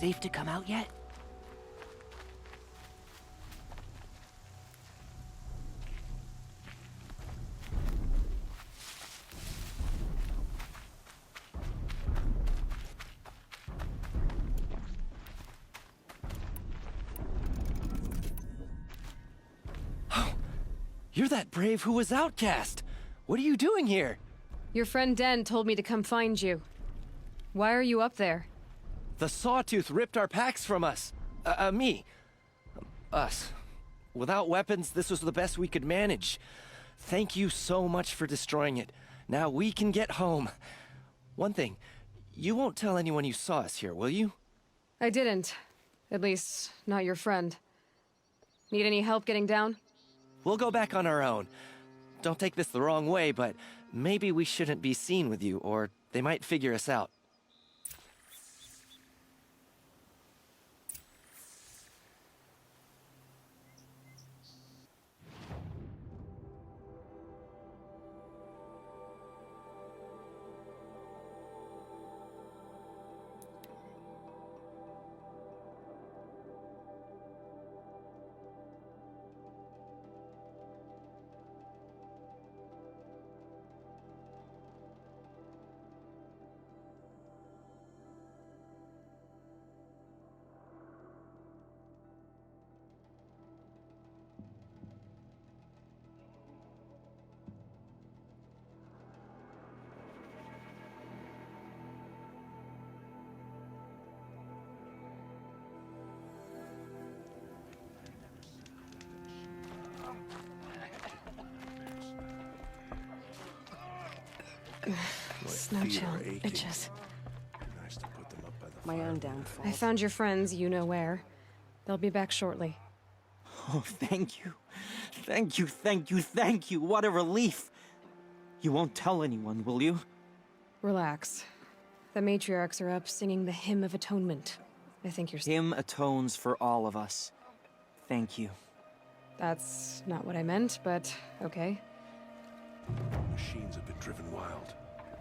Safe to come out yet? You're that brave who was outcast! What are you doing here? Your friend Den told me to come find you. Why are you up there? The Sawtooth ripped our packs from us. Me. Us. Without weapons, this was the best we could manage. Thank you so much for destroying it. Now we can get home. One thing, you won't tell anyone you saw us here, will you? I didn't. At least, not your friend. Need any help getting down? We'll go back on our own. Don't take this the wrong way, but maybe we shouldn't be seen with you, or they might figure us out. Snow chill. Itches. Nice to put them up by the My own downfall. I found your friends, you know where. They'll be back shortly. Oh, thank you. Thank you, thank you, thank you. What a relief. You won't tell anyone, will you? Relax. The matriarchs are up singing the Hymn of Atonement. I think you're... Him atones for all of us. Thank you. That's not what I meant, but okay. Machines have been driven wild.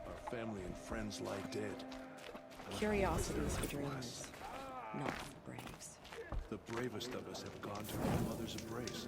Our family and friends lie dead. Curiosities for dreamers, not for braves. The bravest of us have gone to our mother's embrace.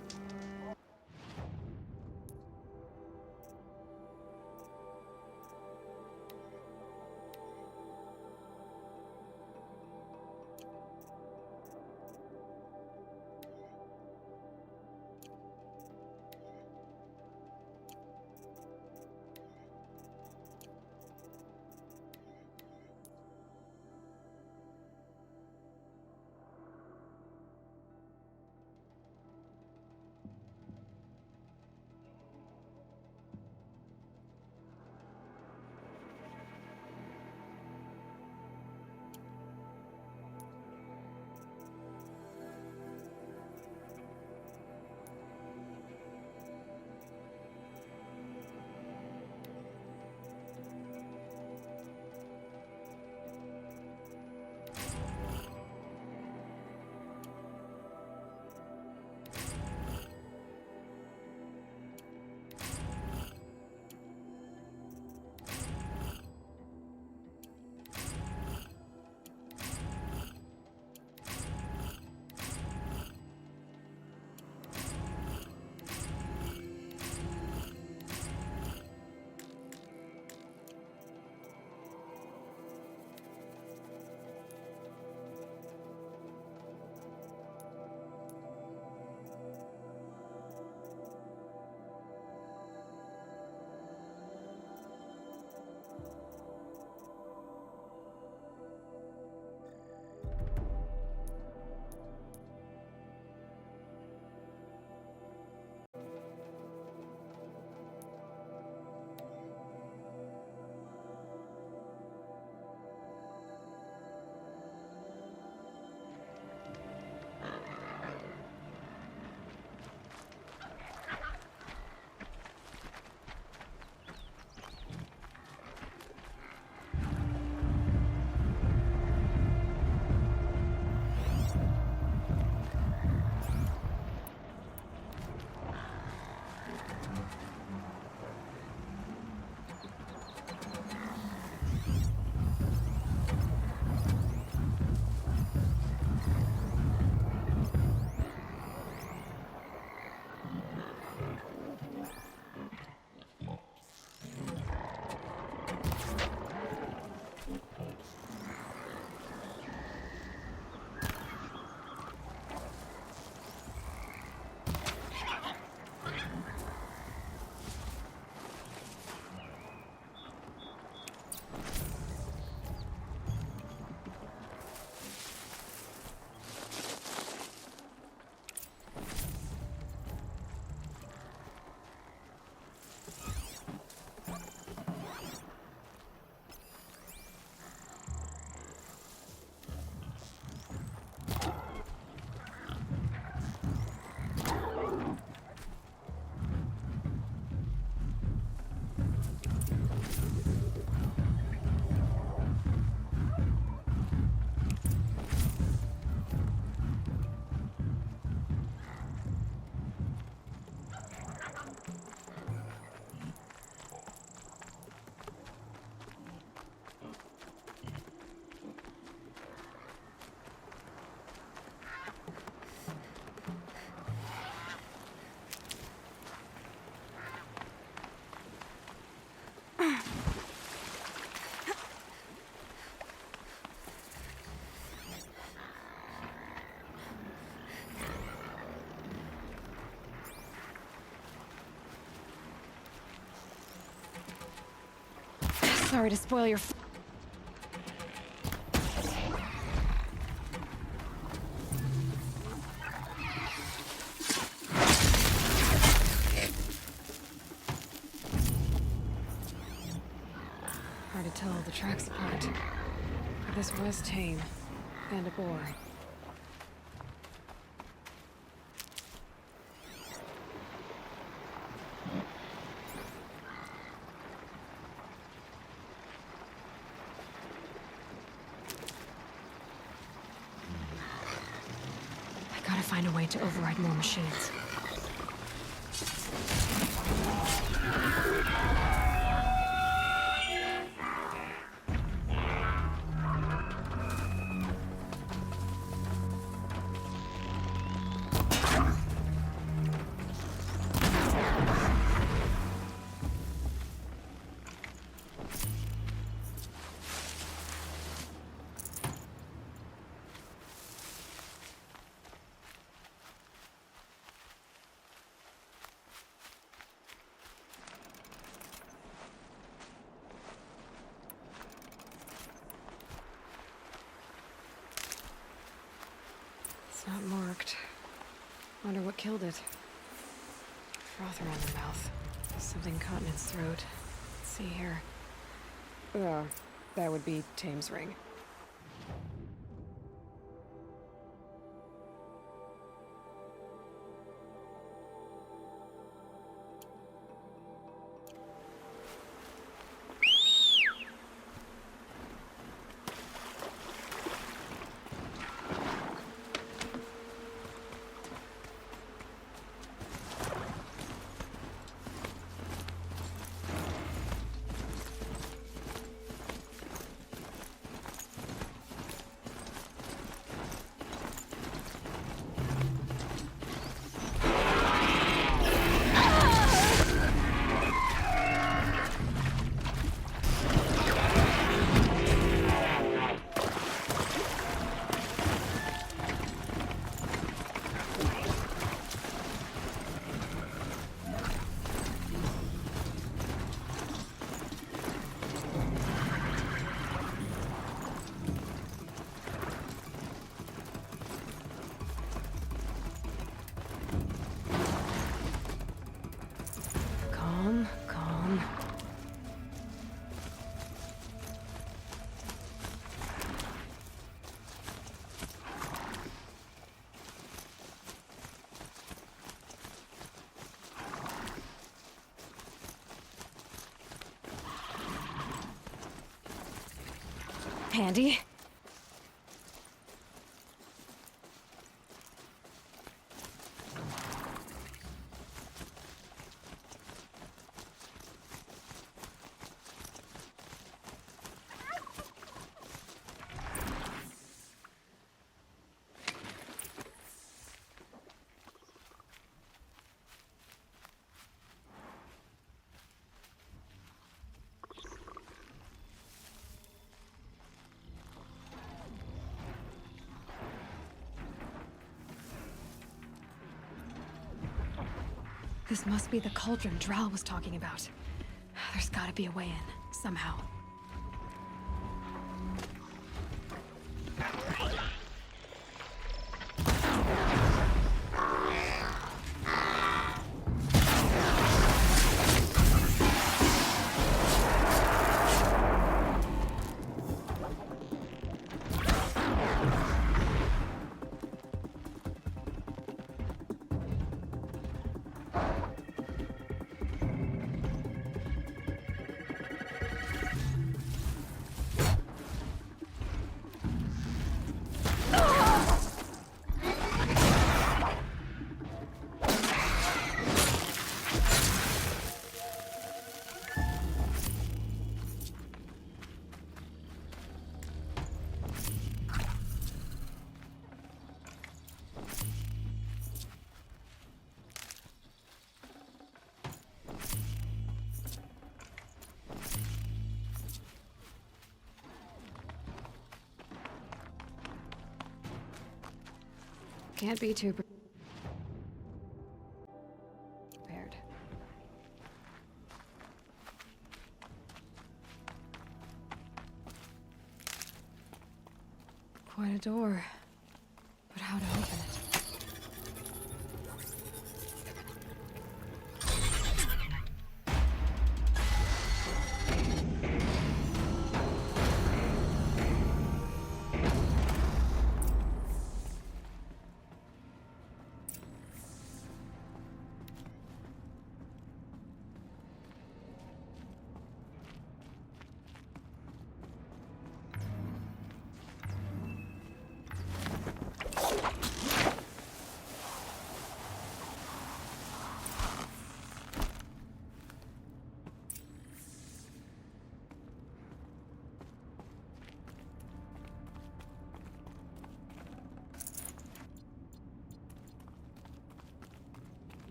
Sorry to spoil your... Hard to tell the tracks apart. But this was tame. And a bore. I gotta find a way to override more machines. It's not marked. Wonder what killed it. Froth around the mouth. Something caught in its throat. Let's see here. That would be Tame's ring. Calm. Handy. This must be the cauldron Drow was talking about. There's gotta be a way in, somehow. Can't be too prepared. Quite a door. But how to open it?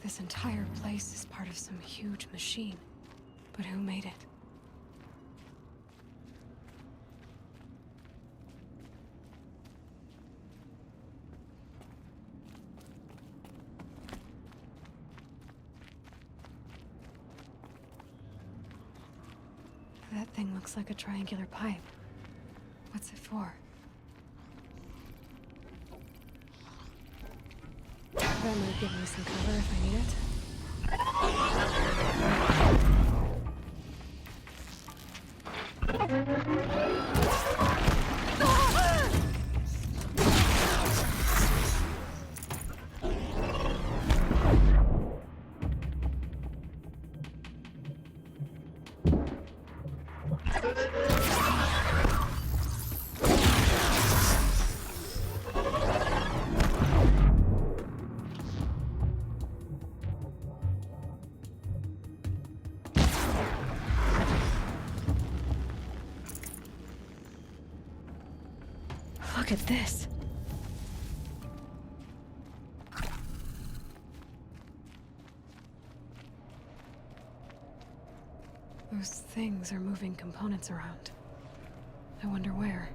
This entire place is part of some huge machine. But who made it? That thing looks like a triangular pipe. What's it for? That might give me some cover if I need it. Look at this. Those things are moving components around. I wonder where.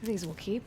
These will keep.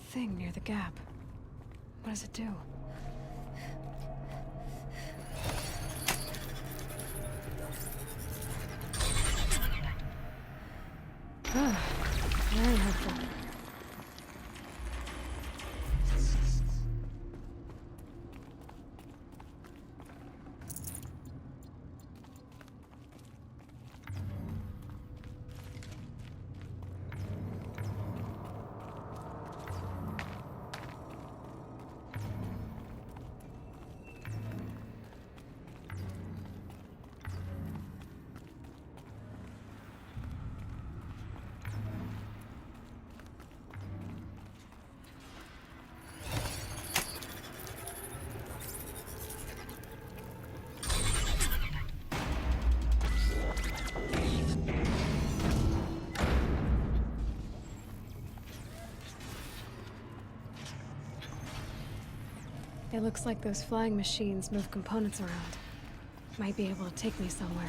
Thing near the gap. What does it do? Ah, very helpful. It looks like those flying machines move components around. Might be able to take me somewhere.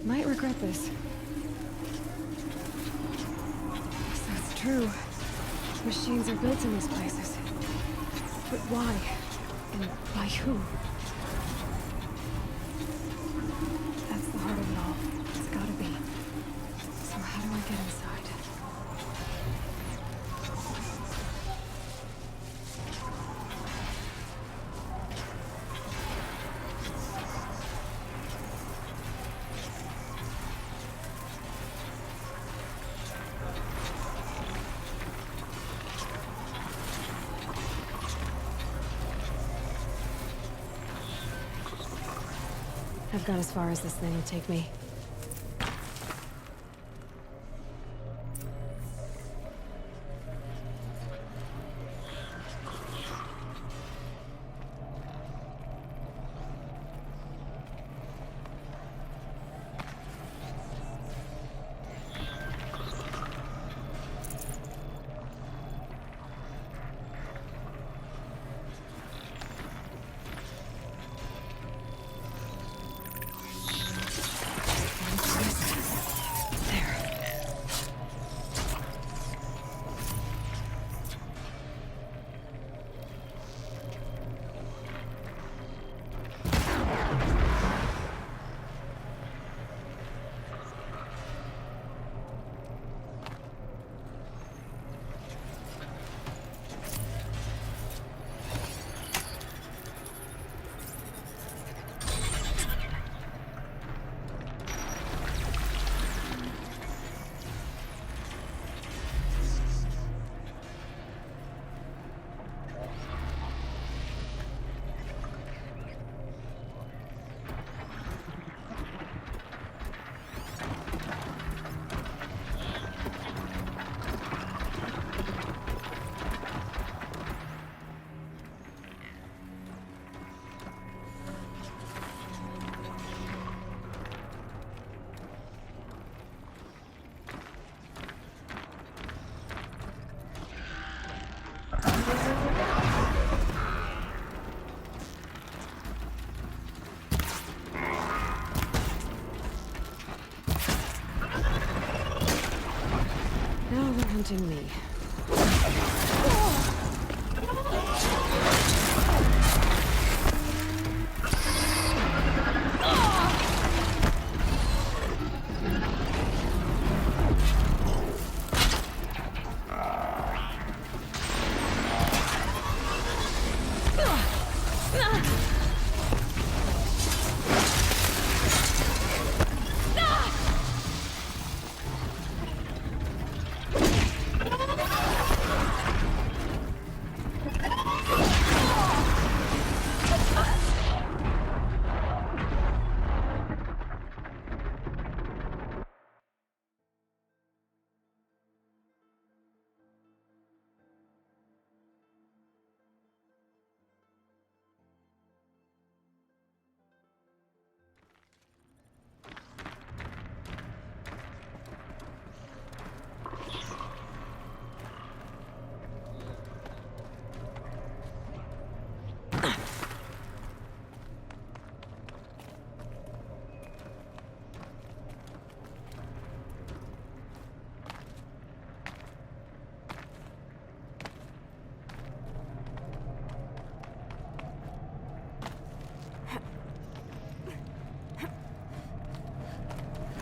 Might regret this. So it's true. Machines are built in these places. But why? And by who? That's the heart of it all. It's gotta be. So how do I get inside? I've gone as far as this thing will take me. Now they're hunting me.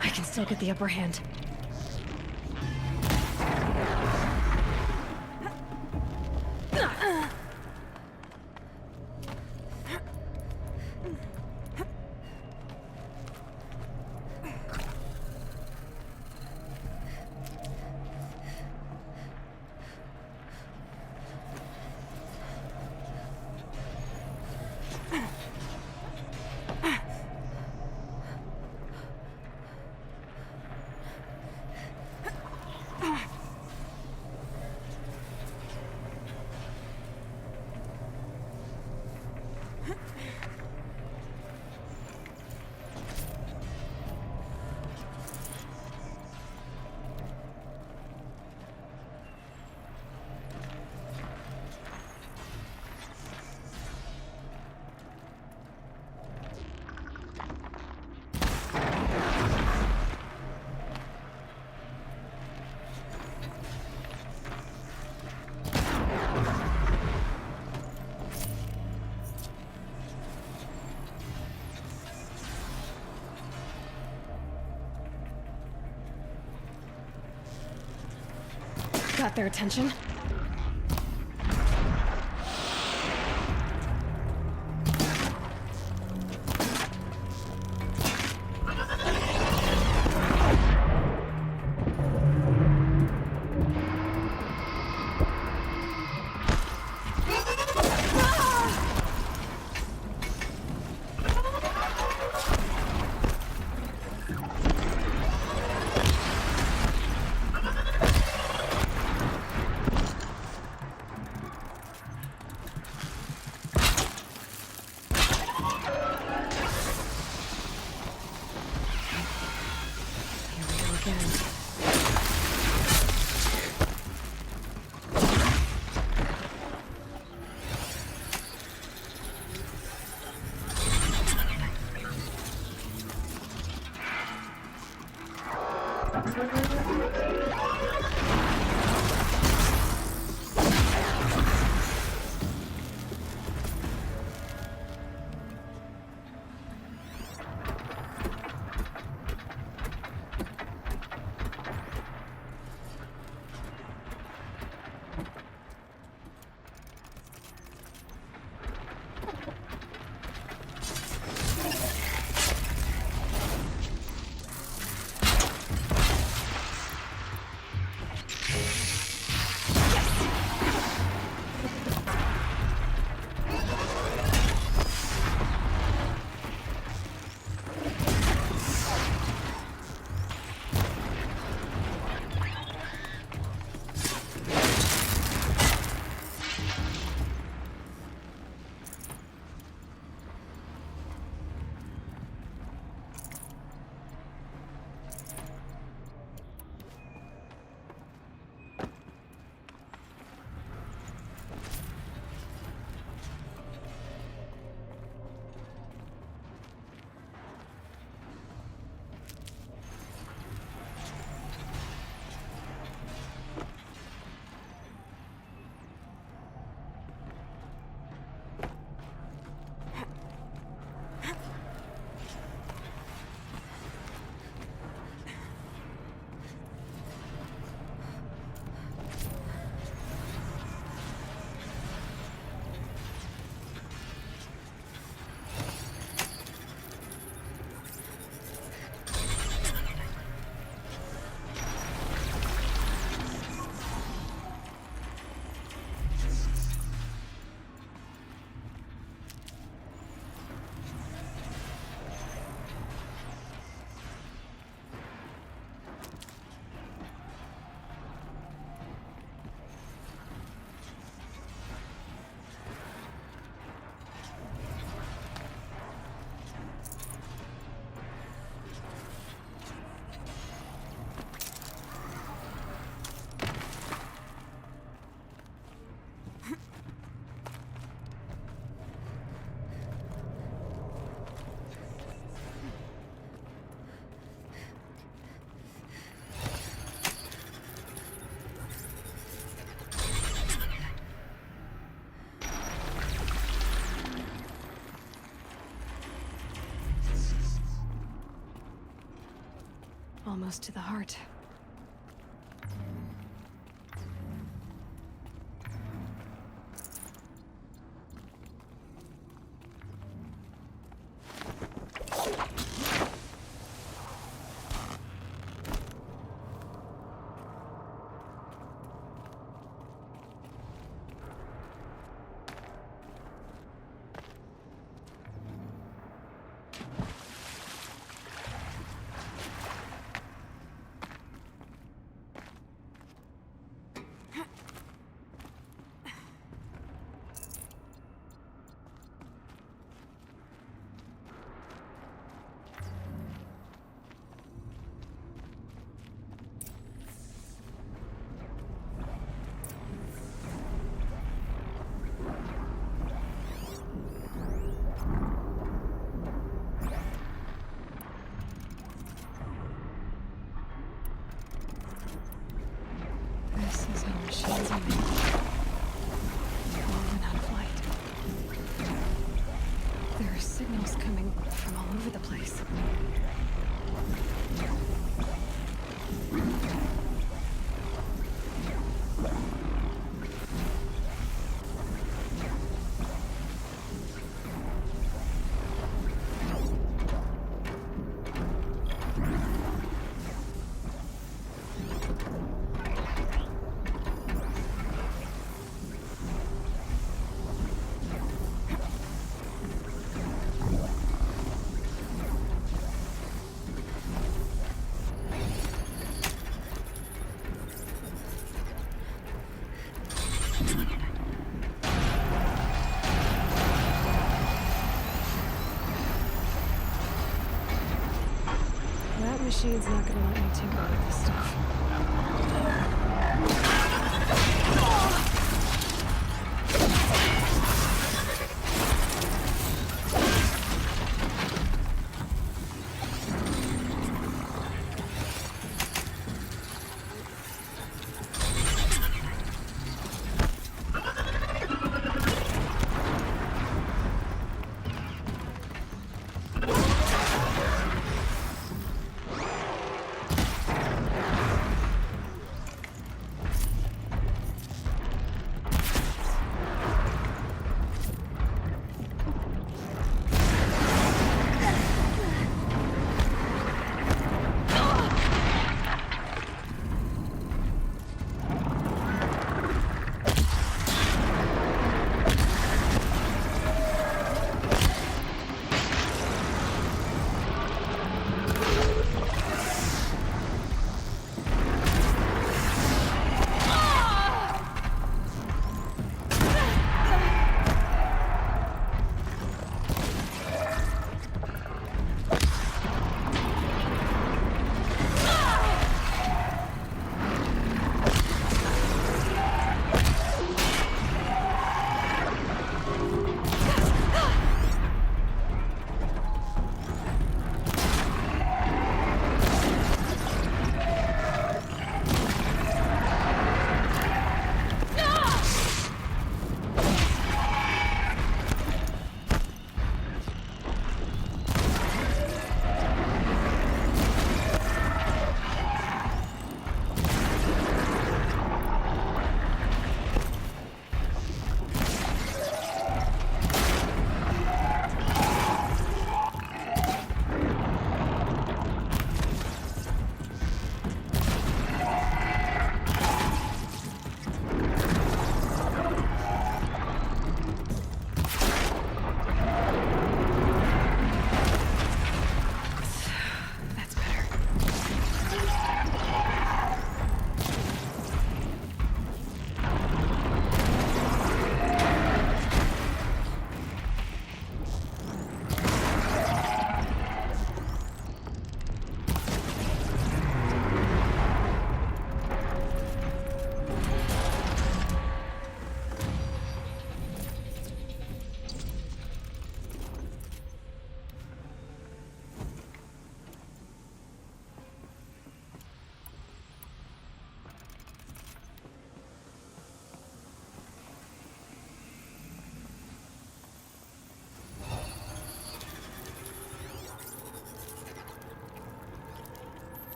I can still get the upper hand. Got their attention. Almost to the heart. This is how machines are made. All without flight. There are signals coming from all over the place. That machine's not gonna let me tinker with this stuff.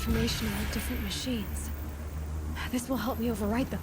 information about different machines. This will help me override them.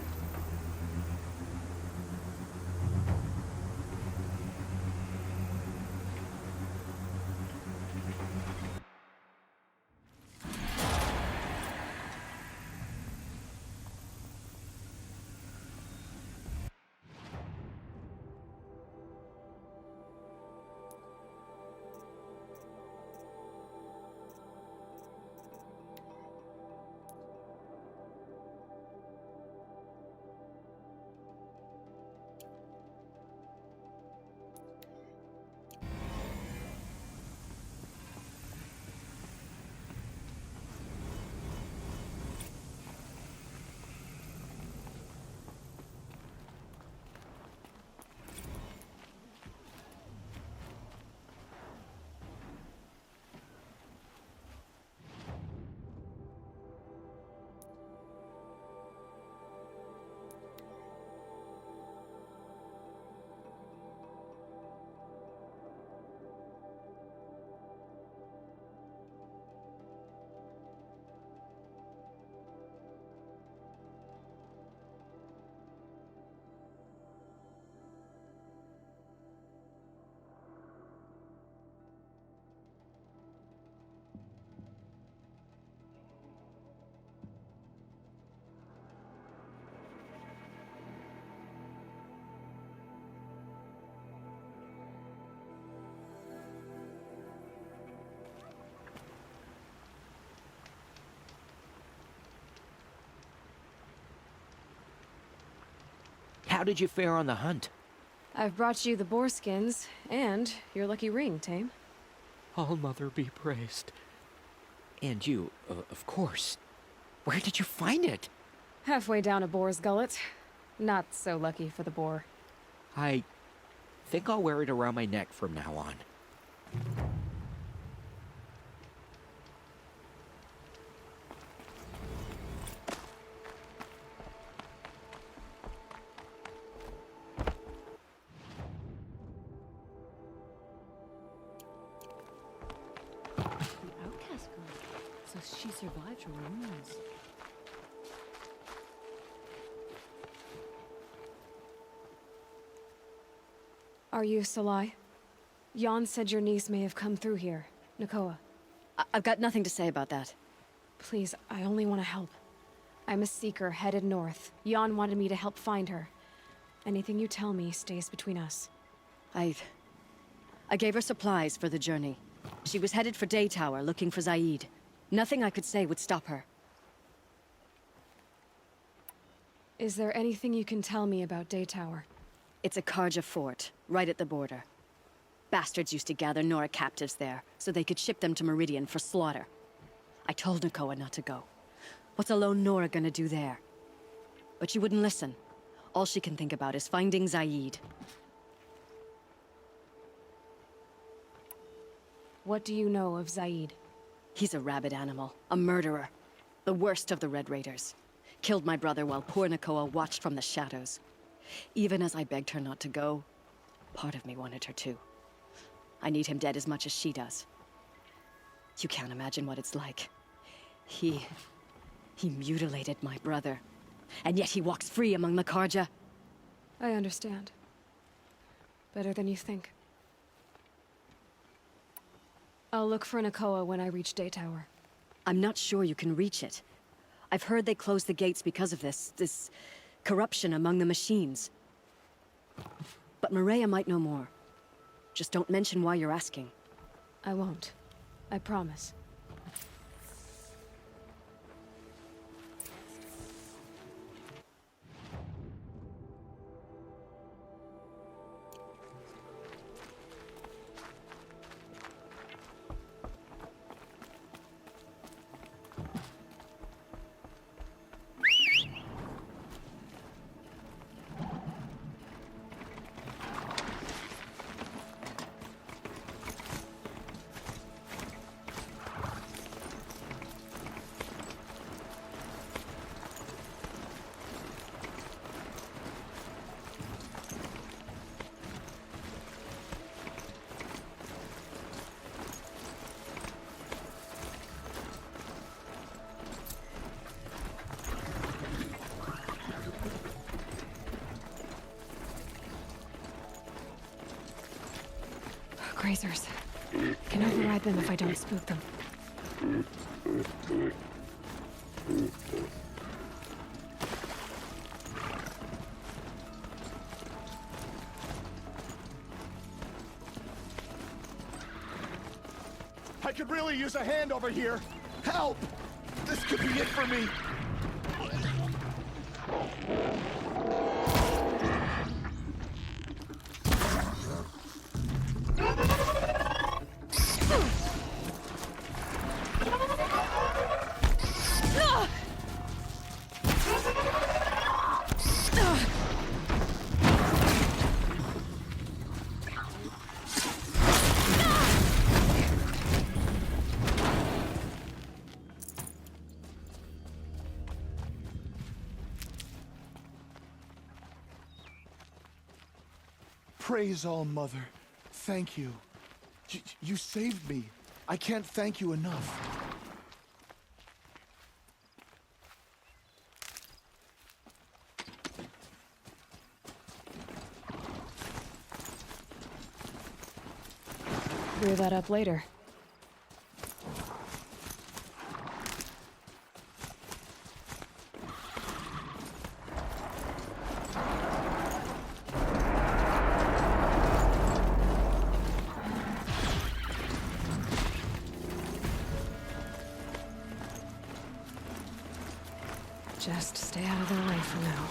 How did you fare on the hunt? I've brought you the boar skins, and your lucky ring, Tame. All-Mother be praised. And you, of course. Where did you find it? Halfway down a boar's gullet. Not so lucky for the boar. I think I'll wear it around my neck from now on. So she survived her wounds. Are you Salai? Jan said your niece may have come through here. Nakoa. I've got nothing to say about that. Please, I only want to help. I'm a seeker headed north. Jan wanted me to help find her. Anything you tell me stays between us. I gave her supplies for the journey. She was headed for Day Tower looking for Zaid. Nothing I could say would stop her. Is there anything you can tell me about Day Tower? It's a Karja fort, right at the border. Bastards used to gather Nora captives there, so they could ship them to Meridian for slaughter. I told Nakoa not to go. What's a lone Nora gonna do there? But she wouldn't listen. All she can think about is finding Zaid. What do you know of Zaid? He's a rabid animal, a murderer. The worst of the Red Raiders. Killed my brother while poor Nakoa watched from the shadows. Even as I begged her not to go, part of me wanted her to. I need him dead as much as she does. You can't imagine what it's like. He mutilated my brother. And yet he walks free among the Karja. I understand. Better than you think. I'll look for Nakoa when I reach Day Tower. I'm not sure you can reach it. I've heard they closed the gates because of this corruption among the machines. But Maria might know more. Just don't mention why you're asking. I won't. I promise. appraisers. Can override them if I don't spook them. I could really use a hand over here. Help! This could be it for me. Praise All Mother. Thank you. You saved me. I can't thank you enough. Clear that up later. Just stay out of their way for now.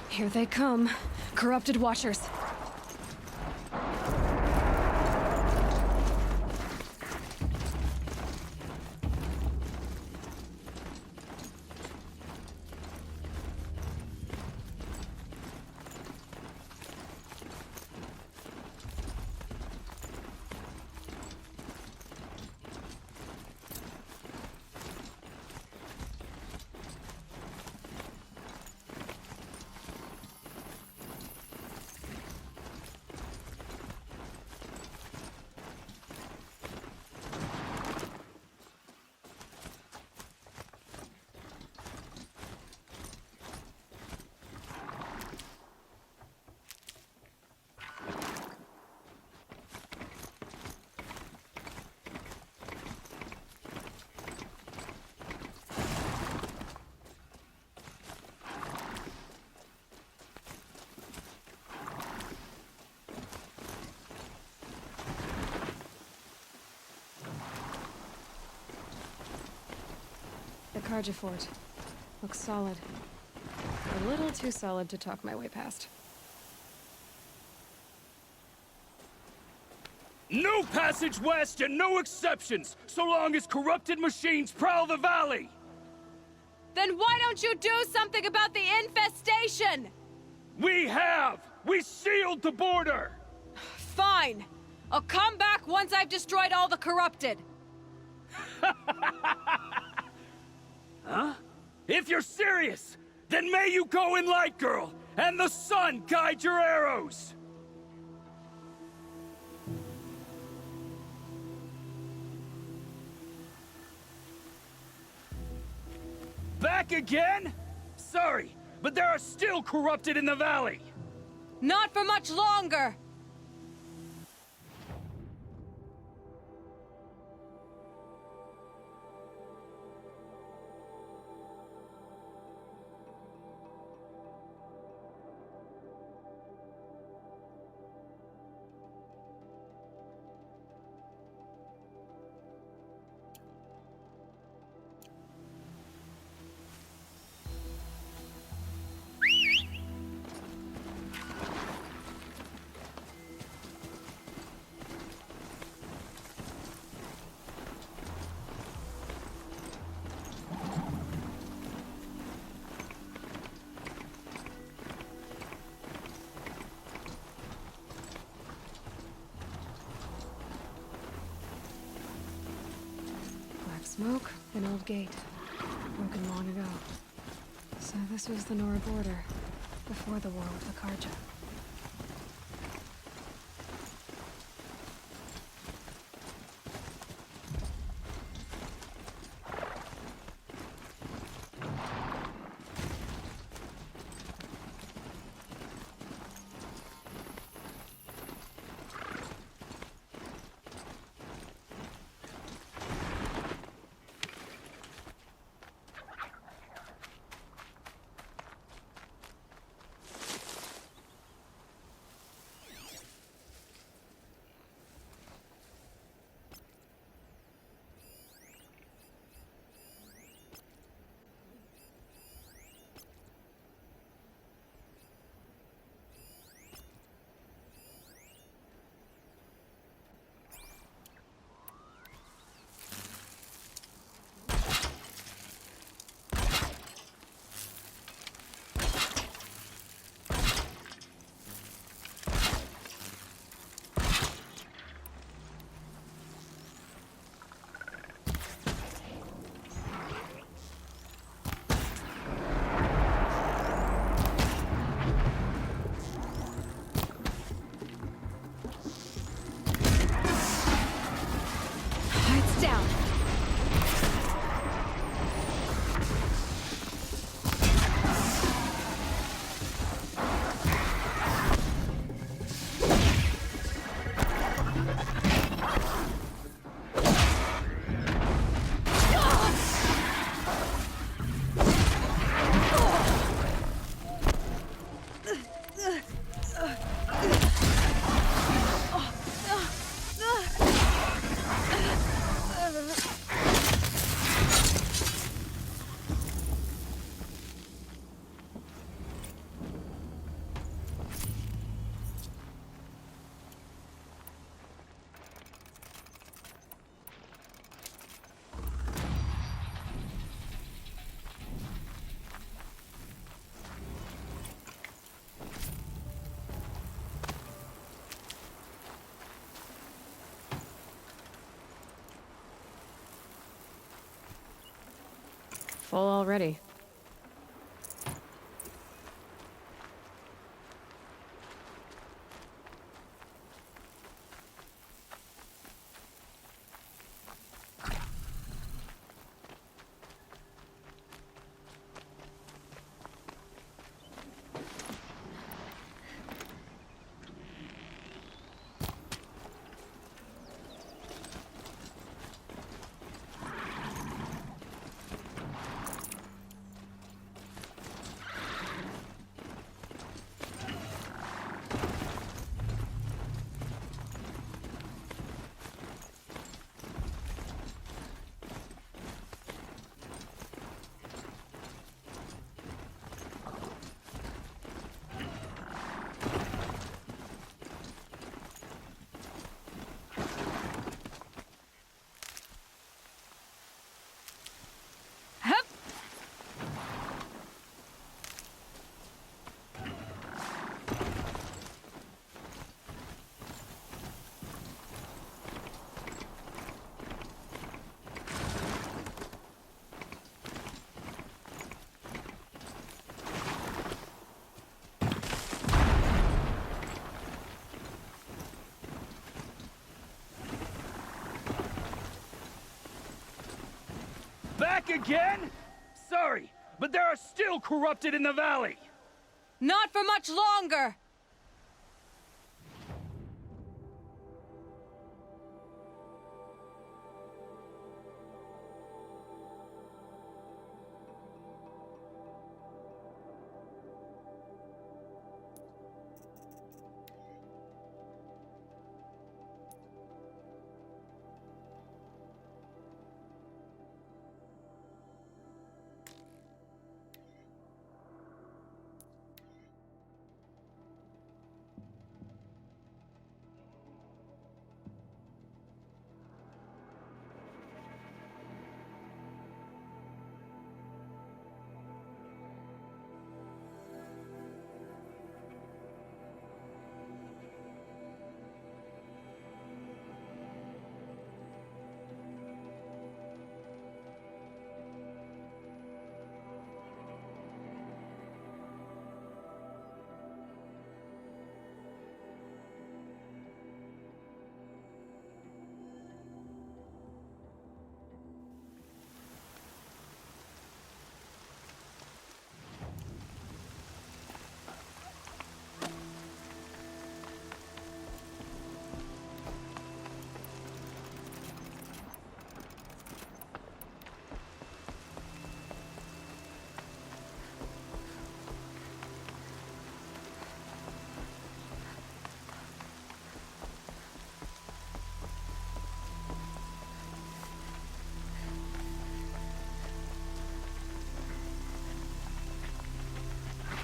Here they come, corrupted watchers. The Karja fort. Looks solid. A little too solid to talk my way past. No passage west and no exceptions, so long as corrupted machines prowl the valley! Then why don't you do something about the infestation? We have! We sealed the border! Fine. I'll come back once I've destroyed all the corrupted. Huh? If you're serious, then may you go in light, girl, and the sun guide your arrows! Back again? Sorry, but there are still corrupted in the valley! Not for much longer! Smoke, an old gate. Broken long ago. So this was the Nora border, before the war with the Karja. Full already. Back again? Sorry, but there are still corrupted in the valley. Not for much longer!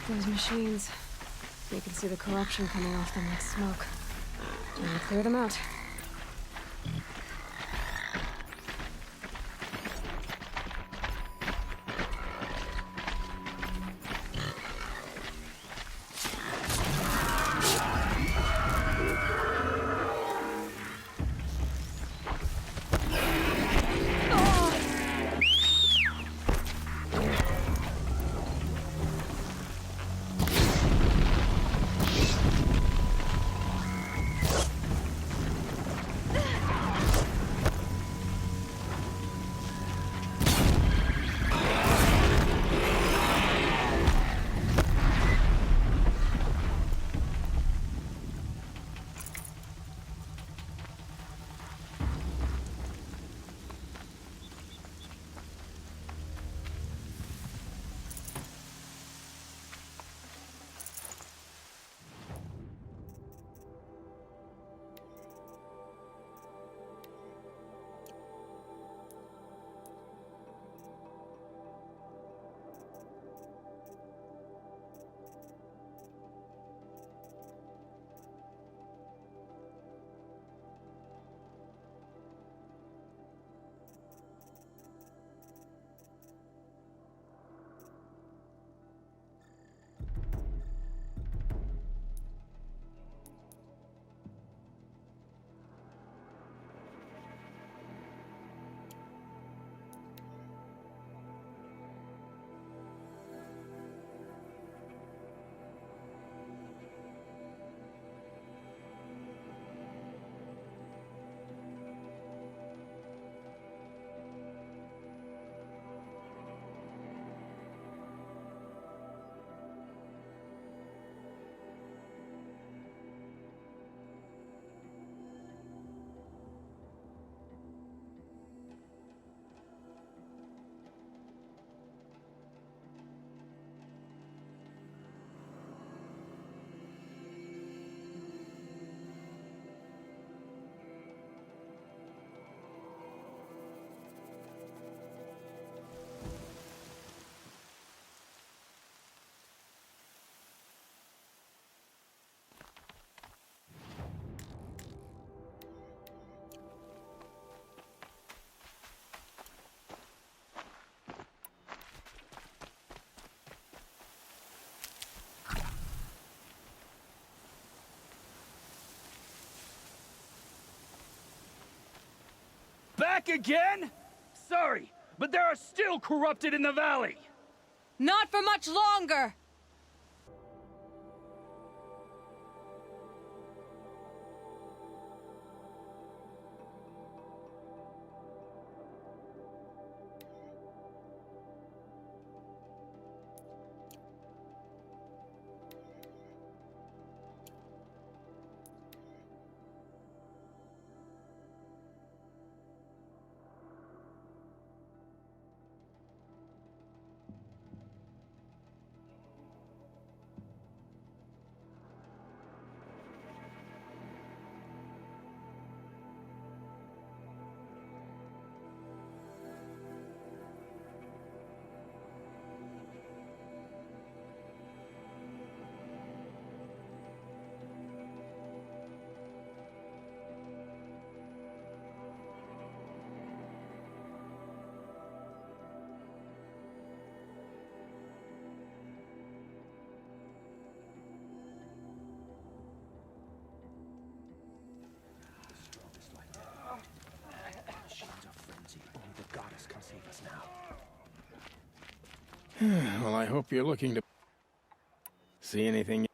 Those machines. You can see the corruption coming off them like smoke. Time to clear them out. back again? Sorry, but there are still corrupted in the valley. Not for much longer! Well, I hope you're looking to see anything.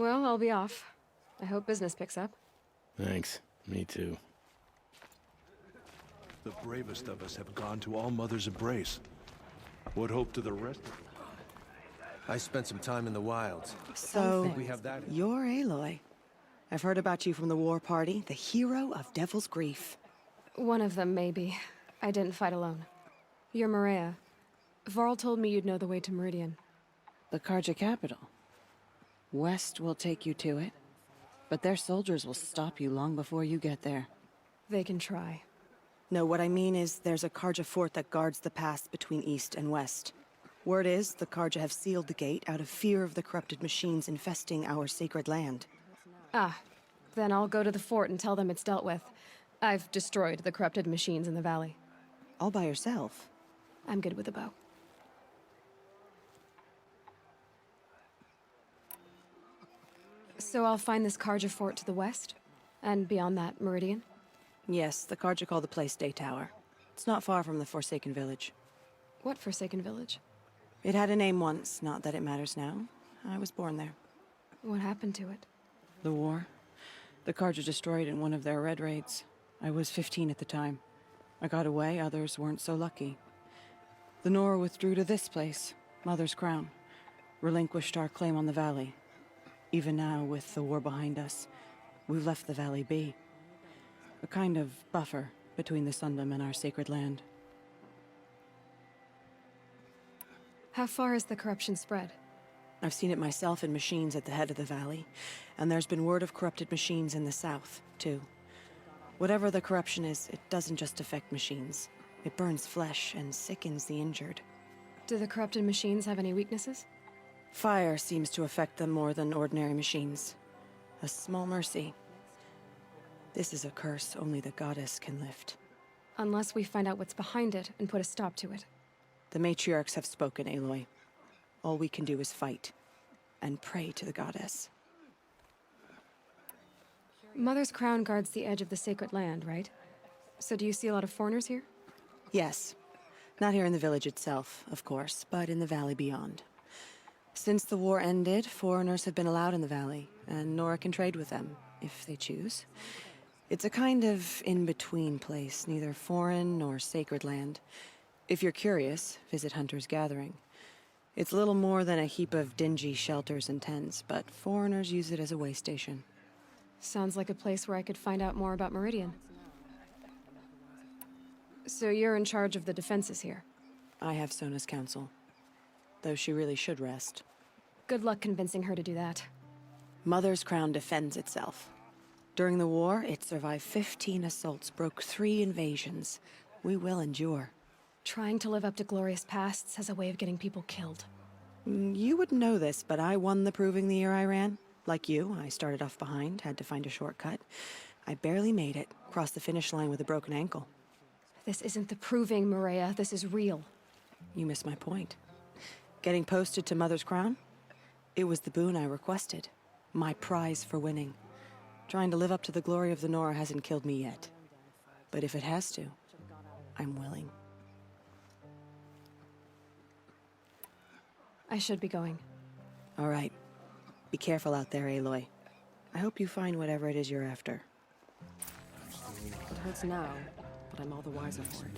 Well, I'll be off. I hope business picks up. Thanks. Me too. The bravest of us have gone to All Mother's embrace. What hope do the rest? I spent some time in the wilds. So, We have that. you're Aloy. I've heard about you from the war party, the hero of Devil's Grief. One of them, maybe. I didn't fight alone. You're Maria. Varl told me you'd know the way to Meridian. The Karja capital. West will take you to it, but their soldiers will stop you long before you get there. They can try. No, what I mean is there's a Karja fort that guards the pass between east and west. Word is the Karja have sealed the gate out of fear of the corrupted machines infesting our sacred land. Ah, then I'll go to the fort and tell them it's dealt with. I've destroyed the corrupted machines in the valley. All by yourself? I'm good with a bow. So I'll find this Karja fort to the west? And beyond that, Meridian? Yes, the Karja call the place Day Tower. It's not far from the Forsaken Village. What Forsaken Village? It had a name once, not that it matters now. I was born there. What happened to it? The war. The Karja destroyed in one of their red raids. I was 15 at the time. I got away, others weren't so lucky. The Nora withdrew to this place, Mother's Crown. Relinquished our claim on the valley. Even now, with the war behind us, we've left the valley be. A kind of buffer between the Sundom and our sacred land. How far has the corruption spread? I've seen it myself in machines at the head of the valley, and there's been word of corrupted machines in the south, too. Whatever the corruption is, it doesn't just affect machines. It burns flesh and sickens the injured. Do the corrupted machines have any weaknesses? Fire seems to affect them more than ordinary machines. A small mercy. This is a curse only the goddess can lift. Unless we find out what's behind it and put a stop to it. The matriarchs have spoken, Aloy. All we can do is fight. And pray to the goddess. Mother's crown guards the edge of the sacred land, right? So do you see a lot of foreigners here? Yes. Not here in the village itself, of course, but in the valley beyond. Since the war ended, foreigners have been allowed in the valley, and Nora can trade with them, if they choose. It's a kind of in-between place, neither foreign nor sacred land. If you're curious, visit Hunter's Gathering. It's little more than a heap of dingy shelters and tents, but foreigners use it as a way station. Sounds like a place where I could find out more about Meridian. So you're in charge of the defenses here? I have Sona's counsel. Though she really should rest. Good luck convincing her to do that. Mother's crown defends itself. During the war, it survived 15 assaults, broke 3 invasions. We will endure. Trying to live up to glorious pasts has a way of getting people killed. You wouldn't know this, but I won the proving the year I ran. Like you, I started off behind, had to find a shortcut. I barely made it, crossed the finish line with a broken ankle. This isn't the proving, Maria. This is real. You missed my point. Getting posted to Mother's crown? It was the boon I requested. My prize for winning. Trying to live up to the glory of the Nora hasn't killed me yet. But if it has to, I'm willing. I should be going. All right. Be careful out there, Aloy. I hope you find whatever it is you're after. It hurts now, but I'm all the wiser for it.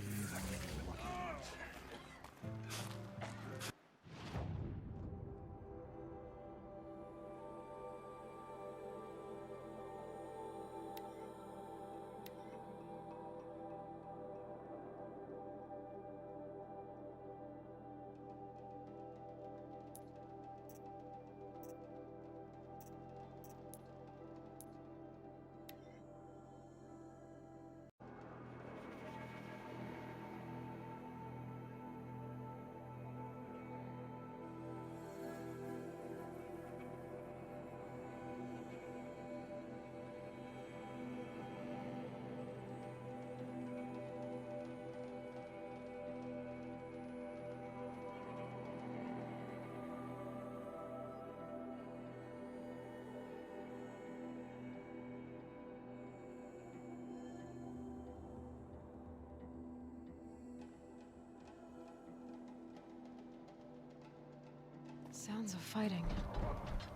Sounds of fighting.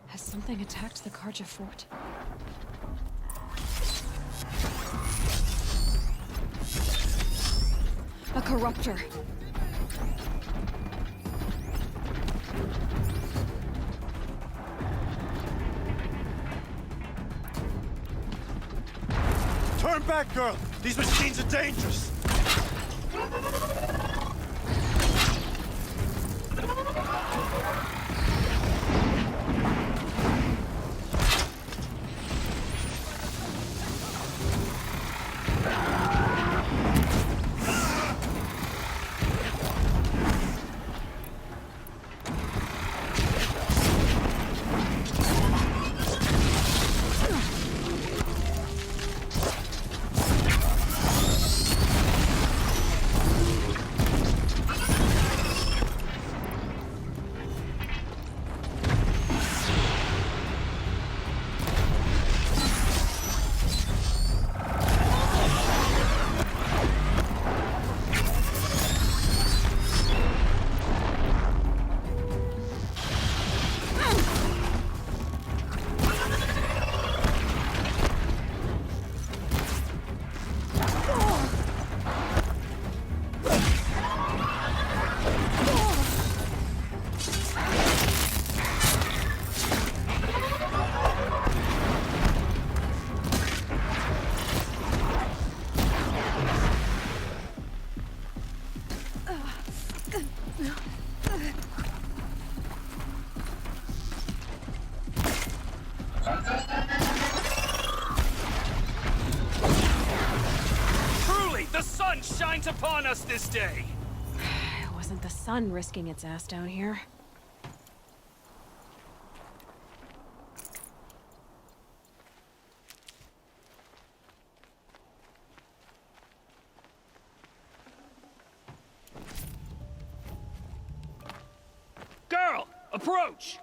Has something attacked the Karja fort? A corruptor! Turn back, girl! These machines are dangerous! shines upon us this day! It wasn't the sun risking its ass down here. Girl, approach!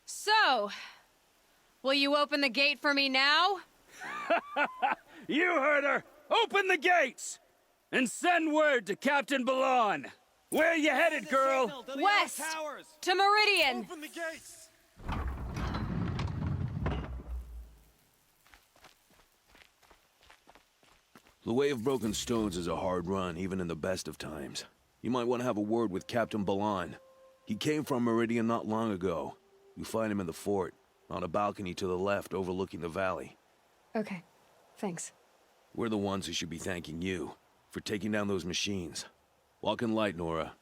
So, will you open the gate for me now? You heard her! Open the gates! And send word to Captain Balon! Where you headed, girl? West! To Meridian! Open the gates! The Way of Broken Stones is a hard run, even in the best of times. You might want to have a word with Captain Balon. He came from Meridian not long ago. You find him in the fort, on a balcony to the left overlooking the valley. Okay, thanks. We're the ones who should be thanking you for taking down those machines. Walk in light, Nora.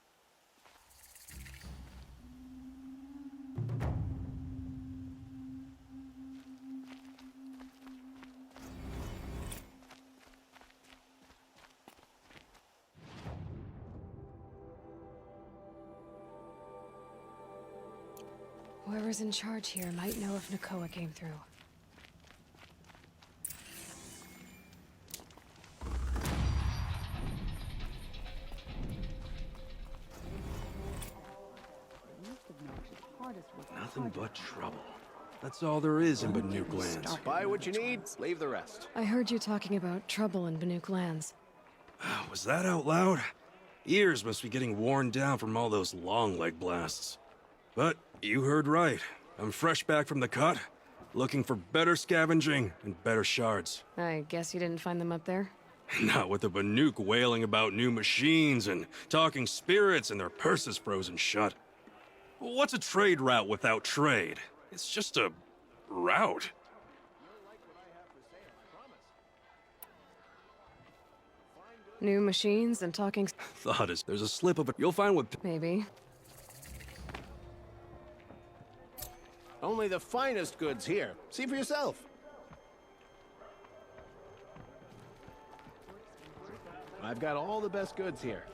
Whoever's in charge here might know if Nakoa came through. Nothing but trouble. That's all there is in Banuk lands. Buy what you need, leave the rest. I heard you talking about trouble in Banuk lands. Was that out loud? Ears must be getting worn down from all those long leg blasts. But you heard right. I'm fresh back from the cut, looking for better scavenging and better shards. I guess you didn't find them up there? Not with the Banuk wailing about new machines and talking spirits and their purses frozen shut. What's a trade route without trade? It's just a route. New machines and talking... Thought is, there's a slip of it. You'll find what... Maybe. Only the finest goods here. See for yourself. I've got all the best goods here.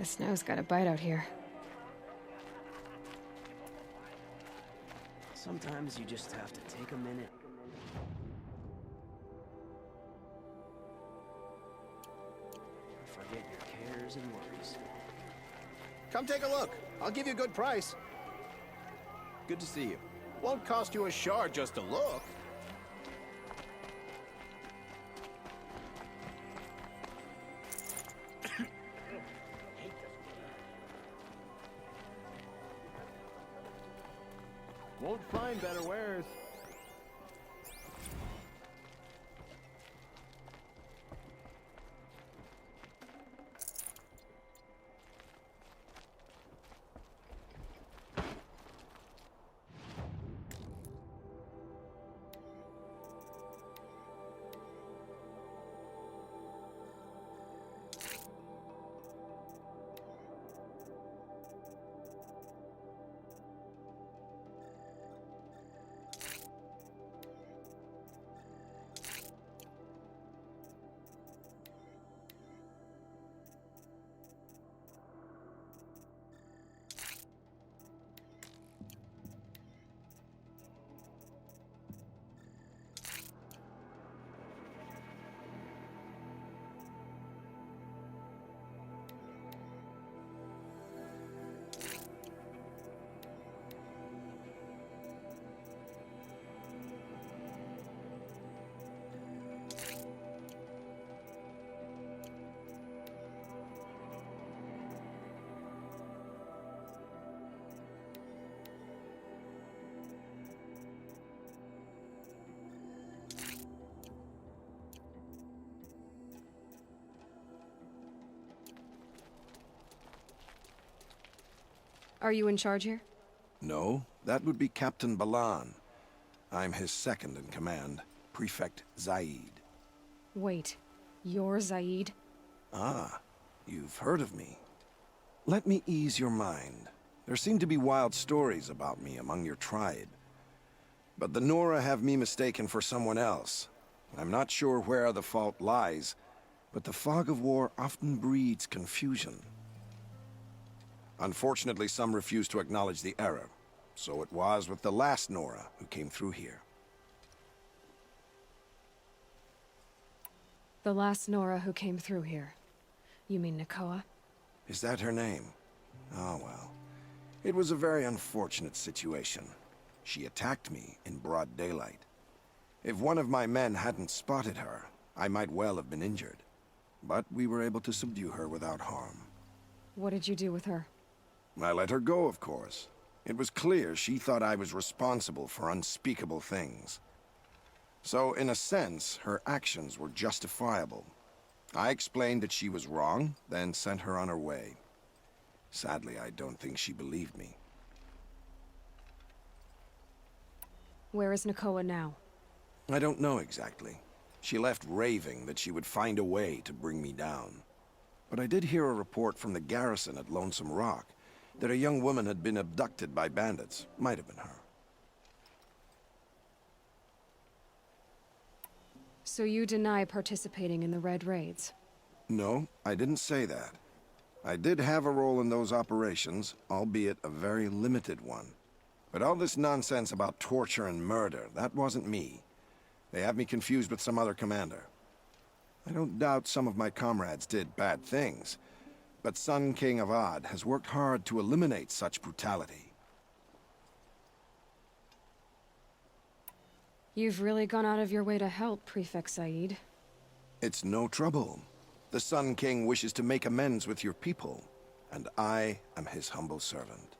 The snow's got a bite out here. Sometimes you just have to take a minute. Forget your cares and worries. Come take a look. I'll give you a good price. Good to see you. Won't cost you a shard just to look. Won't find better wares. Are you in charge here? No, that would be Captain Balan. I'm his second in command, Prefect Zaid. Wait, you're Zaid? Ah, you've heard of me. Let me ease your mind. There seem to be wild stories about me among your tribe. But the Nora have me mistaken for someone else. I'm not sure where the fault lies, but the fog of war often breeds confusion. Unfortunately, some refuse to acknowledge the error. So it was with the last Nora who came through here. The last Nora who came through here. You mean Nakoa? Is that her name? Oh well. It was a very unfortunate situation. She attacked me in broad daylight. If one of my men hadn't spotted her, I might well have been injured. But we were able to subdue her without harm. What did you do with her? I let her go, of course. It was clear she thought I was responsible for unspeakable things. So, in a sense, her actions were justifiable. I explained that she was wrong, then sent her on her way. Sadly, I don't think she believed me. Where is Nakoa now? I don't know exactly. She left raving that she would find a way to bring me down. But I did hear a report from the garrison at Lonesome Rock that a young woman had been abducted by bandits. Might have been her. So you deny participating in the Red Raids? No, I didn't say that. I did have a role in those operations, albeit a very limited one. But all this nonsense about torture and murder, that wasn't me. They have me confused with some other commander. I don't doubt some of my comrades did bad things, but Sun King Avad has worked hard to eliminate such brutality. You've really gone out of your way to help, Prefect Said. It's no trouble. The Sun King wishes to make amends with your people, and I am his humble servant.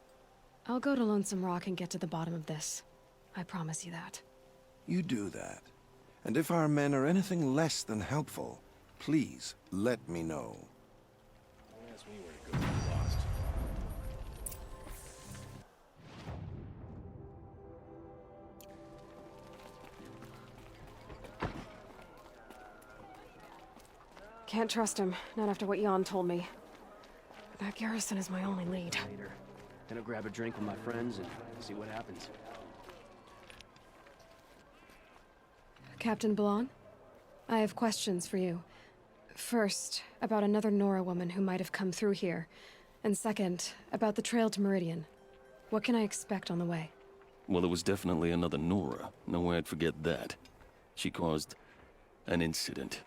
I'll go to Lonesome Rock and get to the bottom of this. I promise you that. You do that. And if our men are anything less than helpful, please let me know. That's when you were to go get lost. Can't trust him, not after what Jan told me. That garrison is my only lead. Later. Gonna grab a drink with my friends and see what happens. Captain Balan? I have questions for you. First, about another Nora woman who might have come through here. And second, about the trail to Meridian. What can I expect on the way? Well, it was definitely another Nora. No way I'd forget that. She caused an incident.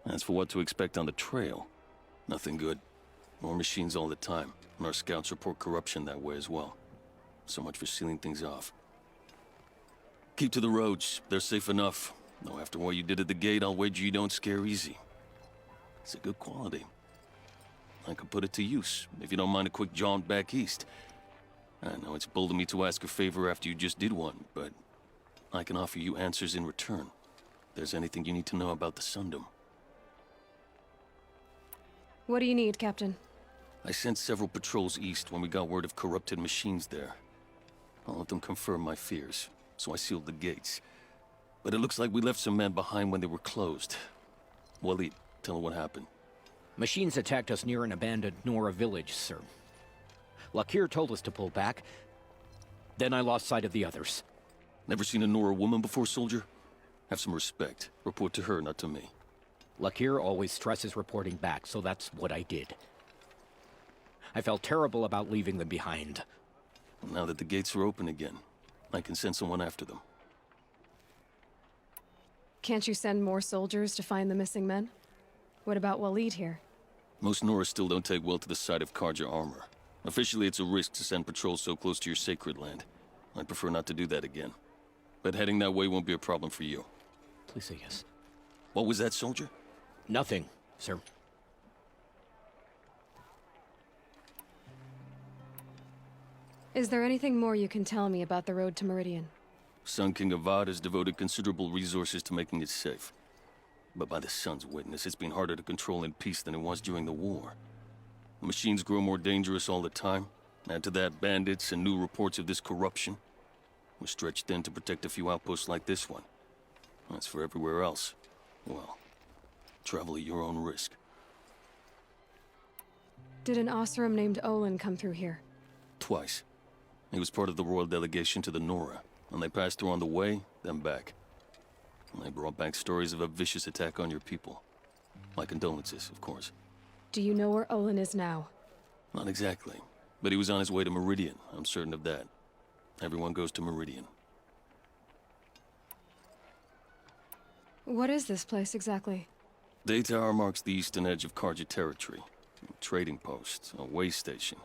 As for what to expect on the trail, nothing good. More machines all the time, and our scouts report corruption that way as well. So much for sealing things off. Keep to the roads. They're safe enough. Though after what you did at the gate, I'll wager you don't scare easy. It's a good quality. I could put it to use, if you don't mind a quick jaunt back east. I know it's bold of me to ask a favor after you just did one, but I can offer you answers in return. If there's anything you need to know about the Sundom. What do you need, Captain? I sent several patrols east when we got word of corrupted machines there. All of them confirmed my fears, so I sealed the gates. But it looks like we left some men behind when they were closed. Waleed, tell her what happened. Machines attacked us near an abandoned Nora village, sir. Lakir told us to pull back. Then I lost sight of the others. Never seen a Nora woman before, soldier? Have some respect. Report to her, not to me. Lakir always stresses reporting back, so that's what I did. I felt terrible about leaving them behind. Now that the gates are open again, I can send someone after them. Can't you send more soldiers to find the missing men? What about Waleed here? Most Nora still don't take well to the sight of Karja armor. Officially, it's a risk to send patrols so close to your sacred land. I'd prefer not to do that again. But heading that way won't be a problem for you. Please say yes. What was that, soldier? Nothing, sir. Is there anything more you can tell me about the road to Meridian? Sun King Avad has devoted considerable resources to making it safe. But by the Sun's witness, it's been harder to control in peace than it was during the war. The machines grow more dangerous all the time. Add to that bandits and new reports of this corruption. We're stretched thin to protect a few outposts like this one. As for everywhere else, well, travel at your own risk. Did an Osram named Olin come through here? Twice. He was part of the royal delegation to the Nora, and they passed through on the way, then back. And they brought back stories of a vicious attack on your people. My condolences, of course. Do you know where Olin is now? Not exactly, but he was on his way to Meridian, I'm certain of that. Everyone goes to Meridian. What is this place exactly? Day Tower marks the eastern edge of Karja territory. A trading post, a way station.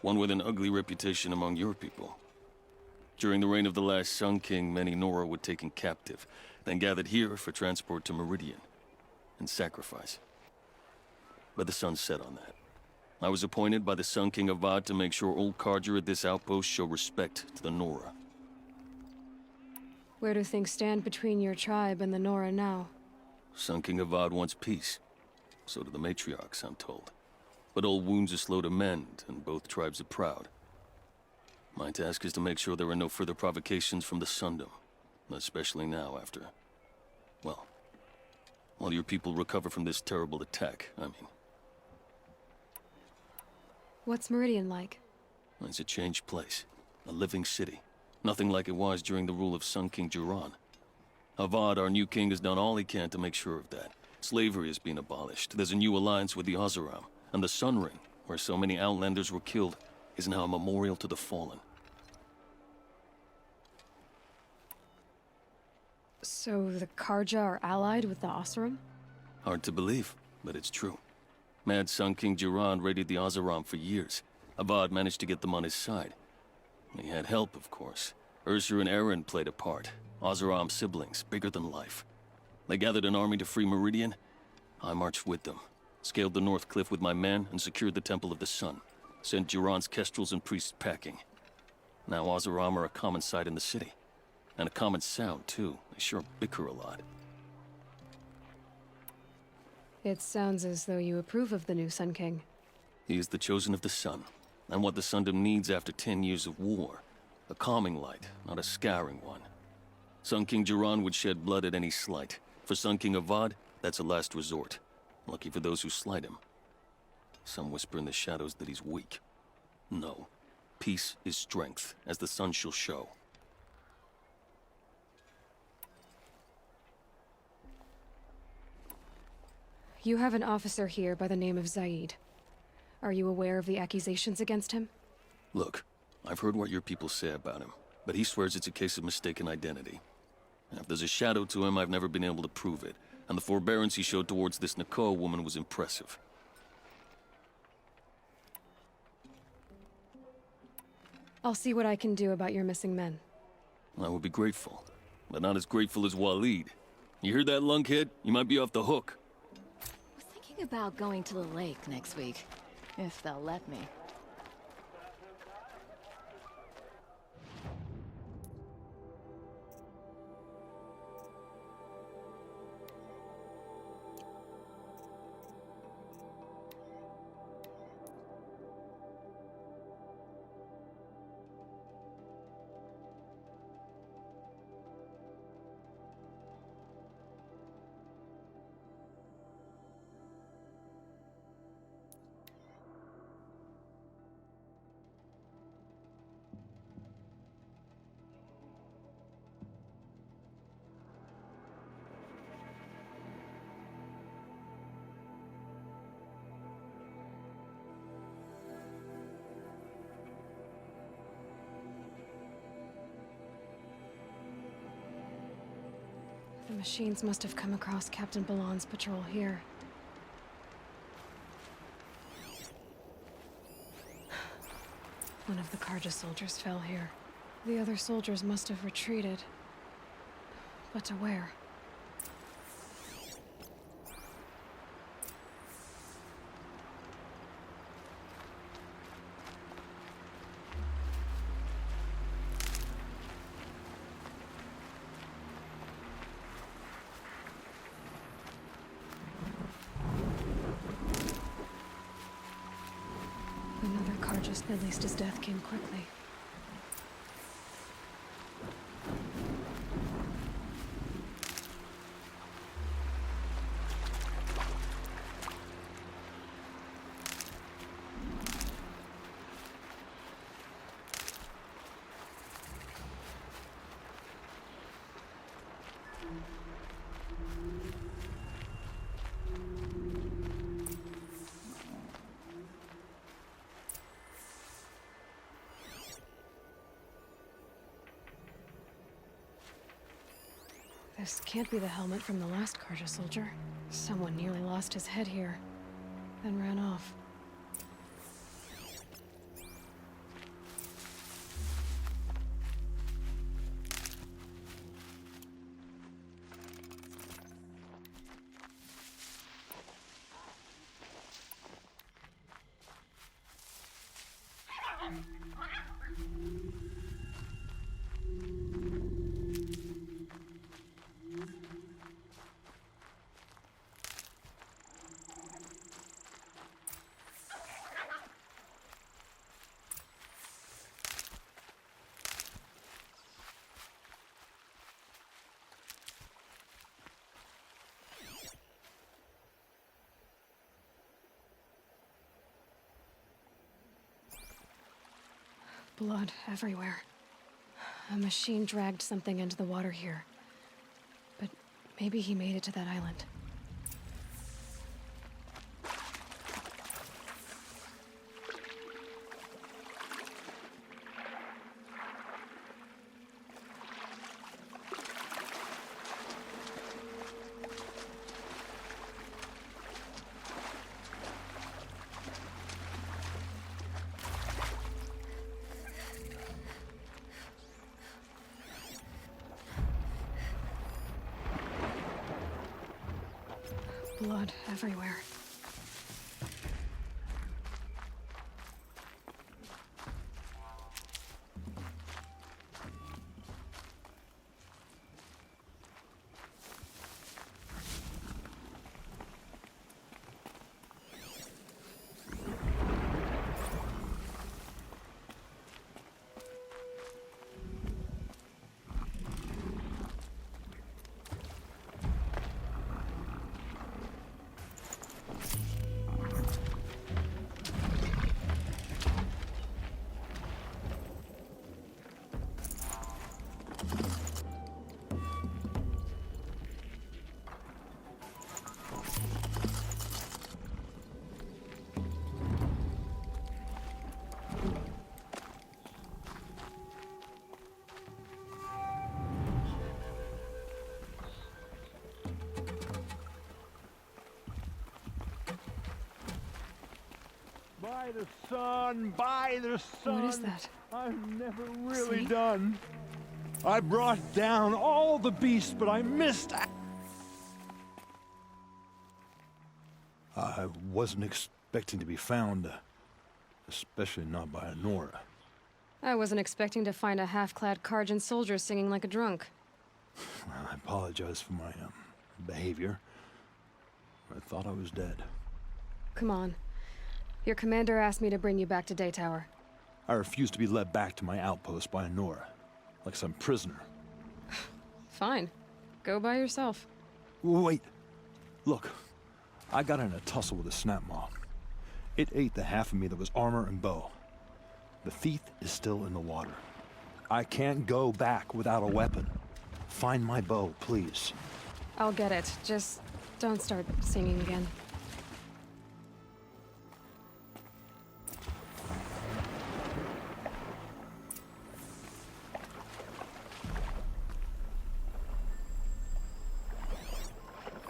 One with an ugly reputation among your people. During the reign of the last Sun King, many Nora were taken captive, then gathered here for transport to Meridian, and sacrifice. But the sun set on that. I was appointed by the Sun King Avad to make sure old Karja at this outpost show respect to the Nora. Where do things stand between your tribe and the Nora now? Sun King Avad wants peace. So do the matriarchs, I'm told. But old wounds are slow to mend, and both tribes are proud. My task is to make sure there are no further provocations from the Sundom. Especially now after... well, while your people recover from this terrible attack, I mean. What's Meridian like? It's a changed place. A living city. Nothing like it was during the rule of Sun King Jiran. Avad, our new king, has done all he can to make sure of that. Slavery has been abolished. There's a new alliance with the Oseram. And the Sun Ring, where so many Outlanders were killed, is now a memorial to the fallen. So the Karja are allied with the Oseram? Hard to believe, but it's true. Mad Sun King Jiran raided the Oseram for years. Avad managed to get them on his side. He had help, of course. Ursur and Aaron played a part. Oseram siblings, bigger than life. They gathered an army to free Meridian. I marched with them. Scaled the North Cliff with my men and secured the Temple of the Sun. Sent Jiran's kestrels and priests packing. Now Oseram are a common sight in the city. And a common sound, too. They sure bicker a lot. It sounds as though you approve of the new Sun King. He is the chosen of the Sun, and what the Sundom needs after 10 years of war. A calming light, not a scouring one. Sun King Jiran would shed blood at any slight. For Sun King Avad, that's a last resort. Lucky for those who slight him. Some whisper in the shadows that he's weak. No. Peace is strength, as the sun shall show. You have an officer here by the name of Zaid. Are you aware of the accusations against him? Look, I've heard what your people say about him, but he swears it's a case of mistaken identity. And if there's a shadow to him, I've never been able to prove it, and the forbearance he showed towards this Nakoa woman was impressive. I'll see what I can do about your missing men. I would be grateful, but not as grateful as Waleed. You hear that, lunkhead? You might be off the hook. I was thinking about going to the lake next week, if they'll let me. The machines must have come across Captain Balan's patrol here. One of the Karja soldiers fell here. The other soldiers must have retreated. But to where? Another Karja. At least his death came quickly. This can't be the helmet from the last Karja soldier. Someone nearly lost his head here, then ran off. Blood everywhere. A machine dragged something into the water here. But maybe he made it to that island. Blood everywhere. By the sun, by the sun. What is that? I've never really See? done. I brought down all the beasts, but I missed. I wasn't expecting to be found, especially not by Nora. I wasn't expecting to find a half-clad Karjan soldier singing like a drunk. I apologize for my behavior. I thought I was dead. Come on. Your commander asked me to bring you back to Daytower. I refused to be led back to my outpost by Nora, like some prisoner. Fine. Go by yourself. Wait. Look, I got in a tussle with a snap maw. It ate the half of me that was armor and bow. The thief is still in the water. I can't go back without a weapon. Find my bow, please. I'll get it. Just don't start singing again.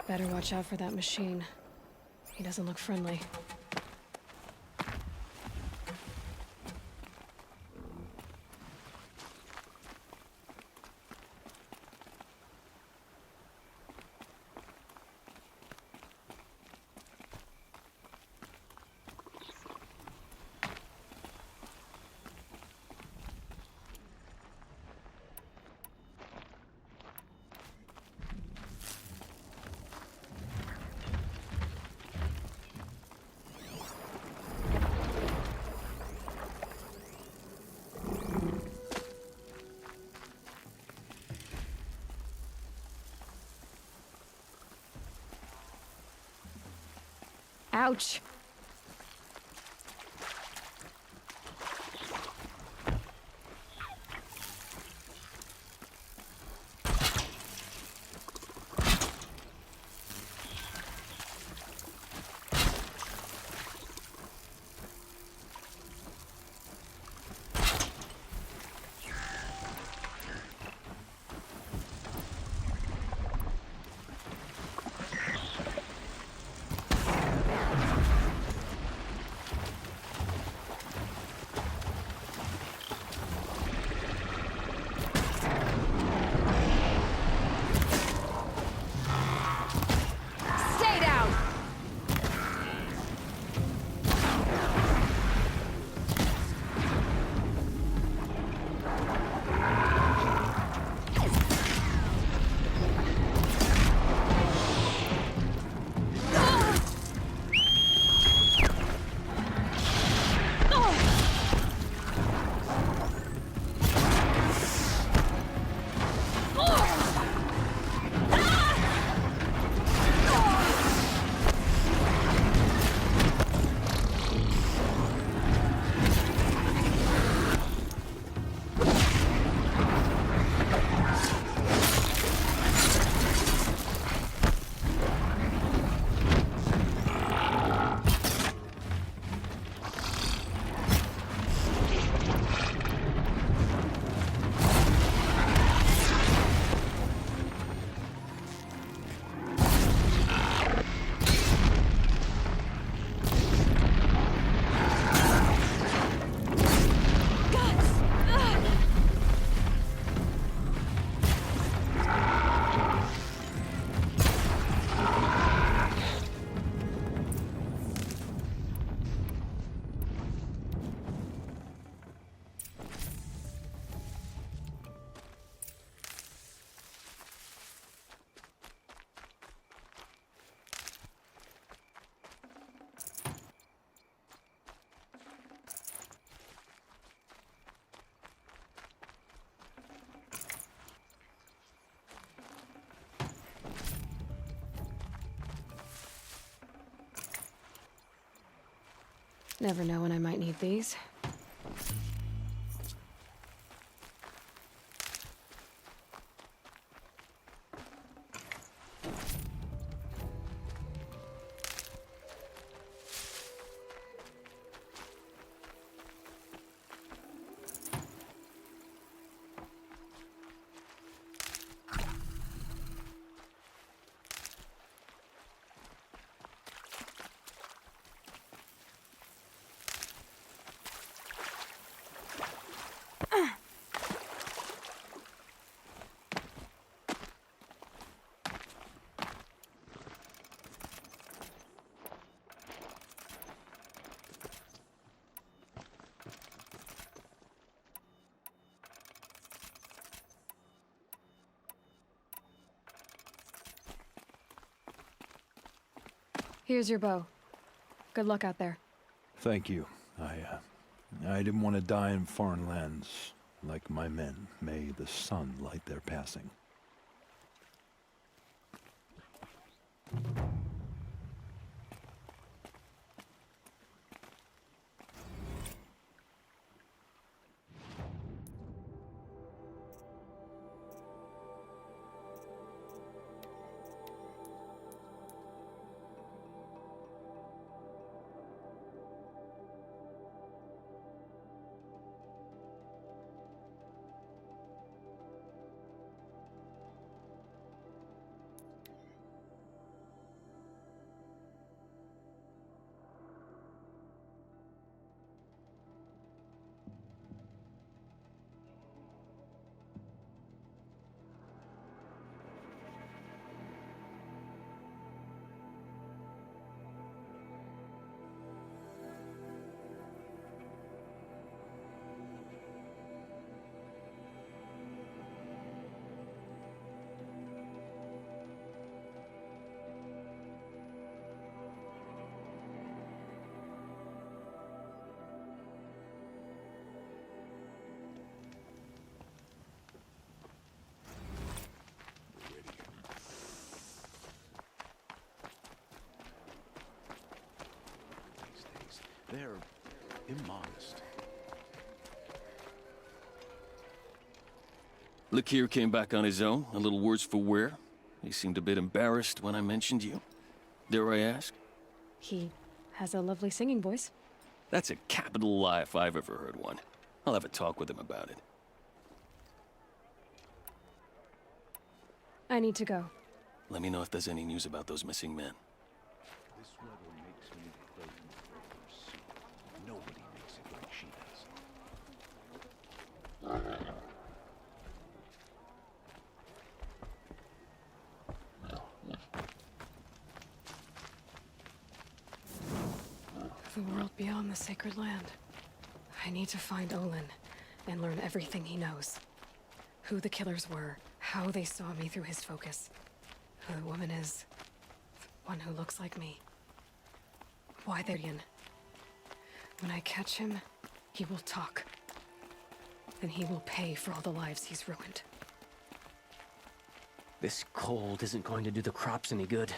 Better watch out for that machine. He doesn't look friendly. Ouch! Never know when I might need these. Here's your bow. Good luck out there. Thank you. I didn't want to die in foreign lands like my men. May the sun light their passing. They're immodest. Lakir came back on his own, a little worse for wear. He seemed a bit embarrassed when I mentioned you. Dare I ask? He has a lovely singing voice. That's a capital lie if I've ever heard one. I'll have a talk with him about it. I need to go. Let me know if there's any news about those missing men. This weather makes me crave for her soup. Nobody makes it like she does. The world beyond the sacred land. I need to find Olin and learn everything he knows. Who the killers were, how they saw me through his focus, who the woman is, the one who looks like me. Why they're in. When I catch him, he will talk. Then he will pay for all the lives he's ruined. This cold isn't going to do the crops any good.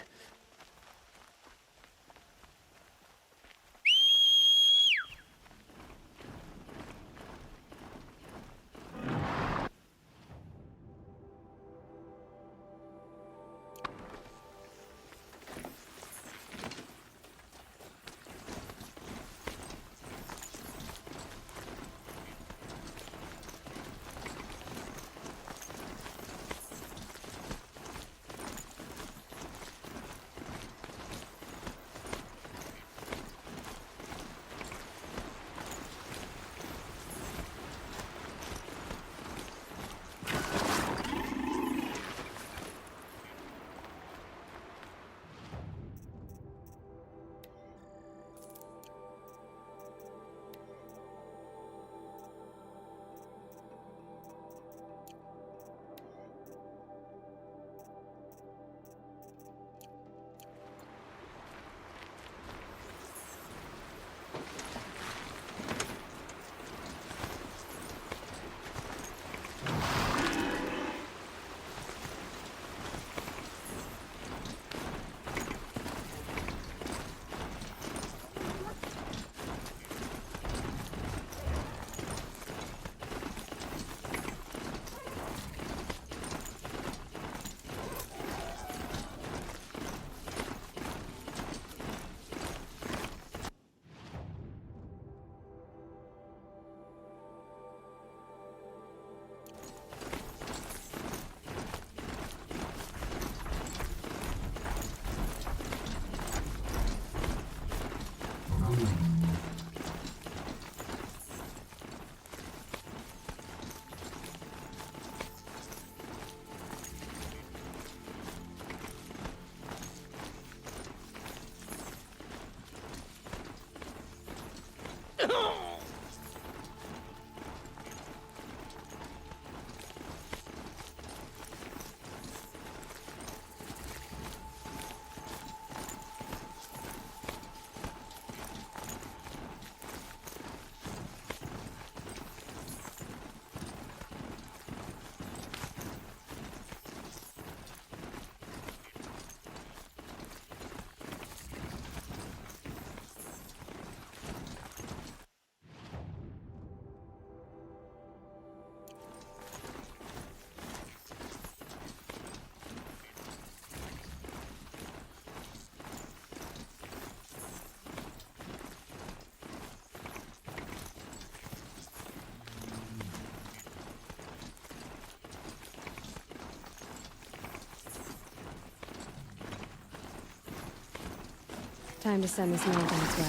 Time to send this man on its way.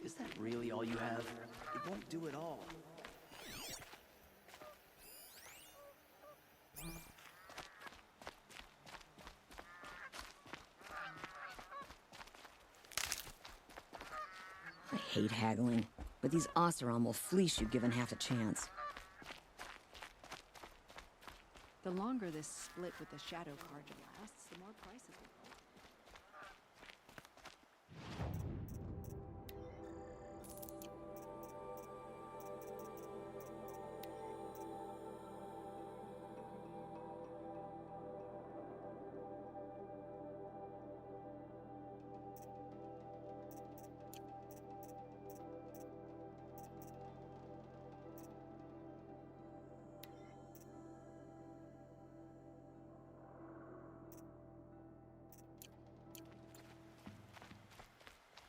Is that really all you have? It won't do it all. I hate haggling, but these Oseram will fleece you given half a chance. The longer this split with the Shadow Carja lasts, the more prices will go.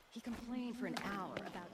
He complained for an hour about...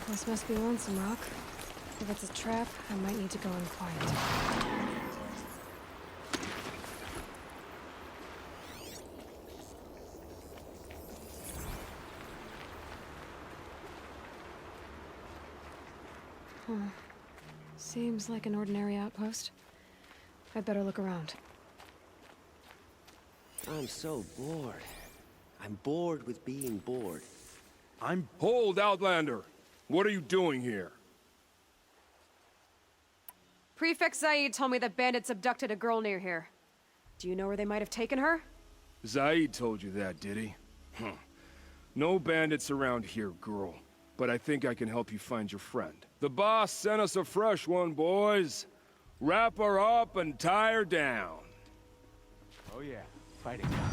This must be Lonesome Rock. If it's a trap, I might need to go in quiet. Seems like an ordinary outpost. I'd better look around. I'm so bored. I'm bored with being bored. Hold, Outlander! What are you doing here? Prefect Zaid told me that bandits abducted a girl near here. Do you know where they might have taken her? Zaid told you that, did he? Huh. No bandits around here, girl. But I think I can help you find your friend. The boss sent us a fresh one, boys. Wrap her up and tie her down. Oh yeah, fighting time.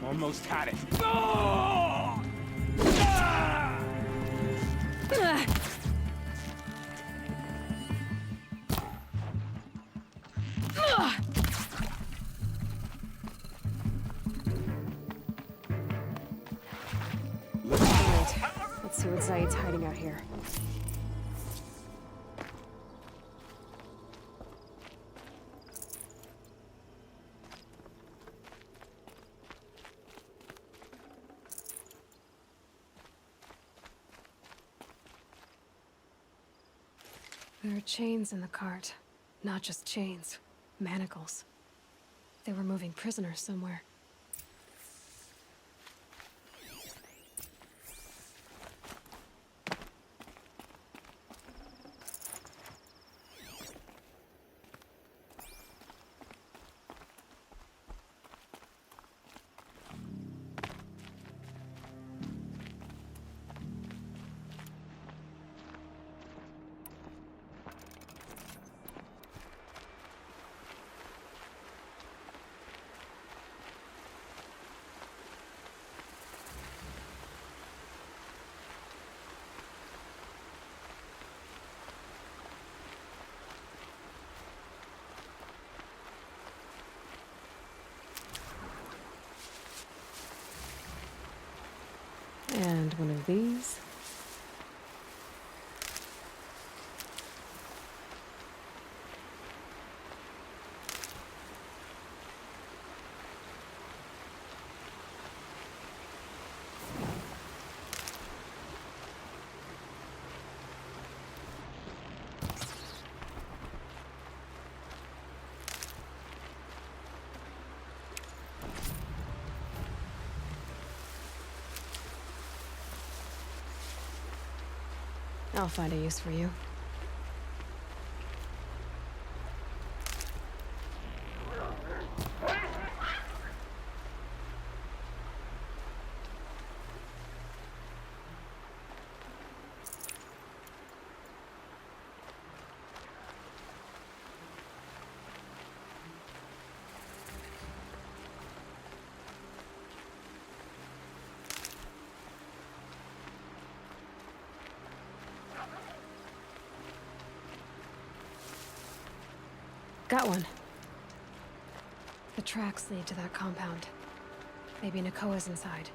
Almost had it. Oh! Ah! Let's see what Zaid's hiding out here. There are chains in the cart. Not just chains. Manacles. They were moving prisoners somewhere. one of these. I'll find a use for you. Got one. The tracks lead to that compound. Maybe Nakoa's inside.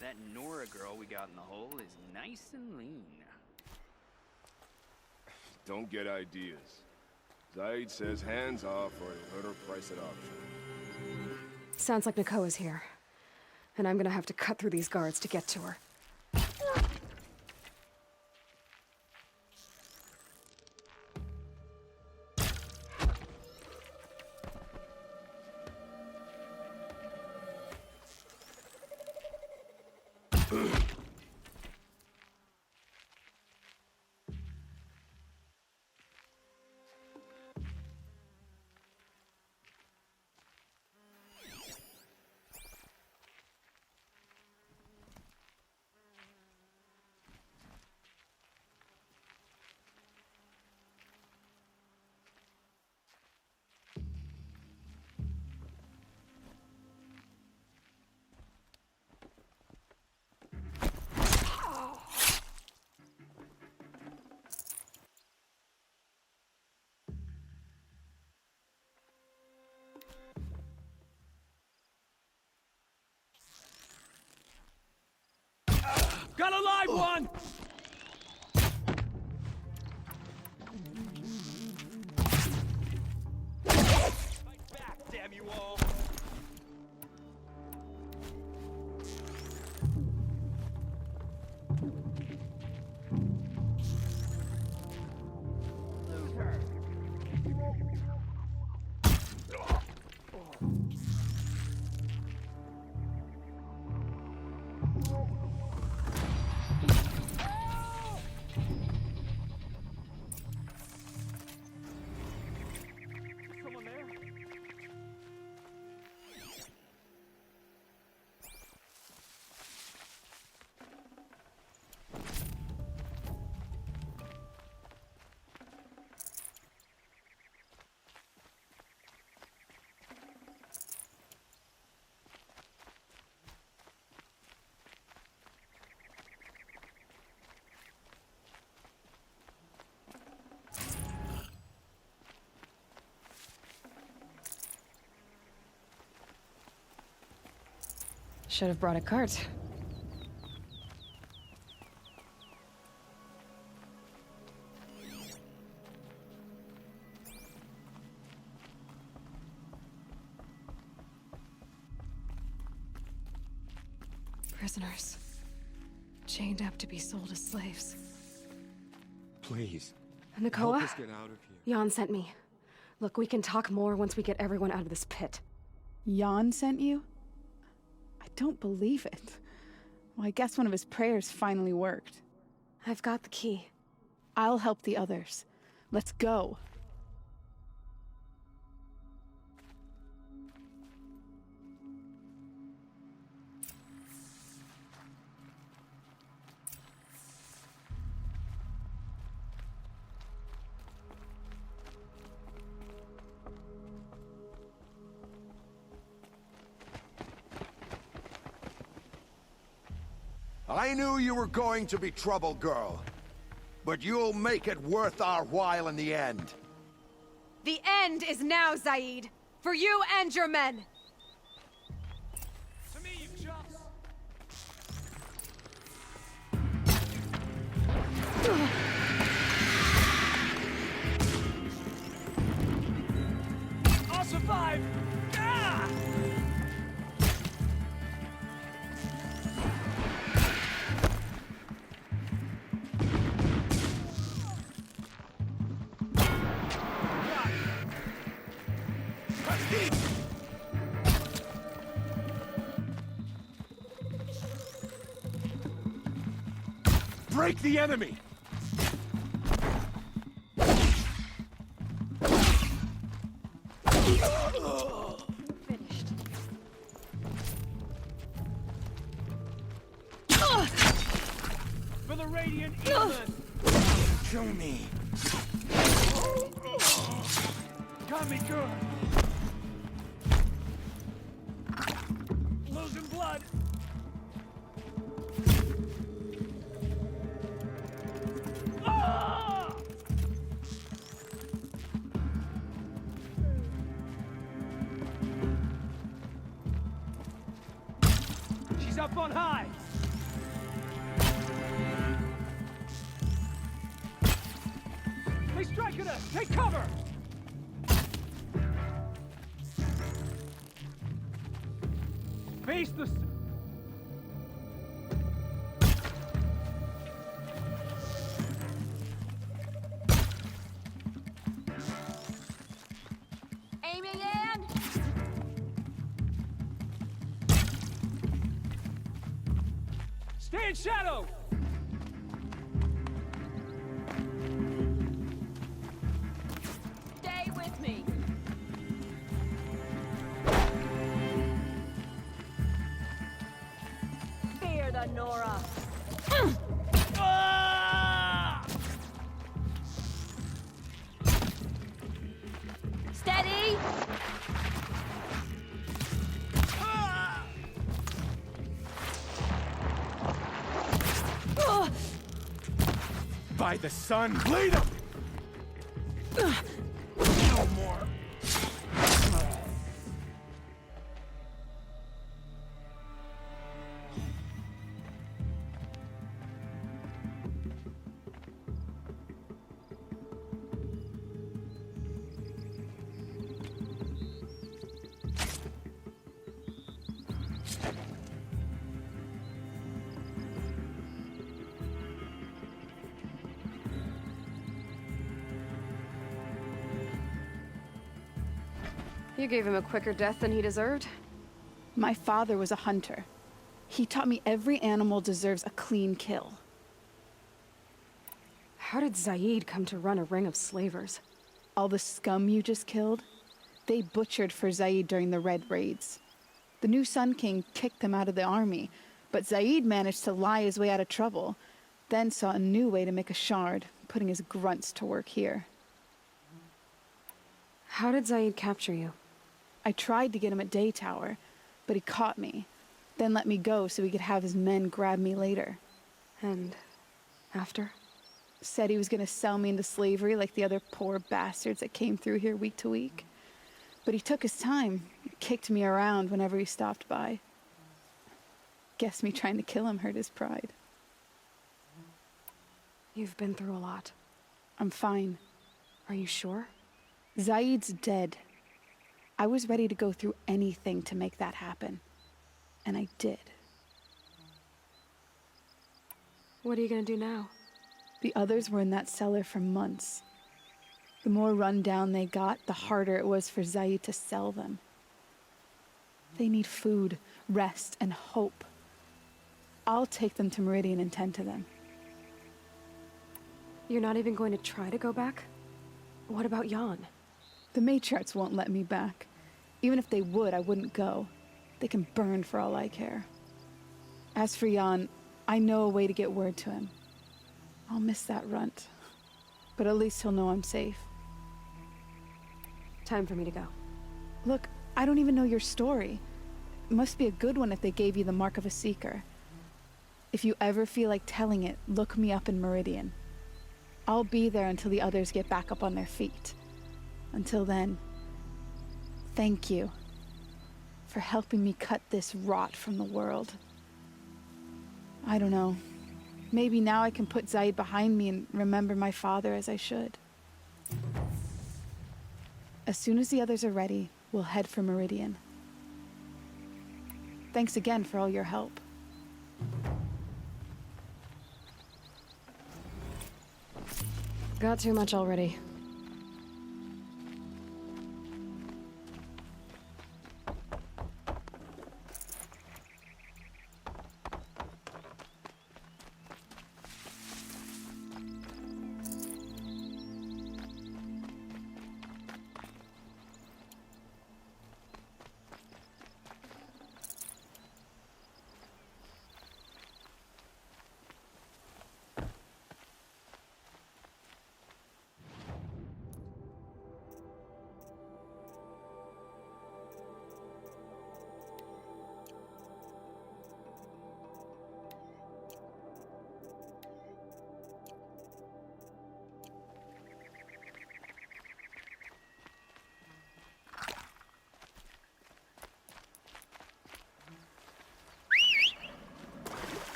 That Nora girl we got in the hole is nice and lean. Don't get ideas. Zaid says hands off or he'll hurt her price at auction. Sounds like Nakoa's here. And I'm gonna have to cut through these guards to get to her. Got a live one! Fight back, damn you all! Should have brought a cart. prisoners. Chained up to be sold as slaves. Please. Nakoa? Help us get out of here. Jan sent me. Look, we can talk more once we get everyone out of this pit. Jan sent you? I don't believe it. Well, I guess one of his prayers finally worked. I've got the key. I'll help the others. Let's go. I knew you were going to be trouble, girl. But you'll make it worth our while in the end. The end is now, Zaid. For you and your men. To me, you chumps! I'll survive! Ah! Break the enemy! Finished. For the Radiant England! Kill me. Got me good! Losing blood! Ah! She's up on high! They strike at us! Take cover! Face the... Aiming in! Stay in shadow! Stay with me. Fear the Nora. Ah! Steady! By the sun, bleed him! No more. You gave him a quicker death than he deserved? My father was a hunter. He taught me every animal deserves a clean kill. How did Zaid come to run a ring of slavers? All the scum you just killed, they butchered for Zaid during the Red Raids. The new Sun King kicked them out of the army, but Zaid managed to lie his way out of trouble, then saw a new way to make a shard, putting his grunts to work here. How did Zaid capture you? I tried to get him at Day Tower, but he caught me, then let me go so he could have his men grab me later. And after? Said he was gonna sell me into slavery like the other poor bastards that came through here week to week. But he took his time, kicked me around whenever he stopped by. Guess me trying to kill him hurt his pride. You've been through a lot. I'm fine. Are you sure? Zaid's dead. I was ready to go through anything to make that happen. And I did. What are you gonna do now? The others were in that cellar for months. The more run down they got, the harder it was for Zaid to sell them. They need food, rest, and hope. I'll take them to Meridian and tend to them. You're not even going to try to go back? What about Jan? The matriarchs won't let me back. Even if they would, I wouldn't go. They can burn for all I care. As for Jan, I know a way to get word to him. I'll miss that runt. But at least he'll know I'm safe. Time for me to go. Look, I don't even know your story. It must be a good one if they gave you the mark of a seeker. If you ever feel like telling it, look me up in Meridian. I'll be there until the others get back up on their feet. Until then, thank you for helping me cut this rot from the world. I don't know. Maybe now I can put Zaid behind me and remember my father as I should. As soon as the others are ready, we'll head for Meridian. Thanks again for all your help. Got too much already.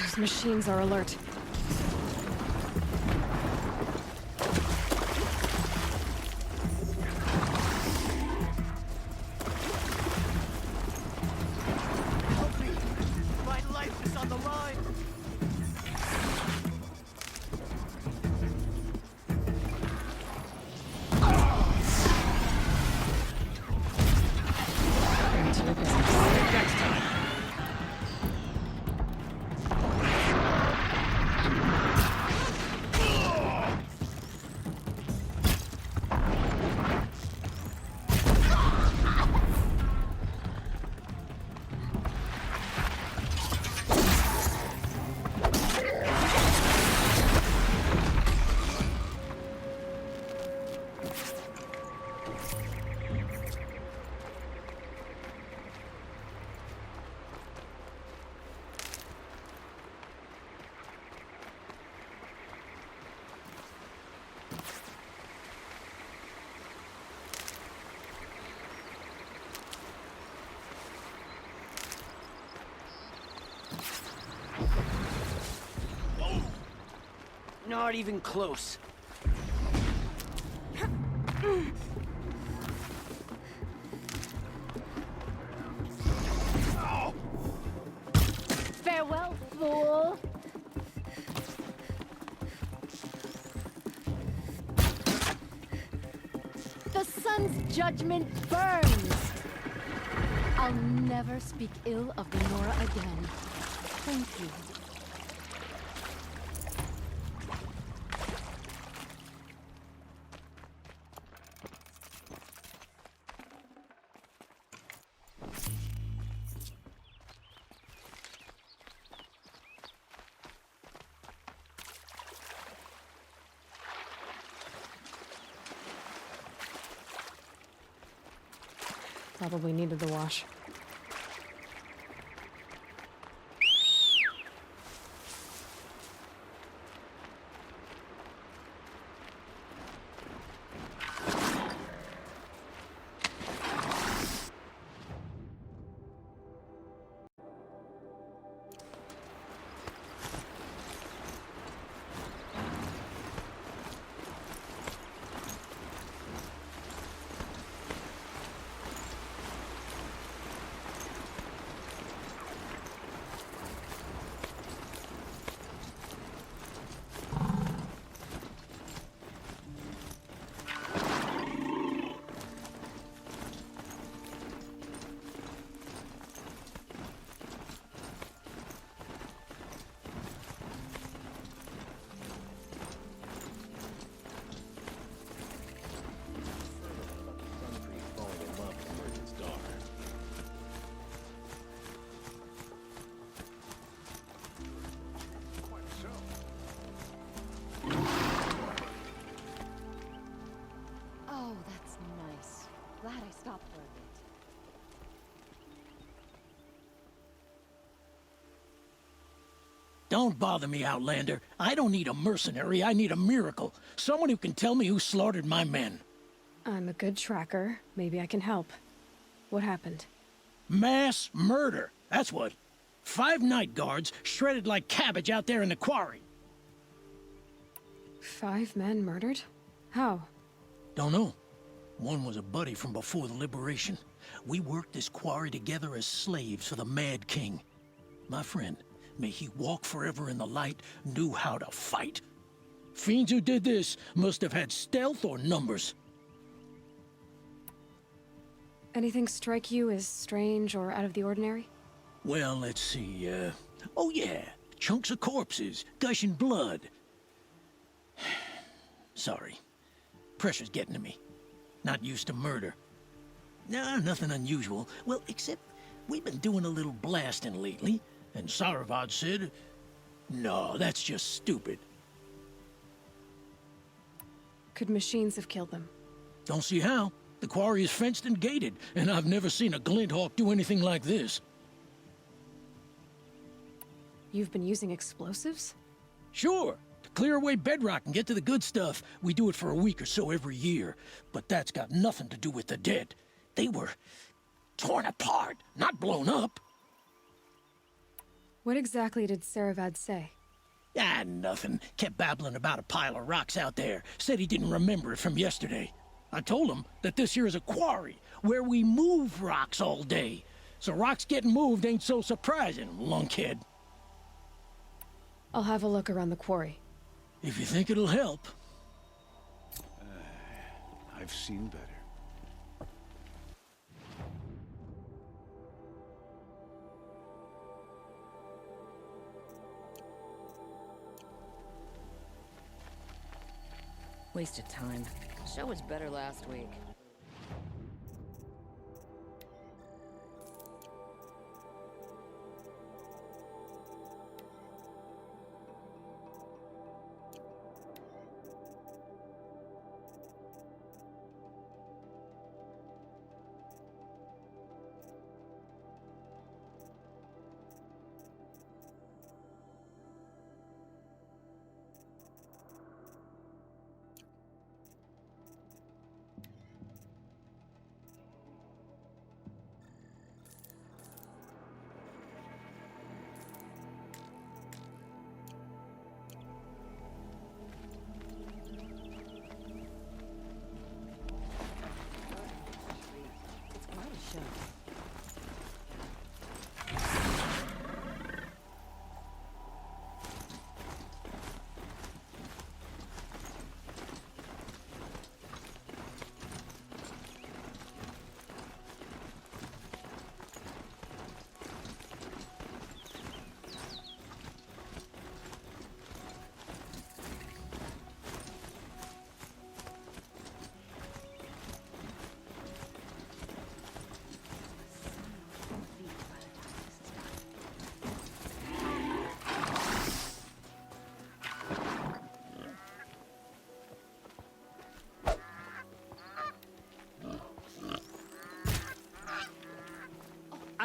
Those machines are alert. Help me! My life is on the line! Next time! Not even close. Farewell, fool! The sun's judgment burns! I'll never speak ill of the Nora again. Thank you. Probably needed the wash. Oh, that's nice. Glad I stopped for a bit. Don't bother me, Outlander. I don't need a mercenary, I need a miracle. Someone who can tell me who slaughtered my men. I'm a good tracker. Maybe I can help. What happened? Mass murder, that's what. 5 night guards shredded like cabbage out there in the quarry. 5 men murdered? How? Don't know. One was a buddy from before the liberation. We worked this quarry together as slaves for the Mad King. My friend, may he walk forever in the light, knew how to fight. Fiends who did this must have had stealth or numbers. Anything strike you as strange or out of the ordinary? Well, let's see, oh yeah, chunks of corpses, gushing blood. Sorry. Pressure's getting to me. Not used to murder. Nah, nothing unusual. Well, except we've been doing a little blasting lately, and Saravad said, no, that's just stupid. Could machines have killed them? Don't see how. The quarry is fenced and gated, and I've never seen a Glinthawk do anything like this. You've been using explosives? Sure. To clear away bedrock and get to the good stuff, we do it for a week or so every year. But that's got nothing to do with the dead. They were torn apart, not blown up. What exactly did Saravad say? Ah, nothing. Kept babbling about a pile of rocks out there. Said he didn't remember it from yesterday. I told him that this here is a quarry, where we move rocks all day. So rocks getting moved ain't so surprising, lunkhead. I'll have a look around the quarry. If you think it'll help. I've seen better. Waste of time. Show was better last week.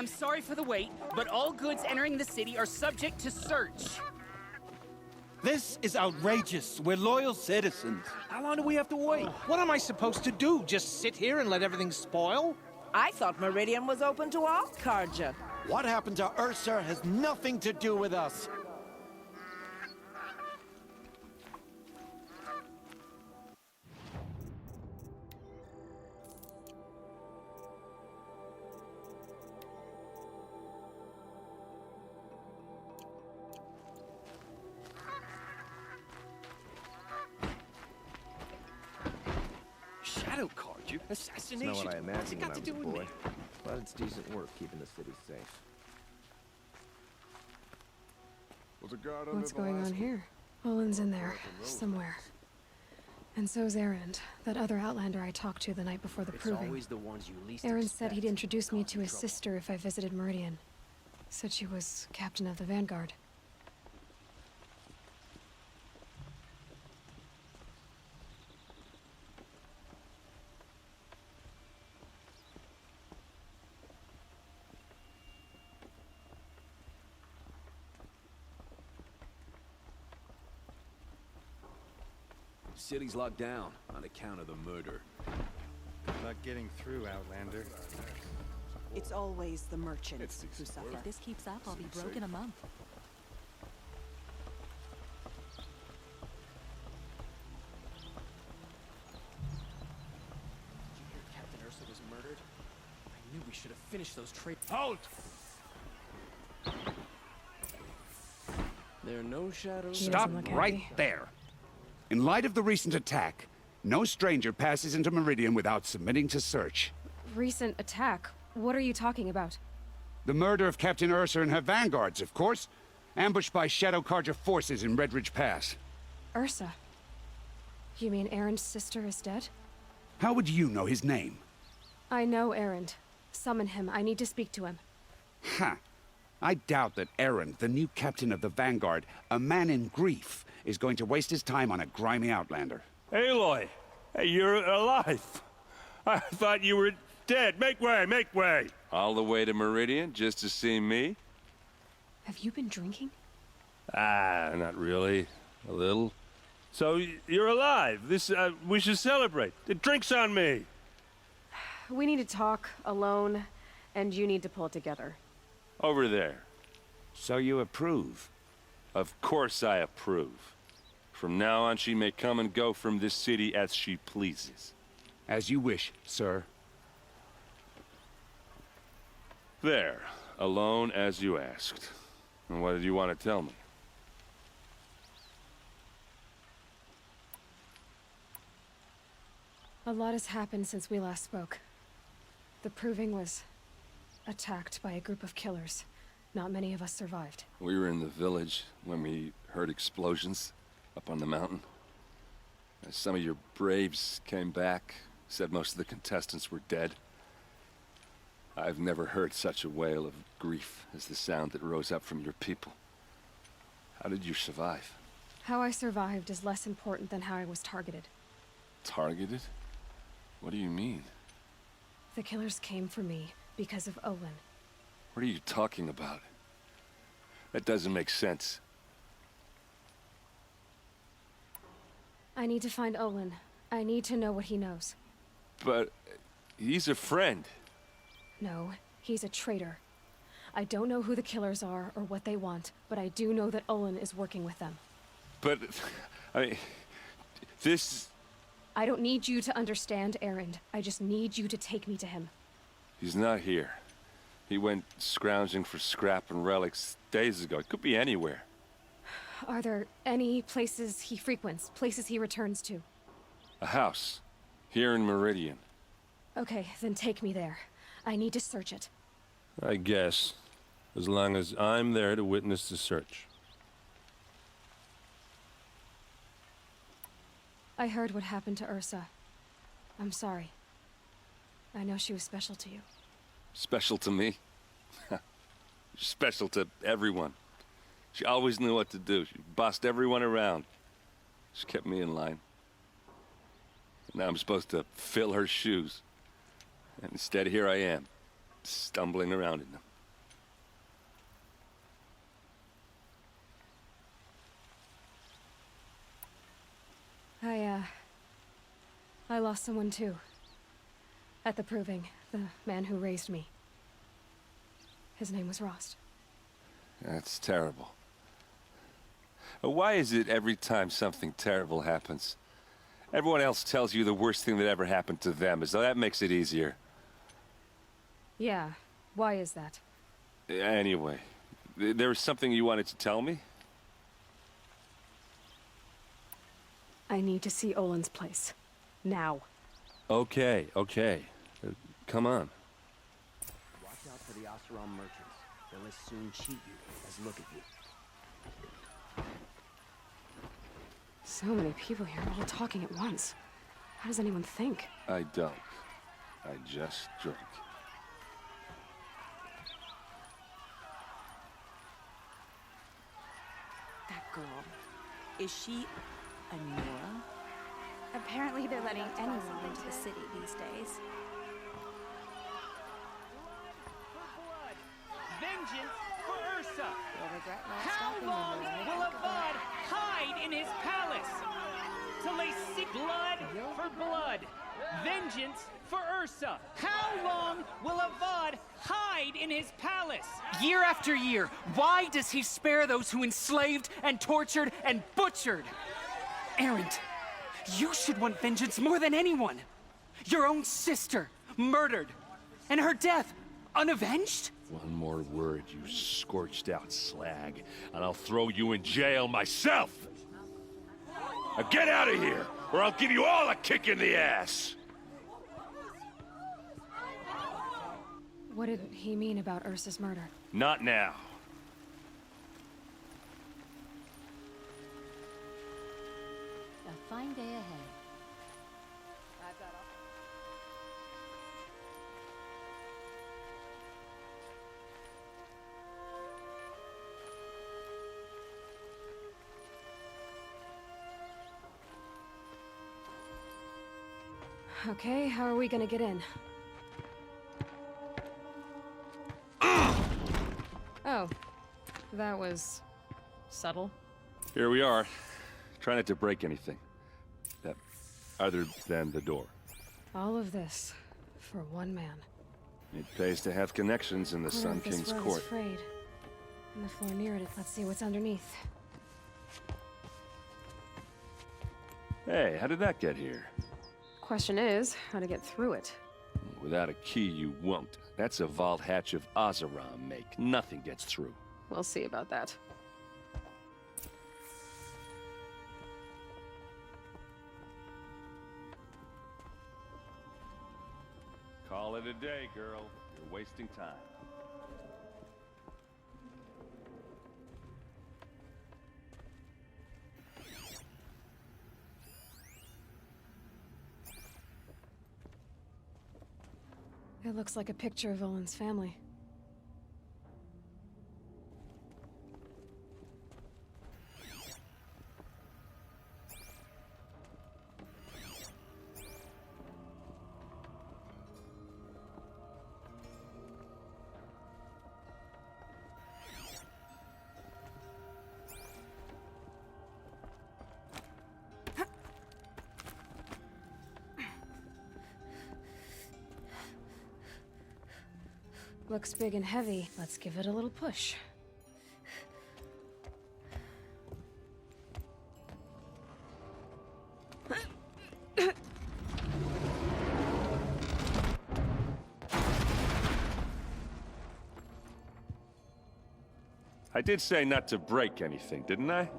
I'm sorry for the wait, but all goods entering the city are subject to search. This is outrageous. We're loyal citizens. How long do we have to wait? What am I supposed to do? Just sit here and let everything spoil? I thought Meridian was open to all Carja. What happened to Ursa has nothing to do with us. Shadow Carja? Assassination? It's not what I What's it imagined got when I to was do a with boy. me? But it's decent work keeping the city safe. What's going on here? Olin's in there, somewhere. And so's Errand, that other Outlander I talked to the night before the It's proving. always the ones you least Errand said expect. he'd introduce me to his sister if I visited Meridian. Said she was captain of the Vanguard. City's locked down on account of the murder. Not getting through, Outlander. It's always the merchants who suffer. If this keeps up, I'll be broke in a month. Did you hear Captain Ursa was murdered? I knew we should have finished those trade. Halt! There are no shadows. Stop right there. In light of the recent attack, no stranger passes into Meridian without submitting to search. Recent attack? What are you talking about? The murder of Captain Ursa and her vanguards, of course. Ambushed by Shadow Carja forces in Red Ridge Pass. Ursa? You mean Errand's sister is dead? How would you know his name? I know Errand. Summon him. I need to speak to him. Ha! I doubt that Errand, the new captain of the Vanguard, a man in grief, is going to waste his time on a grimy outlander. Aloy! Hey, you're alive! I thought you were dead. Make way, make way! All the way to Meridian just to see me? Have you been drinking? Ah, not really. A little. So, you're alive. We should celebrate. The drink's on me! We need to talk, alone, and you need to pull it together. Over there. So you approve? Of course I approve. From now on, she may come and go from this city as she pleases. As you wish, sir. There. Alone as you asked. And what did you want to tell me? A lot has happened since we last spoke. The proving was attacked by a group of killers. Not many of us survived. We were in the village when we heard explosions up on the mountain. Some of your braves came back, said most of the contestants were dead. I've never heard such a wail of grief as the sound that rose up from your people. How did you survive? How I survived is less important than how I was targeted. Targeted? What do you mean? The killers came for me because of Olin. What are you talking about? That doesn't make sense. I need to find Olin. I need to know what he knows. But he's a friend. No, he's a traitor. I don't know who the killers are or what they want, but I do know that Olin is working with them. But, I mean, this... I don't need you to understand, Errand. I just need you to take me to him. He's not here. He went scrounging for scrap and relics days ago. It could be anywhere. Are there any places he frequents, places he returns to? A house. Here in Meridian. Okay, then take me there. I need to search it. I guess. As long as I'm there to witness the search. I heard what happened to Ursa. I'm sorry. I know she was special to you. Special to me? Special to everyone. She always knew what to do. She bossed everyone around. She kept me in line. Now I'm supposed to fill her shoes. And instead, here I am, stumbling around in them. I lost someone too. At the proving, the man who raised me. His name was Rost. That's terrible. Why is it every time something terrible happens, everyone else tells you the worst thing that ever happened to them, as though that makes it easier? Yeah, why is that? Anyway, there was something you wanted to tell me? I need to see Olin's place. Now. Okay. Come on. Watch out for the Oseram merchants. They'll as soon cheat you as look at you. So many people here, all talking at once. How does anyone think? I don't. I just drink. That girl. Is she a Nora? Apparently they're letting anyone into the city these days. Vengeance for Ursa! You'll regret not How stopping long when you're will Avad hide in his palace? Till they seek blood for blood. Vengeance for Ursa. How long will Avad hide in his palace? Year after year, why does he spare those who enslaved and tortured and butchered? Errand, you should want vengeance more than anyone. Your own sister, murdered, and her death, unavenged? One more word, you scorched out slag, and I'll throw you in jail myself! Now get out of here, or I'll give you all a kick in the ass! What did he mean about Ursa's murder? Not now. A fine day ahead. Okay, how are we gonna get in? Oh, that was subtle. Here we are. Try not to break anything. Other than the door. All of this for one man. It pays to have connections in the Sun King's This rug court. is frayed. And the floor near it. Let's see what's underneath. Hey, how did that get here? Question is, how to get through it. Without a key, you won't. That's a vault hatch of Oseram make. Nothing gets through. We'll see about that. Call it a day, girl. You're wasting time. It looks like a picture of Olin's family. Looks big and heavy. Let's give it a little push. I did say not to break anything, didn't I?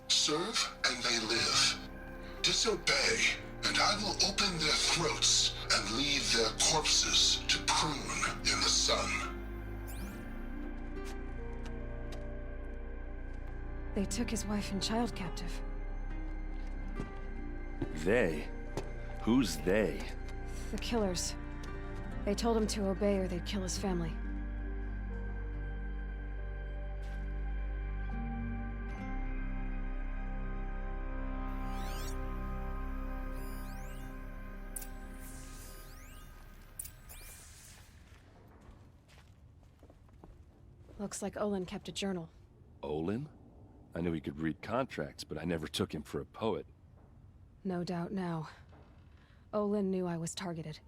Serve and they live. Disobey, and I will open their throats and leave their corpses to prune in the sun. They took his wife and child captive. They? Who's they? The killers. They told him to obey or they'd kill his family. Looks like Olin kept a journal. Olin? I knew he could read contracts, but I never took him for a poet. No doubt now. Olin knew I was targeted.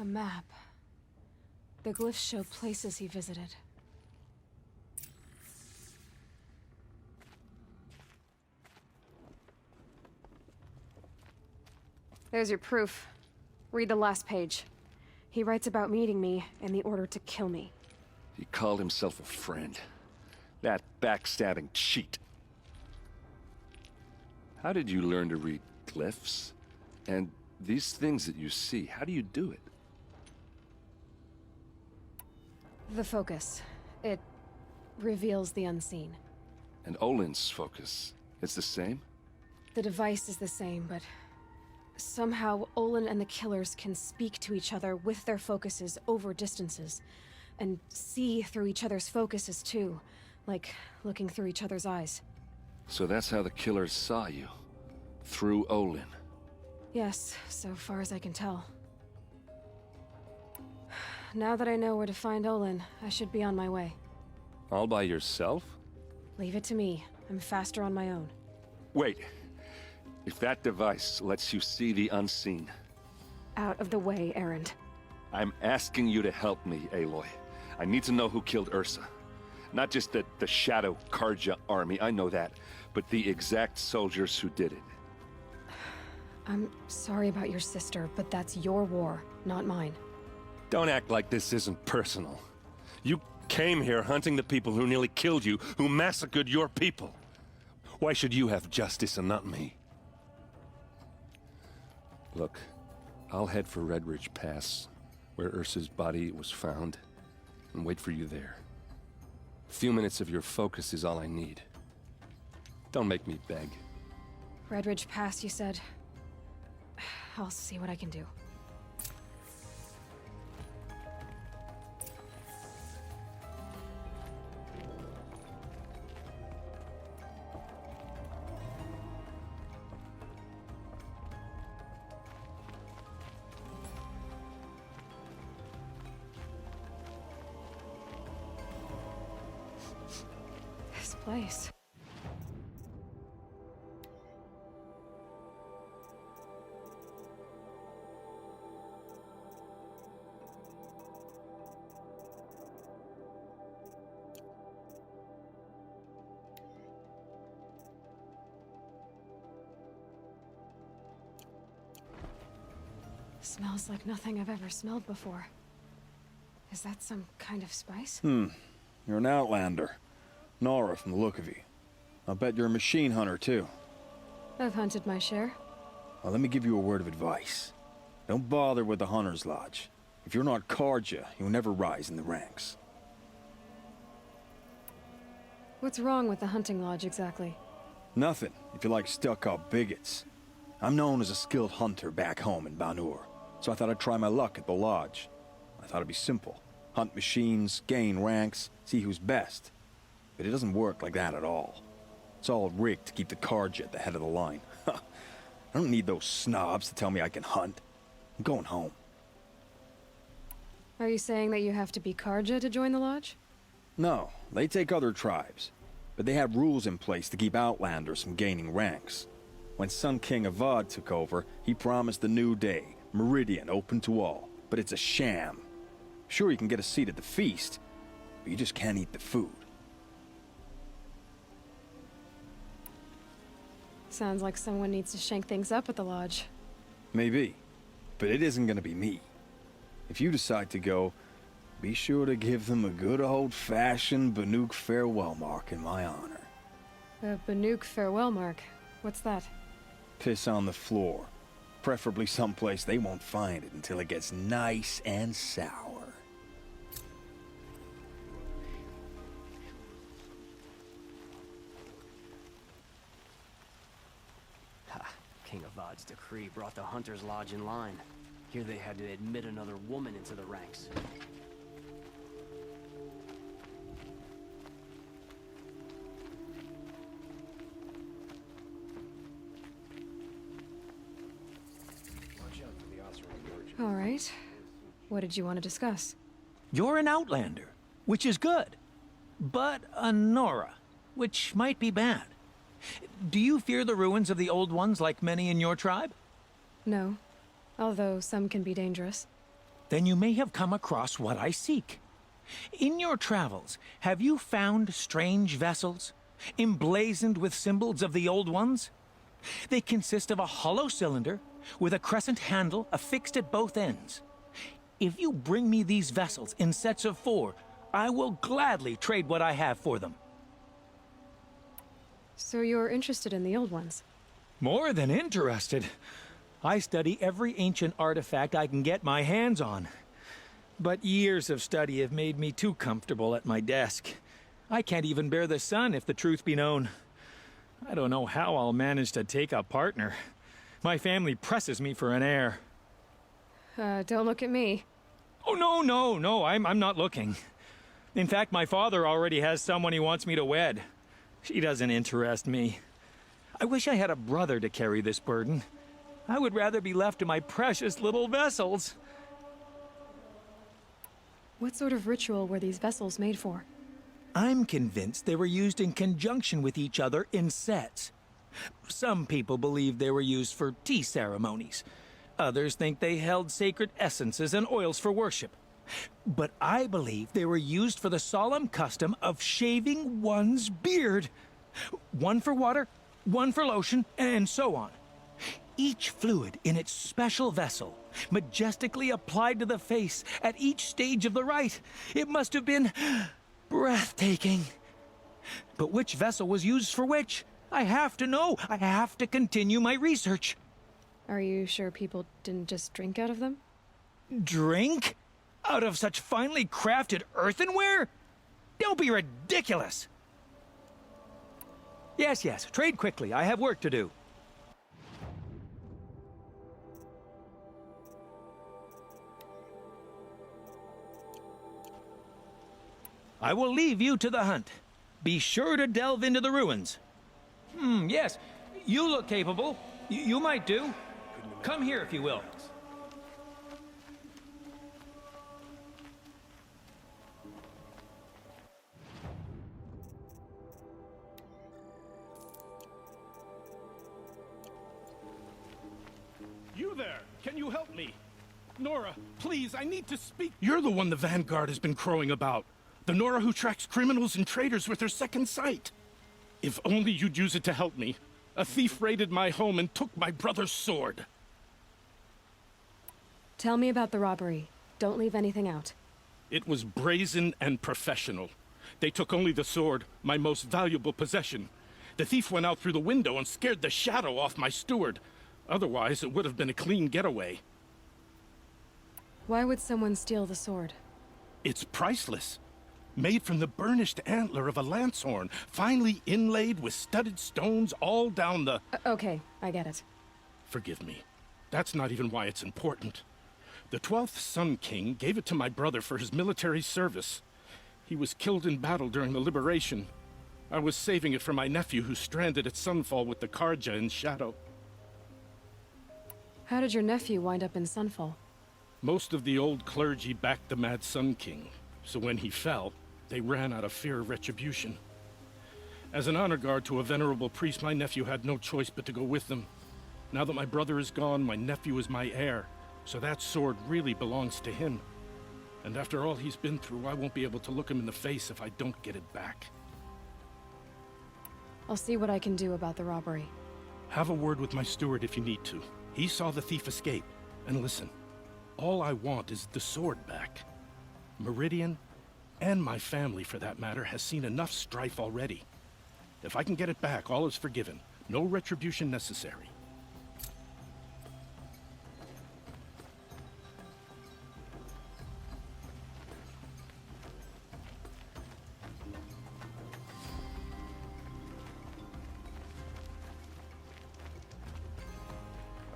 A map. The glyphs show places he visited. There's your proof. Read the last page. He writes about meeting me and the order to kill me. He called himself a friend. That backstabbing cheat. How did you learn to read glyphs? And these things that you see, how do you do it? The focus. It reveals the unseen. And Olin's focus, it's the same? The device is the same, but somehow Olin and the killers can speak to each other with their focuses over distances, and see through each other's focuses too, like looking through each other's eyes. So that's how the killers saw you? Through Olin? Yes, so far as I can tell. Now that I know where to find Olin, I should be on my way. All by yourself? Leave it to me. I'm faster on my own. Wait. If that device lets you see the unseen... Out of the way, errand. I'm asking you to help me, Aloy. I need to know who killed Ursa. Not just the Shadow Karja army, I know that, but the exact soldiers who did it. I'm sorry about your sister, but that's your war, not mine. Don't act like this isn't personal. You came here hunting the people who nearly killed you, who massacred your people. Why should you have justice and not me? Look, I'll head for Red Ridge Pass, where Ursa's body was found, and wait for you there. A few minutes of your focus is all I need. Don't make me beg. Red Ridge Pass, you said? I'll see what I can do. This place. Smells like nothing I've ever smelled before. Is that some kind of spice? You're an outlander. Nora from the look of you. I'll bet you're a machine hunter, too. I've hunted my share. Well, let me give you a word of advice. Don't bother with the Hunter's Lodge. If you're not Karja, you'll never rise in the ranks. What's wrong with the hunting lodge, exactly? Nothing, if you like stuck-up bigots. I'm known as a skilled hunter back home in Banur, so I thought I'd try my luck at the lodge. I thought it'd be simple. Hunt machines, gain ranks, see who's best. But it doesn't work like that at all. It's all rigged to keep the Karja at the head of the line. I don't need those snobs to tell me I can hunt. I'm going home. Are you saying that you have to be Karja to join the lodge? No, they take other tribes. But they have rules in place to keep outlanders from gaining ranks. When Sun King Avad took over, he promised a new day, Meridian open to all. But it's a sham. Sure, you can get a seat at the feast, but you just can't eat the food. Sounds like someone needs to shank things up at the lodge. Maybe, but it isn't gonna be me. If you decide to go, be sure to give them a good old-fashioned Banuk farewell mark in my honor. A Banuk farewell mark. What's that? Piss on the floor. Preferably someplace they won't find it until it gets nice and sour. Ha! King Avad's decree brought the Hunter's Lodge in line. Here they had to admit another woman into the ranks. All right. What did you want to discuss? You're an outlander, which is good. But a Nora, which might be bad. Do you fear the ruins of the Old Ones like many in your tribe? No. Although some can be dangerous. Then you may have come across what I seek. In your travels, have you found strange vessels, emblazoned with symbols of the Old Ones? They consist of a hollow cylinder with a crescent handle affixed at both ends. If you bring me these vessels in sets of 4, I will gladly trade what I have for them. So you're interested in the old ones? More than interested. I study every ancient artifact I can get my hands on. But years of study have made me too comfortable at my desk. I can't even bear the sun, if the truth be known. I don't know how I'll manage to take a partner. My family presses me for an heir. Don't look at me. Oh, no, I'm not looking. In fact, my father already has someone he wants me to wed. She doesn't interest me. I wish I had a brother to carry this burden. I would rather be left to my precious little vessels. What sort of ritual were these vessels made for? I'm convinced they were used in conjunction with each other in sets. Some people believe they were used for tea ceremonies. Others think they held sacred essences and oils for worship. But I believe they were used for the solemn custom of shaving one's beard. One for water, one for lotion, and so on. Each fluid in its special vessel, majestically applied to the face at each stage of the rite. It must have been breathtaking. But which vessel was used for which? I have to know. I have to continue my research. Are you sure people didn't just drink out of them? Drink? Out of such finely crafted earthenware? Don't be ridiculous. Yes, trade quickly. I have work to do. I will leave you to the hunt. Be sure to delve into the ruins. Yes, you look capable. You might do. Come here if you will. You there! Can you help me? Nora, please, I need to speak. You're the one the Vanguard has been crowing about. The Nora who tracks criminals and traitors with her second sight. If only you'd use it to help me. A thief raided my home and took my brother's sword. Tell me about the robbery. Don't leave anything out. It was brazen and professional. They took only the sword, my most valuable possession. The thief went out through the window and scared the shadow off my steward. Otherwise, it would have been a clean getaway. Why would someone steal the sword? It's priceless. Made from the burnished antler of a lancehorn, finely inlaid with studded stones all down the... Okay, I get it. Forgive me. That's not even why it's important. The 12th Sun King gave it to my brother for his military service. He was killed in battle during the liberation. I was saving it for my nephew who's stranded at Sunfall with the Karja in Shadow. How did your nephew wind up in Sunfall? Most of the old clergy backed the Mad Sun King, so when he fell, they ran out of fear of retribution. As an honor guard to a venerable priest, my nephew had no choice but to go with them. Now that my brother is gone, my nephew is my heir, so that sword really belongs to him. And after all he's been through, I won't be able to look him in the face if I don't get it back. I'll see what I can do about the robbery. Have a word with my steward if you need to. He saw the thief escape. And listen, all I want is the sword back. Meridian, and my family for that matter, has seen enough strife already. If I can get it back, all is forgiven. No retribution necessary.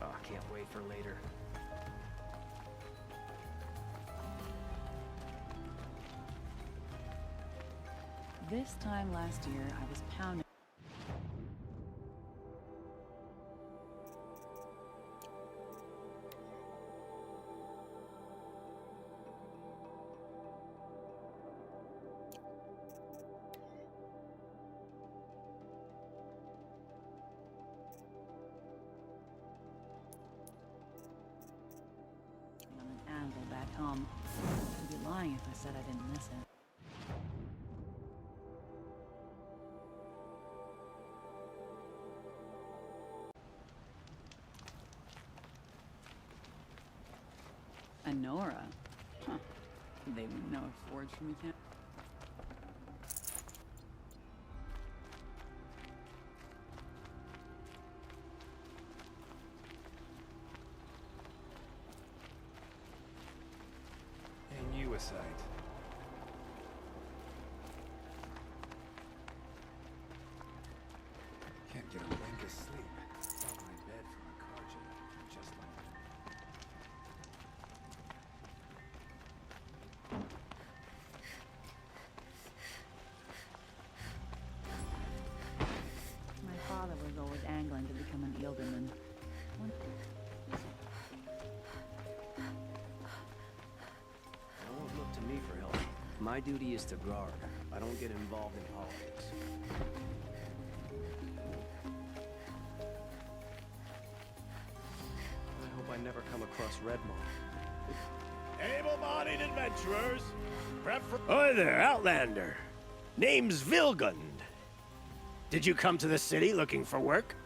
Oh, I can't wait for later. This time last year, I was pounding. On an anvil back home. I'd be lying if I said I didn't miss it. Nora? Huh. They wouldn't know a forge from a cat. And you aside. Can't get a wink of sleep. Out my bed from a carja. Just like My father was always angling to become an ealdorman. Don't look to me for help. My duty is to guard. I don't get involved in politics. I hope I never come across Redmond. Able-bodied adventurers, Oi there, Outlander. Name's Vilgund. Did you come to the city looking for work?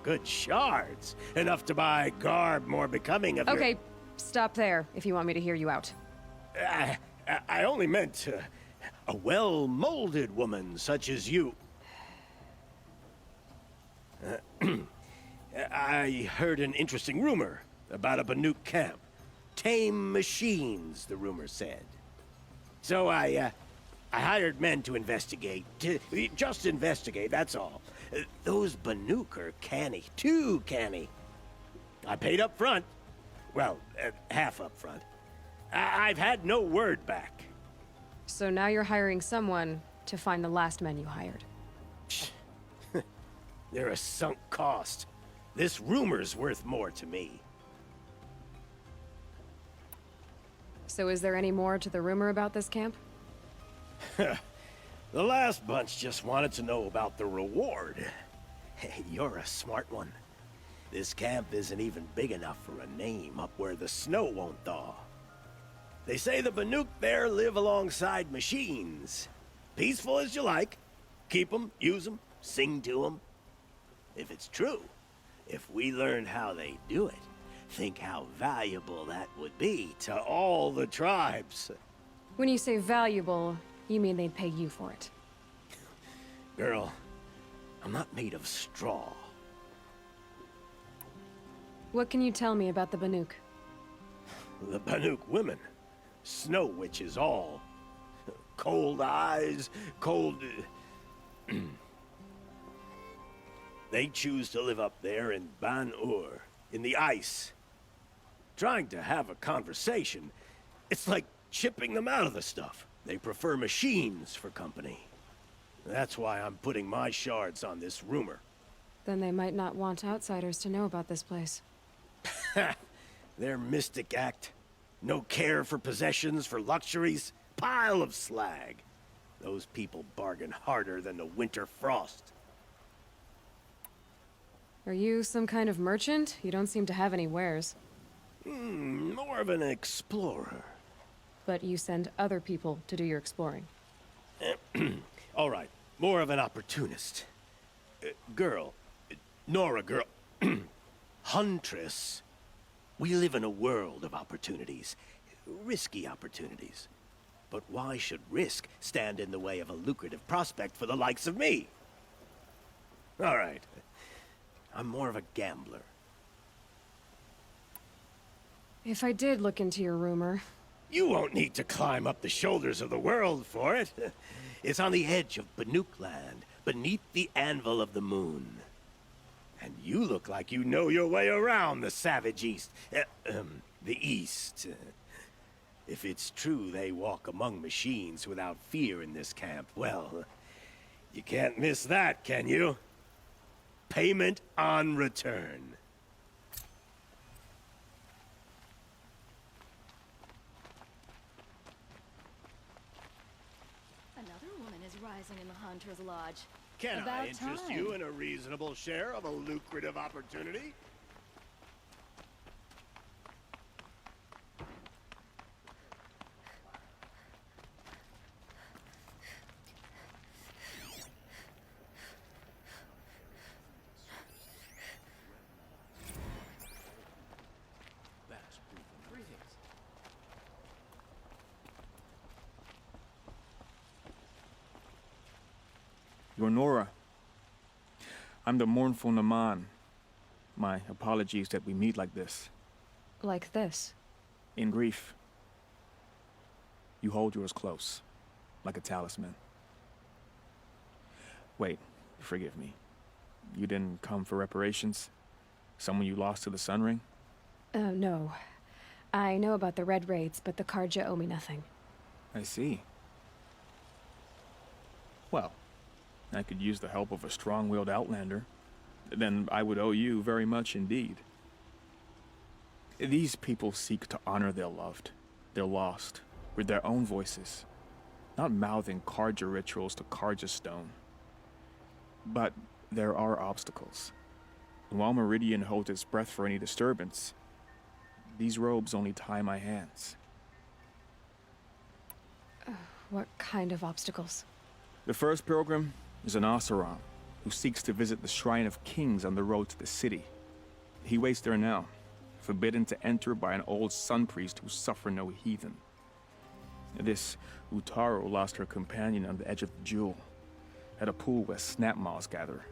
Good shards. Enough to buy garb more becoming of Okay, stop there if you want me to hear you out. I only meant a well-molded woman such as you. I heard an interesting rumor about a Banuk camp. Tame machines, the rumor said. So I hired men to investigate. Just investigate, that's all. Those Banuk are canny. Too canny. I paid up front. Well, half up front. I've had no word back. So now you're hiring someone to find the last men you hired. They're a sunk cost. This rumor's worth more to me. So is there any more to the rumor about this camp? The last bunch just wanted to know about the reward. Hey, you're a smart one. This camp isn't even big enough for a name up where the snow won't thaw. They say the Banuk there live alongside machines. Peaceful as you like. Keep them, use them, sing to them. If it's true, if we learned how they do it, think how valuable that would be to all the tribes. When you say valuable, you mean they'd pay you for it. Girl, I'm not made of straw. What can you tell me about the Banuk? The Banuk women. Snow witches all. Cold eyes, cold... They choose to live up there in Ban-Ur, in the ice. Trying to have a conversation, it's like chipping them out of the stuff. They prefer machines for company. That's why I'm putting my shards on this rumor. Then they might not want outsiders to know about this place. Their mystic act. No care for possessions, for luxuries. Pile of slag. Those people bargain harder than the winter frost. Are you some kind of merchant? You don't seem to have any wares. More of an explorer. But you send other people to do your exploring. All right, more of an opportunist. Girl, Nora girl, Huntress. We live in a world of opportunities. Risky opportunities. But why should risk stand in the way of a lucrative prospect for the likes of me? All right. I'm more of a gambler. If I did look into your rumor... You won't need to climb up the shoulders of the world for it. It's on the edge of Banuk land, beneath the anvil of the moon. And you look like you know your way around the savage east. The east. If it's true they walk among machines without fear in this camp, well, you can't miss that, can you? Payment on return. Another woman is rising in the Hunter's Lodge. Can About I interest time. you in a reasonable share of a lucrative opportunity? You're Nora. I'm the mournful Naman. My apologies that we meet like this. Like this? In grief. You hold yours close, like a talisman. Wait, forgive me. You didn't come for reparations? Someone you lost to the Sun Ring? No. I know about the Red Raids, but the Karja owe me nothing. I see. Well, I could use the help of a strong-willed outlander. Then I would owe you very much indeed. These people seek to honor their loved, their lost, with their own voices, not mouthing Karja rituals to Karja stone. But there are obstacles. And while Meridian holds its breath for any disturbance, these robes only tie my hands. What kind of obstacles? The first pilgrim is an Oseram who seeks to visit the Shrine of Kings on the road to the city. He waits there now, forbidden to enter by an old sun priest who suffer no heathen. This Utaro lost her companion on the edge of the Jewel, at a pool where snap moths gather.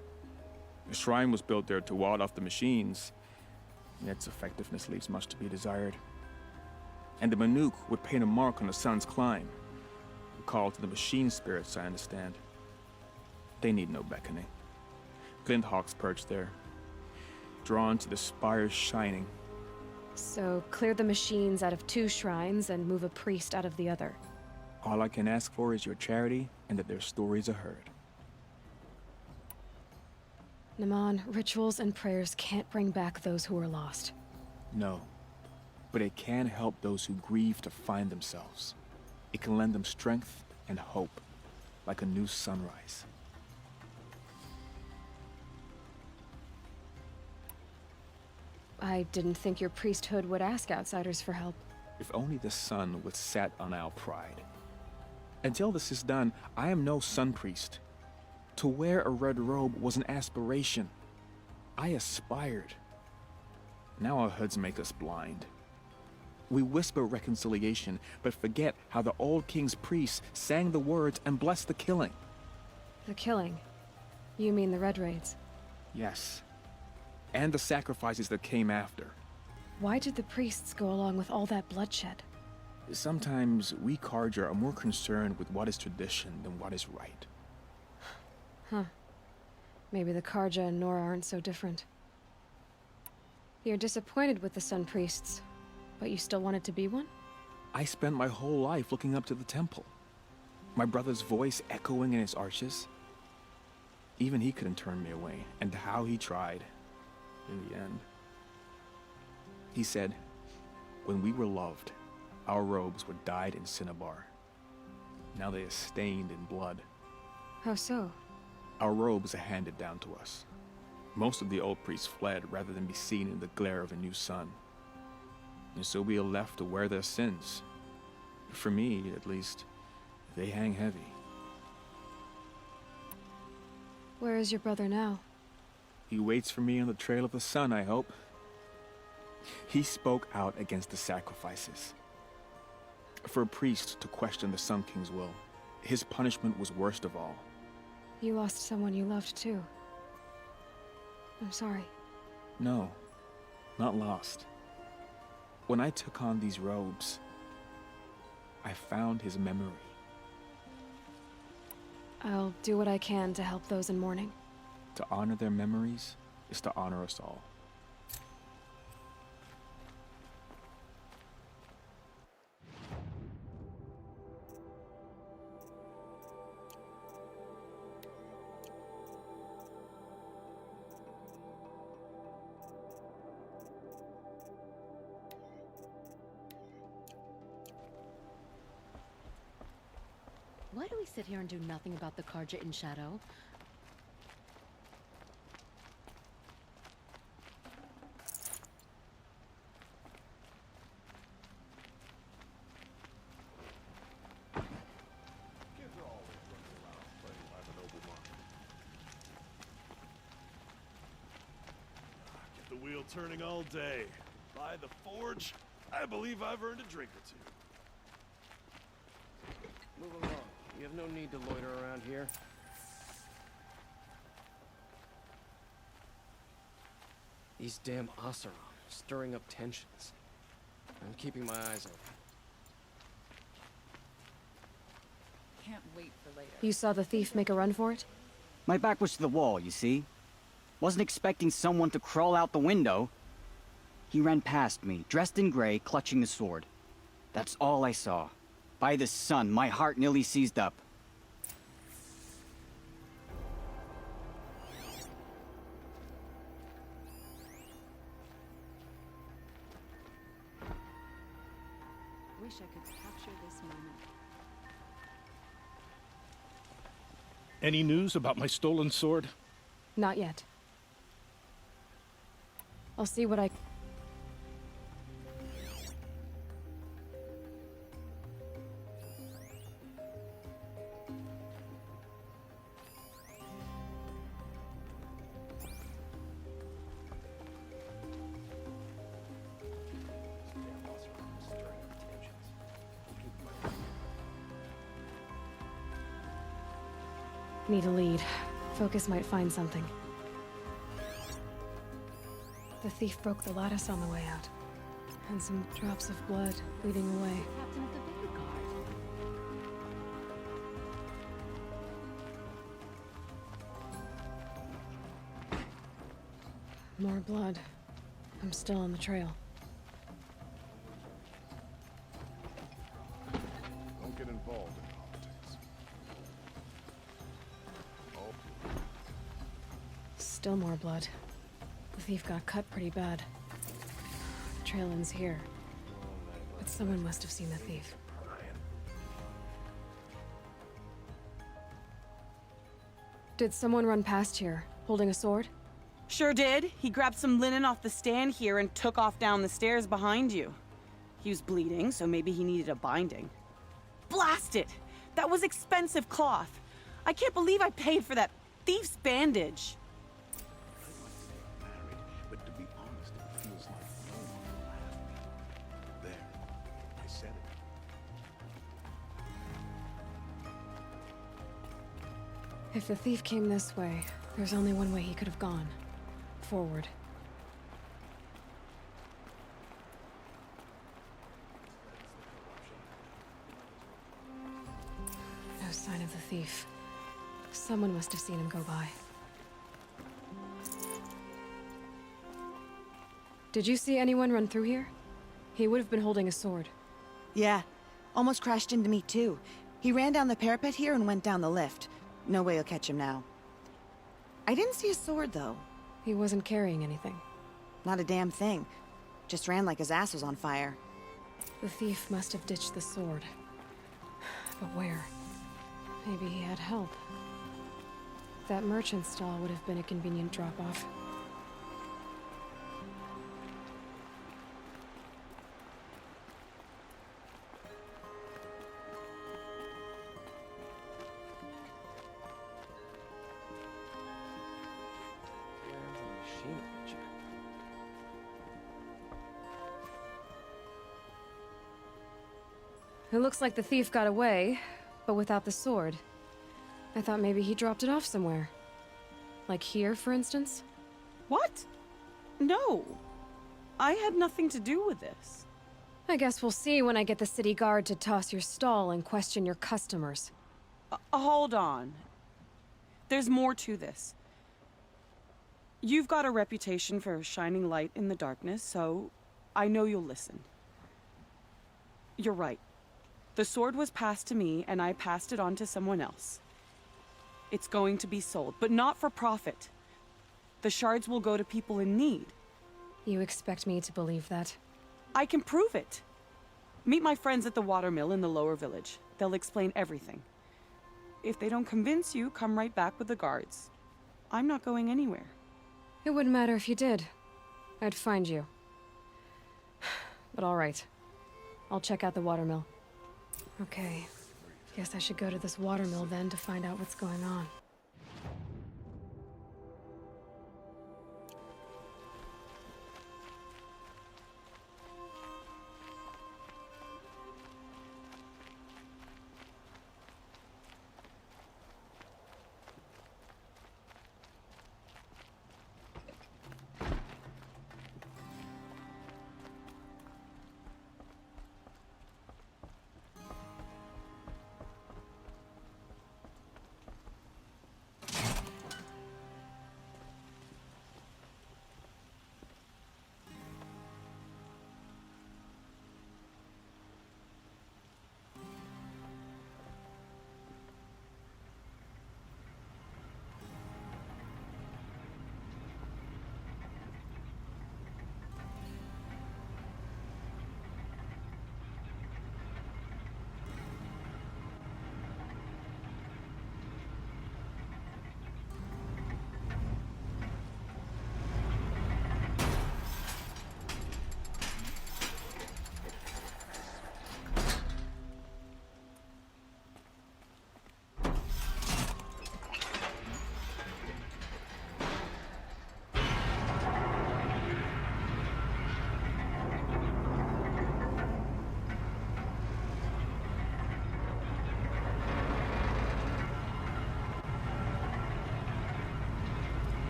The shrine was built there to ward off the machines, and its effectiveness leaves much to be desired. And the Manuk would paint a mark on the sun's climb, a call to the machine spirits, I understand. They need no beckoning. Glint hawks perch there, drawn to the spire's shining. So, clear the machines out of 2 shrines and move a priest out of the other. All I can ask for is your charity and that their stories are heard. Naman, rituals and prayers can't bring back those who are lost. No, but it can help those who grieve to find themselves. It can lend them strength and hope, like a new sunrise. I didn't think your priesthood would ask outsiders for help. If only the sun would set on our pride. Until this is done, I am no sun priest. To wear a red robe was an aspiration. I aspired. Now our hoods make us blind. We whisper reconciliation, but forget how the old king's priests sang the words and blessed the killing. The killing? You mean the Red Raids? Yes. And the sacrifices that came after. Why did the priests go along with all that bloodshed? Sometimes we Karja are more concerned with what is tradition than what is right. Huh. Maybe the Karja and Nora aren't so different. You're disappointed with the Sun Priests, but you still wanted to be one? I spent my whole life looking up to the temple. My brother's voice echoing in his arches. Even he couldn't turn me away, and how he tried. In the end. He said, when we were loved, our robes were dyed in cinnabar. Now they are stained in blood. How so? Our robes are handed down to us. Most of the old priests fled rather than be seen in the glare of a new sun. And so we are left to wear their sins. For me, at least, they hang heavy. Where is your brother now? He waits for me on the trail of the sun, I hope. He spoke out against the sacrifices. for a priest to question the Sun King's will. His punishment was worst of all. You lost someone you loved, too. I'm sorry. No, not lost. When I took on these robes, I found his memory. I'll do what I can to help those in mourning. To honor their memories is to honor us all. Why do we sit here and do nothing about the Karja in shadow? Get the wheel turning all day. By the forge, I believe I've earned a drink or two. Move along. You have no need to loiter around here. These damn Oseram, stirring up tensions. I'm keeping my eyes open. Can't wait for later. You saw the thief make a run for it? My back was to the wall, you see? Wasn't expecting someone to crawl out the window. He ran past me, dressed in gray, clutching the sword. That's all I saw. By the sun, my heart nearly seized up. Wish I could capture this moment. Any news about my stolen sword? Not yet. I'll see what I... Need a lead. Focus might find something. The thief broke the lattice on the way out. And some drops of blood leading away. Captain of the Vanguard. More blood. I'm still on the trail. Don't get involved in politics. Still more blood. The thief got cut pretty bad. The trail ends here. But someone must have seen the thief. Did someone run past here, holding a sword? Sure did. He grabbed some linen off the stand here and took off down the stairs behind you. He was bleeding, so maybe he needed a binding. Blast it! That was expensive cloth. I can't believe I paid for that thief's bandage. But to be honest, it feels like no one will have me. There, I said it. If the thief came this way, there's only one way he could have gone. Forward. No sign of the thief. Someone must have seen him go by. Did you see anyone run through here? He would have been holding a sword. Yeah. Almost crashed into me, too. He ran down the parapet here and went down the lift. No way you'll catch him now. I didn't see a sword, though. He wasn't carrying anything. Not a damn thing. Just ran like his ass was on fire. The thief must have ditched the sword. But where? Maybe he had help. That merchant stall would have been a convenient drop-off. It looks like the thief got away, but without the sword. I thought maybe he dropped it off somewhere. Like here, for instance? What? No. I had nothing to do with this. I guess we'll see when I get the city guard to toss your stall and question your customers. Hold on. There's more to this. You've got a reputation for shining light in the darkness, so I know you'll listen. You're right. The sword was passed to me, and I passed it on to someone else. It's going to be sold, but not for profit. The shards will go to people in need. You expect me to believe that? I can prove it. Meet my friends at the watermill in the lower village. They'll explain everything. If they don't convince you, come right back with the guards. I'm not going anywhere. It wouldn't matter if you did. I'd find you. But all right. I'll check out the watermill. Okay. Guess I should go to this watermill then to find out what's going on.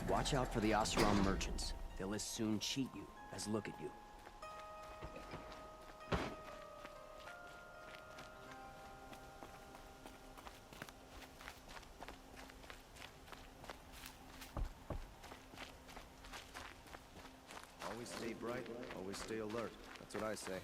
Watch out for the Oseram merchants. They'll as soon cheat you as look at you. Always stay bright, always stay alert. That's what I say.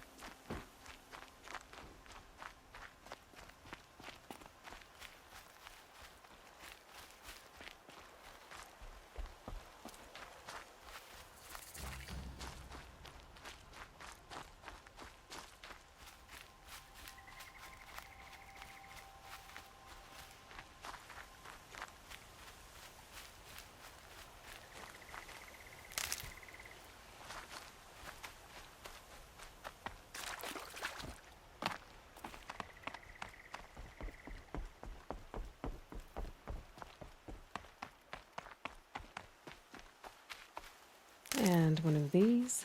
And one of these.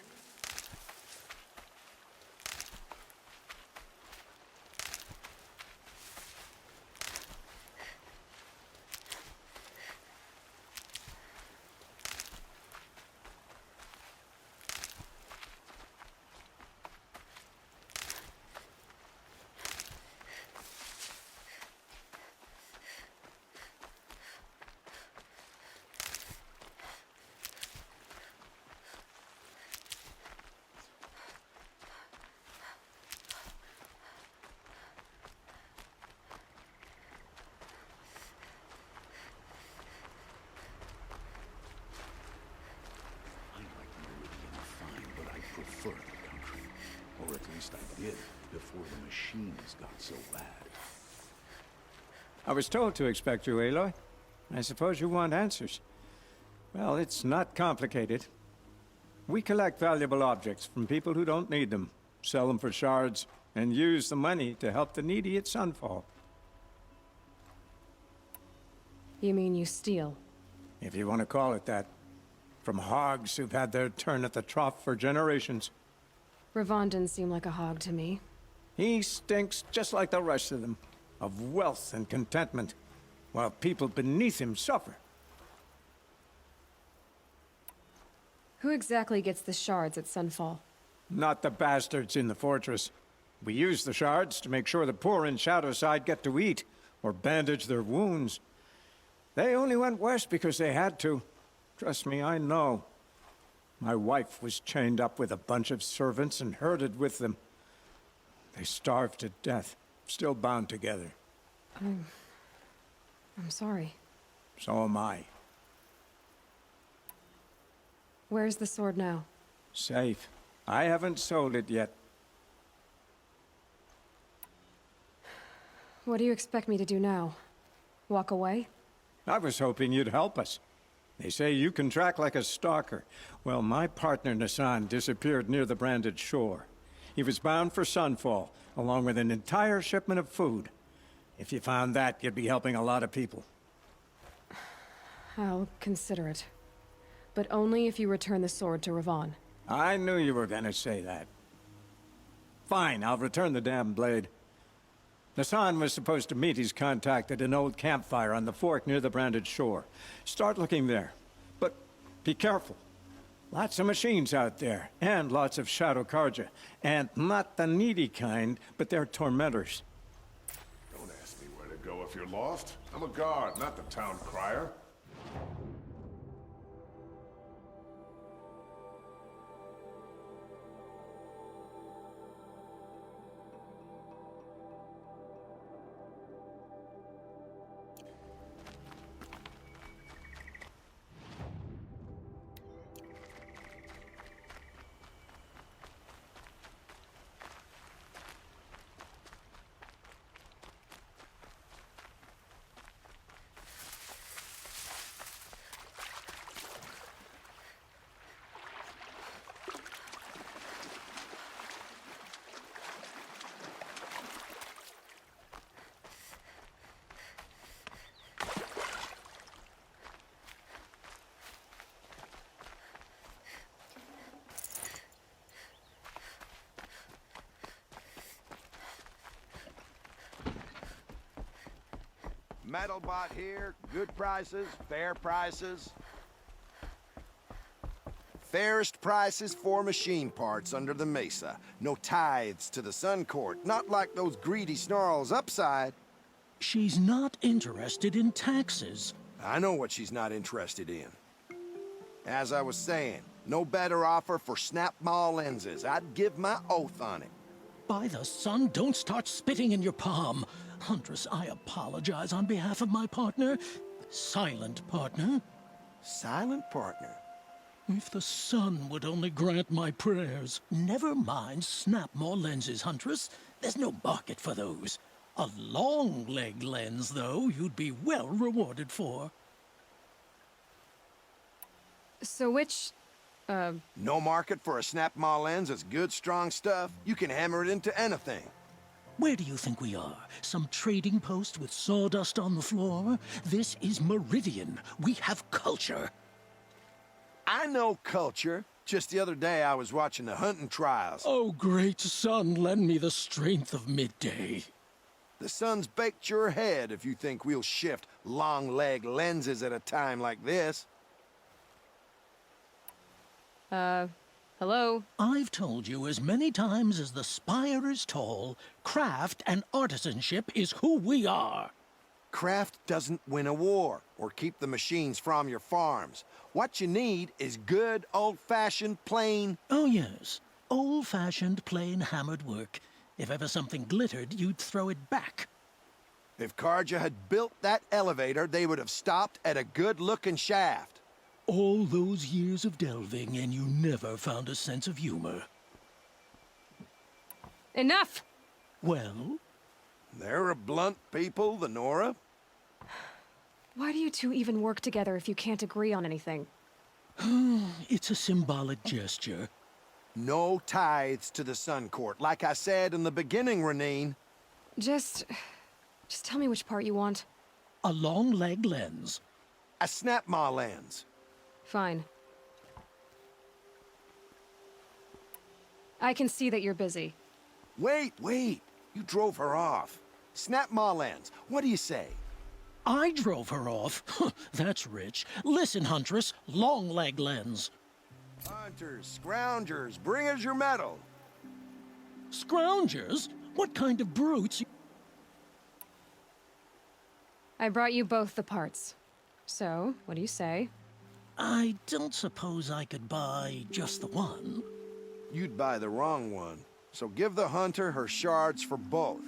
Prefer the country. Or at least I did, before the machines got so bad. I was told to expect you, Aloy. I suppose you want answers. Well, it's not complicated. We collect valuable objects from people who don't need them, sell them for shards, and use the money to help the needy at Sunfall. You mean you steal? If you want to call it that. From hogs who've had their turn at the trough for generations. Ravon didn't seem like a hog to me. He stinks just like the rest of them, of wealth and contentment, while people beneath him suffer. Who exactly gets the shards at Sunfall? Not the bastards in the fortress. We use the shards to make sure the poor in Shadowside get to eat, or bandage their wounds. They only went west because they had to. Trust me, I know. My wife was chained up with a bunch of servants and herded with them. They starved to death, still bound together. I'm sorry. So am I. Where's the sword now? Safe. I haven't sold it yet. What do you expect me to do now? Walk away? I was hoping you'd help us. They say you can track like a stalker. Well, my partner Nassan disappeared near the branded shore. He was bound for Sunfall, along with an entire shipment of food. If you found that, you'd be helping a lot of people. I'll consider it. But only if you return the sword to Ravon. I knew you were gonna say that. Fine, I'll return the damn blade. Nassan was supposed to meet his contact at an old campfire on the fork near the branded shore. Start looking there. But be careful. Lots of machines out there, and lots of Shadow Karja. And not the needy kind, but they're tormentors. Don't ask me where to go if you're lost. I'm a guard, not the town crier. Metalbot here, good prices, fair prices. Fairest prices for machine parts under the mesa. No tithes to the Sun Court, not like those greedy snarls upside. She's not interested in taxes. I know what she's not interested in. As I was saying, no better offer for snap maw lenses. I'd give my oath on it. By the sun, don't start spitting in your palm. Huntress, I apologize on behalf of my partner. Silent partner. Silent partner? If the sun would only grant my prayers. Never mind snap more lenses, Huntress. There's no market for those. A long leg lens, though, you'd be well rewarded for. So which, No market for a snap maw lens that's good, strong stuff. You can hammer it into anything. Where do you think we are? Some trading post with sawdust on the floor? This is Meridian. We have culture. I know culture. Just the other day I was watching the hunting trials. Oh, great sun, lend me the strength of midday. The sun's baked your head if you think we'll shift long leg lenses at a time like this. Hello? I've told you as many times as the spire is tall, craft and artisanship is who we are. Craft doesn't win a war or keep the machines from your farms. What you need is good, old-fashioned, plain... Oh, yes. Old-fashioned, plain hammered work. If ever something glittered, you'd throw it back. If Karja had built that elevator, they would have stopped at a good-looking shaft. All those years of delving, and you never found a sense of humor. Enough! Well? They're a blunt people, the Nora. Why do you two even work together if you can't agree on anything? It's a symbolic gesture. No tithes to the Sun Court, like I said in the beginning, Renine. Just tell me which part you want. A long leg lens. A snap-maw lens. Fine. I can see that you're busy. Wait. You drove her off. Snap-maw lens. What do you say? I drove her off? That's rich. Listen, Huntress, long leg lens. Hunters, scroungers, bring us your metal. Scroungers? What kind of brutes? I brought you both the parts. So, what do you say? I don't suppose I could buy just the one. You'd buy the wrong one. So give the hunter her shards for both.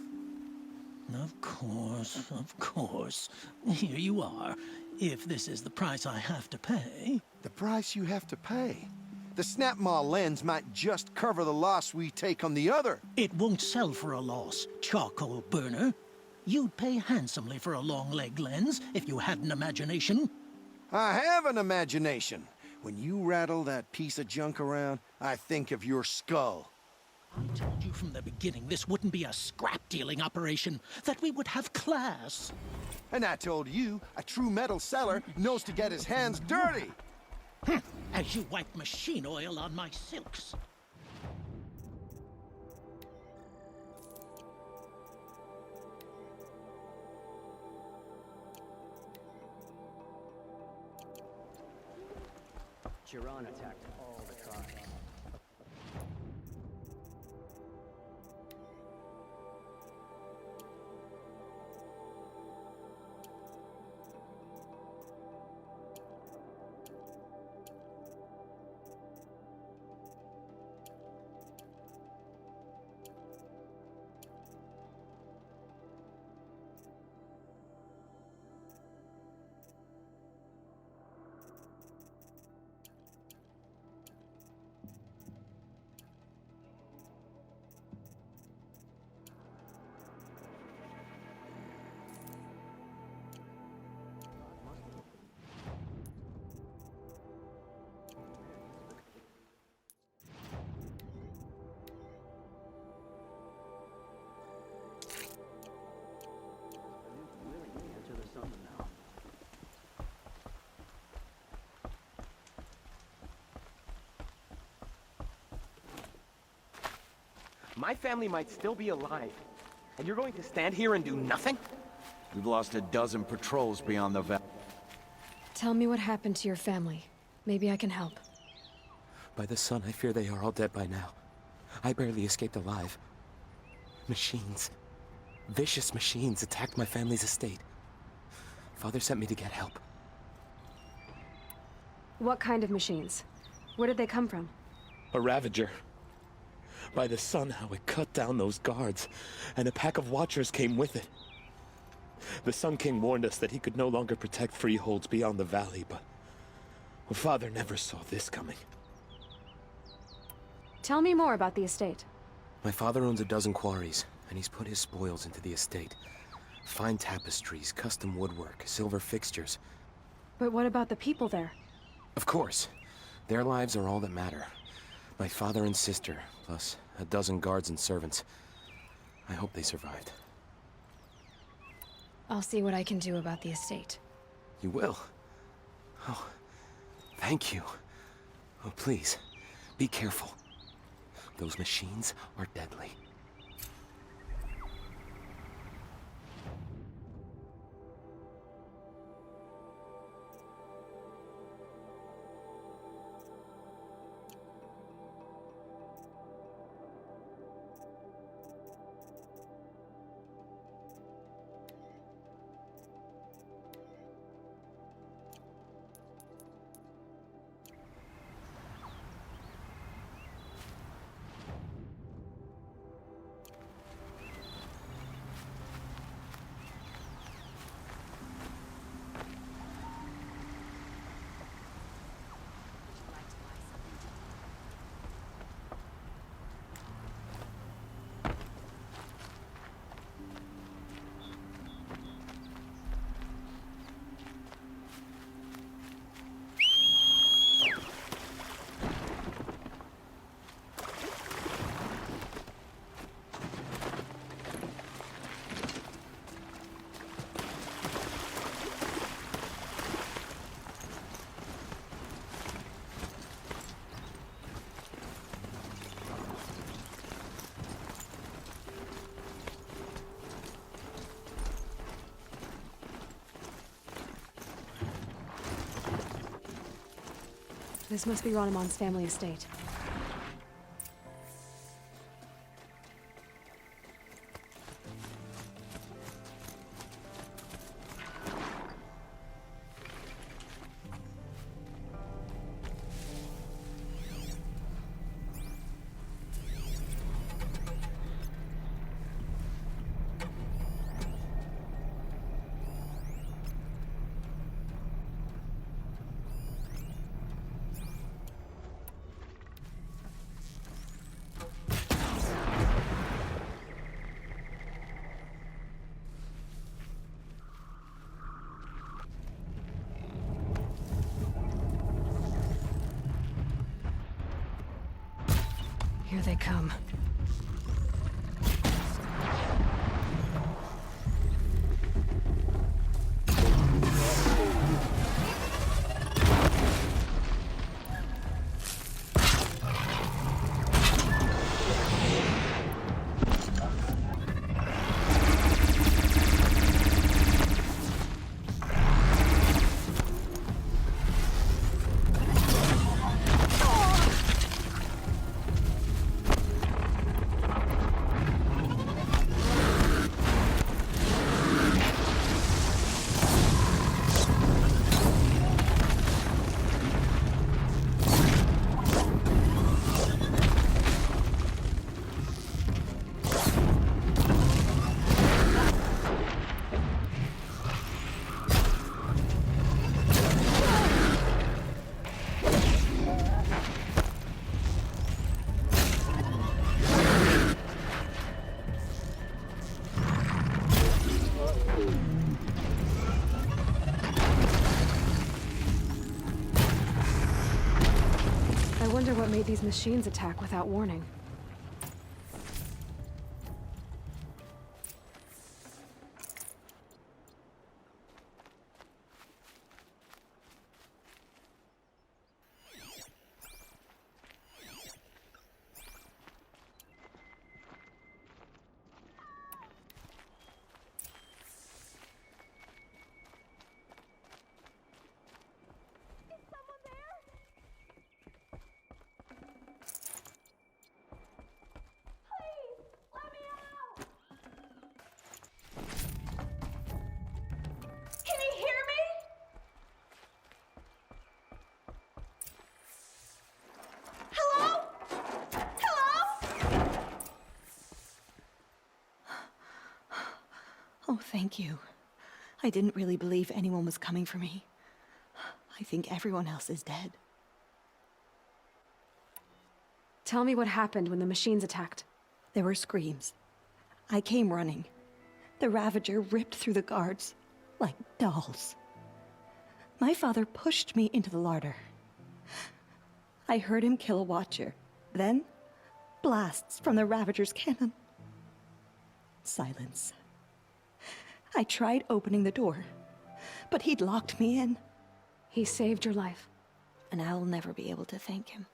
Of course. Here you are. If this is the price I have to pay. The price you have to pay? The snap-maw lens might just cover the loss we take on the other. It won't sell for a loss, charcoal burner. You'd pay handsomely for a long leg lens if you had an imagination. I have an imagination. When you rattle that piece of junk around, I think of your skull. I told you from the beginning this wouldn't be a scrap-dealing operation, that we would have class. And I told you, a true metal seller knows to get his hands dirty. As you wipe machine oil on my silks. Chiron attacked all the tribes. My family might still be alive, and you're going to stand here and do nothing? We've lost a dozen patrols beyond the valley. Tell me what happened to your family. Maybe I can help. By the sun, I fear they are all dead by now. I barely escaped alive. Machines. Vicious machines attacked my family's estate. Father sent me to get help. What kind of machines? Where did they come from? A Ravager. By the sun, how it cut down those guards, and a pack of watchers came with it. The Sun King warned us that he could no longer protect freeholds beyond the valley, but Father never saw this coming. Tell me more about the estate. My father owns a dozen quarries, and he's put his spoils into the estate. Fine tapestries, custom woodwork, silver fixtures. But what about the people there? Of course. Their lives are all that matter. My father and sister, plus a dozen guards and servants. I hope they survived. I'll see what I can do about the estate. You will? Oh, thank you. Oh, please, be careful. Those machines are deadly. This must be Ronamon's family estate. Here they come. I wonder what made these machines attack without warning. Oh, thank you. I didn't really believe anyone was coming for me. I think everyone else is dead. Tell me what happened when the machines attacked. There were screams. I came running. The Ravager ripped through the guards like dolls. My father pushed me into the larder. I heard him kill a watcher. Then, blasts from the Ravager's cannon. Silence. I tried opening the door, but he'd locked me in. He saved your life. And I'll never be able to thank him.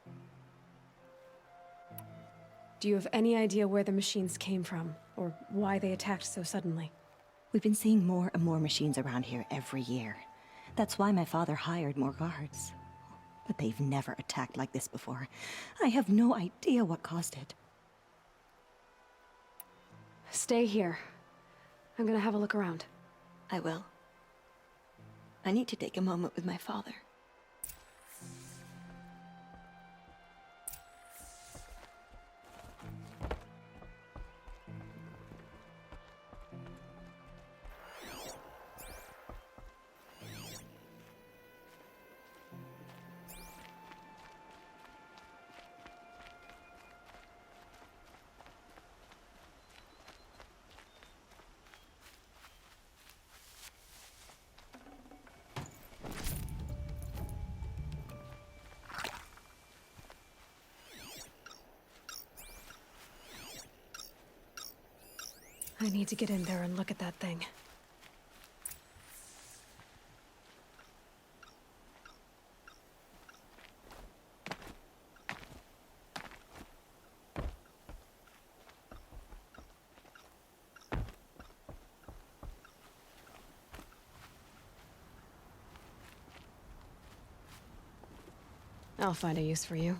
Do you have any idea where the machines came from, or why they attacked so suddenly? We've been seeing more and more machines around here every year. That's why my father hired more guards. But they've never attacked like this before. I have no idea what caused it. Stay here. I'm gonna have a look around. I will. I need to take a moment with my father. I need to get in there and look at that thing. I'll find a use for you.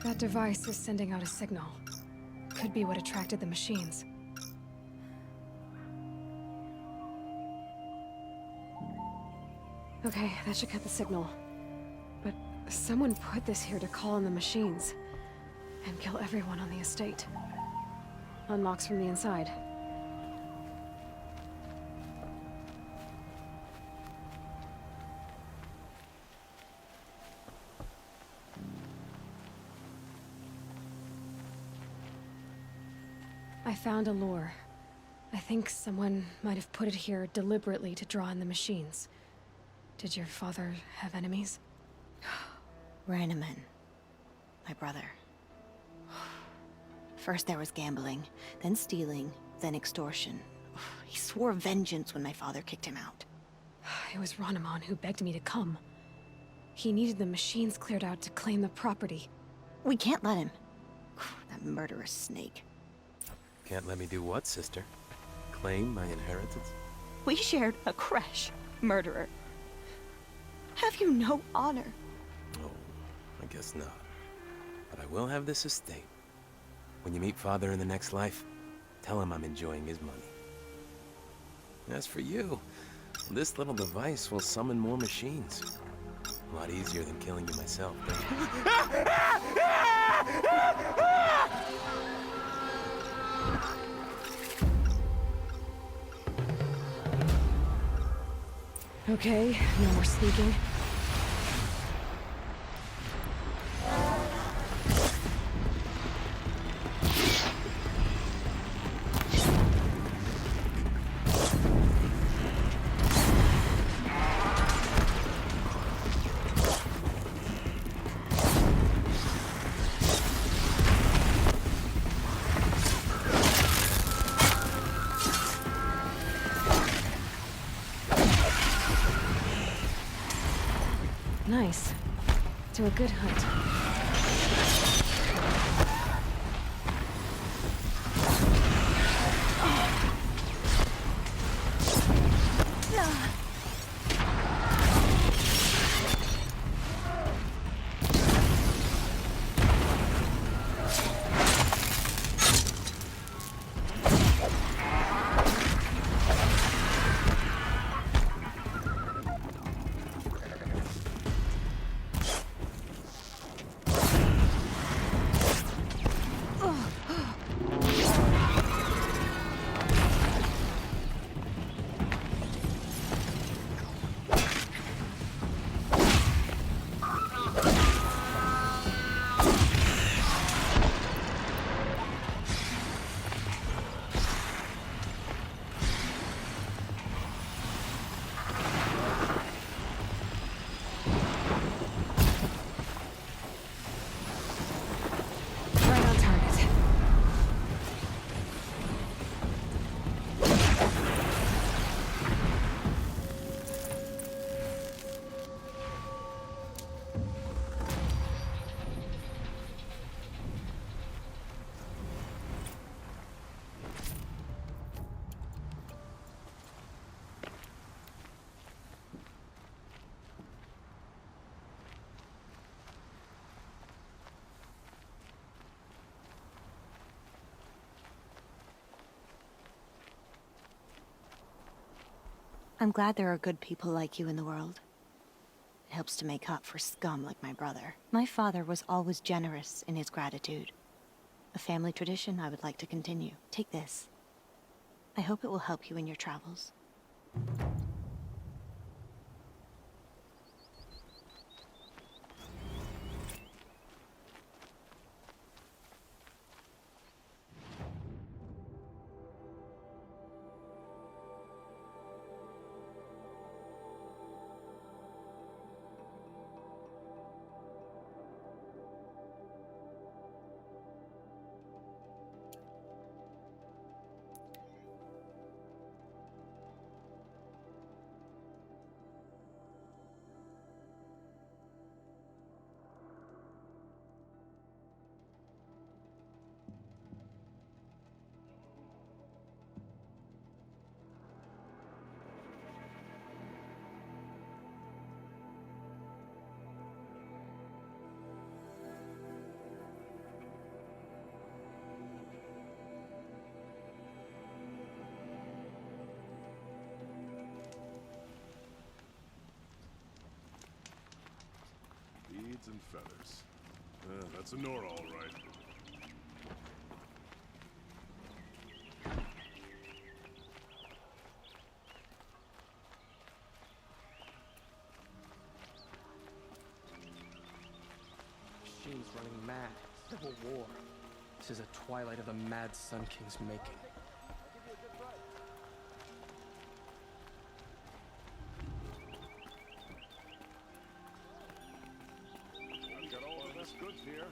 That device is sending out a signal. Could be what attracted the machines. Okay, that should cut the signal. But someone put this here to call in the machines. And kill everyone on the estate. Unlocks from the inside. I found a lure. I think someone might have put it here deliberately to draw in the machines. Did your father have enemies? Rainaman. My brother. First there was gambling, then stealing, then extortion. He swore vengeance when my father kicked him out. It was Rainaman who begged me to come. He needed the machines cleared out to claim the property. We can't let him. That murderous snake. Can't let me do what, sister? Claim my inheritance? We shared a creche, murderer. Have you no honor? Oh, I guess not. But I will have this estate. When you meet Father in the next life, tell him I'm enjoying his money. As for you, this little device will summon more machines. A lot easier than killing you myself, don't you? Okay, no more sneaking. Nice. To a good hunt. I'm glad there are good people like you in the world. It helps to make up for scum like my brother. My father was always generous in his gratitude. A family tradition I would like to continue. Take this. I hope it will help you in your travels. Beads and feathers. That's a Nora, all right. Machine's running mad. Civil war. This is a twilight of the Mad Sun King's making. I've got all the best goods here.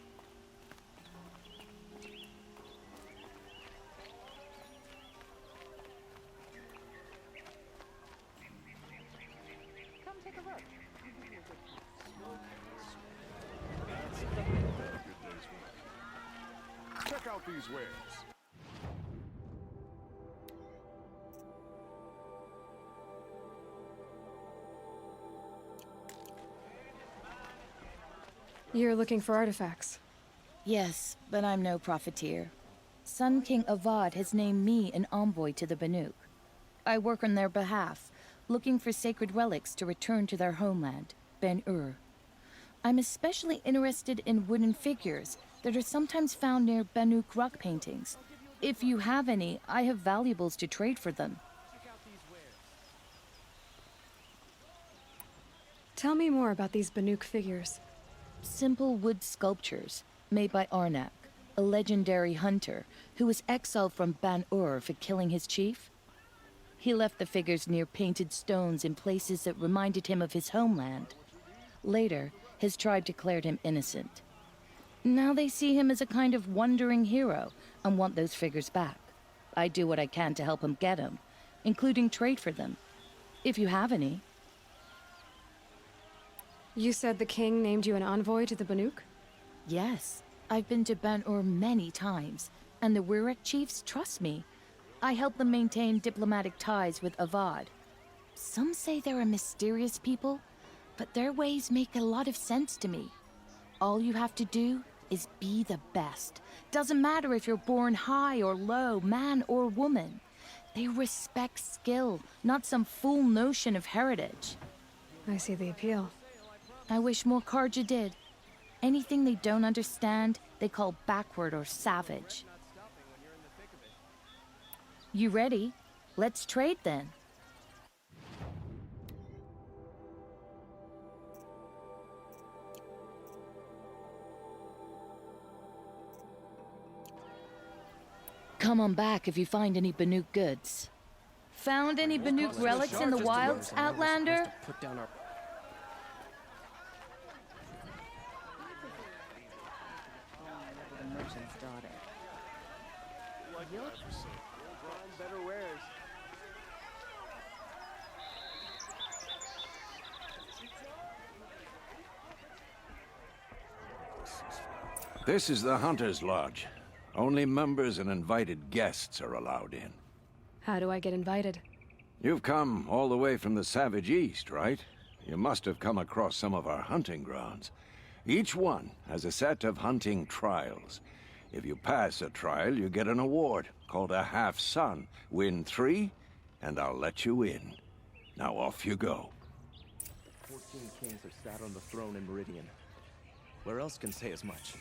Come take a look. Good day's work. Check out these wares. You're looking for artifacts. Yes, but I'm no profiteer. Sun King Avad has named me an envoy to the Banuk. I work on their behalf, looking for sacred relics to return to their homeland, Ben-Ur. I'm especially interested in wooden figures that are sometimes found near Banuk rock paintings. If you have any, I have valuables to trade for them. Tell me more about these Banuk figures. Simple wood sculptures made by Arnak, a legendary hunter who was exiled from Ban-Ur for killing his chief. He left the figures near painted stones in places that reminded him of his homeland. Later, his tribe declared him innocent. Now they see him as a kind of wandering hero and want those figures back. I do what I can to help him get them, including trade for them, if you have any. You said the king named you an envoy to the Banuk? Yes, I've been to Ban-Ur many times, and the Wirek chiefs trust me. I help them maintain diplomatic ties with Avad. Some say they're a mysterious people, but their ways make a lot of sense to me. All you have to do is be the best. Doesn't matter if you're born high or low, man or woman. They respect skill, not some fool notion of heritage. I see the appeal. I wish more Karja did. Anything they don't understand, they call backward or savage. You ready? Let's trade then. Come on back if you find any Banuk goods. Found any Banuk relics in the wilds, Outlander? Put down our... The merchant's daughter. Better wares. This is the Hunter's Lodge. Only members and invited guests are allowed in. How do I get invited? You've come all the way from the Savage East, right? You must have come across some of our hunting grounds. Each one has a set of hunting trials. If you pass a trial, you get an award called a half-sun. Win 3, and I'll let you in. Now off you go. 14 kings have sat on the throne in Meridian. Where else can say as much?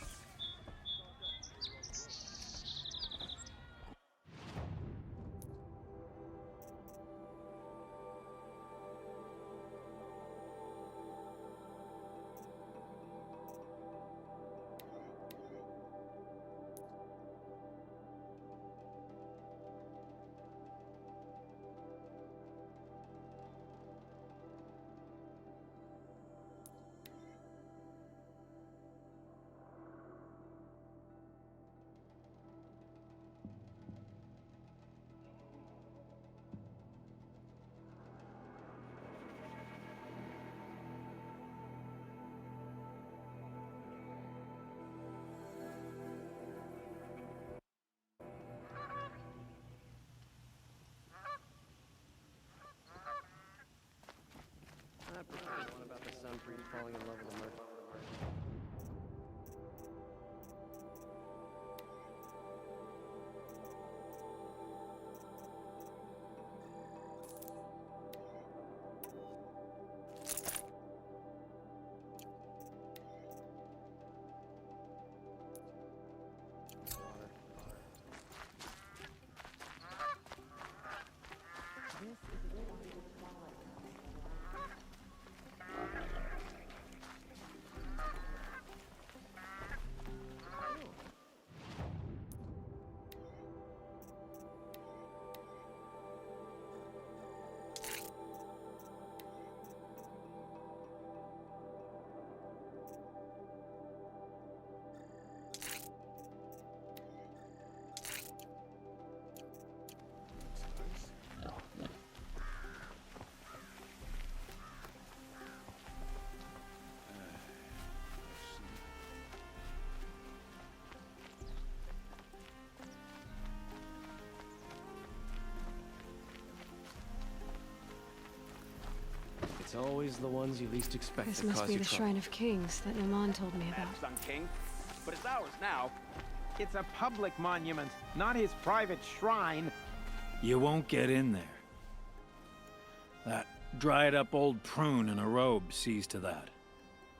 I prefer the one about the sun tree falling in love with a merchant. It's always the ones you least expect This that must cause be you the trouble. Shrine of Kings that Naman told me about. Sun King, but it's ours now. It's a public monument, not his private shrine. You won't get in there. That dried-up old prune in a robe sees to that.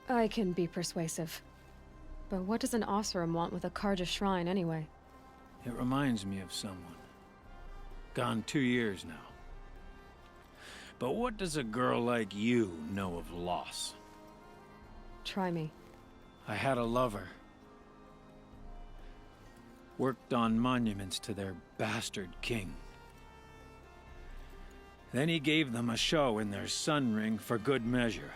I can be persuasive. But what does an Osram want with a Karja shrine, anyway? It reminds me of someone. Gone 2 years now. But what does a girl like you know of loss? Try me. I had a lover. Worked on monuments to their bastard king. Then he gave them a show in their sun ring for good measure.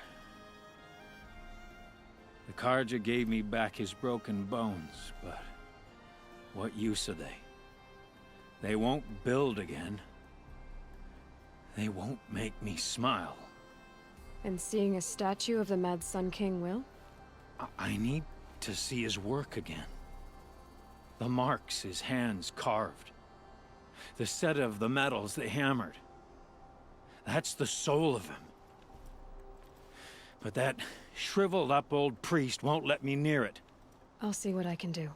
The Karja gave me back his broken bones, but what use are they? They won't build again. They won't make me smile. And seeing a statue of the Mad Sun King will? I need to see his work again. The marks his hands carved. The set of the metals they hammered. That's the soul of him. But that shriveled up old priest won't let me near it. I'll see what I can do.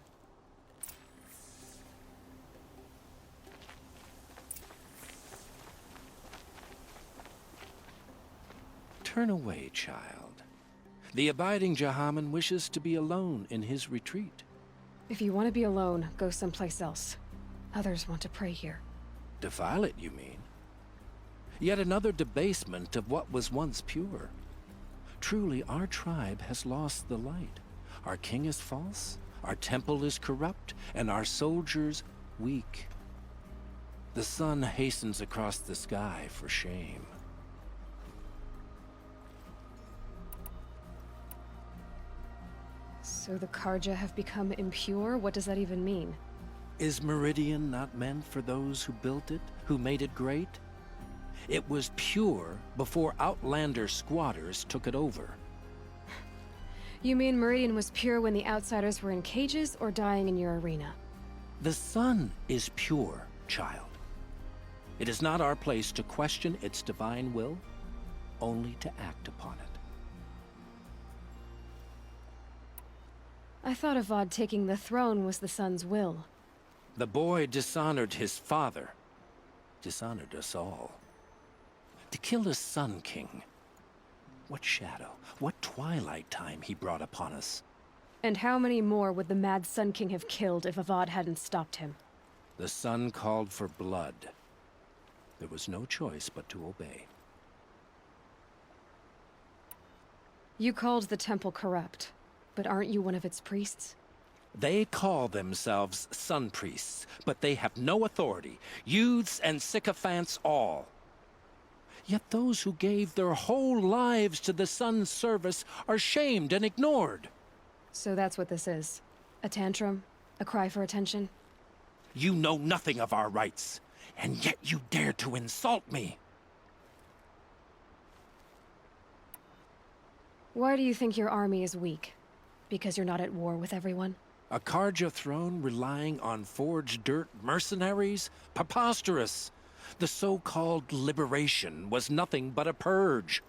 Turn away, child. The abiding Jahaman wishes to be alone in his retreat. If you want to be alone, go someplace else. Others want to pray here. Defile it, you mean? Yet another debasement of what was once pure. Truly, our tribe has lost the light. Our king is false, our temple is corrupt, and our soldiers weak. The sun hastens across the sky for shame. So the Karja have become impure? What does that even mean? Is Meridian not meant for those who built it, who made it great? It was pure before outlander squatters took it over. You mean Meridian was pure when the outsiders were in cages or dying in your arena? The sun is pure, child. It is not our place to question its divine will, only to act upon it. I thought Avad taking the throne was the sun's will. The boy dishonored his father, dishonored us all. To kill a Sun King. What shadow, what twilight time he brought upon us. And how many more would the Mad Sun King have killed if Avad hadn't stopped him? The sun called for blood. There was no choice but to obey. You called the temple corrupt, but aren't you one of its priests? They call themselves sun priests, but they have no authority. Youths and sycophants all. Yet those who gave their whole lives to the sun's service are shamed and ignored. So that's what this is. A tantrum? A cry for attention? You know nothing of our rights, and yet you dare to insult me. Why do you think your army is weak? Because you're not at war with everyone? A Karja throne relying on forged dirt mercenaries? Preposterous! The so-called liberation was nothing but a purge.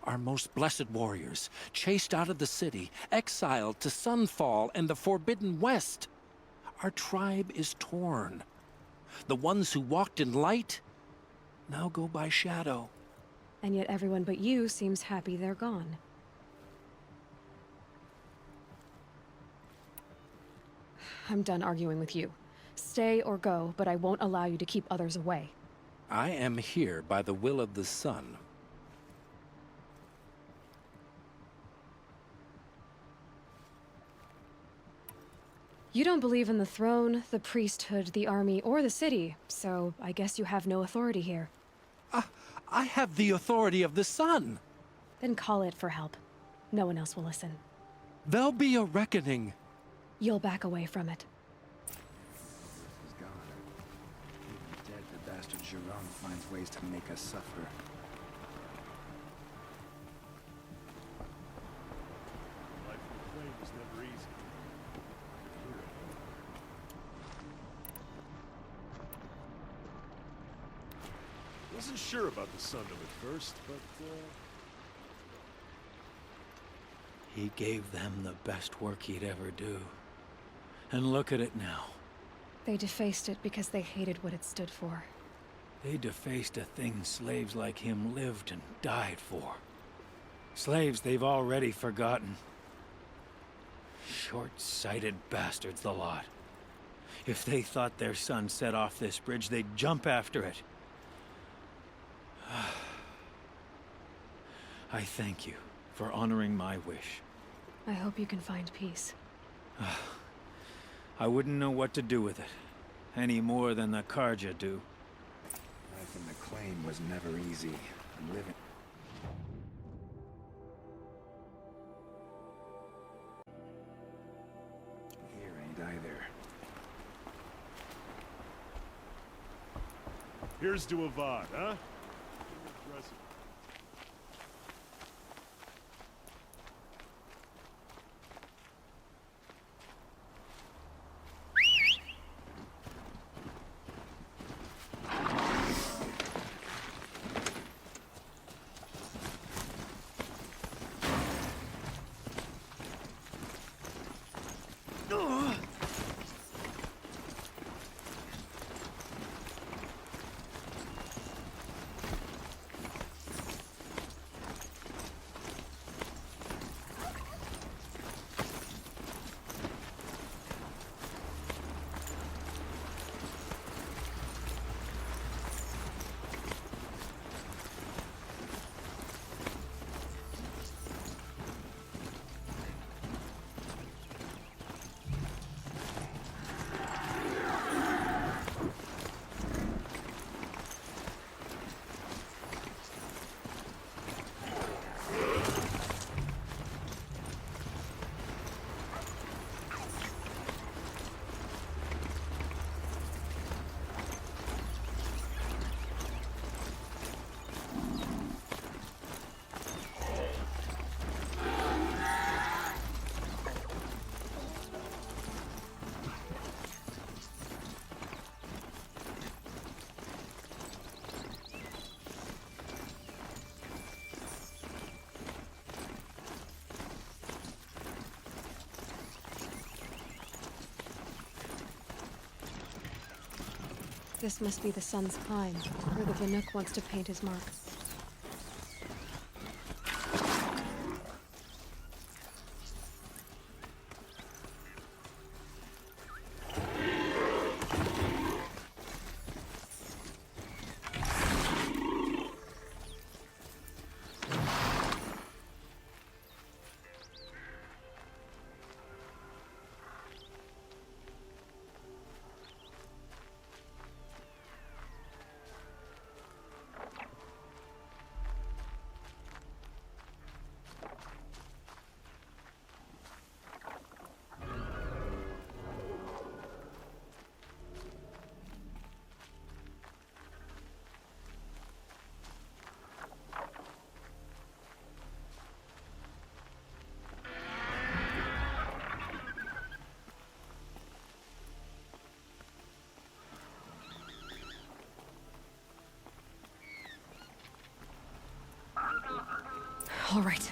Our most blessed warriors, chased out of the city, exiled to Sunfall and the Forbidden West. Our tribe is torn. The ones who walked in light now go by shadow. And yet everyone but you seems happy they're gone. I'm done arguing with you. Stay or go, but I won't allow you to keep others away. I am here by the will of the sun. You don't believe in the throne, the priesthood, the army, or the city, so I guess you have no authority here. I have the authority of the sun. Then call it for help. No one else will listen. There'll be a reckoning. You'll back away from it. He's gone. Even dead, the bastard Giron finds ways to make us suffer. Life in the flame is never easy. Wasn't sure about the Sundom at first, but He gave them the best work he'd ever do. And look at it now. They defaced it because they hated what it stood for. They defaced a thing slaves like him lived and died for. Slaves they've already forgotten. Short-sighted bastards, the lot. If they thought their son set off this bridge, they'd jump after it. I thank you for honoring my wish. I hope you can find peace. I wouldn't know what to do with it, any more than the Karja do. Life in the claim was never easy. I'm living... Here ain't either. Here's to Avad, huh? Impressive. This must be the sun's climb, where the Vanook wants to paint his mark. All right.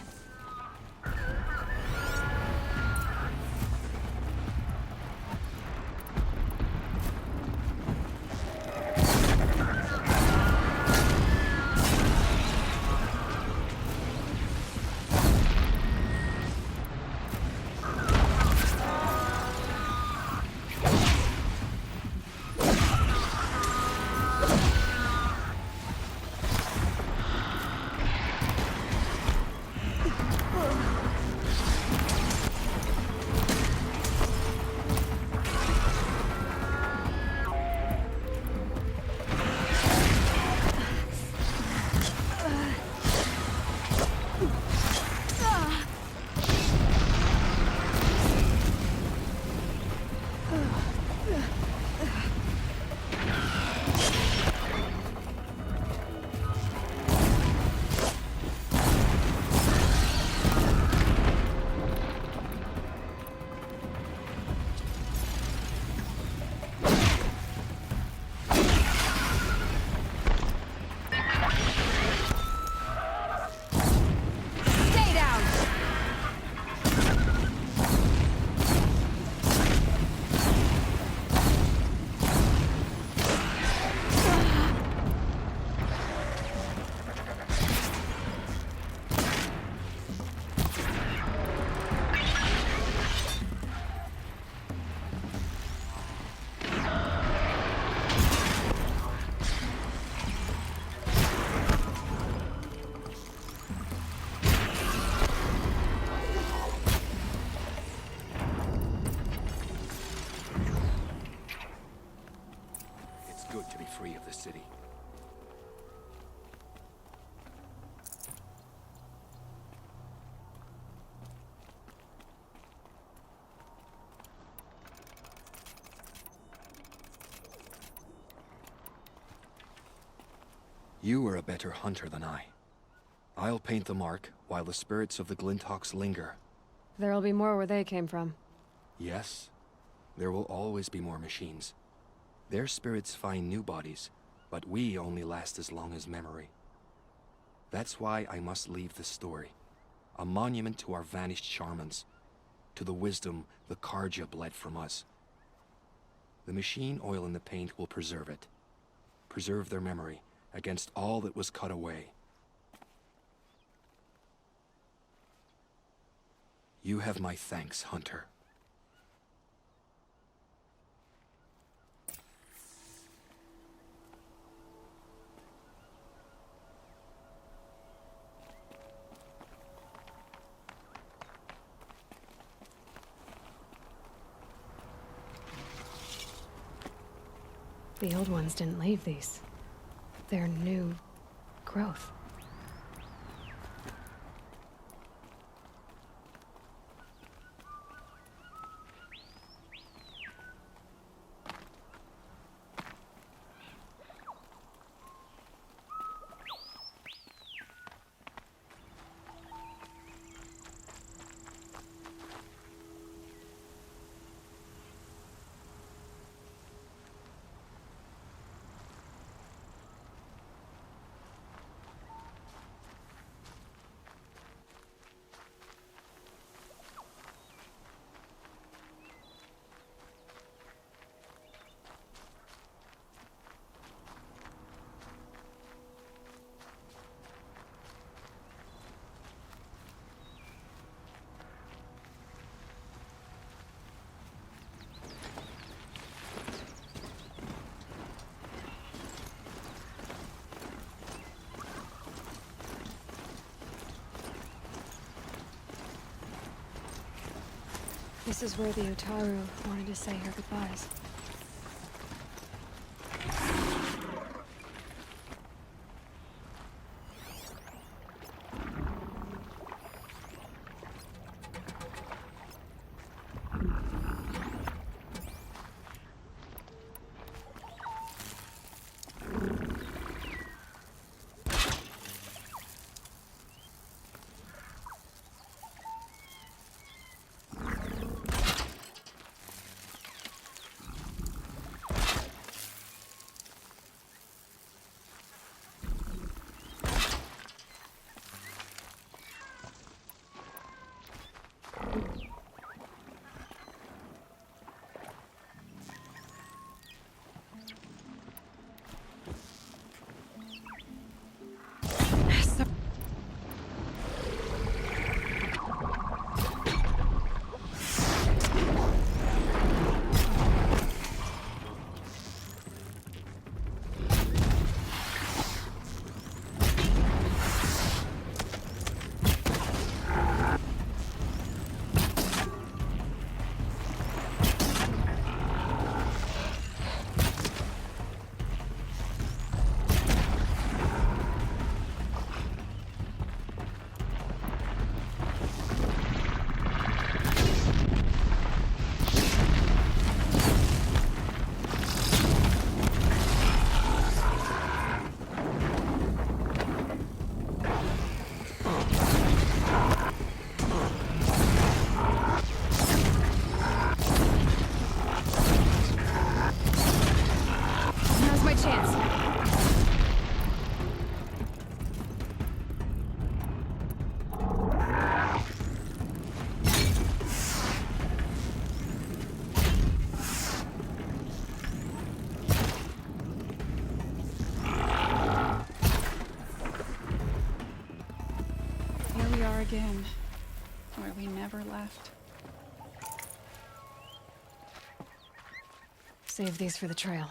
You are a better hunter than I. I'll paint the mark while the spirits of the Glinthawks linger. There'll be more where they came from. Yes, there will always be more machines. Their spirits find new bodies, but we only last as long as memory. That's why I must leave this story. A monument to our vanished shamans, to the wisdom the Karja bled from us. The machine oil in the paint will preserve it. Preserve their memory against all that was cut away. You have my thanks, Hunter. The old ones didn't leave these. They're new growth. This is where the Otaru wanted to say her goodbyes. Again, where we never left. Save these for the trail.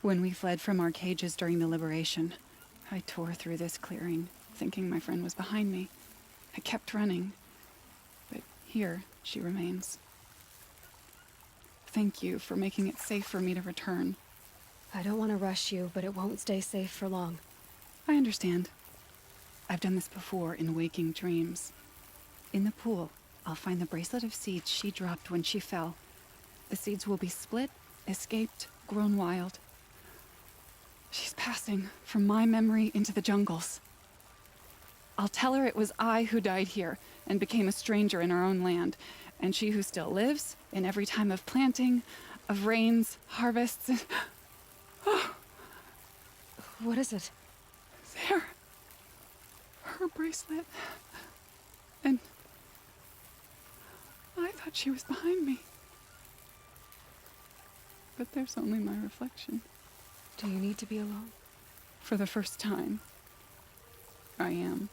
When we fled from our cages during the liberation, I tore through this clearing, thinking my friend was behind me. I kept running, but here she remains. Thank you for making it safe for me to return. I don't want to rush you, but it won't stay safe for long. I understand. I've done this before in waking dreams. In the pool, I'll find the bracelet of seeds she dropped when she fell. The seeds will be split, escaped, grown wild. She's passing from my memory into the jungles. I'll tell her it was I who died here and became a stranger in our own land, and she who still lives in every time of planting, of rains, harvests, and... Oh. What is it? There. Her bracelet. And I thought she was behind me. But there's only my reflection. Do you need to be alone? For the first time, I am.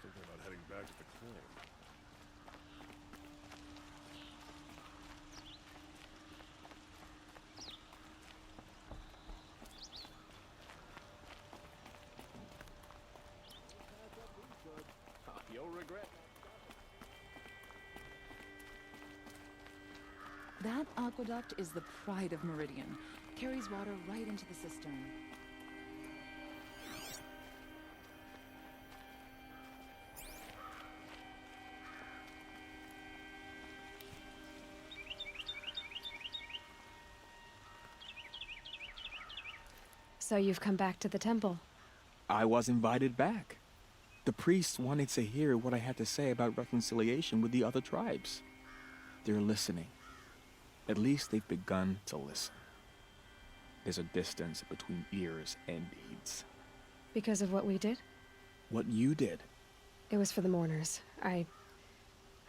Thinking about heading back to the clan. You'll regret. That aqueduct is the pride of Meridian. Carries water right into the cistern. So you've come back to the temple. I was invited back. The priests wanted to hear what I had to say about reconciliation with the other tribes. They're listening. At least they've begun to listen. There's a distance between ears and deeds. Because of what we did? What you did. It was for the mourners. I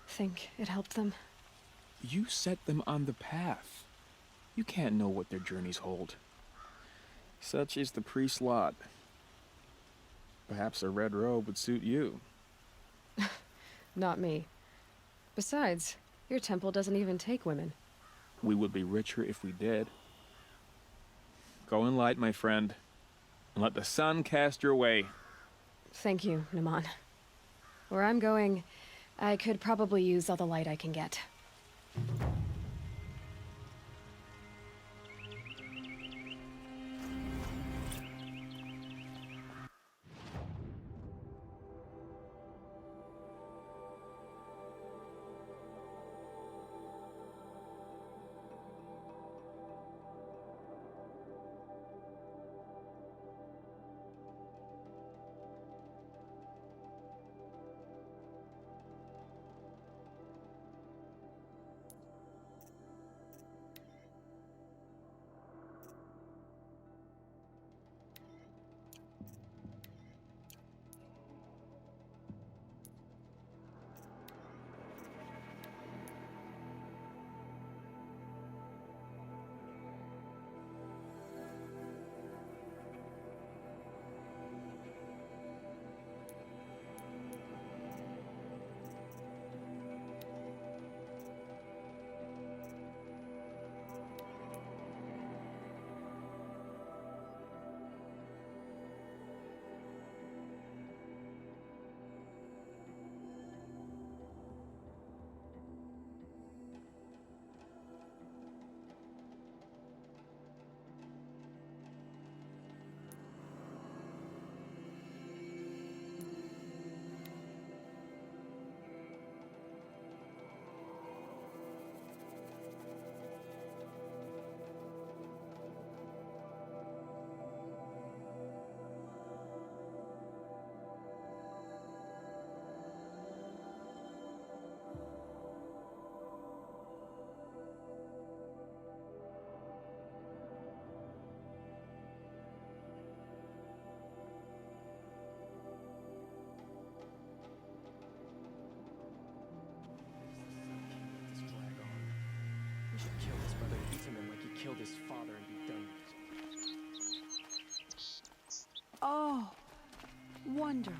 think it helped them. You set them on the path. You can't know what their journeys hold. Such is the priest's lot. Perhaps a red robe would suit you. Not me. Besides, your temple doesn't even take women. We would be richer if we did. Go in light, my friend, and let the sun cast your way. Thank you, Naman. Where I'm going, I could probably use all the light I can get. his father and be done with it. Oh, wonderful.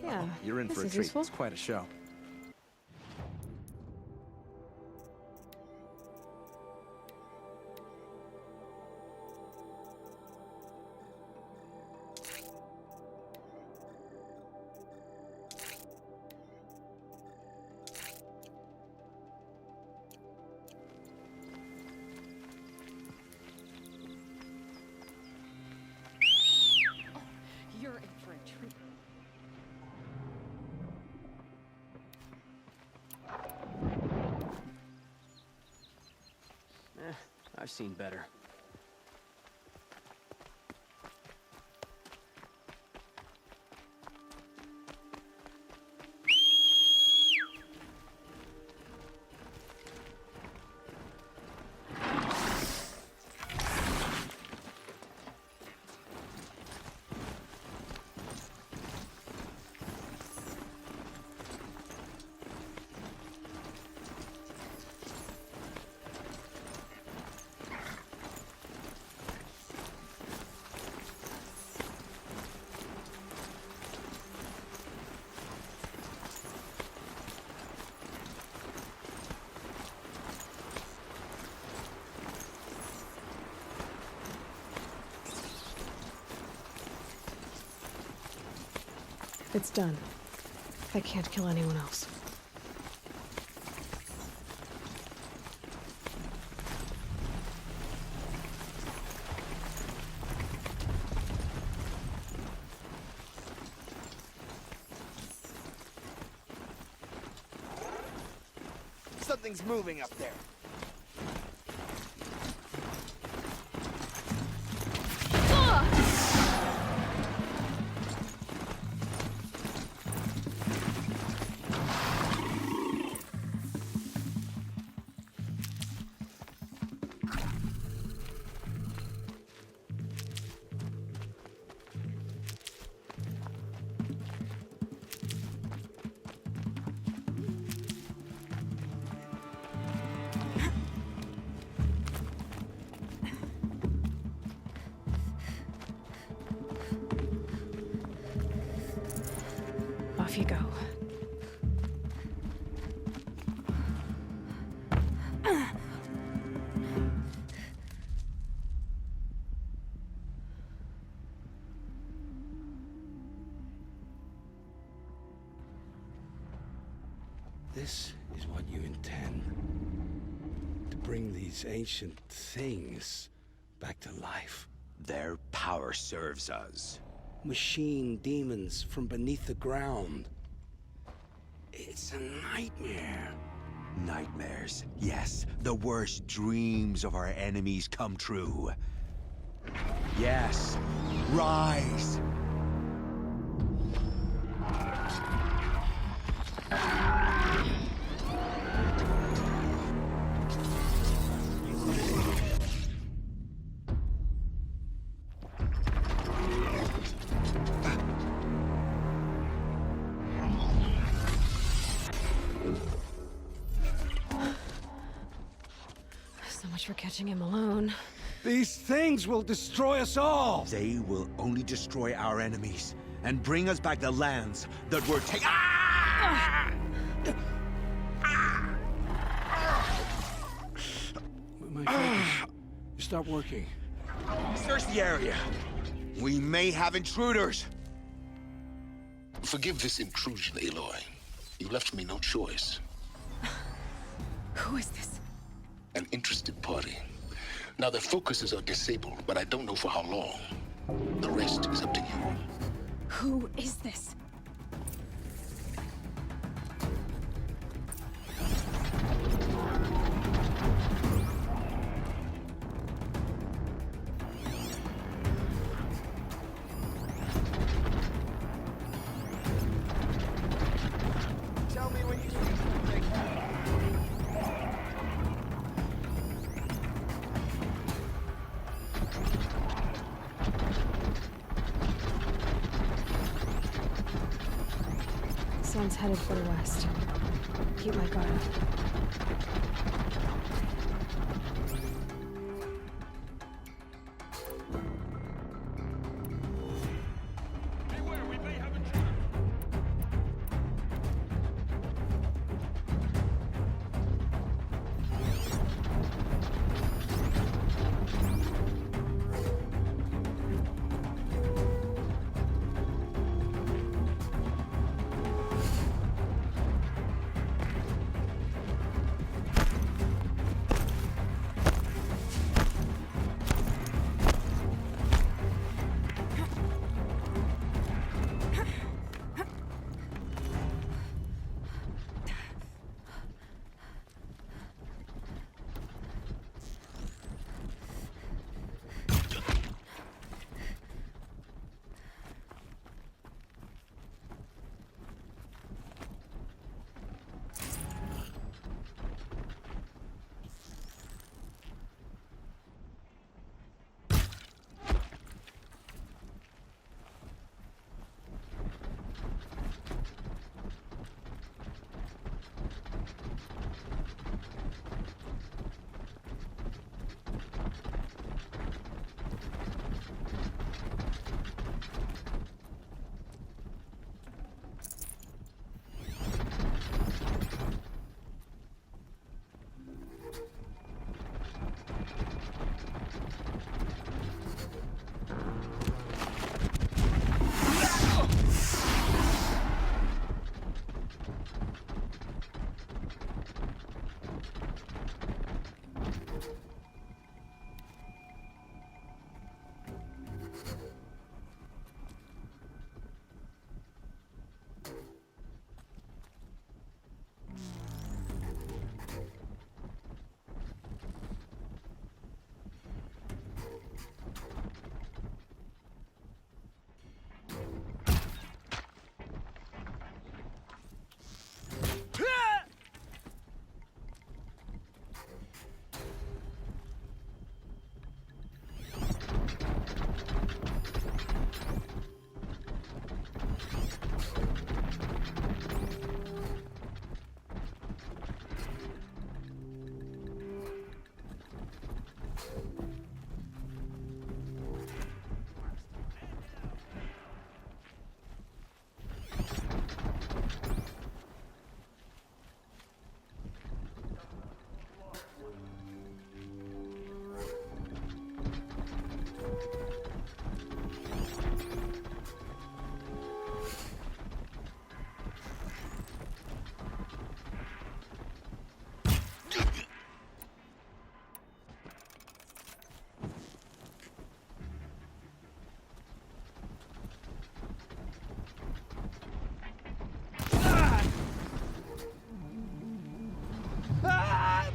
Yeah, You're in this for a is treat. useful. It's quite a show. You're in for a treat. I've seen better. It's done. I can't kill anyone else. Something's moving up there. Off you go. This is what you intend. To bring these ancient things back to life. Their power serves us. Machine demons from beneath the ground. It's a nightmare. Nightmares. Yes, the worst dreams of our enemies come true. Yes, rise! So much for catching him alone. These things will destroy us all! They will only destroy our enemies and bring us back the lands that were taken. My focus. You stop working. Search the area. We may have intruders. Forgive this intrusion, Aloy. You left me no choice. Who is this? An interested party. Now their focuses are disabled, but I don't know for how long. The rest is up to you. Who is this? Tell me when you see something. Sun's headed for the west. Keep my guard up.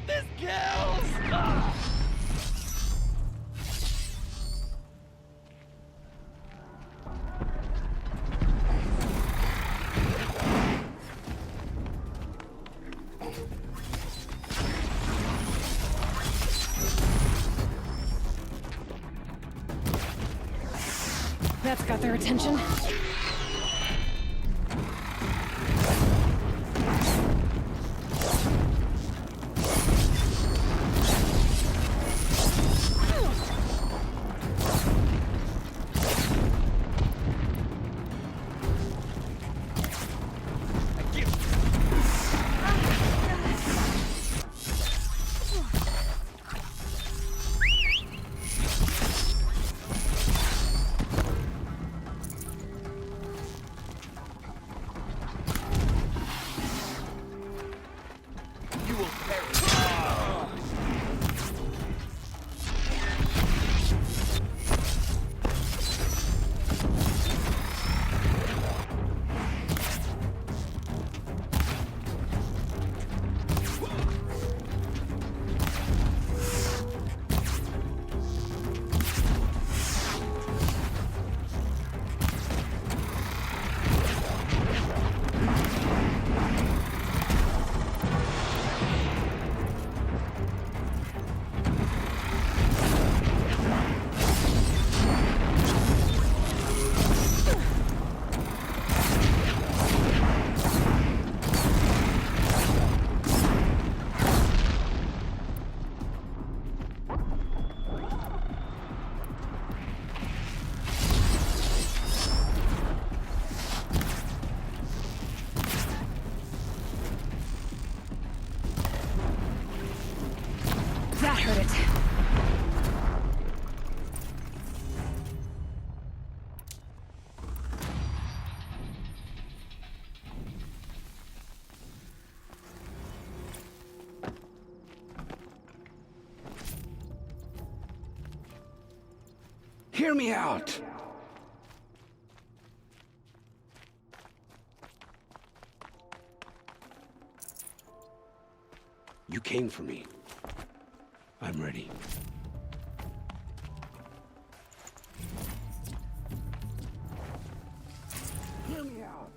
This kills! Ah! That's got their attention. Hear me out! You came for me. I'm ready. Hear me out!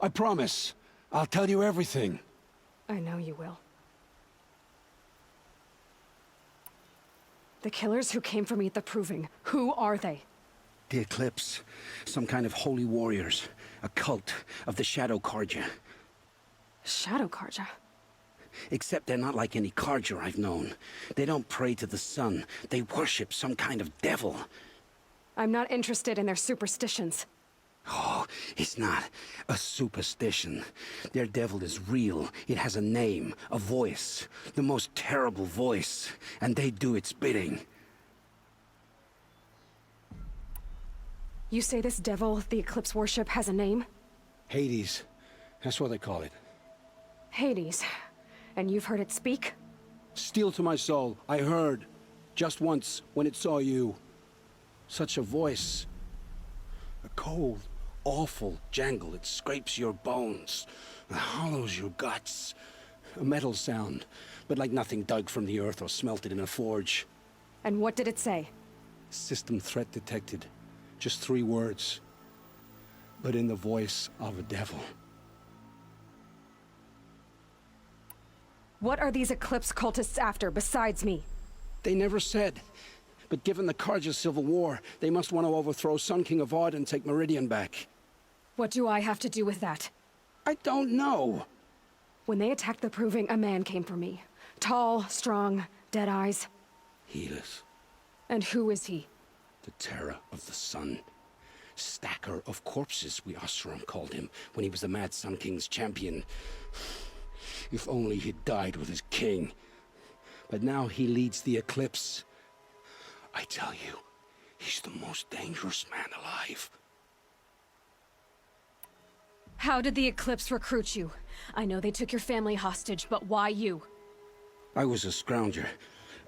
I promise. I'll tell you everything. I know you will. The killers who came for me at the Proving, who are they? The Eclipse. Some kind of holy warriors. A cult of the Shadow Karja. Shadow Karja? Except they're not like any Karja I've known. They don't pray to the sun. They worship some kind of devil. I'm not interested in their superstitions. Oh, it's not a superstition. Their devil is real. It has a name, a voice. The most terrible voice. And they do its bidding. You say this devil the Eclipse worship has a name? Hades. That's what they call it. Hades. And you've heard it speak? Steel to my soul. I heard. Just once, when it saw you. Such a voice. A cold, awful jangle. It scrapes your bones. It hollows your guts. A metal sound, but like nothing dug from the earth or smelted in a forge. And what did it say? System threat detected. Just 3 words. But in the voice of a devil. What are these Eclipse cultists after, besides me? They never said. But given the Karja civil war, they must want to overthrow Sun King of Odd and take Meridian back. What do I have to do with that? I don't know. When they attacked the Proving, a man came for me. Tall, strong, dead eyes. Helis. And who is he? The terror of the sun. Stacker of corpses, we Oseram called him, when he was the Mad Sun King's champion. If only he'd died with his king. But now he leads the Eclipse. I tell you, he's the most dangerous man alive. How did the Eclipse recruit you? I know they took your family hostage, but why you? I was a scrounger.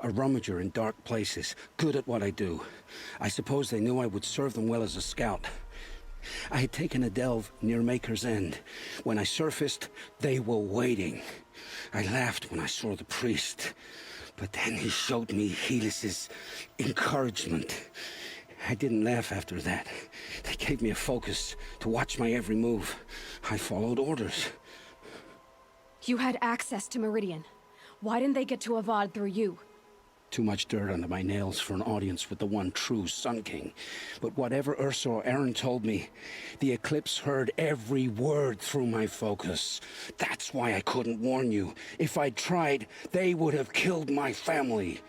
A rummager in dark places, good at what I do. I suppose they knew I would serve them well as a scout. I had taken a delve near Maker's End. When I surfaced, they were waiting. I laughed when I saw the priest. But then he showed me Helis's encouragement. I didn't laugh after that. They gave me a focus to watch my every move. I followed orders. You had access to Meridian. Why didn't they get to Avad through you? Too much dirt under my nails for an audience with the one true Sun King. But whatever Ursa or Aaron told me, the Eclipse heard every word through my focus. That's why I couldn't warn you. If I'd tried, they would have killed my family.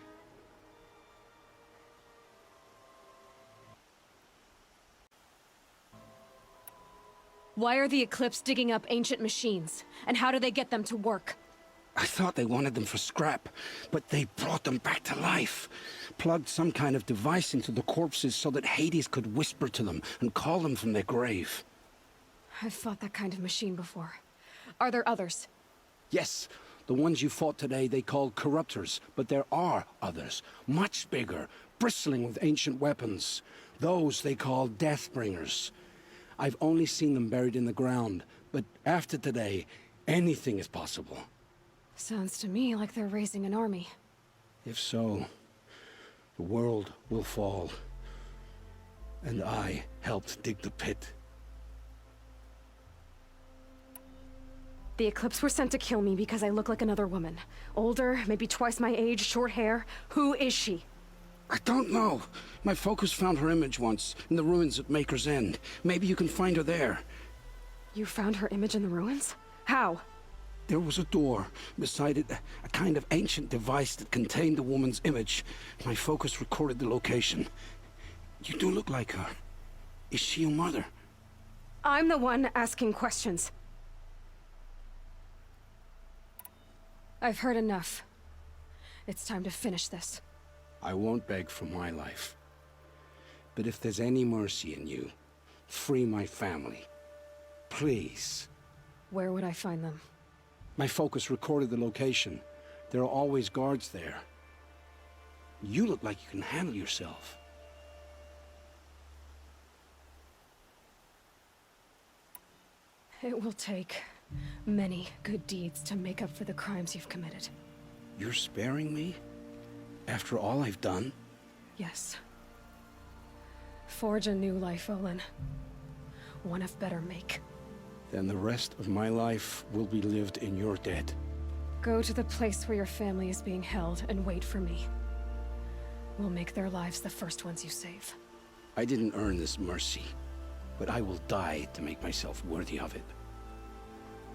Why are the Eclipse digging up ancient machines? And how do they get them to work? I thought they wanted them for scrap, but they brought them back to life. Plugged some kind of device into the corpses so that Hades could whisper to them and call them from their grave. I've fought that kind of machine before. Are there others? Yes, the ones you fought today they called corruptors, but there are others, much bigger, bristling with ancient weapons. Those they call Deathbringers. I've only seen them buried in the ground, but after today, anything is possible. Sounds to me like they're raising an army. If so, the world will fall. And I helped dig the pit. The Eclipse were sent to kill me because I look like another woman. Older, maybe twice my age, short hair. Who is she? I don't know. My focus found her image once, in the ruins at Maker's End. Maybe you can find her there. You found her image in the ruins? How? There was a door. Beside it, a kind of ancient device that contained the woman's image. My focus recorded the location. You do look like her. Is she your mother? I'm the one asking questions. I've heard enough. It's time to finish this. I won't beg for my life. But if there's any mercy in you, free my family. Please. Where would I find them? My focus recorded the location. There are always guards there. You look like you can handle yourself. It will take many good deeds to make up for the crimes you've committed. You're sparing me? After all I've done? Yes. Forge a new life, Olin. One of better make. Then the rest of my life will be lived in your debt. Go to the place where your family is being held and wait for me. We'll make their lives the first ones you save. I didn't earn this mercy, but I will die to make myself worthy of it.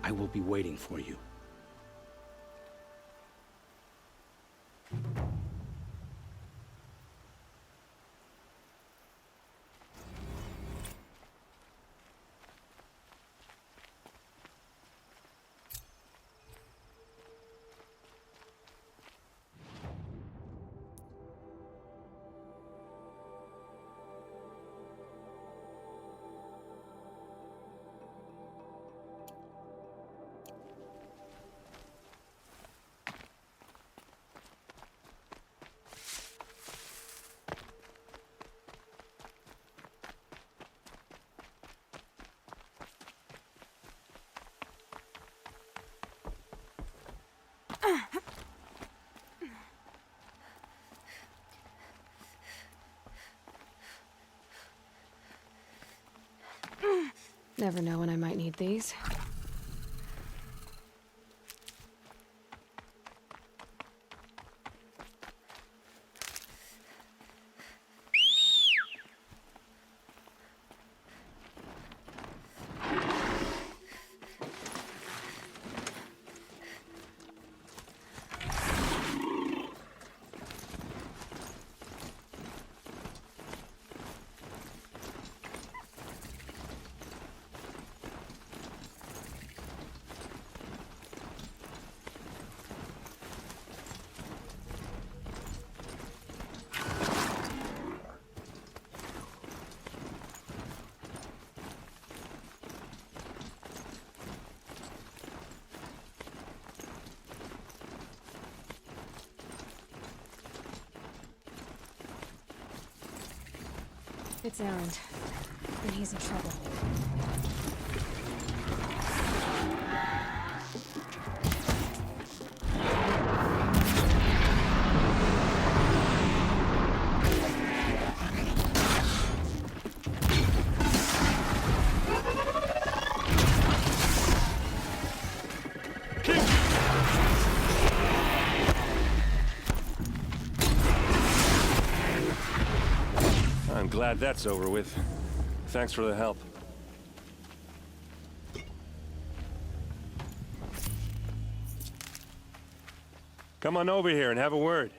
I will be waiting for you. Never know when I might need these. It's Errand, and he's in trouble. I'm glad that's over with. Thanks for the help. Come on over here and have a word.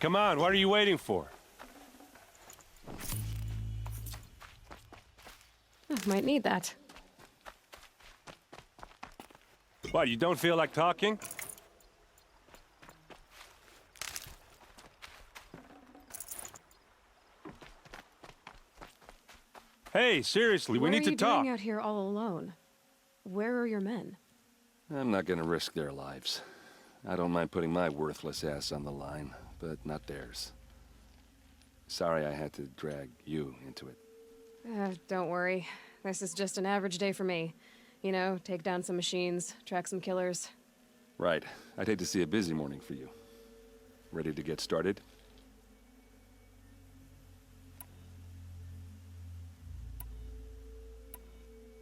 Come on, what are you waiting for? Might need that. What, you don't feel like talking? Hey, seriously, we need to talk. What are you doing out here all alone? Where are your men? I'm not gonna risk their lives. I don't mind putting my worthless ass on the line, but not theirs. Sorry I had to drag you into it. Don't worry. This is just an average day for me. You know, take down some machines, track some killers. Right. I'd hate to see a busy morning for you. Ready to get started?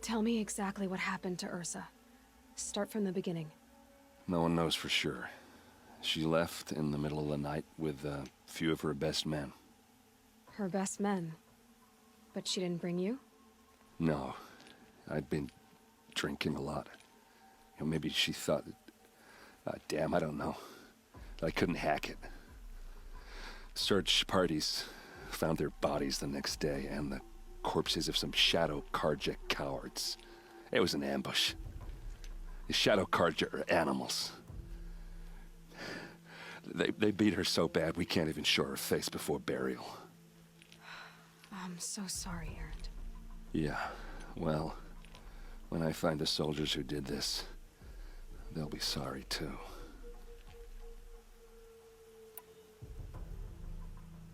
Tell me exactly what happened to Ursa. Start from the beginning. No one knows for sure. She left in the middle of the night with a few of her best men. Her best men? But she didn't bring you? No. I'd been drinking a lot. You know, maybe she thought... damn, I don't know. I couldn't hack it. Search parties found their bodies the next day, and the corpses of some Shadow Karja cowards. It was an ambush. The Shadow Karja are animals. They beat her so bad we can't even show her face before burial. I'm so sorry, Errand. Yeah, well, when I find the soldiers who did this, they'll be sorry too.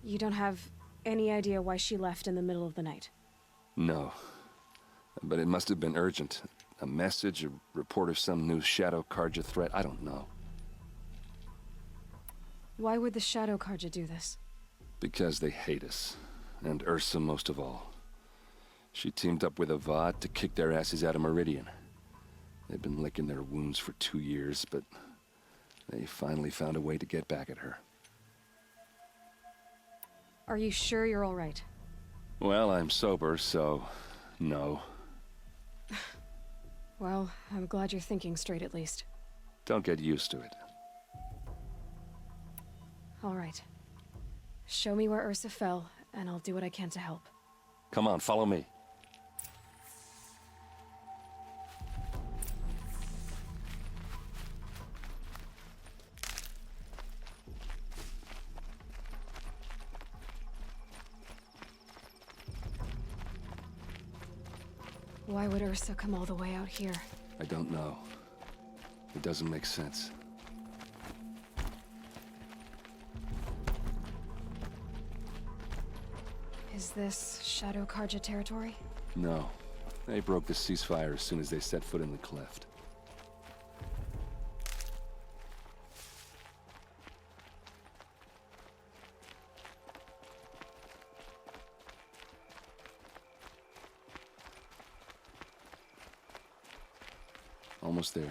You don't have any idea why she left in the middle of the night? No, but it must have been urgent. A message, a report of some new Shadow Karja threat, I don't know. Why would the Shadow Karja do this? Because they hate us, and Ursa most of all. She teamed up with Avad to kick their asses out of Meridian. They've been licking their wounds for 2 years, but they finally found a way to get back at her. Are you sure you're all right? Well, I'm sober, so no. Well, I'm glad you're thinking straight at least. Don't get used to it. All right. Show me where Ursa fell, and I'll do what I can to help. Come on, follow me. Why would Ursa come all the way out here? I don't know. It doesn't make sense. Is this Shadow Karja territory? No. They broke the ceasefire as soon as they set foot in the cleft. Almost there.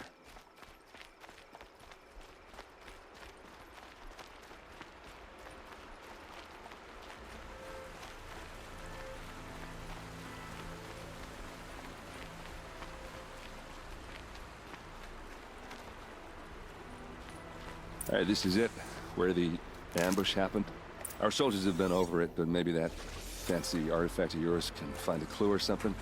All right, this is it, where the ambush happened. Our soldiers have been over it, but maybe that fancy artifact of yours can find a clue or something.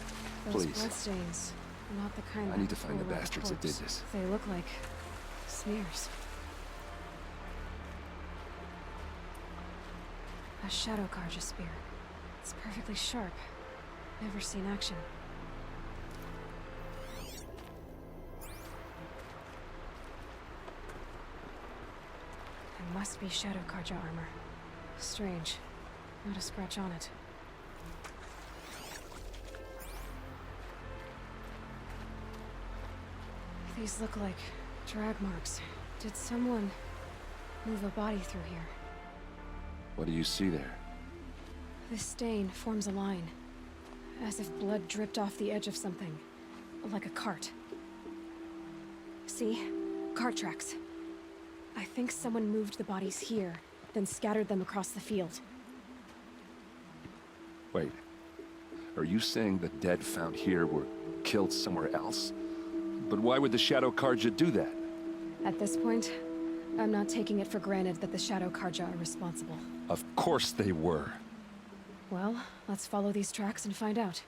Those Please. bloodstains, not the kind I need to that find the pull around a bastards that did corpse. this. They look like smears. A Shadow Karja spear. It's perfectly sharp. Never seen action. It must be Shadow Karja armor. Strange. Not a scratch on it. These look like drag marks. Did someone move a body through here? What do you see there? This stain forms a line, as if blood dripped off the edge of something, like a cart. See? Cart tracks. I think someone moved the bodies here, then scattered them across the field. Wait. Are you saying the dead found here were killed somewhere else? But why would the Shadow Karja do that? At this point, I'm not taking it for granted that the Shadow Karja are responsible. Of course they were. Well, let's follow these tracks and find out.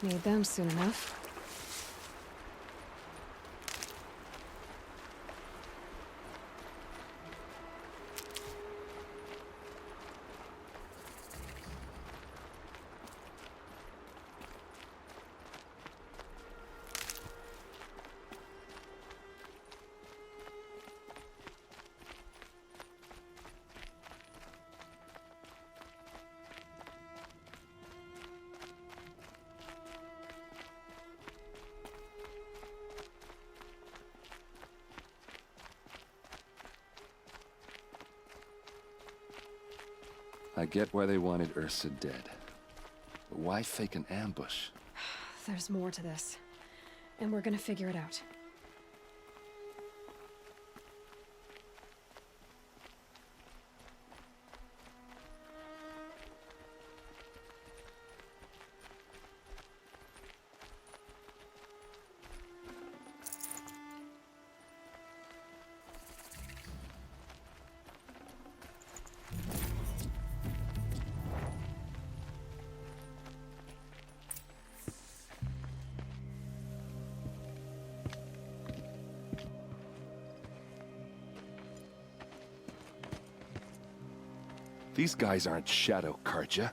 Need them soon enough. I get why they wanted Ursa dead. But why fake an ambush? There's more to this. And we're gonna figure it out. These guys aren't Shadow Karja.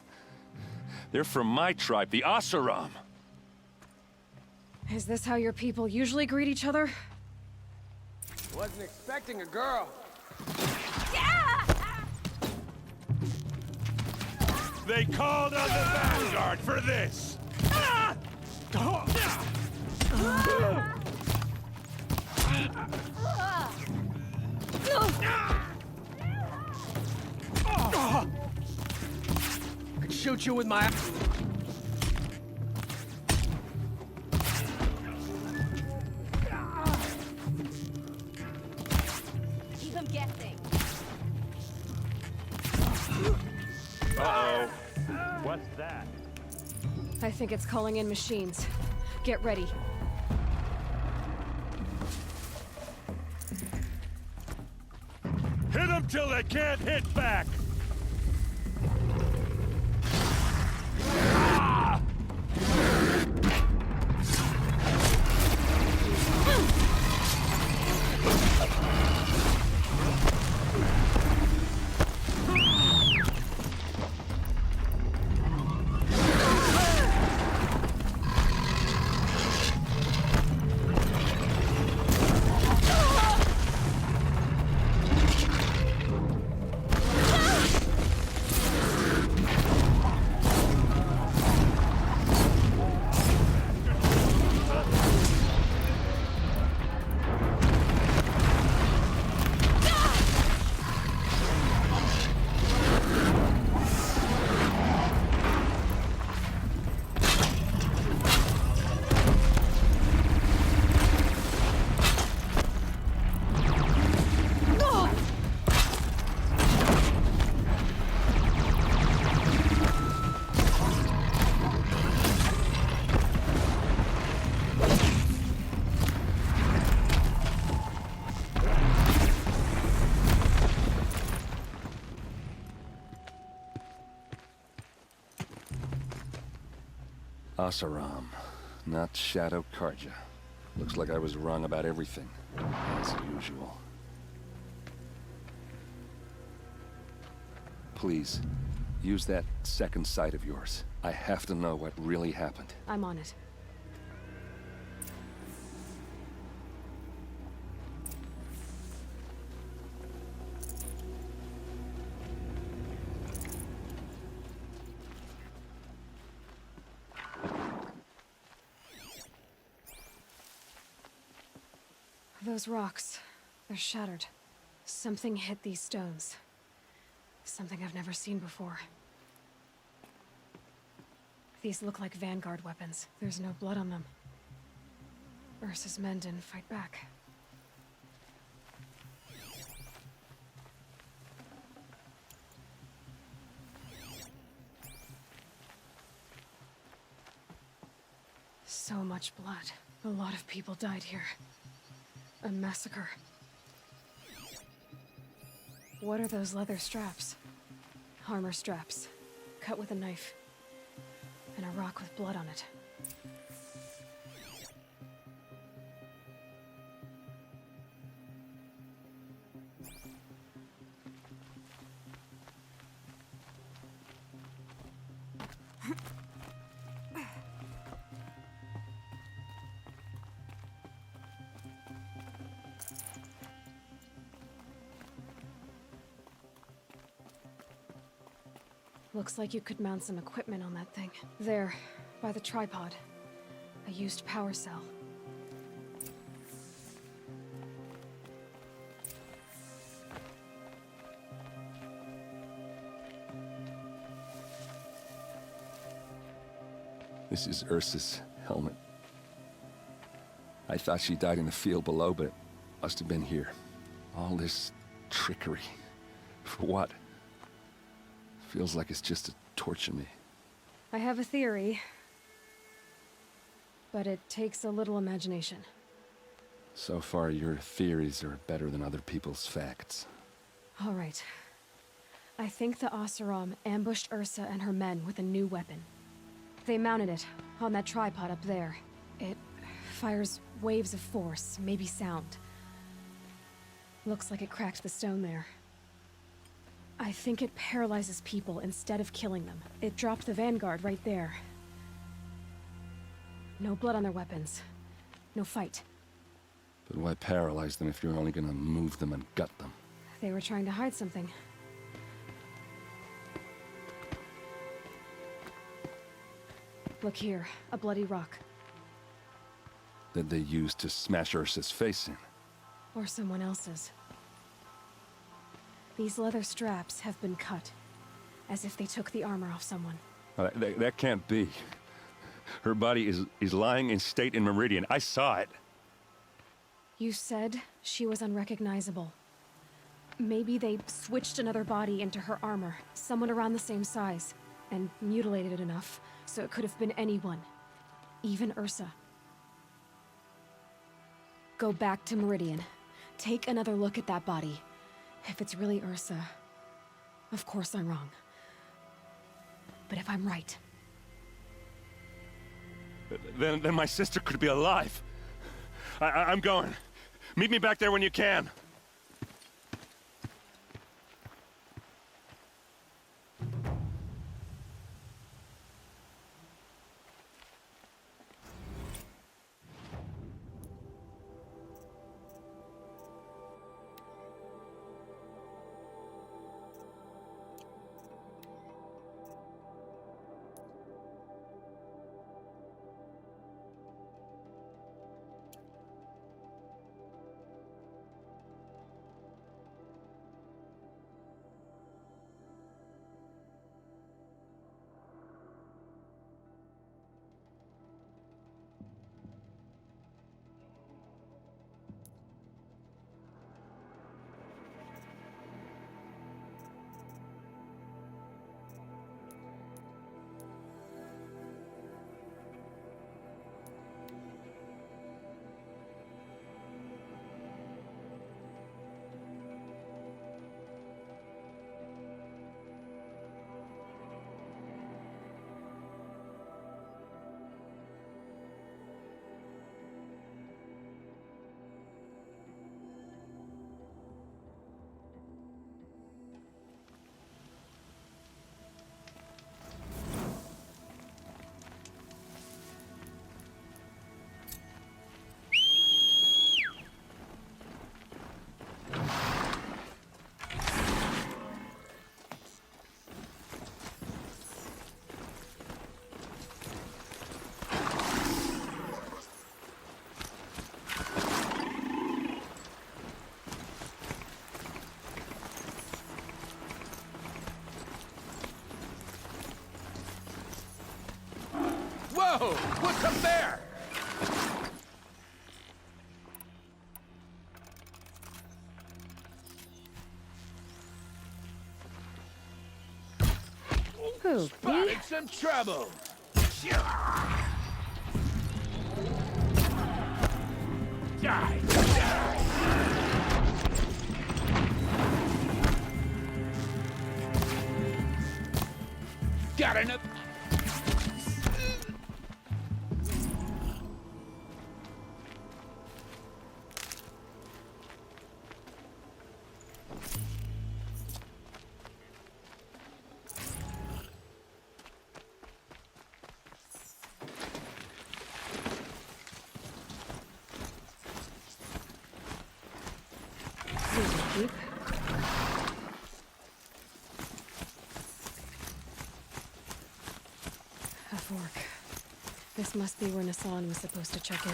They're from my tribe, the Asaram. Is this how your people usually greet each other? Wasn't expecting a girl. They called on the Vanguard for this! Could shoot you with my... Keep him guessing. Uh-oh. What's that? I think it's calling in machines. Get ready. Hit them till they can't hit back! Asaram, not Shadow Karja. Looks like I was wrong about everything, as usual. Please, use that second sight of yours. I have to know what really happened. I'm on it. Those rocks, they're shattered. Something hit these stones. Something I've never seen before. These look like Vanguard weapons. There's no blood on them. Ursa's men didn't fight back. So much blood. A lot of people died here. A massacre. What are those leather straps? Armor straps, cut with a knife. And a rock with blood on it. Looks like you could mount some equipment on that thing. There, by the tripod. A used power cell. This is Ursa's helmet. I thought she died in the field below, but it must have been here. All this trickery. For what? Feels like it's just to torture me. I have a theory. But it takes a little imagination. So far, your theories are better than other people's facts. All right. I think the Oseram ambushed Ursa and her men with a new weapon. They mounted it on that tripod up there. It fires waves of force, maybe sound. Looks like it cracked the stone there. I think it paralyzes people instead of killing them. It dropped the vanguard right there. No blood on their weapons. No fight. But why paralyze them if you're only gonna move them and gut them? They were trying to hide something. Look here, a bloody rock. That they used to smash Ursa's face in. Or someone else's. These leather straps have been cut, as if they took the armor off someone. That can't be. Her body is lying in state in Meridian. I saw it. You said she was unrecognizable. Maybe they switched another body into her armor, someone around the same size, and mutilated it enough, so it could have been anyone. Even Ursa. Go back to Meridian. Take another look at that body. If it's really Ursa, of course I'm wrong. But if I'm right... Then my sister could be alive. I'm going. Meet me back there when you can. Whoa! What's up there? Who? Spotted some trouble. Die! Got enough. Torque. This must be where Nassan was supposed to check in.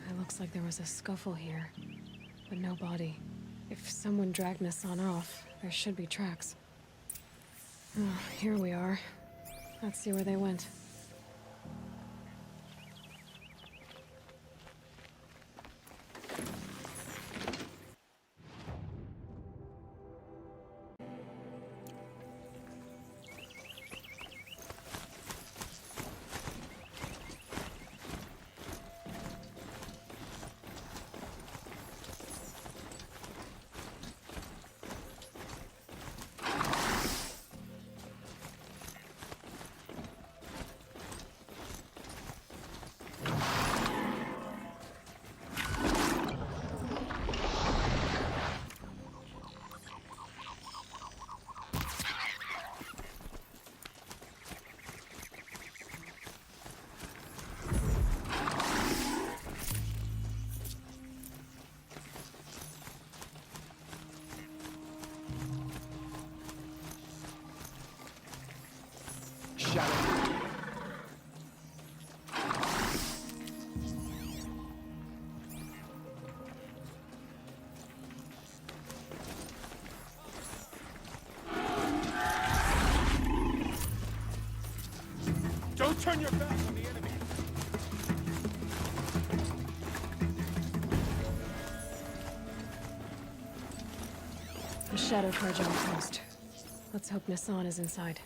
It looks like there was a scuffle here, but no body. If someone dragged Nassan off, there should be tracks. Oh, here we are. Let's see where they went. Don't turn your back on the enemy! A shadow charge on the coast. Let's hope Nassan is inside.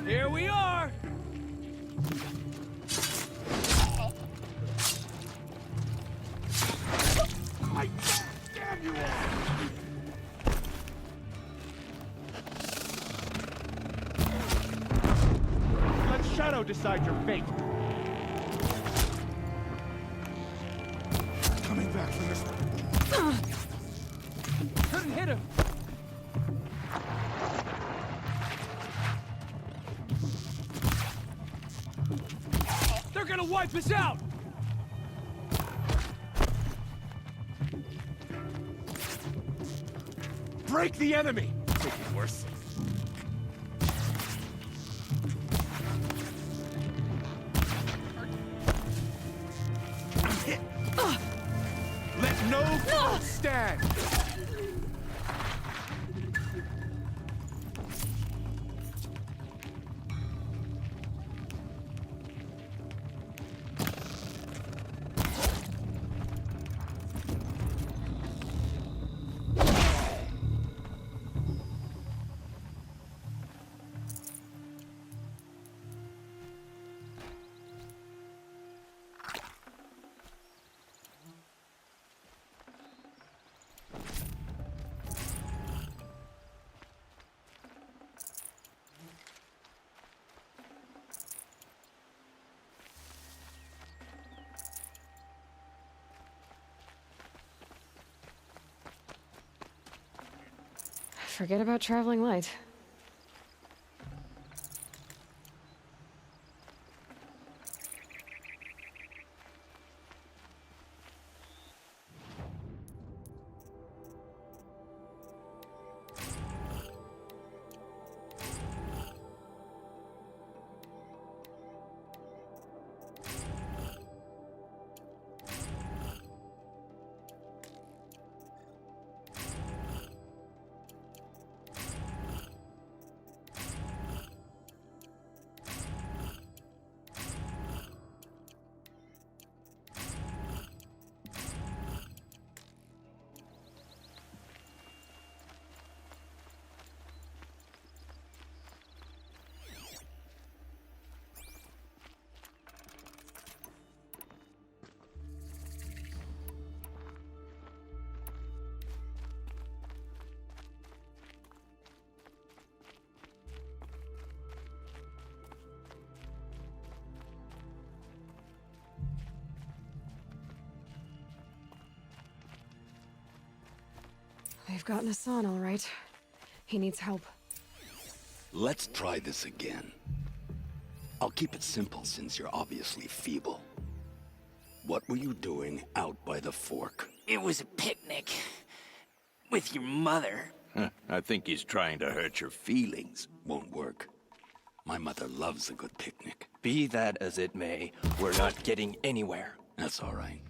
Here we are! I damn you all! Let Shadow decide your fate. Coming back from this one. Couldn't hit him! They're gonna wipe us out! Break the enemy! Make it worse. I'm hit! Let no understand! Forget about traveling light. They've gotten Hassan, all right. He needs help. Let's try this again. I'll keep it simple since you're obviously feeble. What were you doing out by the fork? It was a picnic. With your mother. I think he's trying to hurt your feelings. Won't work. My mother loves a good picnic. Be that as it may, we're not getting anywhere. That's all right.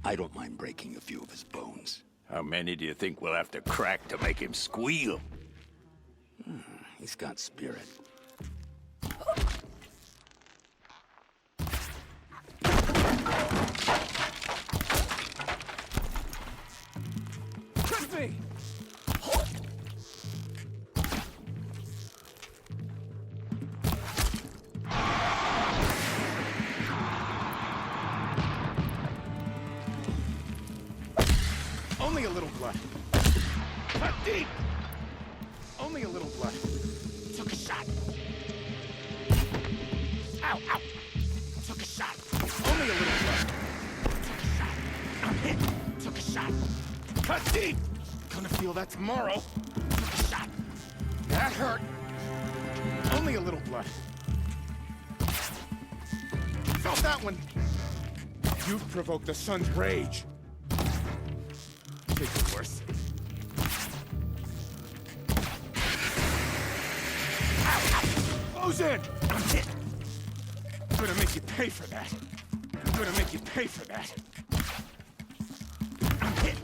I don't mind breaking a few of his bones. How many do you think we'll have to crack to make him squeal? He's got spirit. Trust me! Only a little blood. Cut deep! Only a little blood. Took a shot. Ow, ow! Took a shot. Only a little blood. Took a shot. I'm hit. Took a shot. Cut deep! Gonna feel that tomorrow. Took a shot. That hurt. Only a little blood. Felt that one. You provoked the sun's rage. Make it worse. Ow, ow. Close in! I'm hit. I'm gonna make you pay for that. I'm gonna make you pay for that. I'm hit.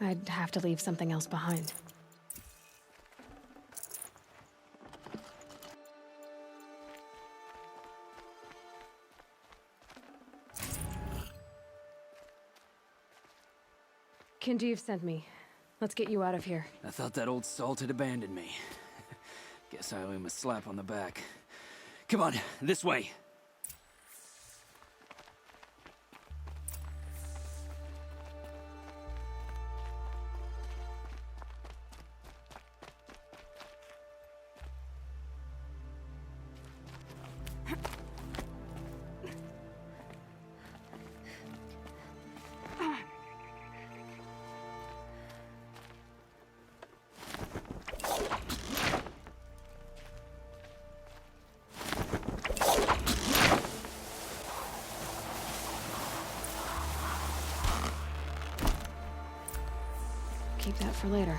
I'd have to leave something else behind. Kinjeev sent me. Let's get you out of here. I thought that old salt had abandoned me. Guess I owe him a slap on the back. Come on, this way. keep that for later.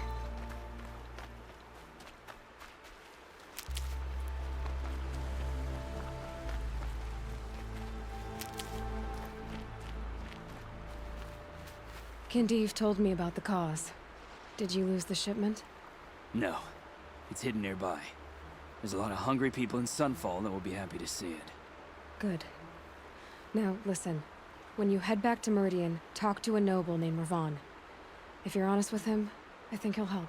Kindeev told me about the cause. Did you lose the shipment? No. It's hidden nearby. There's a lot of hungry people in Sunfall that will be happy to see it. Good. Now, listen. When you head back to Meridian, talk to a noble named Ravon. If you're honest with him, I think he'll help.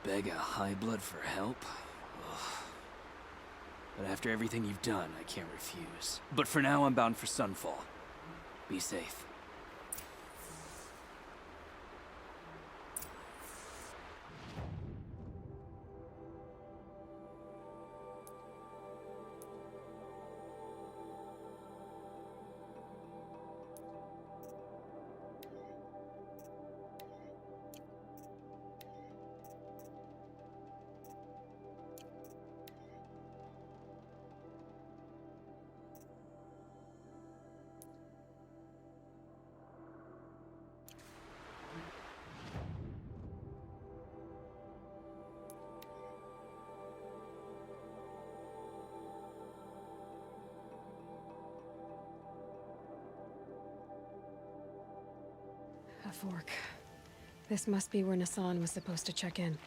Beg a high blood for help? Ugh. But after everything you've done, I can't refuse. But for now, I'm bound for Sunfall. Be safe. A fork. This must be where Nassan was supposed to check in.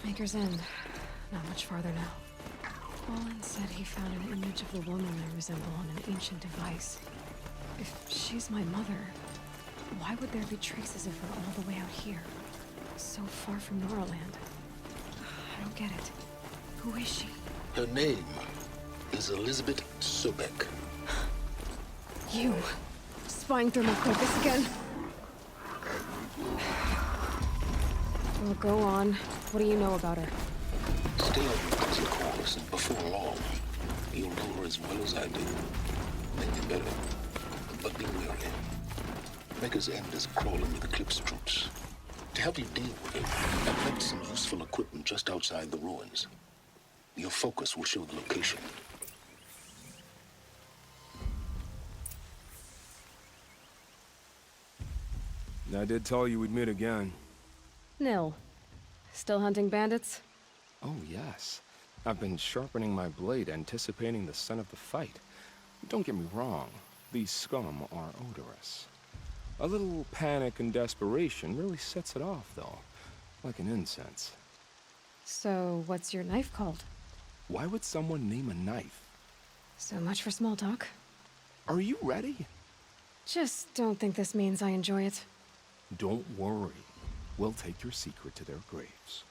Maker's End. Not much farther now. Olin said he found an image of the woman I resemble on an ancient device. If she's my mother, why would there be traces of her all the way out here? So far from Noraland. I don't get it. Who is she? Her name is Elizabeth Sobek. You! Spying through my focus again? Well, go on. What do you know about her? Stay on your present course, and before long, you'll know her as well as I do. Maybe better, but be wary. Maker's End is crawling with Eclipse troops. To help you deal with it, I've left some useful equipment just outside the ruins. Your focus will show the location. I did tell you we'd meet again. Nil. Still hunting bandits? Oh, yes. I've been sharpening my blade, anticipating the scent of the fight. Don't get me wrong. These scum are odorous. A little panic and desperation really sets it off, though. Like an incense. So, what's your knife called? Why would someone name a knife? So much for small talk. Are you ready? Just don't think this means I enjoy it. Don't worry. We'll take your secret to their graves.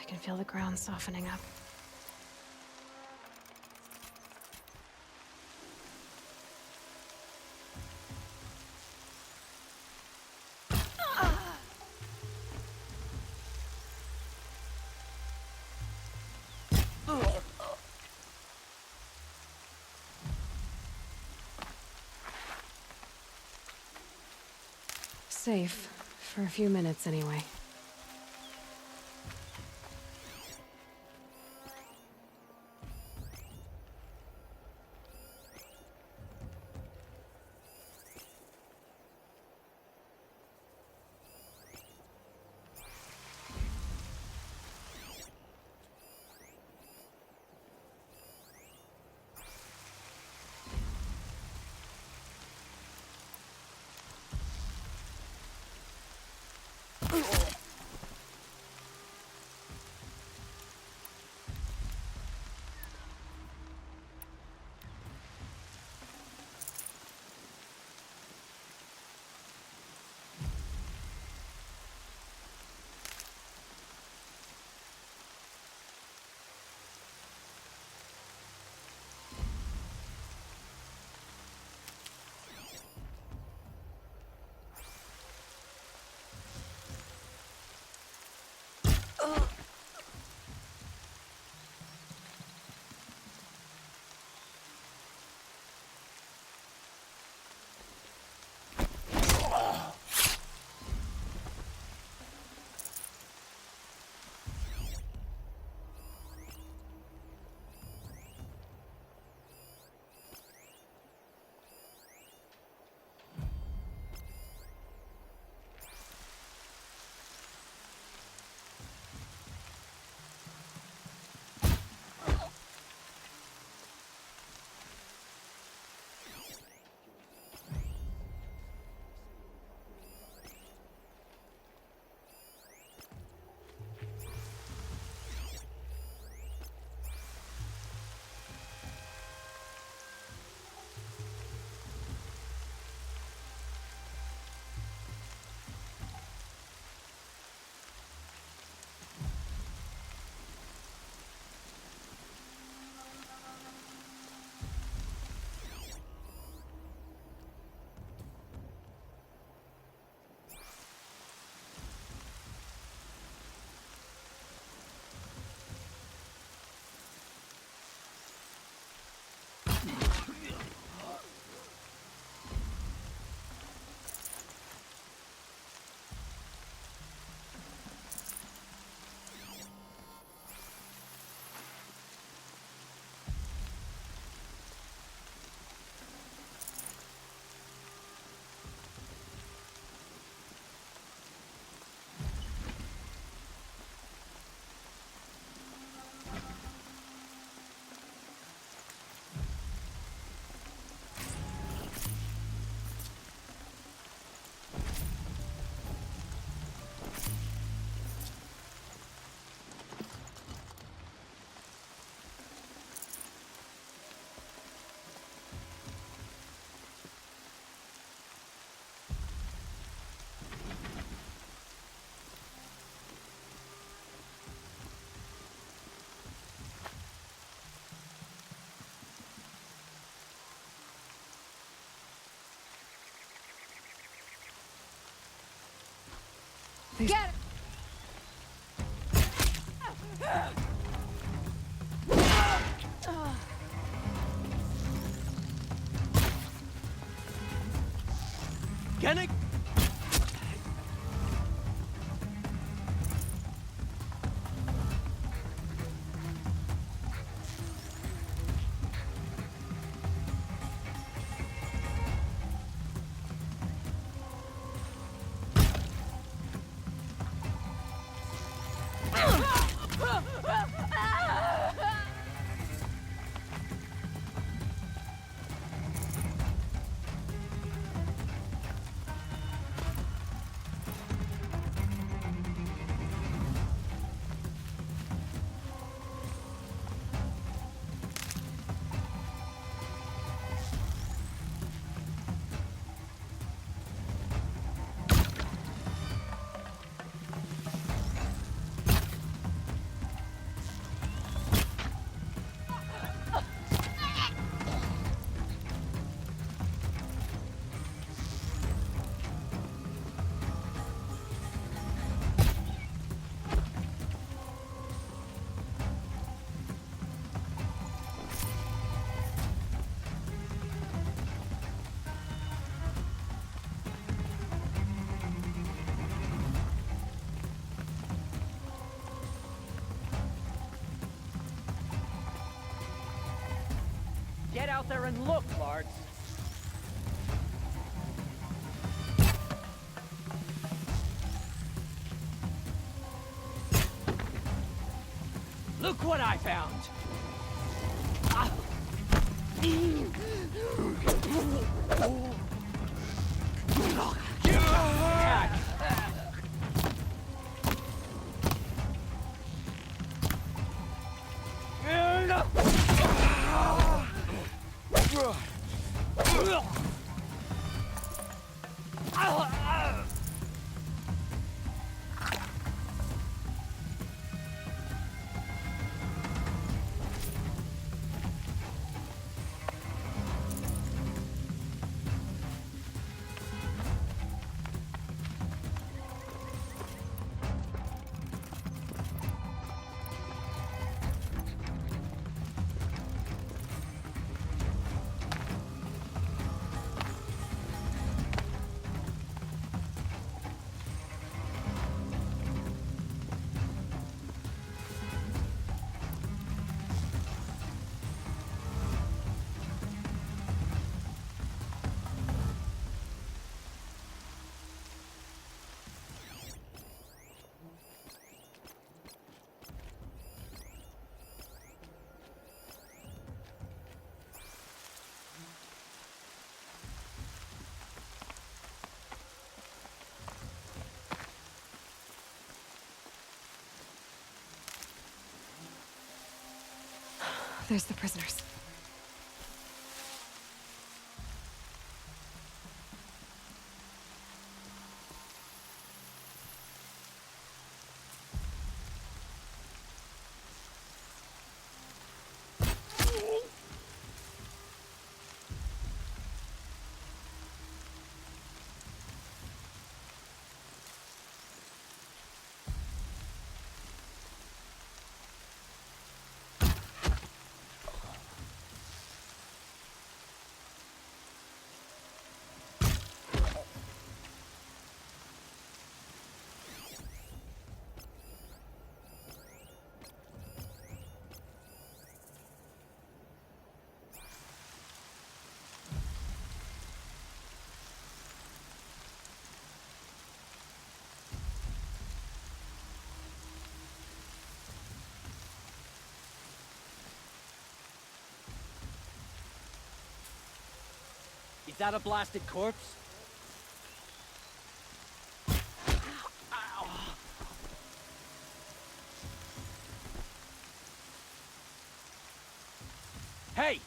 I can feel the ground softening up. Safe. For a few minutes, anyway. These... Get it! Kennick! Get out there and look, Lards. Look what I found! Ah. There's the prisoners. Is that a blasted corpse? Hey!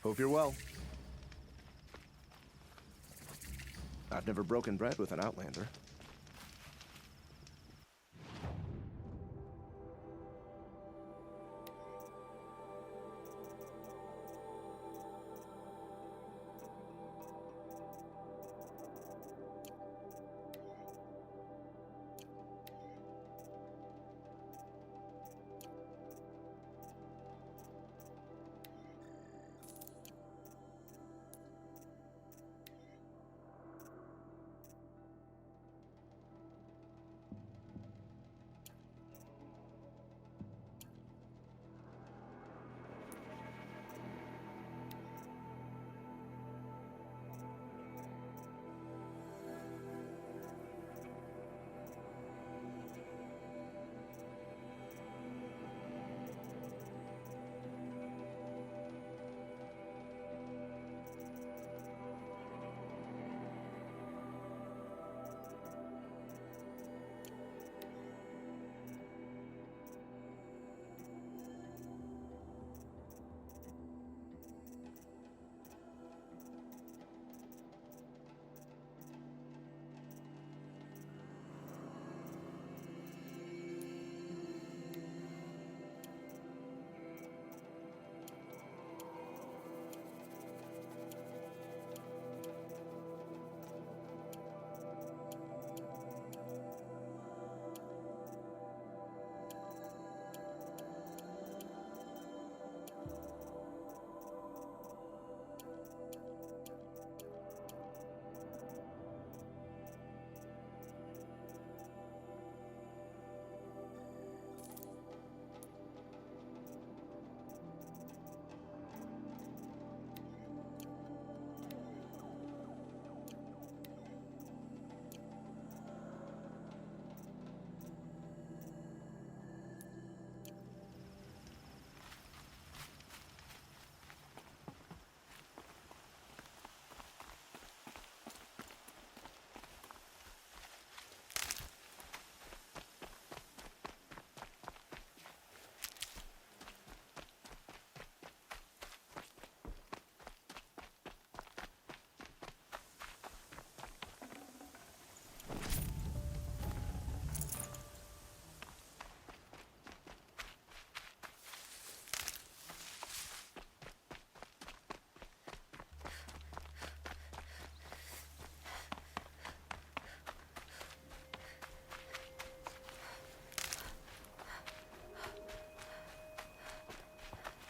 Hope you're well. I've never broken bread with an Outlander.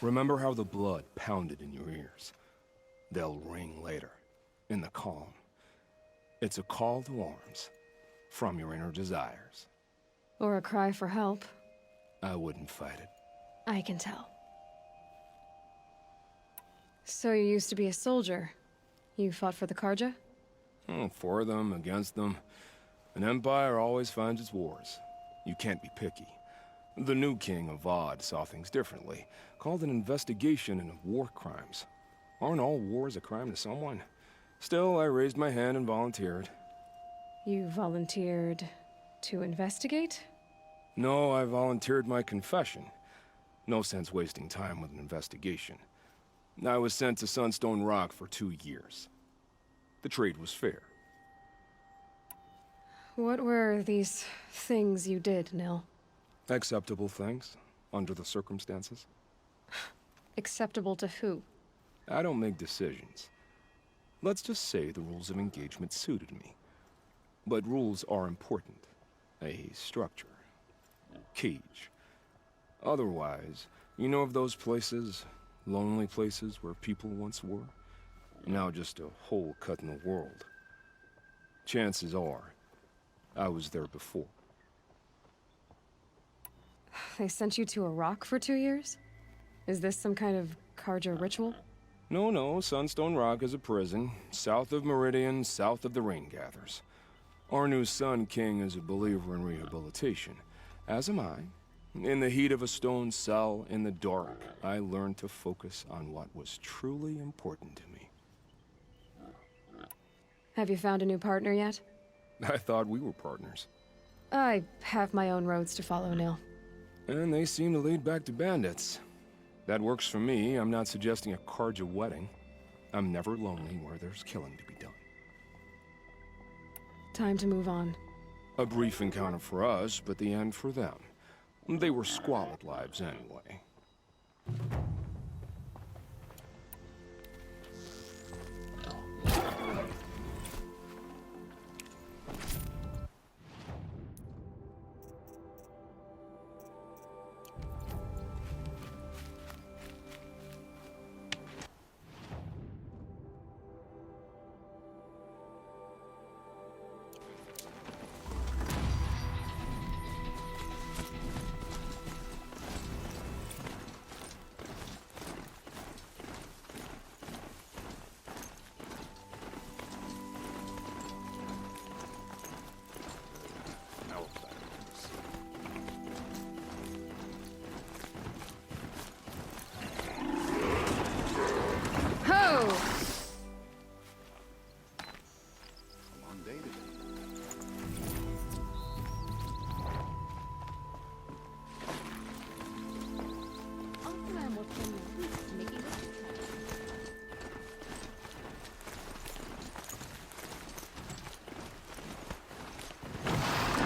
Remember how the blood pounded in your ears? They'll ring later, in the calm. It's a call to arms, from your inner desires. Or a cry for help. I wouldn't fight it. I can tell. So you used to be a soldier. You fought for the Karja? For them, against them. An empire always finds its wars. You can't be picky. The new king of Vod saw things differently. Called an investigation into war crimes. Aren't all wars a crime to someone? Still, I raised my hand and volunteered. You volunteered to investigate? No, I volunteered my confession. No sense wasting time with an investigation. I was sent to Sunstone Rock for 2 years. The trade was fair. What were these things you did, Nil? Acceptable things, under the circumstances. Acceptable to who? I don't make decisions. Let's just say the rules of engagement suited me. But rules are important. A structure. Cage. Otherwise, you know of those places, lonely places where people once were? Now just a hole cut in the world. Chances are, I was there before. They sent you to a rock for 2 years? Is this some kind of Karja ritual? No, Sunstone Rock is a prison, south of Meridian, south of the Rain Gathers. Our new Sun King is a believer in rehabilitation, as am I. In the heat of a stone cell, in the dark, I learned to focus on what was truly important to me. Have you found a new partner yet? I thought we were partners. I have my own roads to follow, Nil. And they seem to lead back to bandits. That works for me. I'm not suggesting a Karja wedding. I'm never lonely where there's killing to be done. Time to move on. A brief encounter for us, but the end for them. They were squalid lives anyway.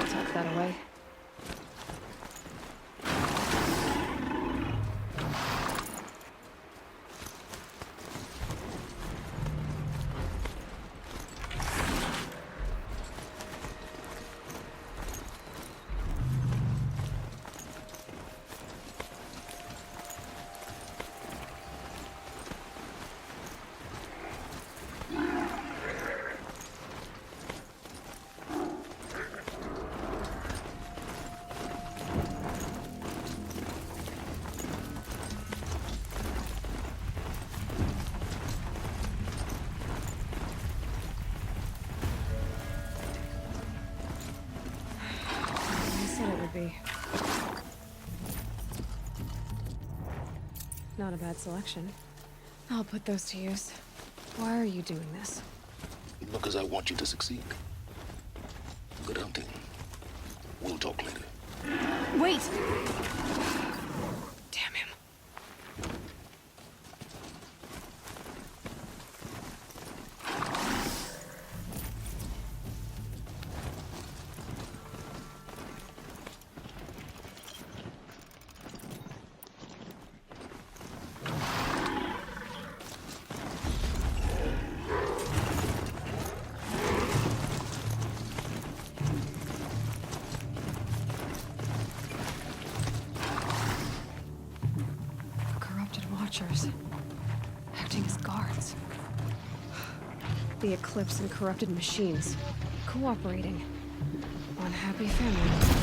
Tuck that away. Not a bad selection. I'll put those to use. Why are you doing this? Because I want you to succeed. Good hunting. We'll talk later. Wait! Damn him. Acting as guards. The Eclipse and corrupted machines. Cooperating. One happy family.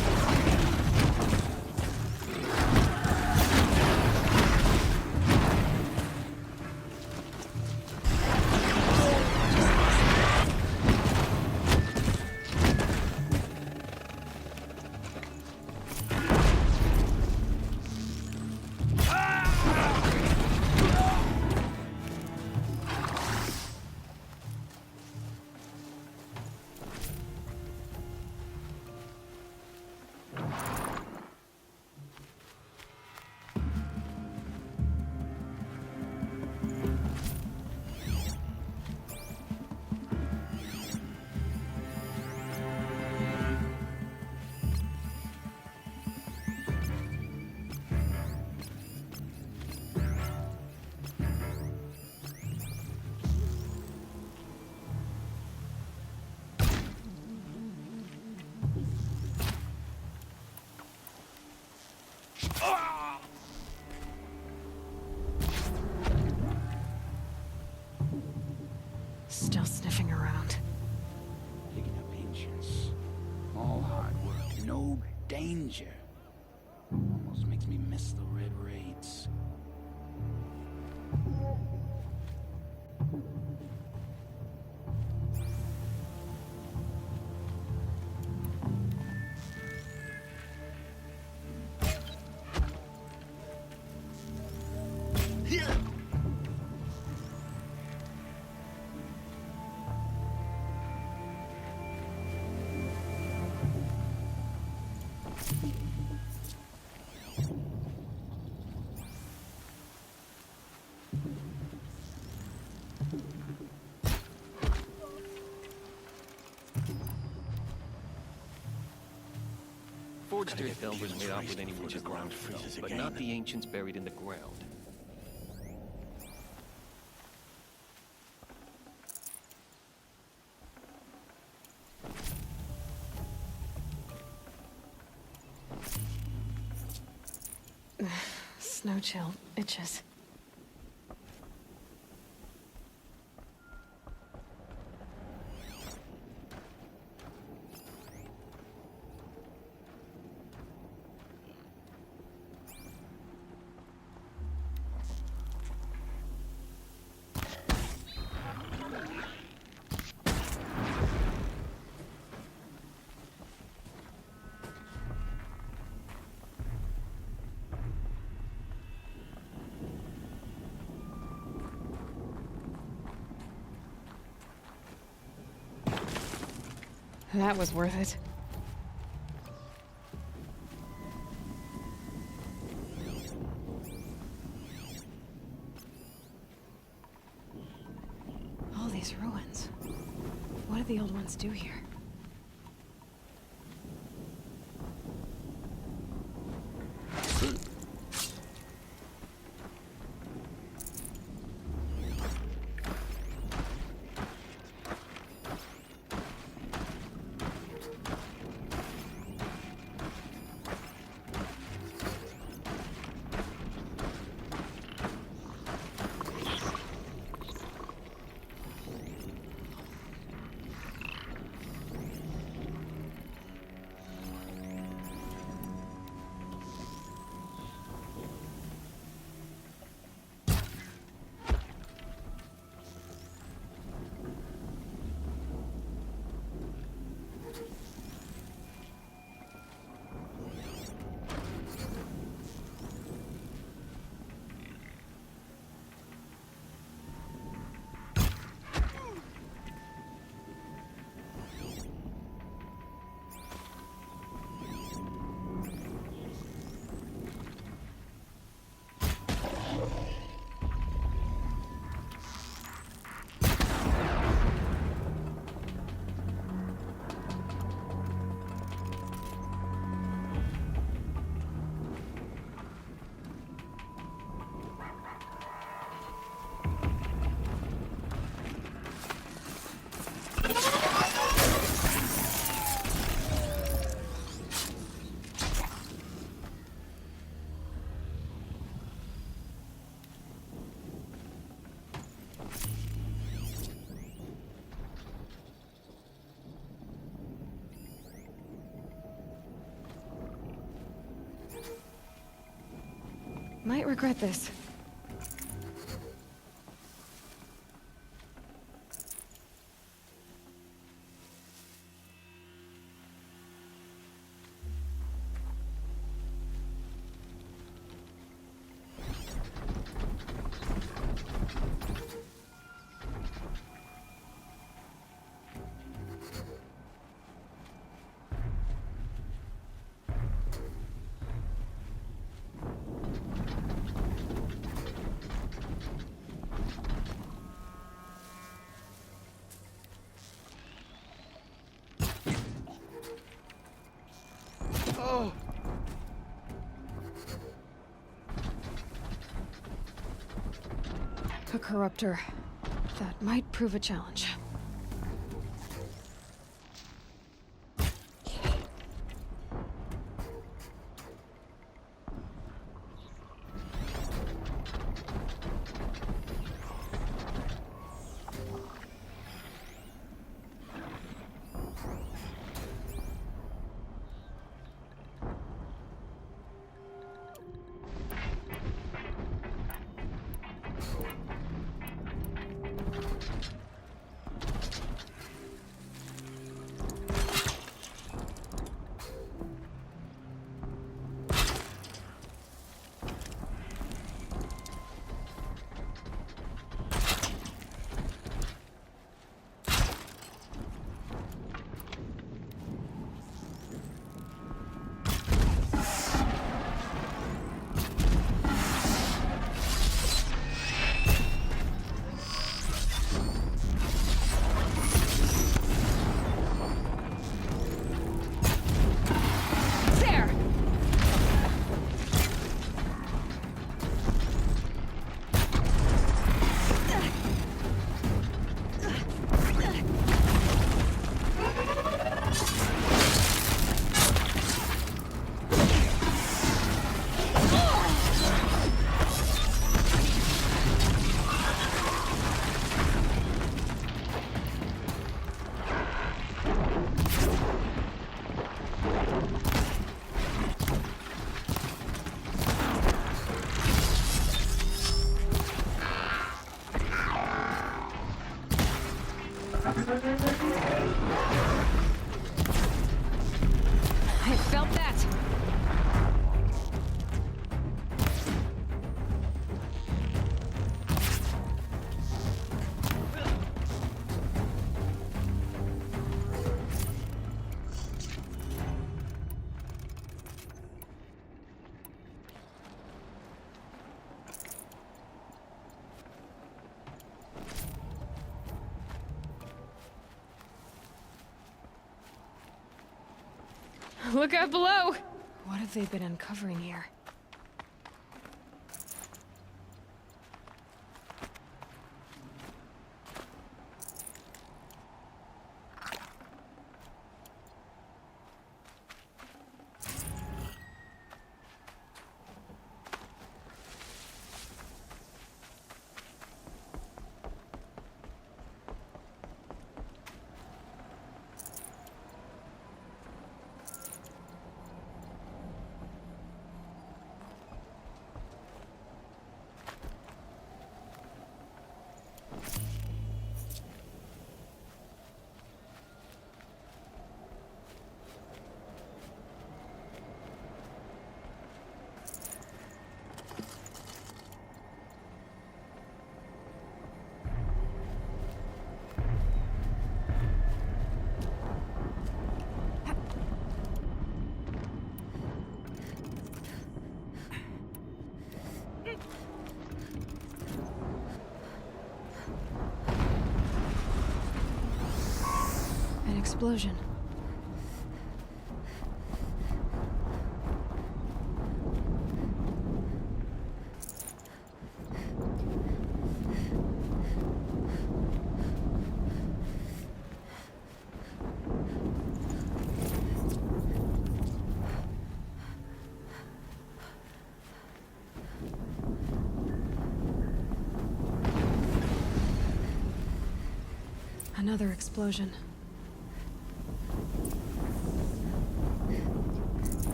Still sniffing around. Picking up ancients. All hard work, no danger. Almost makes me miss the red raids. Registered delvers may operate anywhere the ground freezes, but not the ancients buried in the ground. Snow chill itches. That was worth it. All these ruins. What did the old ones do here? Might regret this. Oh! A corruptor. That might prove a challenge. Look out below! What have they been uncovering here? Explosion. Another explosion.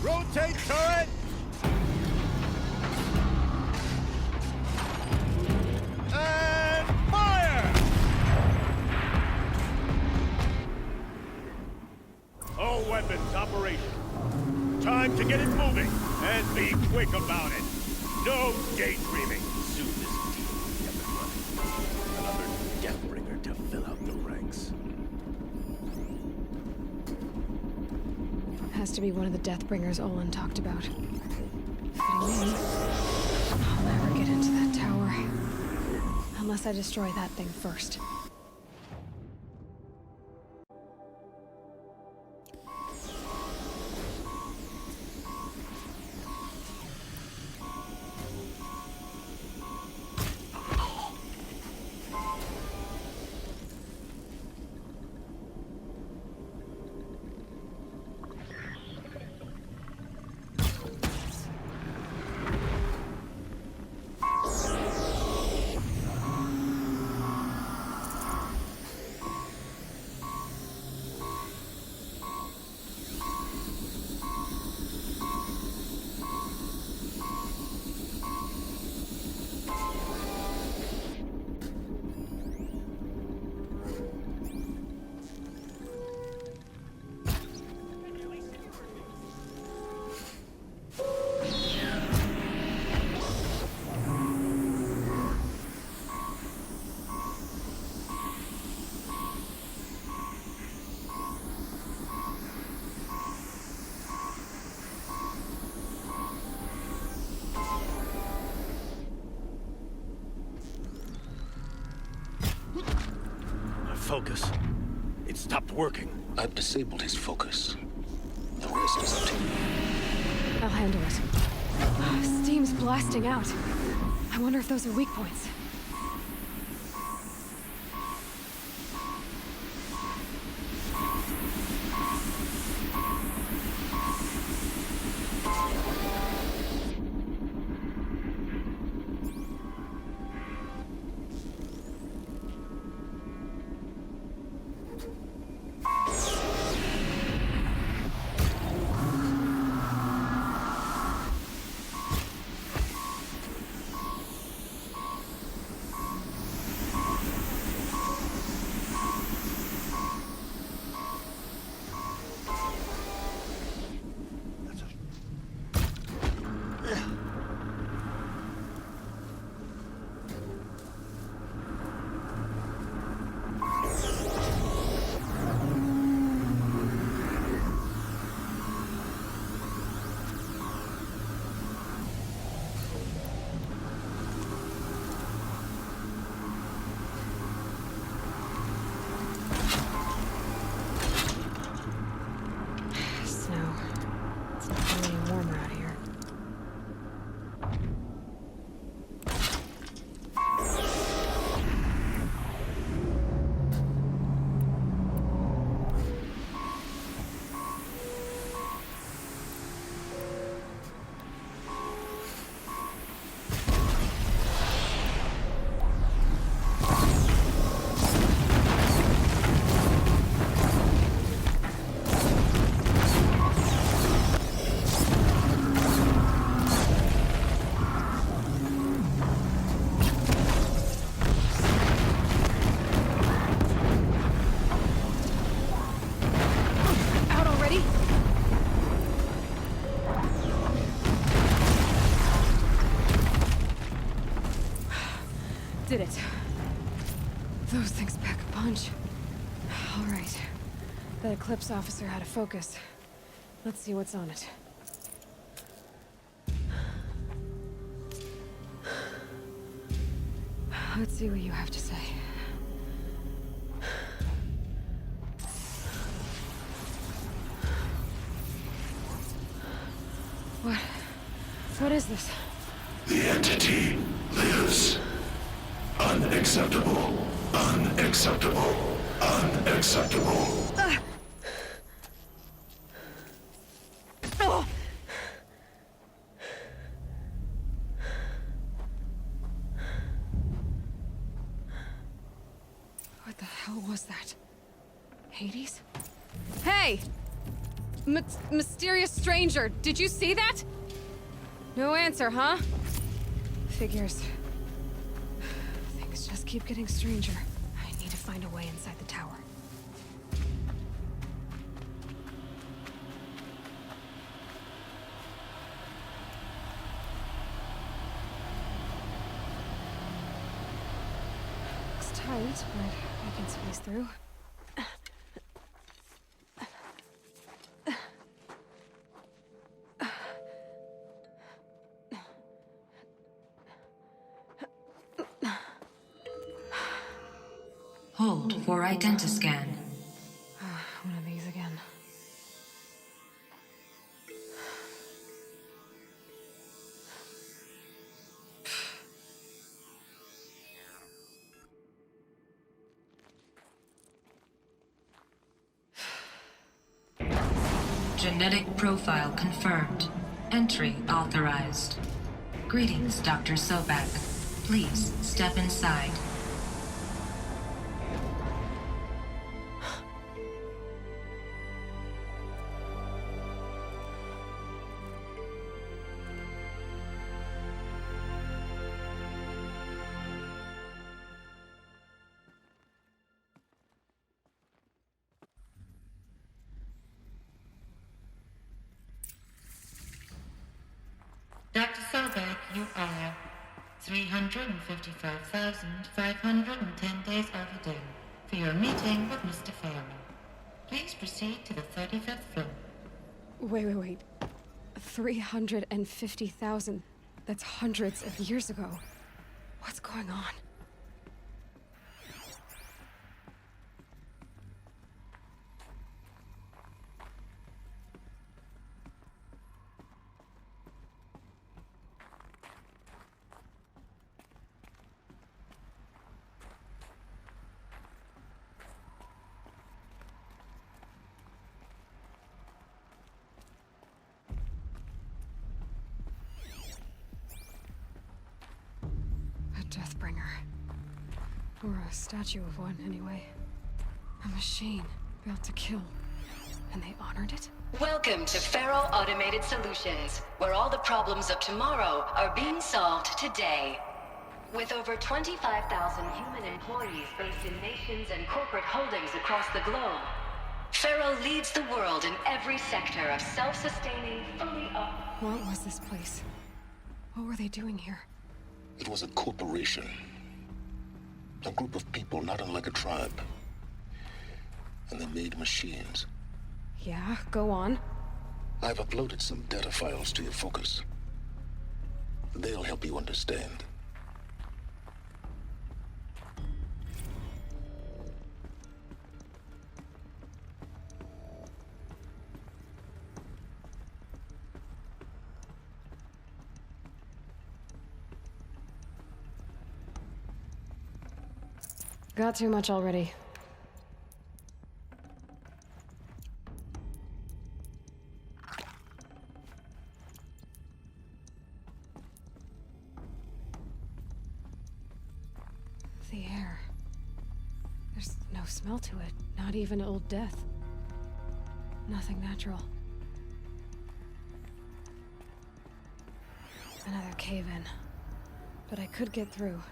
Rotate turret! And fire! All weapons operational. Time to get it moving, and be quick about it. No daydreaming. Soon this deal will be up and running. Another Deathbringer to fill out the ranks. Has to be one of the Deathbringers Olin talked about. Fitting in. I'll never get into that tower. Unless I destroy that thing first. Focus. It stopped working. I've disabled his focus. The rest is up to you. I'll handle it. Steam's blasting out. I wonder if those are weak points. Did it. Those things pack a punch. All right. That Eclipse officer had a focus. Let's see what's on it. Let's see what you have to say. What is this? The entity lives. Unacceptable. Unacceptable. Unacceptable. What the hell was that? Hades? Hey! Mysterious stranger, did you see that? No answer, huh? Figures. Things just keep getting stranger. I need to find a way inside the tower. Looks tight, but I can squeeze through. Hold for identiscan. One of these again. Genetic profile confirmed. Entry authorized. Greetings, Dr. Sobek. Please step inside. Dr. Sobek, you are 355,510 days overdue for your meeting with Mr. Farrell. Please proceed to the 35th floor. Wait. 350,000. That's hundreds of years ago. What's going on? Deathbringer. Or a statue of one, anyway. A machine built to kill. And they honored it? Welcome to Faro Automated Solutions, where all the problems of tomorrow are being solved today. With over 25,000 human employees based in nations and corporate holdings across the globe, Faro leads the world in every sector of self-sustaining, fully up. What was this place? What were they doing here? It was a corporation. A group of people not unlike a tribe. And they made machines. Yeah, go on. I've uploaded some data files to your focus. They'll help you understand. Got too much already. The air. There's no smell to it, not even old death. Nothing natural. Another cave-in. But I could get through.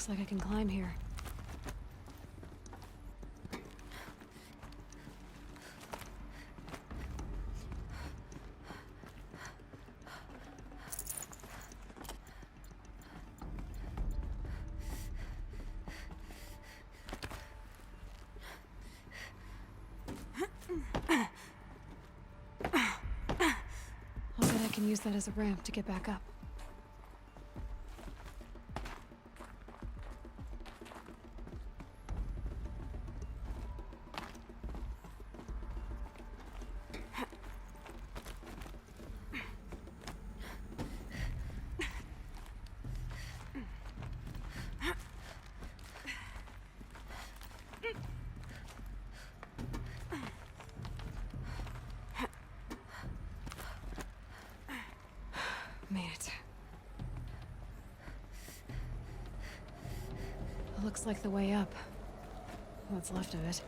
Looks like I can climb here. I'll bet I can use that as a ramp to get back up. Made it. Looks like the way up. What's left of it.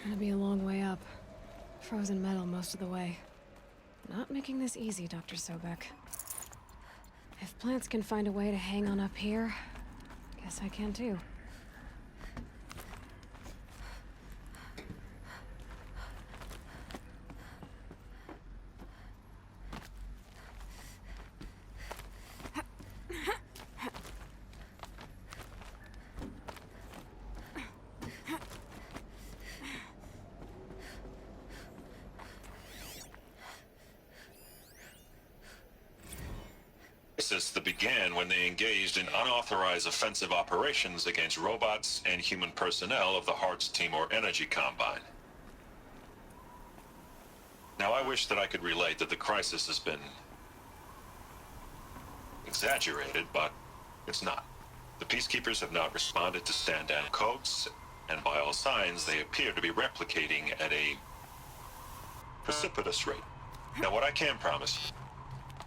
Gonna be a long way up. Frozen metal most of the way. Not making this easy, Dr. Sobek. If plants can find a way to hang on up here, guess I can too. That began when they engaged in unauthorized offensive operations against robots and human personnel of the Hearts Timor Energy Combine. Now, I wish that I could relate that the crisis has been exaggerated, but it's not. The Peacekeepers have not responded to stand-down codes, and by all signs, they appear to be replicating at a precipitous rate. Now, what I can promise,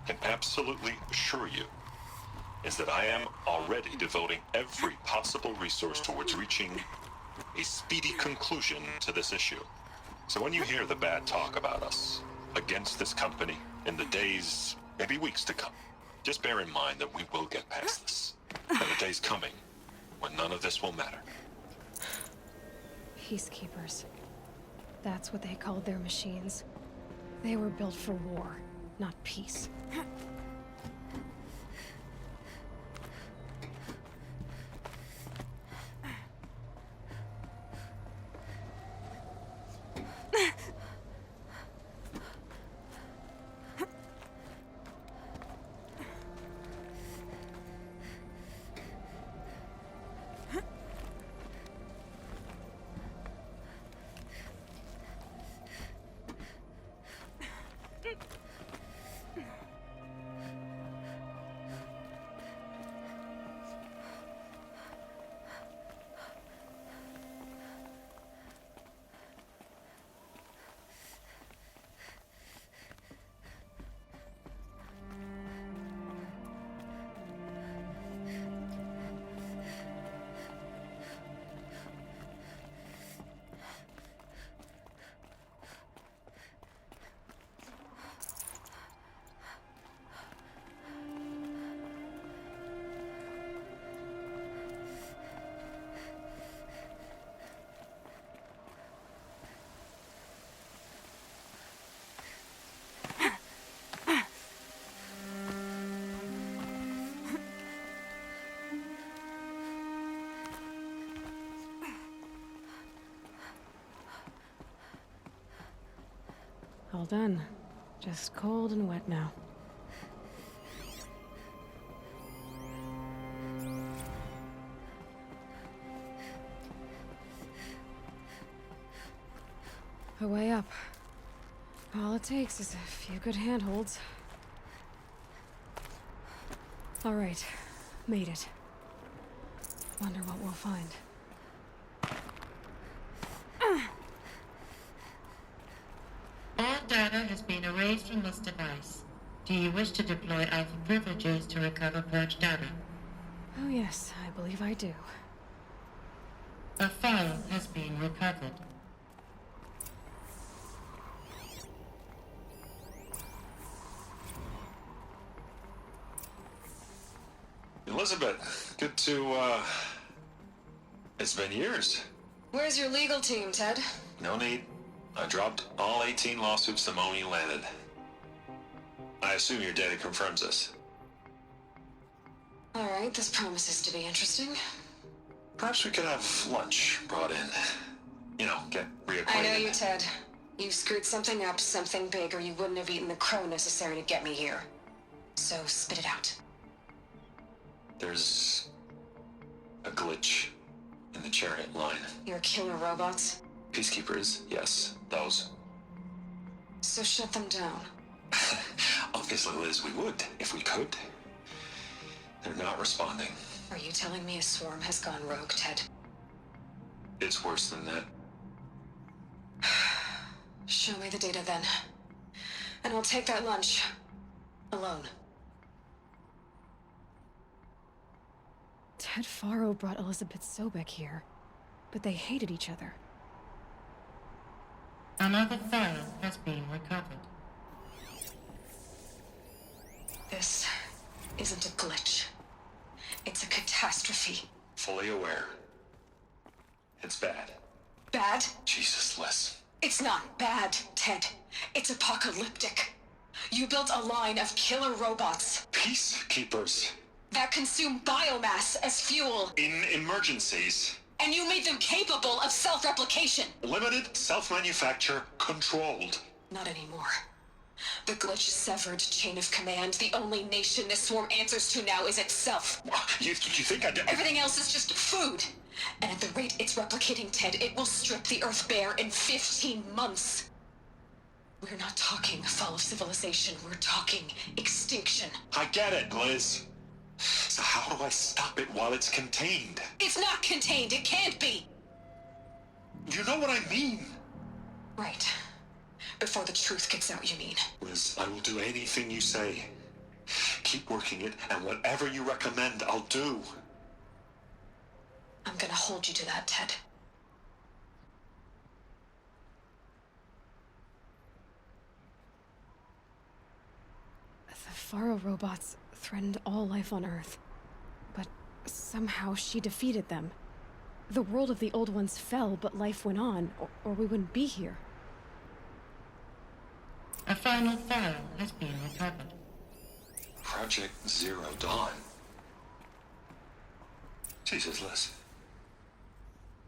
can absolutely assure you, is that I am already devoting every possible resource towards reaching a speedy conclusion to this issue. So when you hear the bad talk about us against this company in the days, maybe weeks to come, just bear in mind that we will get past this. And the day's coming when none of this will matter. Peacekeepers. That's what they called their machines. They were built for war, not peace. All done. Just cold and wet now. A way up. All it takes is a few good handholds. All right, made it. Wonder what we'll find. All data has been erased from this device. Do you wish to deploy Alpha privileges to recover purge data? Oh yes, I believe I do. A file has been recovered. Elizabeth, good to, it's been years. Where's your legal team, Ted? No need. I dropped all 18 lawsuits the moment you landed. I assume your data confirms this. Alright, this promises to be interesting. Perhaps we could have lunch brought in. You know, get reacquainted. I know you, Ted. You screwed something up, something big, or you wouldn't have eaten the crow necessary to get me here. So spit it out. There's a glitch in the chariot line. Your killer robots? Peacekeepers, yes, those. So shut them down. Obviously, Liz, we would, if we could. They're not responding. Are you telling me a swarm has gone rogue, Ted? It's worse than that. Show me the data then. And I'll take that lunch. Alone. Ted Faro brought Elizabeth Sobek here, but they hated each other. Another file has been recovered. This isn't a glitch. It's a catastrophe. Fully aware. It's bad. Bad? Jesus, Liz. It's not bad, Ted. It's apocalyptic. You built a line of killer robots. Peacekeepers. That consume biomass as fuel. In emergencies. And you made them capable of self-replication. Limited, self-manufacture, controlled. Not anymore. The glitch severed chain of command. The only nation this swarm answers to now is itself. You think I did? Everything else is just food. And at the rate it's replicating, Ted, it will strip the Earth bare in 15 months. We're not talking fall of civilization. We're talking extinction. I get it, Liz. So how do I stop it while it's contained? It's not contained. It can't be. You know what I mean. Right. Before the truth gets out, you mean? Liz, I will do anything you say. Keep working it, and whatever you recommend, I'll do. I'm gonna hold you to that, Ted. The Faro robots threatened all life on Earth, but somehow she defeated them. The world of the old ones fell, but life went on, or we wouldn't be here. A final file has been recovered. Project Zero Dawn. Jesus, Liz.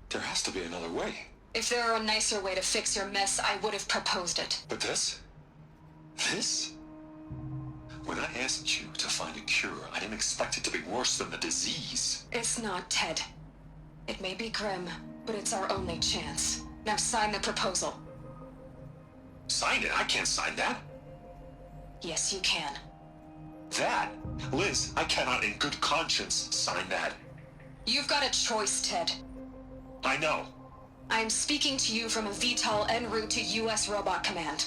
There has to be another way. If there were a nicer way to fix your mess, I would have proposed it. But this? This? When I asked you to find a cure, I didn't expect it to be worse than the disease. It's not, Ted. It may be grim, but it's our only chance. Now sign the proposal. Sign it? I can't sign that. Yes, you can. That? Liz, I cannot in good conscience sign that. You've got a choice, Ted. I know. I'm speaking to you from a VTOL en route to U.S. Robot Command.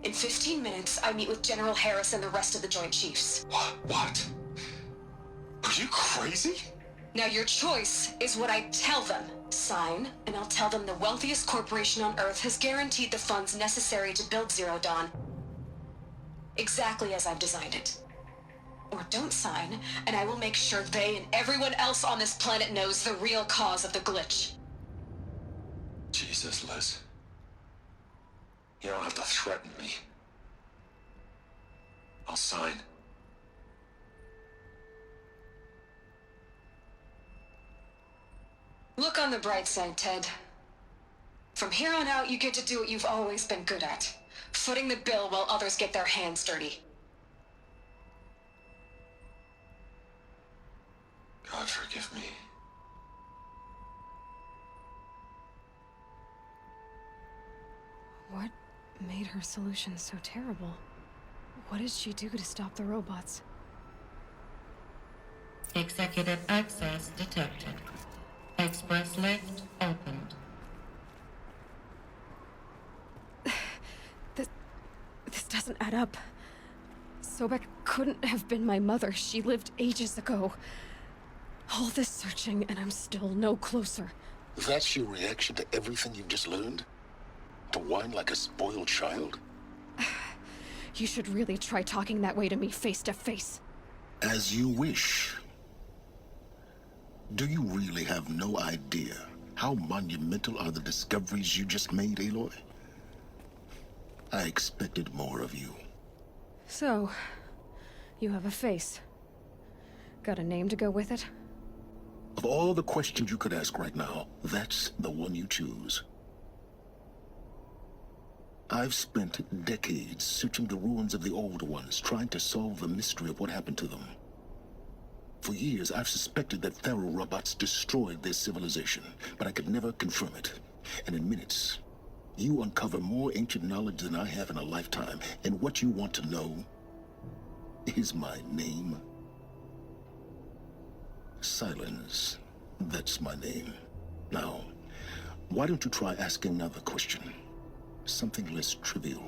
In 15 minutes, I meet with General Harris and the rest of the Joint Chiefs. What? Are you crazy? Now your choice is what I tell them. Sign, and I'll tell them the wealthiest corporation on Earth has guaranteed the funds necessary to build Zero Dawn. Exactly as I've designed it. Or don't sign, and I will make sure they and everyone else on this planet knows the real cause of the glitch. Jesus, Liz. You don't have to threaten me. I'll sign. Look on the bright side, Ted. From here on out, you get to do what you've always been good at. Footing the bill while others get their hands dirty. God forgive me. What made her solution so terrible? What did she do to stop the robots? Executive access detected. Express lift opened. This doesn't add up. Sobek couldn't have been my mother. She lived ages ago. All this searching, and I'm still no closer. That's your reaction to everything you've just learned? To whine like a spoiled child? You should really try talking that way to me face to face. As you wish. Do you really have no idea how monumental are the discoveries you just made, Aloy? I expected more of you. So, you have a face. Got a name to go with it? Of all the questions you could ask right now, that's the one you choose. I've spent decades searching the ruins of the old ones, trying to solve the mystery of what happened to them. For years, I've suspected that Pharaoh robots destroyed their civilization, but I could never confirm it. And in minutes, you uncover more ancient knowledge than I have in a lifetime, and what you want to know is my name. Silence. That's my name. Now, why don't you try asking another question? Something less trivial.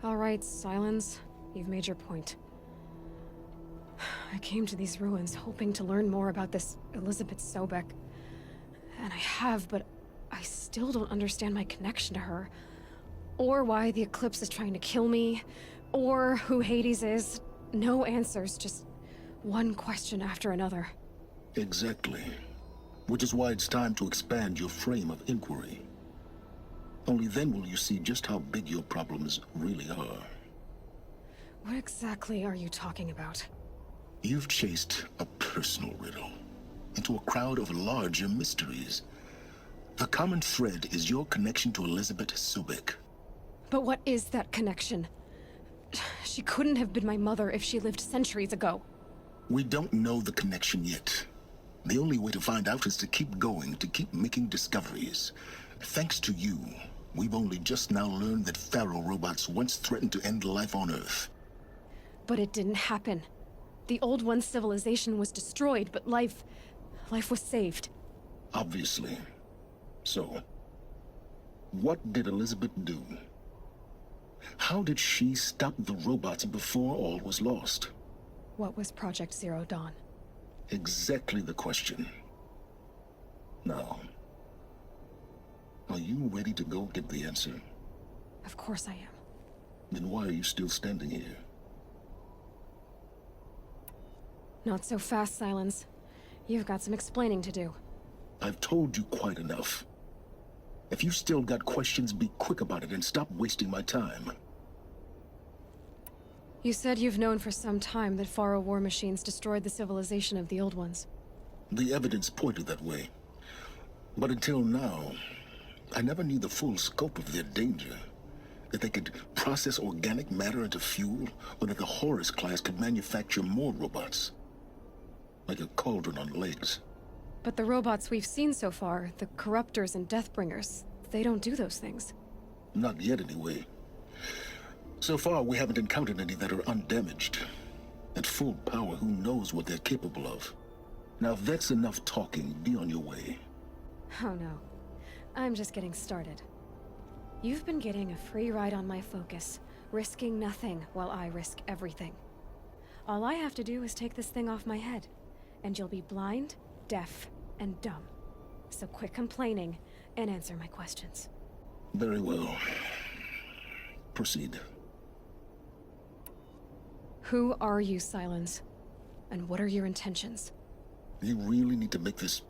All right, Silence. You've made your point. I came to these ruins hoping to learn more about this Elizabeth Sobek. And I have, but I still don't understand my connection to her. Or why the Eclipse is trying to kill me. Or who Hades is. No answers, just one question after another. Exactly. Which is why it's time to expand your frame of inquiry. Only then will you see just how big your problems really are. What exactly are you talking about? You've chased a personal riddle into a crowd of larger mysteries. The common thread is your connection to Elizabeth Sobek. But what is that connection? She couldn't have been my mother if she lived centuries ago. We don't know the connection yet. The only way to find out is to keep going, to keep making discoveries. Thanks to you, we've only just now learned that Pharaoh robots once threatened to end life on Earth. But it didn't happen. The Old One's civilization was destroyed, but life was saved. Obviously. So, what did Elizabeth do? How did she stop the robots before all was lost? What was Project Zero Dawn? Exactly the question. Now, are you ready to go get the answer? Of course I am. Then why are you still standing here? Not so fast, Silence. You've got some explaining to do. I've told you quite enough. If you still got questions, be quick about it and stop wasting my time. You said you've known for some time that Pharaoh war machines destroyed the civilization of the Old Ones. The evidence pointed that way. But until now, I never knew the full scope of their danger. That they could process organic matter into fuel, or that the Horus class could manufacture more robots. Like a cauldron on legs. But the robots we've seen so far, the Corruptors and Deathbringers, they don't do those things. Not yet, anyway. So far, we haven't encountered any that are undamaged. At full power, who knows what they're capable of? Now, if that's enough talking, be on your way. Oh no. I'm just getting started. You've been getting a free ride on my focus, risking nothing while I risk everything. All I have to do is take this thing off my head, and you'll be blind, deaf, and dumb. So quit complaining and answer my questions. Very well. Proceed. Who are you, Silence? And what are your intentions? You really need to make this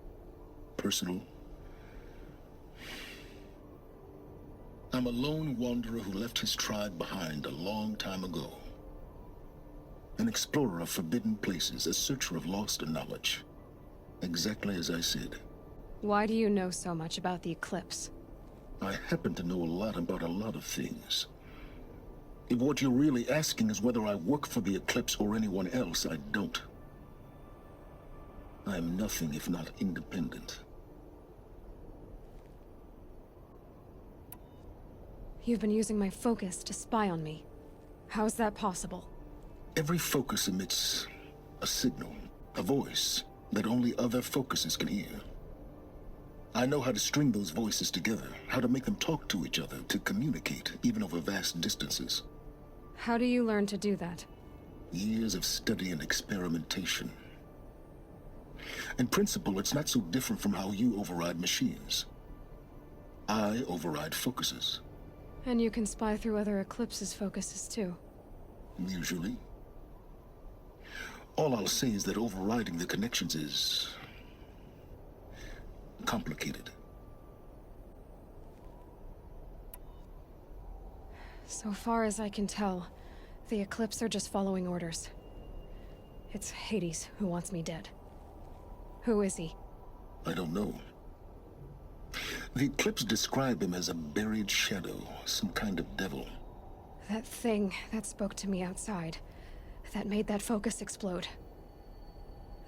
personal? I'm a lone wanderer who left his tribe behind a long time ago. An explorer of forbidden places, a searcher of lost knowledge. Exactly as I said. Why do you know so much about the Eclipse? I happen to know a lot about a lot of things. If what you're really asking is whether I work for the Eclipse or anyone else, I don't. I am nothing if not independent. You've been using my focus to spy on me. How's that possible? Every focus emits a signal, a voice that only other focuses can hear. I know how to string those voices together, how to make them talk to each other, to communicate, even over vast distances. How do you learn to do that? Years of study and experimentation. In principle, it's not so different from how you override machines. I override focuses. And you can spy through other Eclipse's focuses too. Usually. All I'll say is that overriding the connections is complicated. So far as I can tell, the Eclipse are just following orders. It's Hades who wants me dead. Who is he? I don't know. The Eclipse describe him as a buried shadow, some kind of devil. That thing that spoke to me outside, that made that focus explode.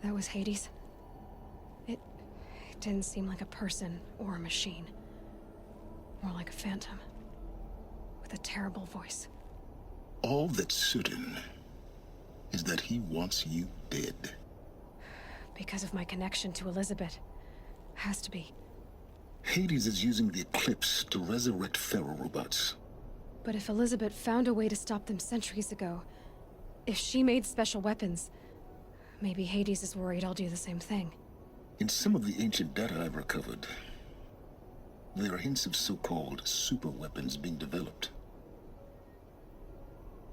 That was Hades. It didn't seem like a person or a machine. More like a phantom. With a terrible voice. All that's certain is that he wants you dead. Because of my connection to Elizabeth. Has to be. Hades is using the Eclipse to resurrect Pharaoh robots. But if Elizabeth found a way to stop them centuries ago, if she made special weapons, maybe Hades is worried I'll do the same thing. In some of the ancient data I've recovered, there are hints of so-called super weapons being developed.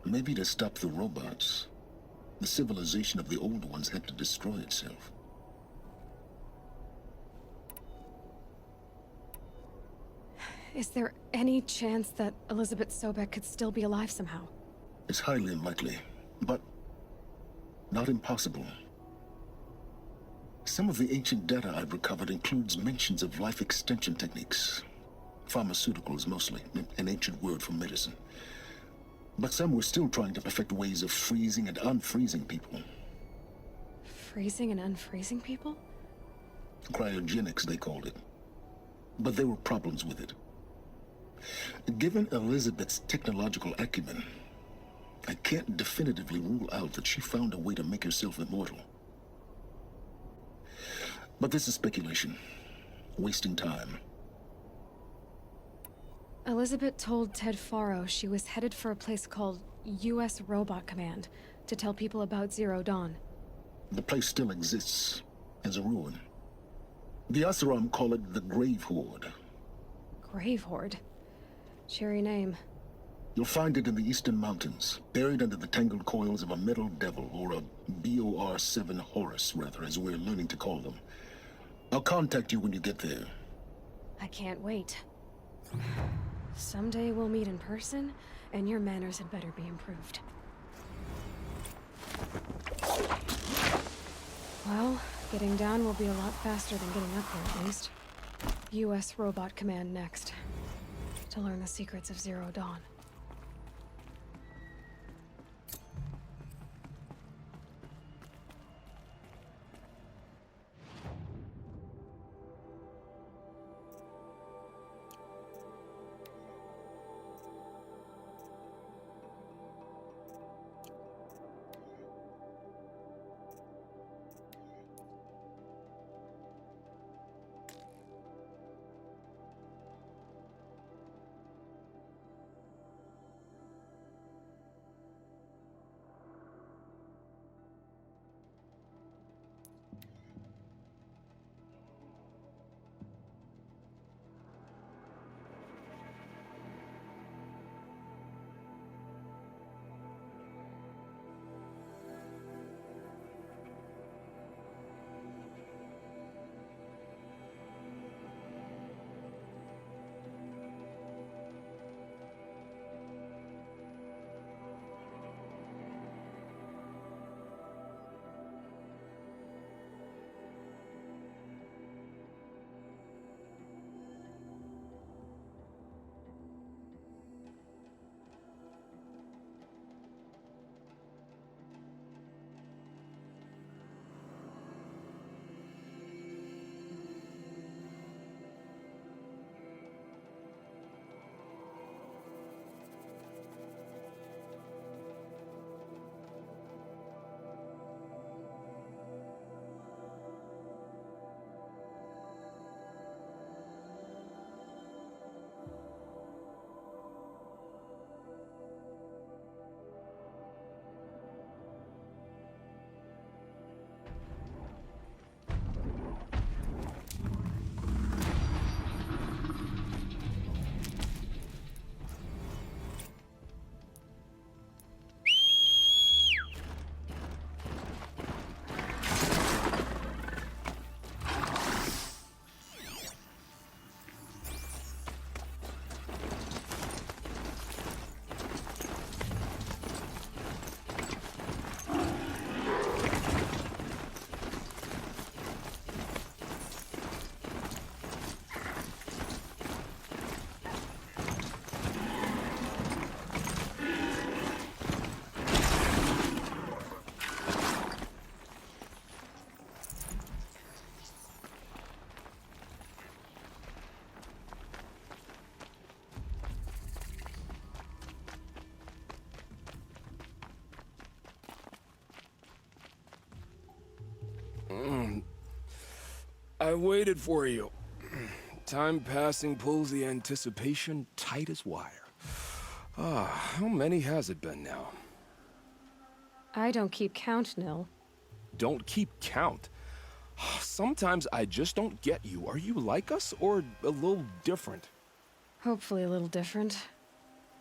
Maybe to stop the robots, the civilization of the old ones had to destroy itself. Is there any chance that Elizabeth Sobek could still be alive somehow? It's highly unlikely, but not impossible. Some of the ancient data I've recovered includes mentions of life extension techniques. Pharmaceuticals mostly, an ancient word for medicine. But some were still trying to perfect ways of freezing and unfreezing people. Freezing and unfreezing people? Cryogenics, they called it. But there were problems with it. Given Elizabeth's technological acumen, I can't definitively rule out that she found a way to make herself immortal. But this is speculation. Wasting time. Elizabeth told Ted Faro she was headed for a place called U.S. Robot Command to tell people about Zero Dawn. The place still exists, as a ruin. The Asaram call it the Grave Horde. Grave Horde? Cheery name. You'll find it in the Eastern Mountains, buried under the tangled coils of a metal devil, or a BOR-7 Horus, rather, as we're learning to call them. I'll contact you when you get there. I can't wait. Someday we'll meet in person, and your manners had better be improved. Well, getting down will be a lot faster than getting up here, at least. U.S. Robot Command next. To learn the secrets of Zero Dawn. I waited for you. Time passing pulls the anticipation tight as wire. How many has it been now? I don't keep count, Nil. Don't keep count? Sometimes I just don't get you. Are you like us, or a little different? Hopefully a little different.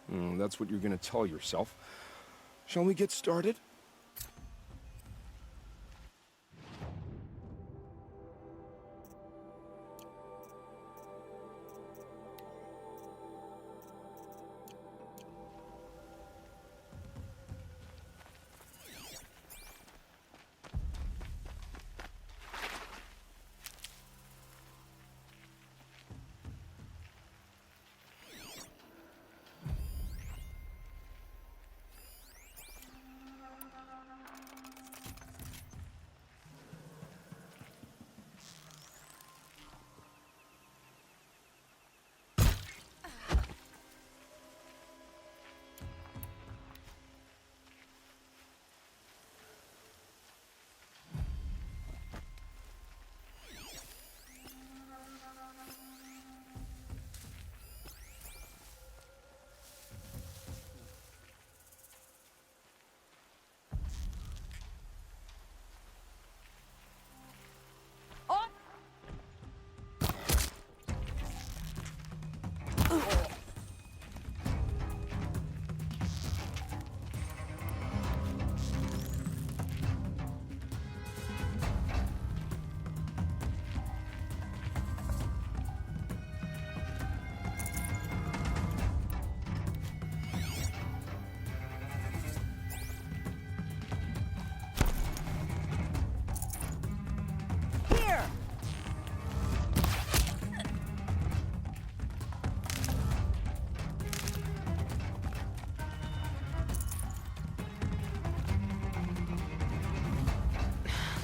That's what you're gonna tell yourself. Shall we get started?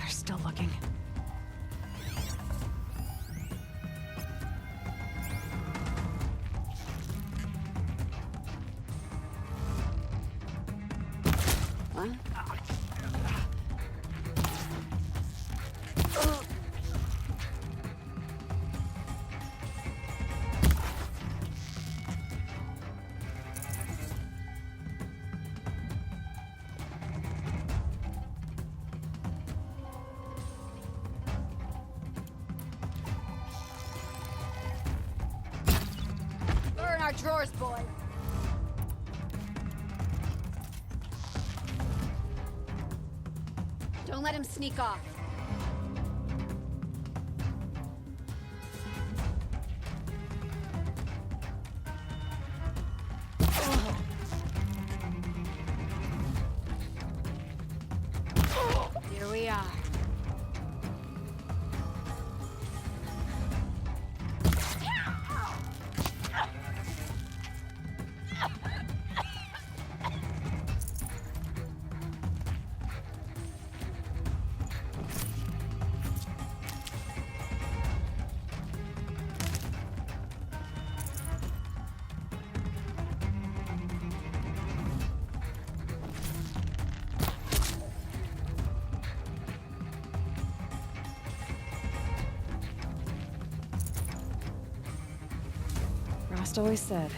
Still looking. What? Burn our drawers, boy. Don't let him sneak off. Here we are. Rost always said,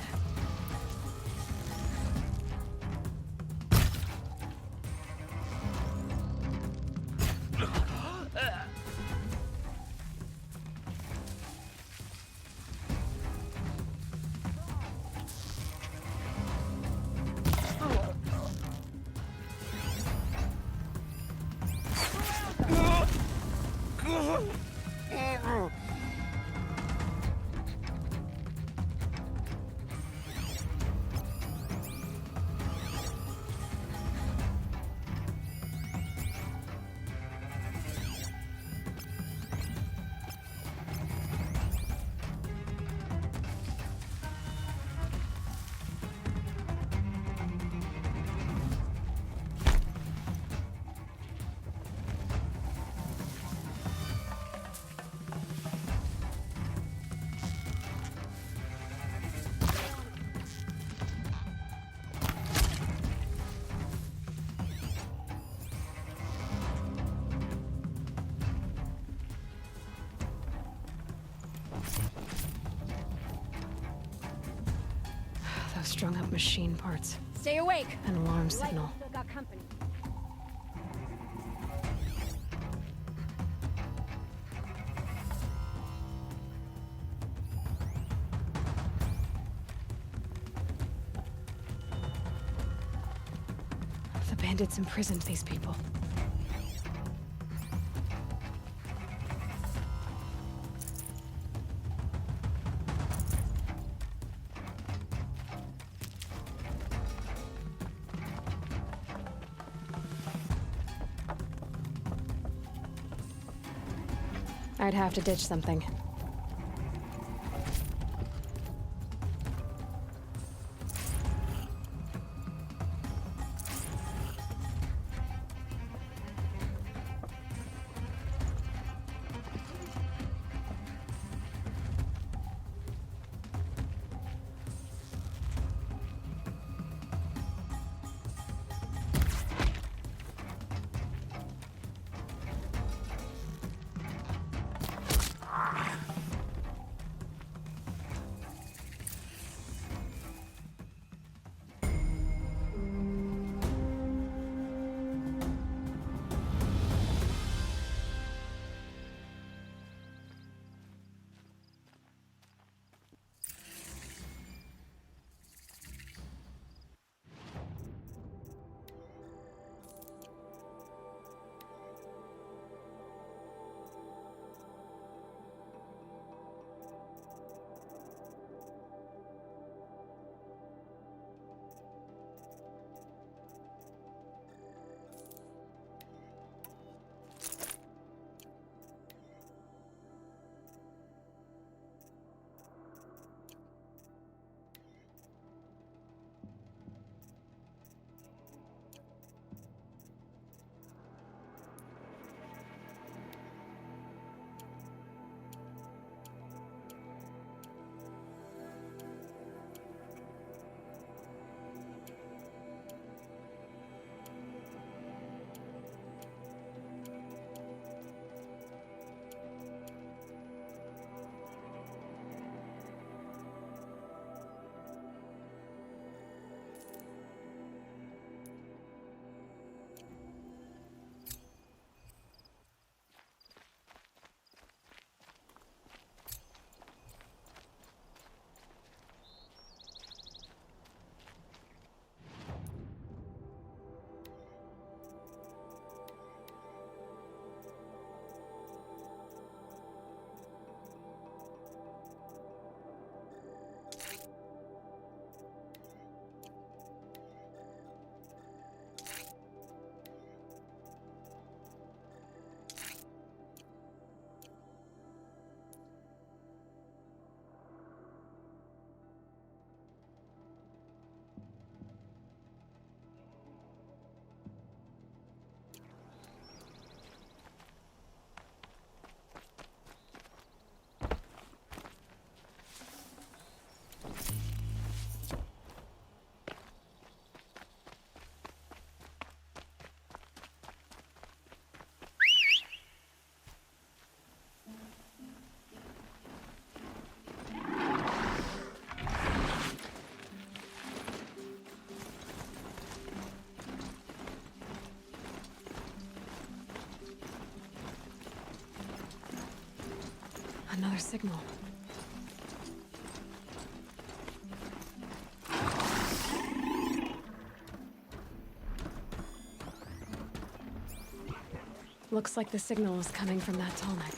Machine parts. Stay awake. An alarm signal. Still got company. The bandits imprisoned these people. I'd have to ditch something. Another signal. Looks like the signal is coming from that tall neck.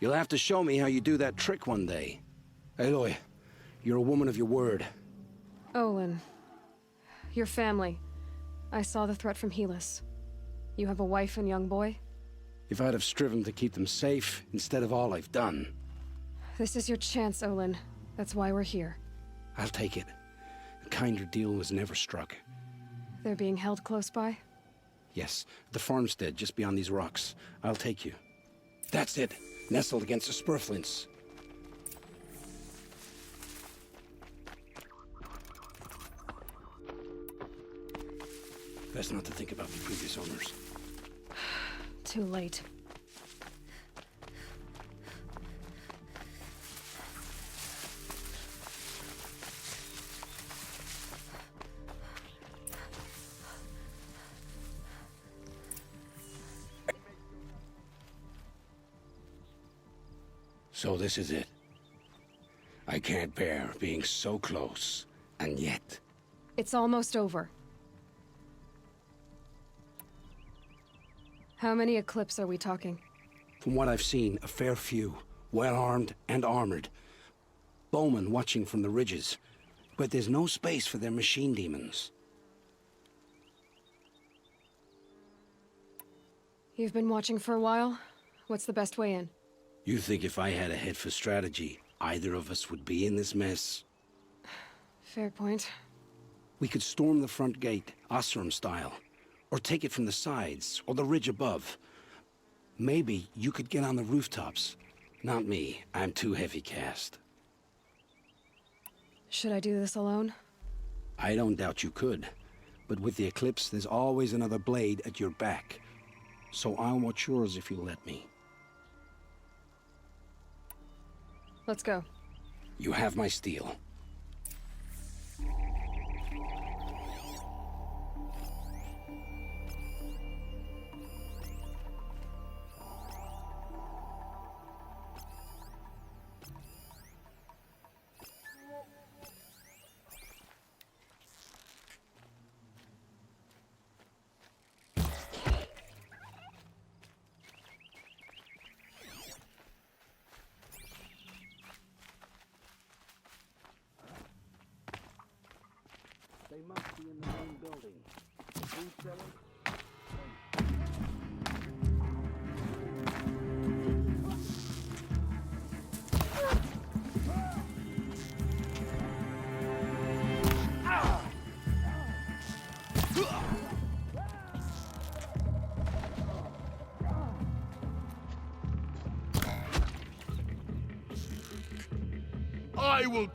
You'll have to show me how you do that trick one day. Aloy, you're a woman of your word. Olin. Your family. I saw the threat from Helis. You have a wife and young boy? If I'd have striven to keep them safe, instead of all I've done. This is your chance, Olin. That's why we're here. I'll take it. A kinder deal was never struck. They're being held close by? Yes, the farmstead just beyond these rocks. I'll take you. That's it. Nestled against the spurflints. Best not to think about the previous owners. Too late. So this is it. I can't bear being so close, and yet... It's almost over. How many Eclipse are we talking? From what I've seen, a fair few. Well-armed and armored. Bowmen watching from the ridges. But there's no space for their machine demons. You've been watching for a while? What's the best way in? You think if I had a head for strategy, either of us would be in this mess? Fair point. We could storm the front gate, Osram style. Or take it from the sides, or the ridge above. Maybe you could get on the rooftops. Not me. I'm too heavy cast. Should I do this alone? I don't doubt you could. But with the Eclipse, there's always another blade at your back. So I'll watch yours if you let me. Let's go. You have my steel. They must be in the main building. Food cellar? I will...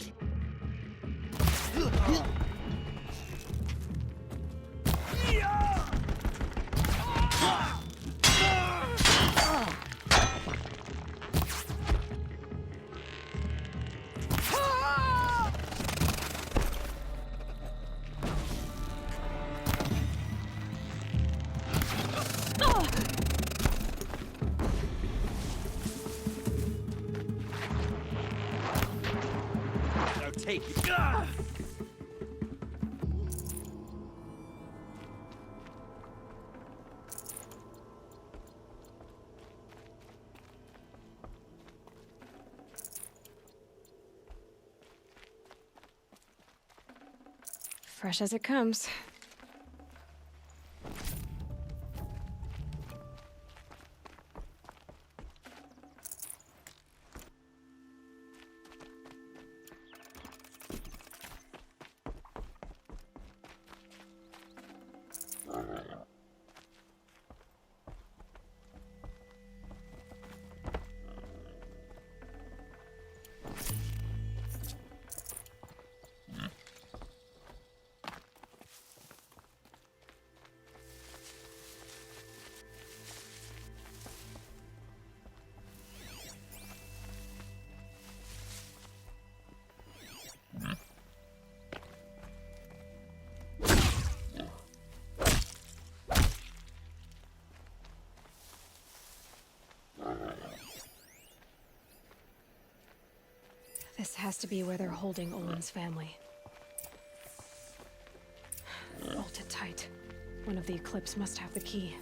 Take it. Fresh as it comes. This has to be where they're holding Olin's family. Bolted tight. One of the Eclipse must have the key.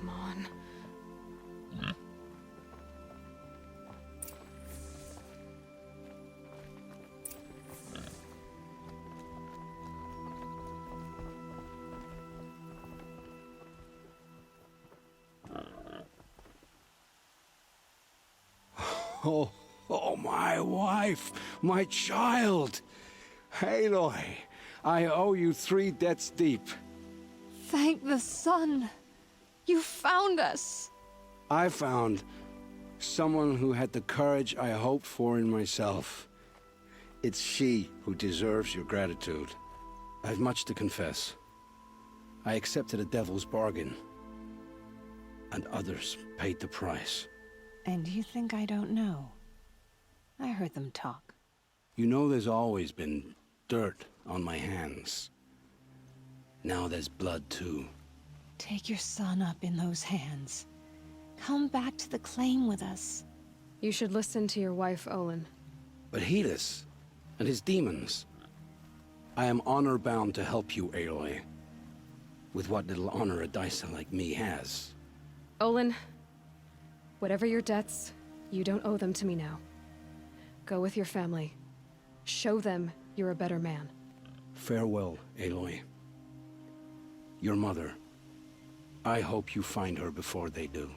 Come on. Oh, my wife, my child. Aloy, I owe you 3 debts deep. Thank the sun. You found us. I found someone who had the courage I hoped for in myself. It's she who deserves your gratitude. I've much to confess. I accepted a devil's bargain, and others paid the price. And you think I don't know? I heard them talk. You know there's always been dirt on my hands. Now there's blood, too. Take your son up in those hands. Come back to the claim with us. You should listen to your wife, Olin. But Helis and his demons. I am honor-bound to help you, Aloy. With what little honor a Dysa like me has. Olin, whatever your debts, you don't owe them to me now. Go with your family. Show them you're a better man. Farewell, Aloy. Your mother. I hope you find her before they do.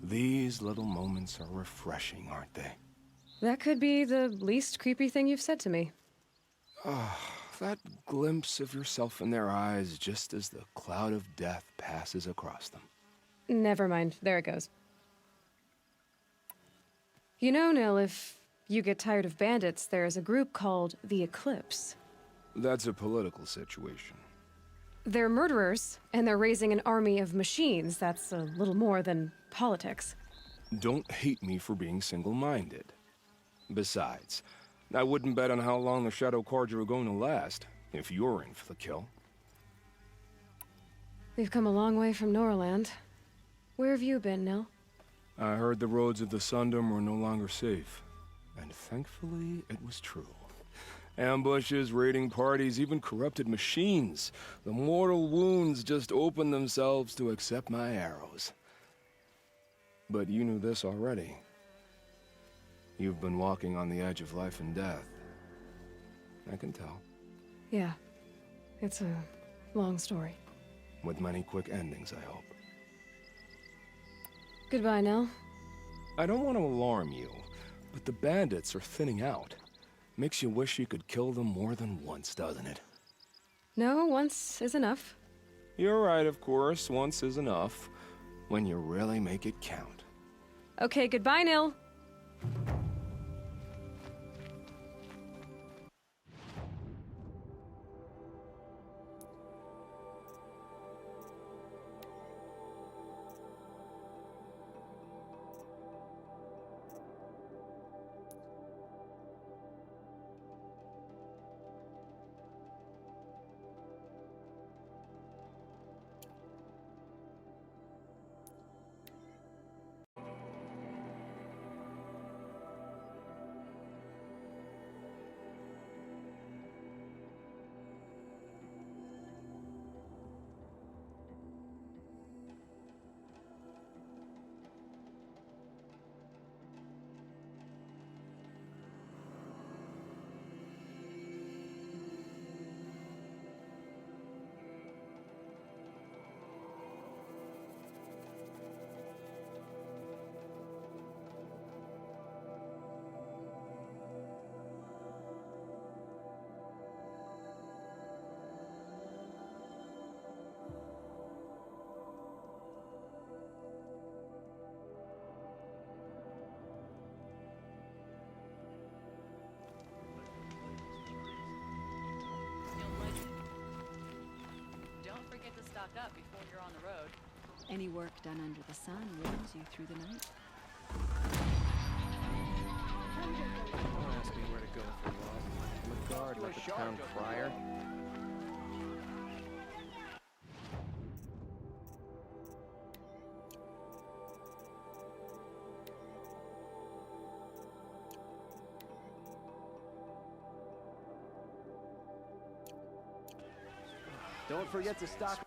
These little moments are refreshing, aren't they? That could be the least creepy thing you've said to me. Ah, that glimpse of yourself in their eyes just as the cloud of death passes across them. Never mind. There it goes. You know, Nil, if you get tired of bandits, there's a group called the Eclipse. That's a political situation. They're murderers, and they're raising an army of machines. That's a little more than politics. Don't hate me for being single-minded. Besides, I wouldn't bet on how long the Shadow Cards are going to last, if you're in for the kill. We've come a long way from Norland. Where have you been, Nil? I heard the roads of the Sundom were no longer safe. And thankfully, it was true. Ambushes, raiding parties, even corrupted machines. The mortal wounds just opened themselves to accept my arrows. But you knew this already. You've been walking on the edge of life and death. I can tell. Yeah. It's a long story. With many quick endings, I hope. Goodbye, Nil. I don't want to alarm you, but the bandits are thinning out. Makes you wish you could kill them more than once, doesn't it? No, once is enough. You're right, of course. Once is enough. When you really make it count. Okay, goodbye, Nil. stock up before you're on the road. Any work done under the sun warms you through the night. Don't ask me where to go for love. I'm a guard, not the town crier. Don't forget to stock.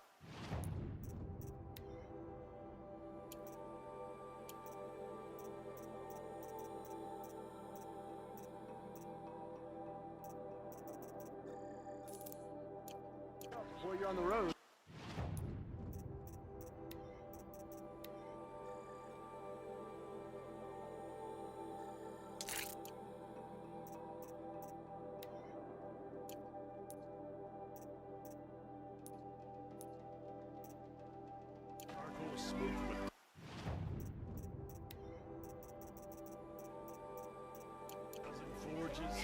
Before you're on the road.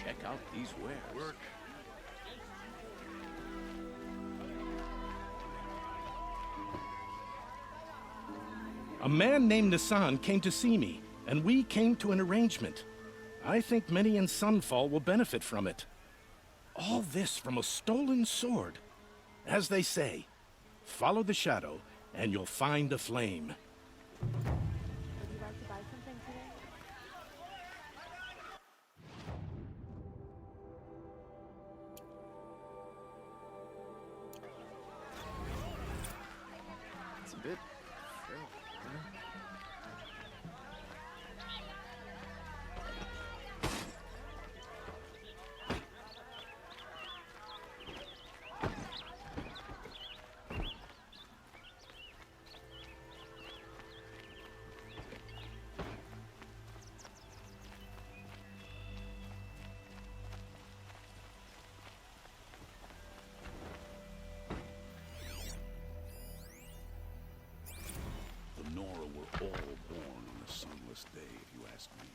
Check out these wares. A man named Nassan came to see me, and we came to an arrangement. I think many in Sunfall will benefit from it. All this from a stolen sword. As they say, follow the shadow, and you'll find a flame. Would you like to buy something today? It's a bit... The Nora were all born on a sunless day, if you ask me.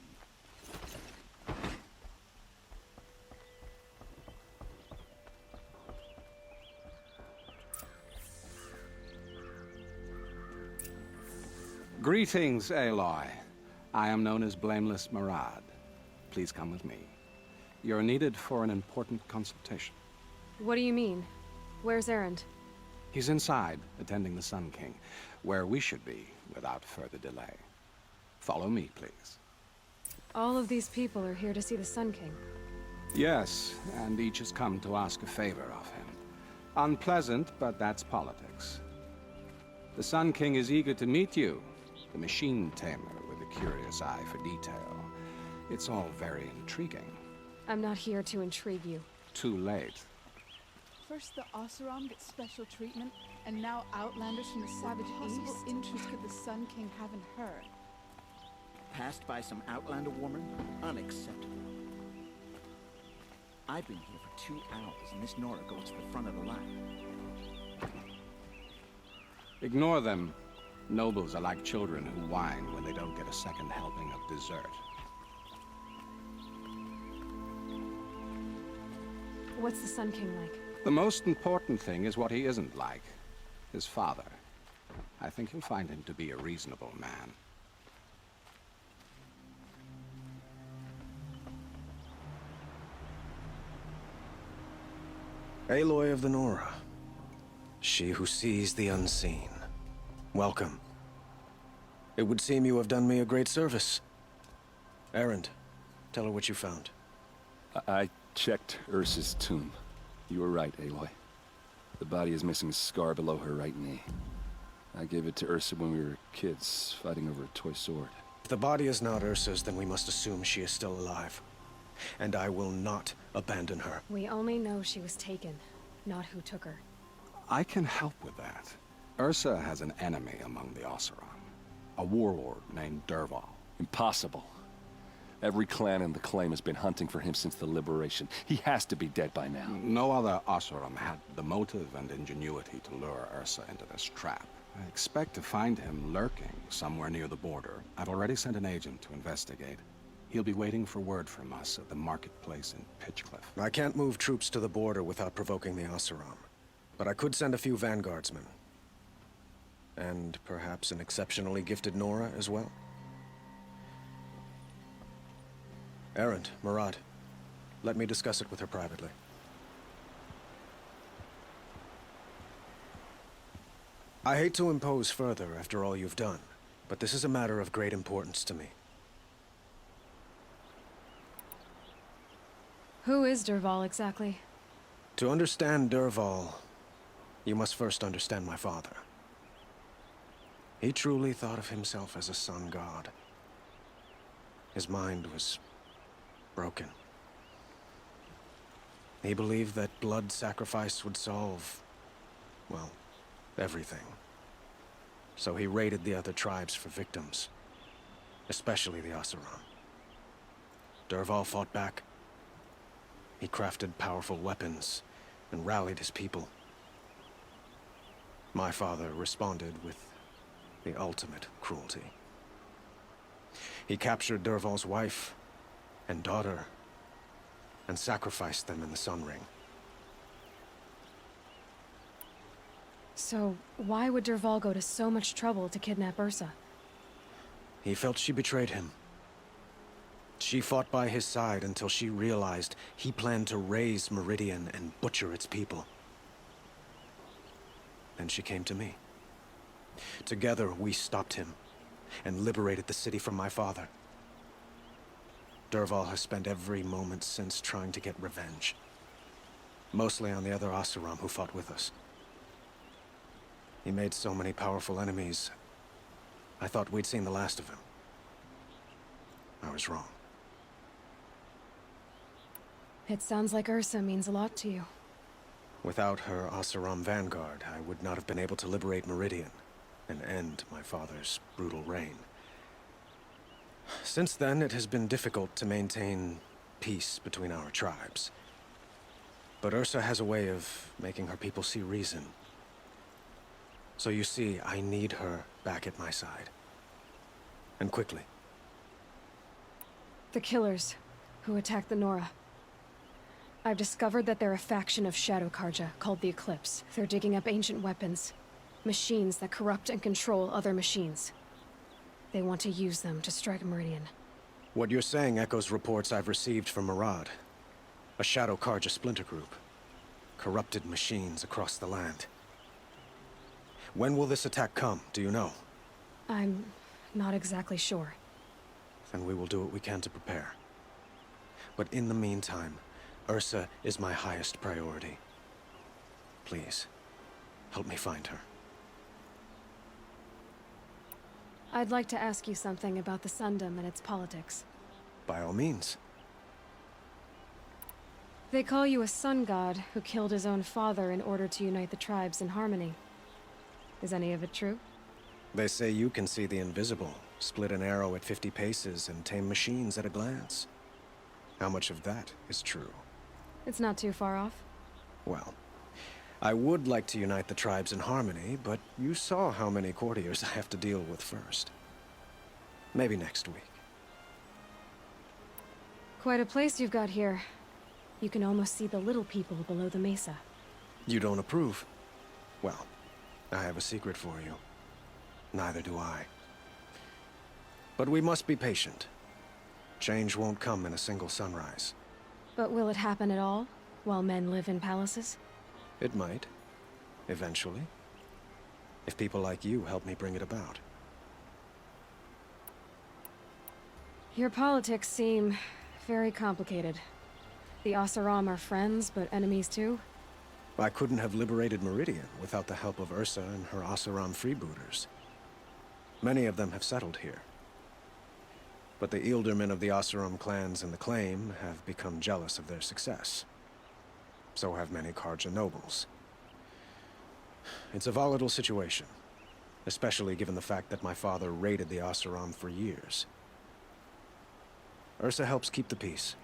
Greetings, Aloy. I am known as Blameless Marad. Please come with me. You're needed for an important consultation. What do you mean? Where's Errand? He's inside, attending the Sun King, where we should be without further delay. Follow me, please. All of these people are here to see the Sun King. Yes, and each has come to ask a favor of him. Unpleasant, but that's politics. The Sun King is eager to meet you, the machine tamer with a curious eye for detail. It's all very intriguing. I'm not here to intrigue you. Too late. First the Oseram gets special treatment, and now Outlanders from the Savage East. What possible interest could the Sun King have in her? Passed by some Outlander woman? Unacceptable. I've been here for 2 hours, and this Nora goes to the front of the line. Ignore them. Nobles are like children who whine when they don't get a second helping of dessert. What's the Sun King like? The most important thing is what he isn't like. His father. I think you'll find him to be a reasonable man. Aloy of the Nora. She who sees the unseen. Welcome. It would seem you have done me a great service. Errand, tell her what you found. I checked Ursa's tomb. You were right, Aloy. The body is missing a scar below her right knee. I gave it to Ursa when we were kids, fighting over a toy sword. If the body is not Ursa's, then we must assume she is still alive. And I will not abandon her. We only know she was taken, not who took her. I can help with that. Ursa has an enemy among the Oseram. A warlord named Derval. Impossible. Every clan in the claim has been hunting for him since the liberation. He has to be dead by now. No other Oseram had the motive and ingenuity to lure Ursa into this trap. I expect to find him lurking somewhere near the border. I've already sent an agent to investigate. He'll be waiting for word from us at the marketplace in Pitchcliff. I can't move troops to the border without provoking the Oseram. But I could send a few vanguardsmen. And perhaps an exceptionally gifted Nora as well? Errand, Murad. Let me discuss it with her privately. I hate to impose further after all you've done, but this is a matter of great importance to me. Who is Dervahl exactly? To understand Dervahl, you must first understand my father. He truly thought of himself as a sun god. His mind was broken. He believed that blood sacrifice would solve, well, everything. So he raided the other tribes for victims, especially the Oseram. Dervahl fought back. He crafted powerful weapons and rallied his people. My father responded with the ultimate cruelty. He captured Dervahl's wife and daughter and sacrificed them in the Sun Ring. So, why would Dervahl go to so much trouble to kidnap Ursa? He felt she betrayed him. She fought by his side until she realized he planned to raise Meridian and butcher its people. Then she came to me. Together, we stopped him and liberated the city from my father. Dervahl has spent every moment since trying to get revenge. Mostly on the other Oseram who fought with us. He made so many powerful enemies, I thought we'd seen the last of him. I was wrong. It sounds like Ursa means a lot to you. Without her Oseram vanguard, I would not have been able to liberate Meridian and end my father's brutal reign. Since then, it has been difficult to maintain peace between our tribes. But Ursa has a way of making her people see reason. So you see, I need her back at my side. And quickly. The killers who attacked the Nora. I've discovered that they're a faction of Shadow Karja called the Eclipse. They're digging up ancient weapons. Machines that corrupt and control other machines. They want to use them to strike Meridian. What you're saying echoes reports I've received from Murad. A Shadow Karja splinter group. Corrupted machines across the land. When will this attack come, do you know? I'm not exactly sure. Then we will do what we can to prepare. But in the meantime, Ursa is my highest priority. Please, help me find her. I'd like to ask you something about the Sundom and its politics. By all means. They call you a sun god who killed his own father in order to unite the tribes in harmony. Is any of it true? They say you can see the invisible, split an arrow at 50 paces, and tame machines at a glance. How much of that is true? It's not too far off. Well, I would like to unite the tribes in harmony, but you saw how many courtiers I have to deal with first. Maybe next week. Quite a place you've got here. You can almost see the little people below the mesa. You don't approve? Well, I have a secret for you. Neither do I. But we must be patient. Change won't come in a single sunrise. But will it happen at all, while men live in palaces? It might. Eventually. If people like you help me bring it about. Your politics seem very complicated. The Oseram are friends, but enemies too? I couldn't have liberated Meridian without the help of Ursa and her Oseram freebooters. Many of them have settled here. But the Ealdormen of the Oseram clans in the Claim have become jealous of their success. So have many Karja nobles. It's a volatile situation, especially given the fact that my father raided the Oseram for years. Ursa helps keep the peace,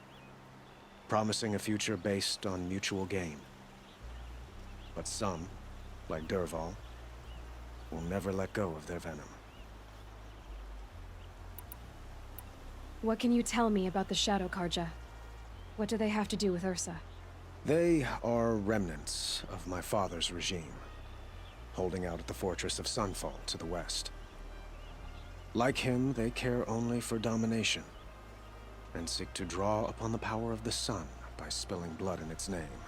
promising a future based on mutual gain. But some, like Dervahl, will never let go of their venom. What can you tell me about the Shadow Karja? What do they have to do with Ursa? They are remnants of my father's regime. holding out at the fortress of Sunfall to the west. Like him, they care only for domination, and seek to draw upon the power of the sun by spilling blood in its name.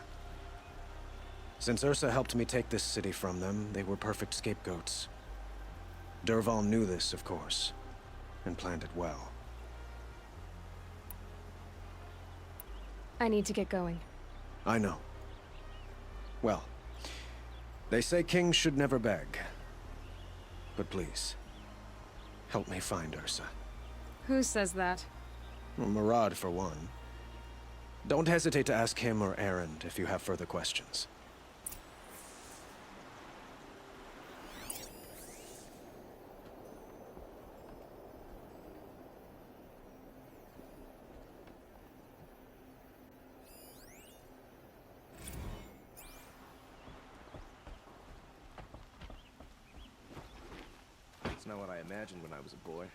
Since Ursa helped me take this city from them, they were perfect scapegoats. Dervahl knew this, of course, and planned it well. I need to get going. I know. Well, they say kings should never beg. But please, help me find Ursa. Who says that? Well, Murad, for one. Don't hesitate to ask him or Errand if you have further questions. It's not what I imagined when I was a boy,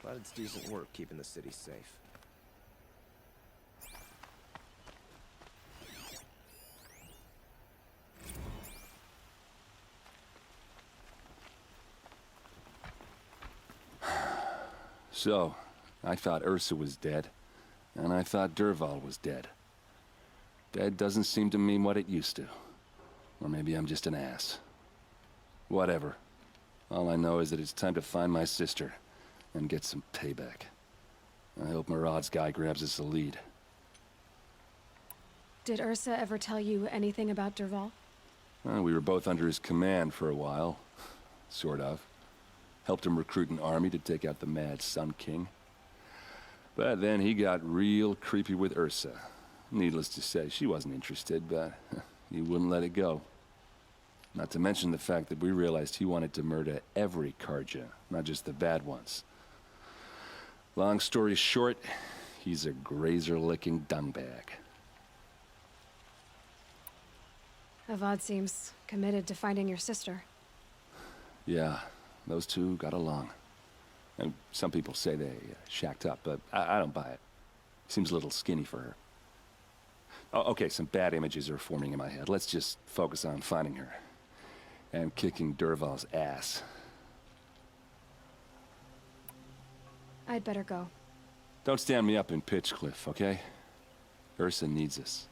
but it's decent work keeping the city safe. So, I thought Ursa was dead, and I thought Dervahl was dead. Dead doesn't seem to mean what it used to. Or maybe I'm just an ass. Whatever. All I know is that it's time to find my sister and get some payback. I hope Murad's guy grabs us a lead. Did Ursa ever tell you anything about Dervahl? We were both under his command for a while. Sort of. Helped him recruit an army to take out the Mad Sun King. But then he got real creepy with Ursa. Needless to say, she wasn't interested, but he wouldn't let it go. Not to mention the fact that we realized he wanted to murder every Karja, not just the bad ones. Long story short, he's a grazer-licking dungbag. Avad seems committed to finding your sister. Yeah, those two got along. And some people say they shacked up, but I don't buy it. Seems a little skinny for her. Oh, okay, some bad images are forming in my head. Let's just focus on finding her. And kicking Dervahl's ass. I'd better go. Don't stand me up in Pitchcliff, okay? Ursa needs us.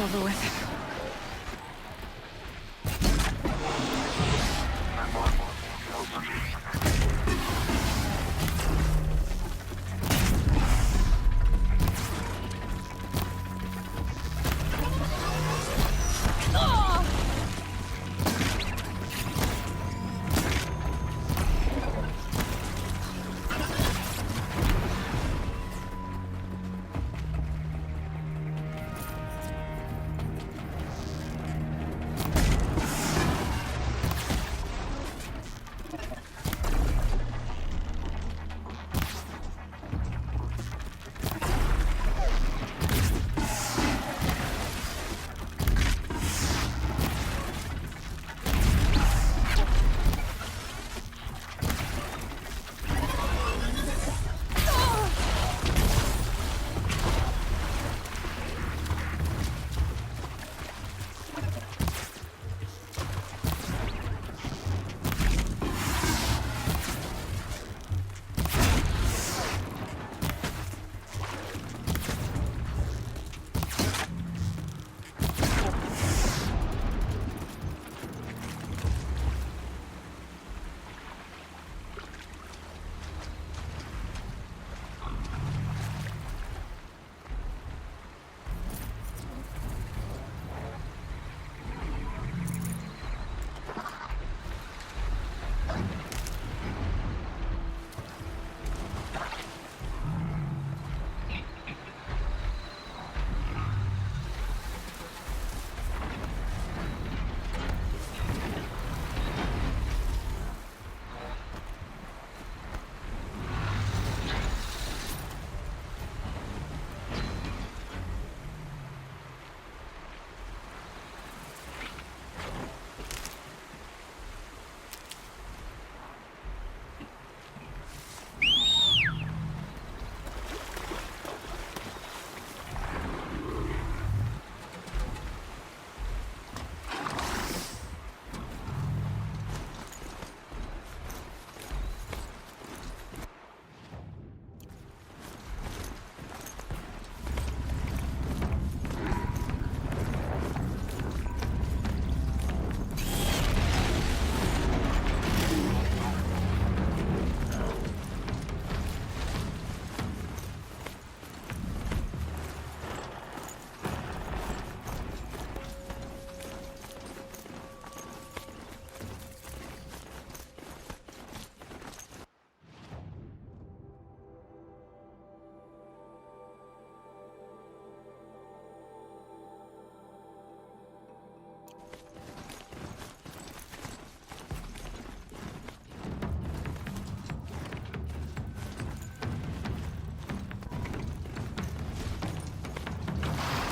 over with.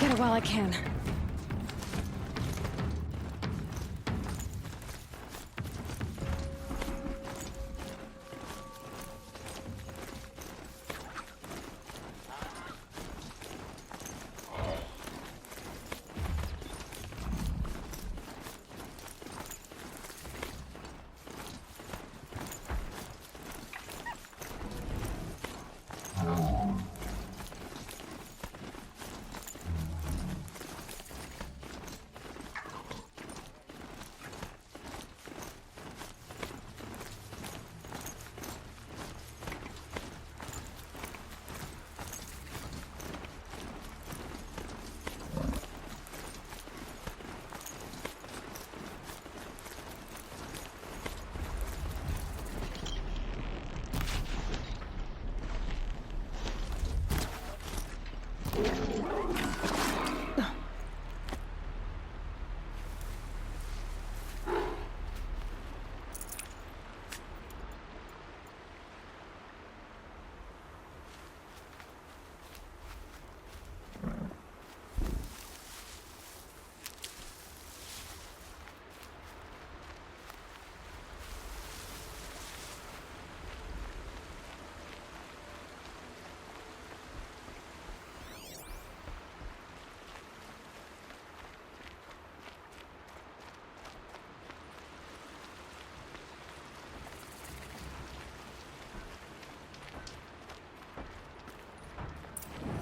Get it while I can.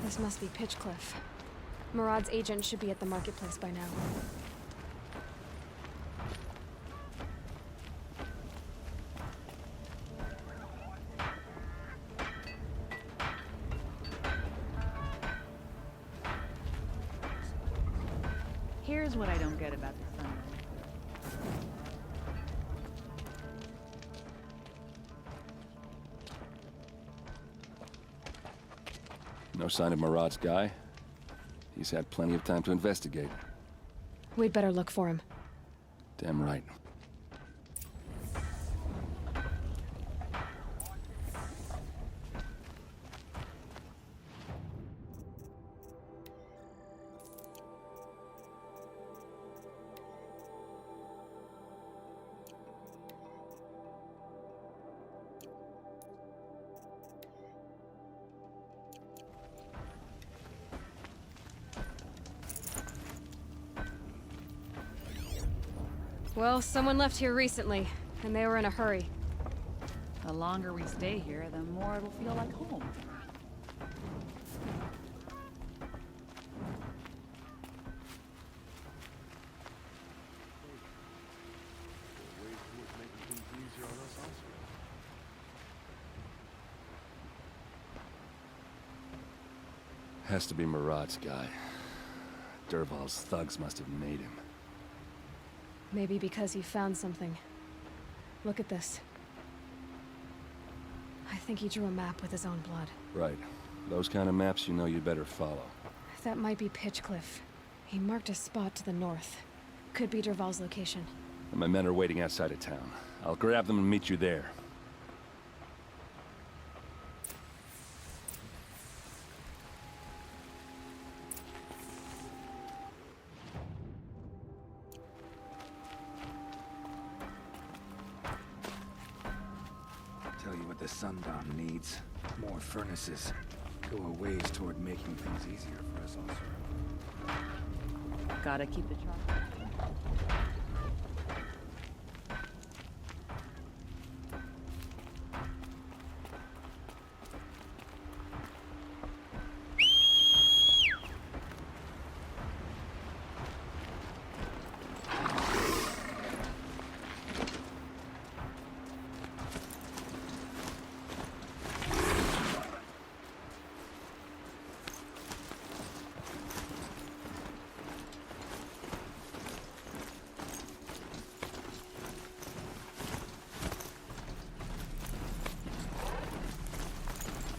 This must be Pitchcliff. Murad's agent should be at the marketplace by now. Here's what I don't get about the sun. No sign of Murad's guy? He's had plenty of time to investigate. We'd better look for him. Damn right. Well, someone left here recently, and they were in a hurry. The longer we stay here, the more it'll feel like home. Has to be Murad's guy. Dervahl's thugs must have made him. Maybe because he found something. Look at this. I think he drew a map with his own blood. Right. Those kind of maps you know you'd better follow. That might be Pitchcliff. He marked a spot to the north. Could be Dervahl's location. And my men are waiting outside of town. I'll grab them and meet you there. Tell you what the Sundown needs. More furnaces. Go a ways toward making things easier for us also. Gotta keep the charge.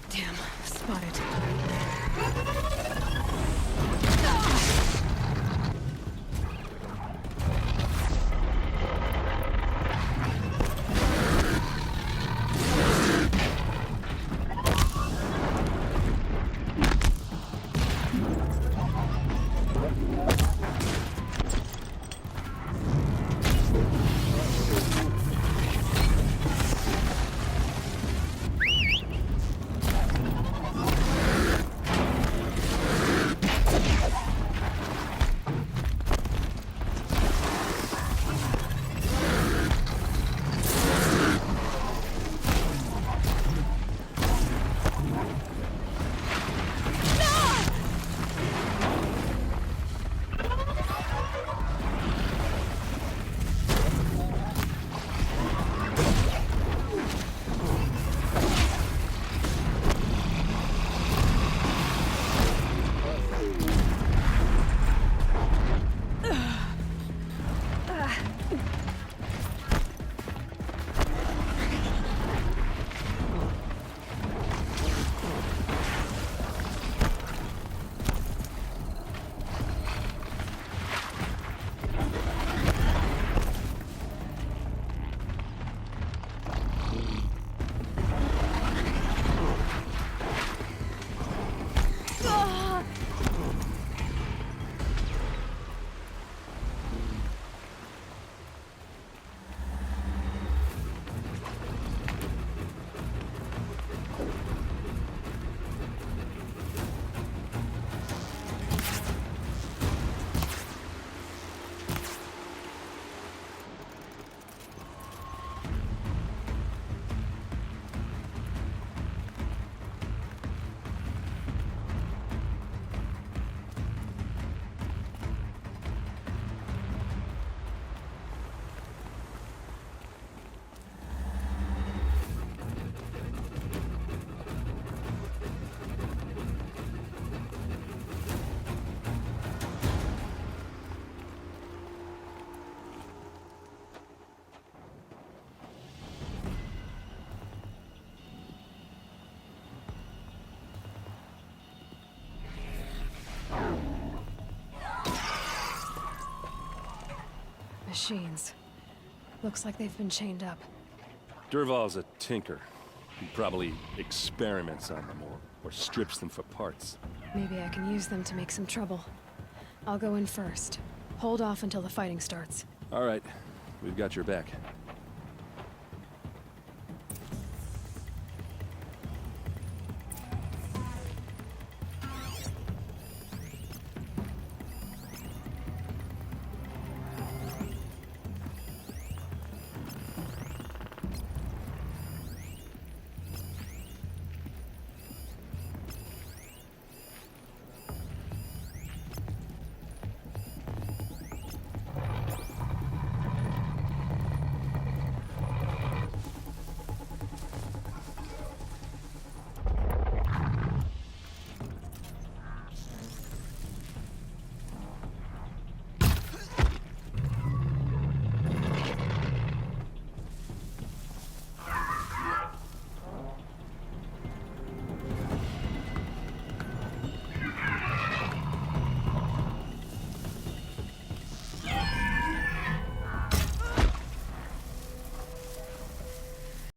Damn, spotted. machines. Looks like they've been chained up. Durval's a tinker. He probably experiments on them or strips them for parts. Maybe I can use them to make some trouble. I'll go in first. Hold off until the fighting starts. All right. We've got your back.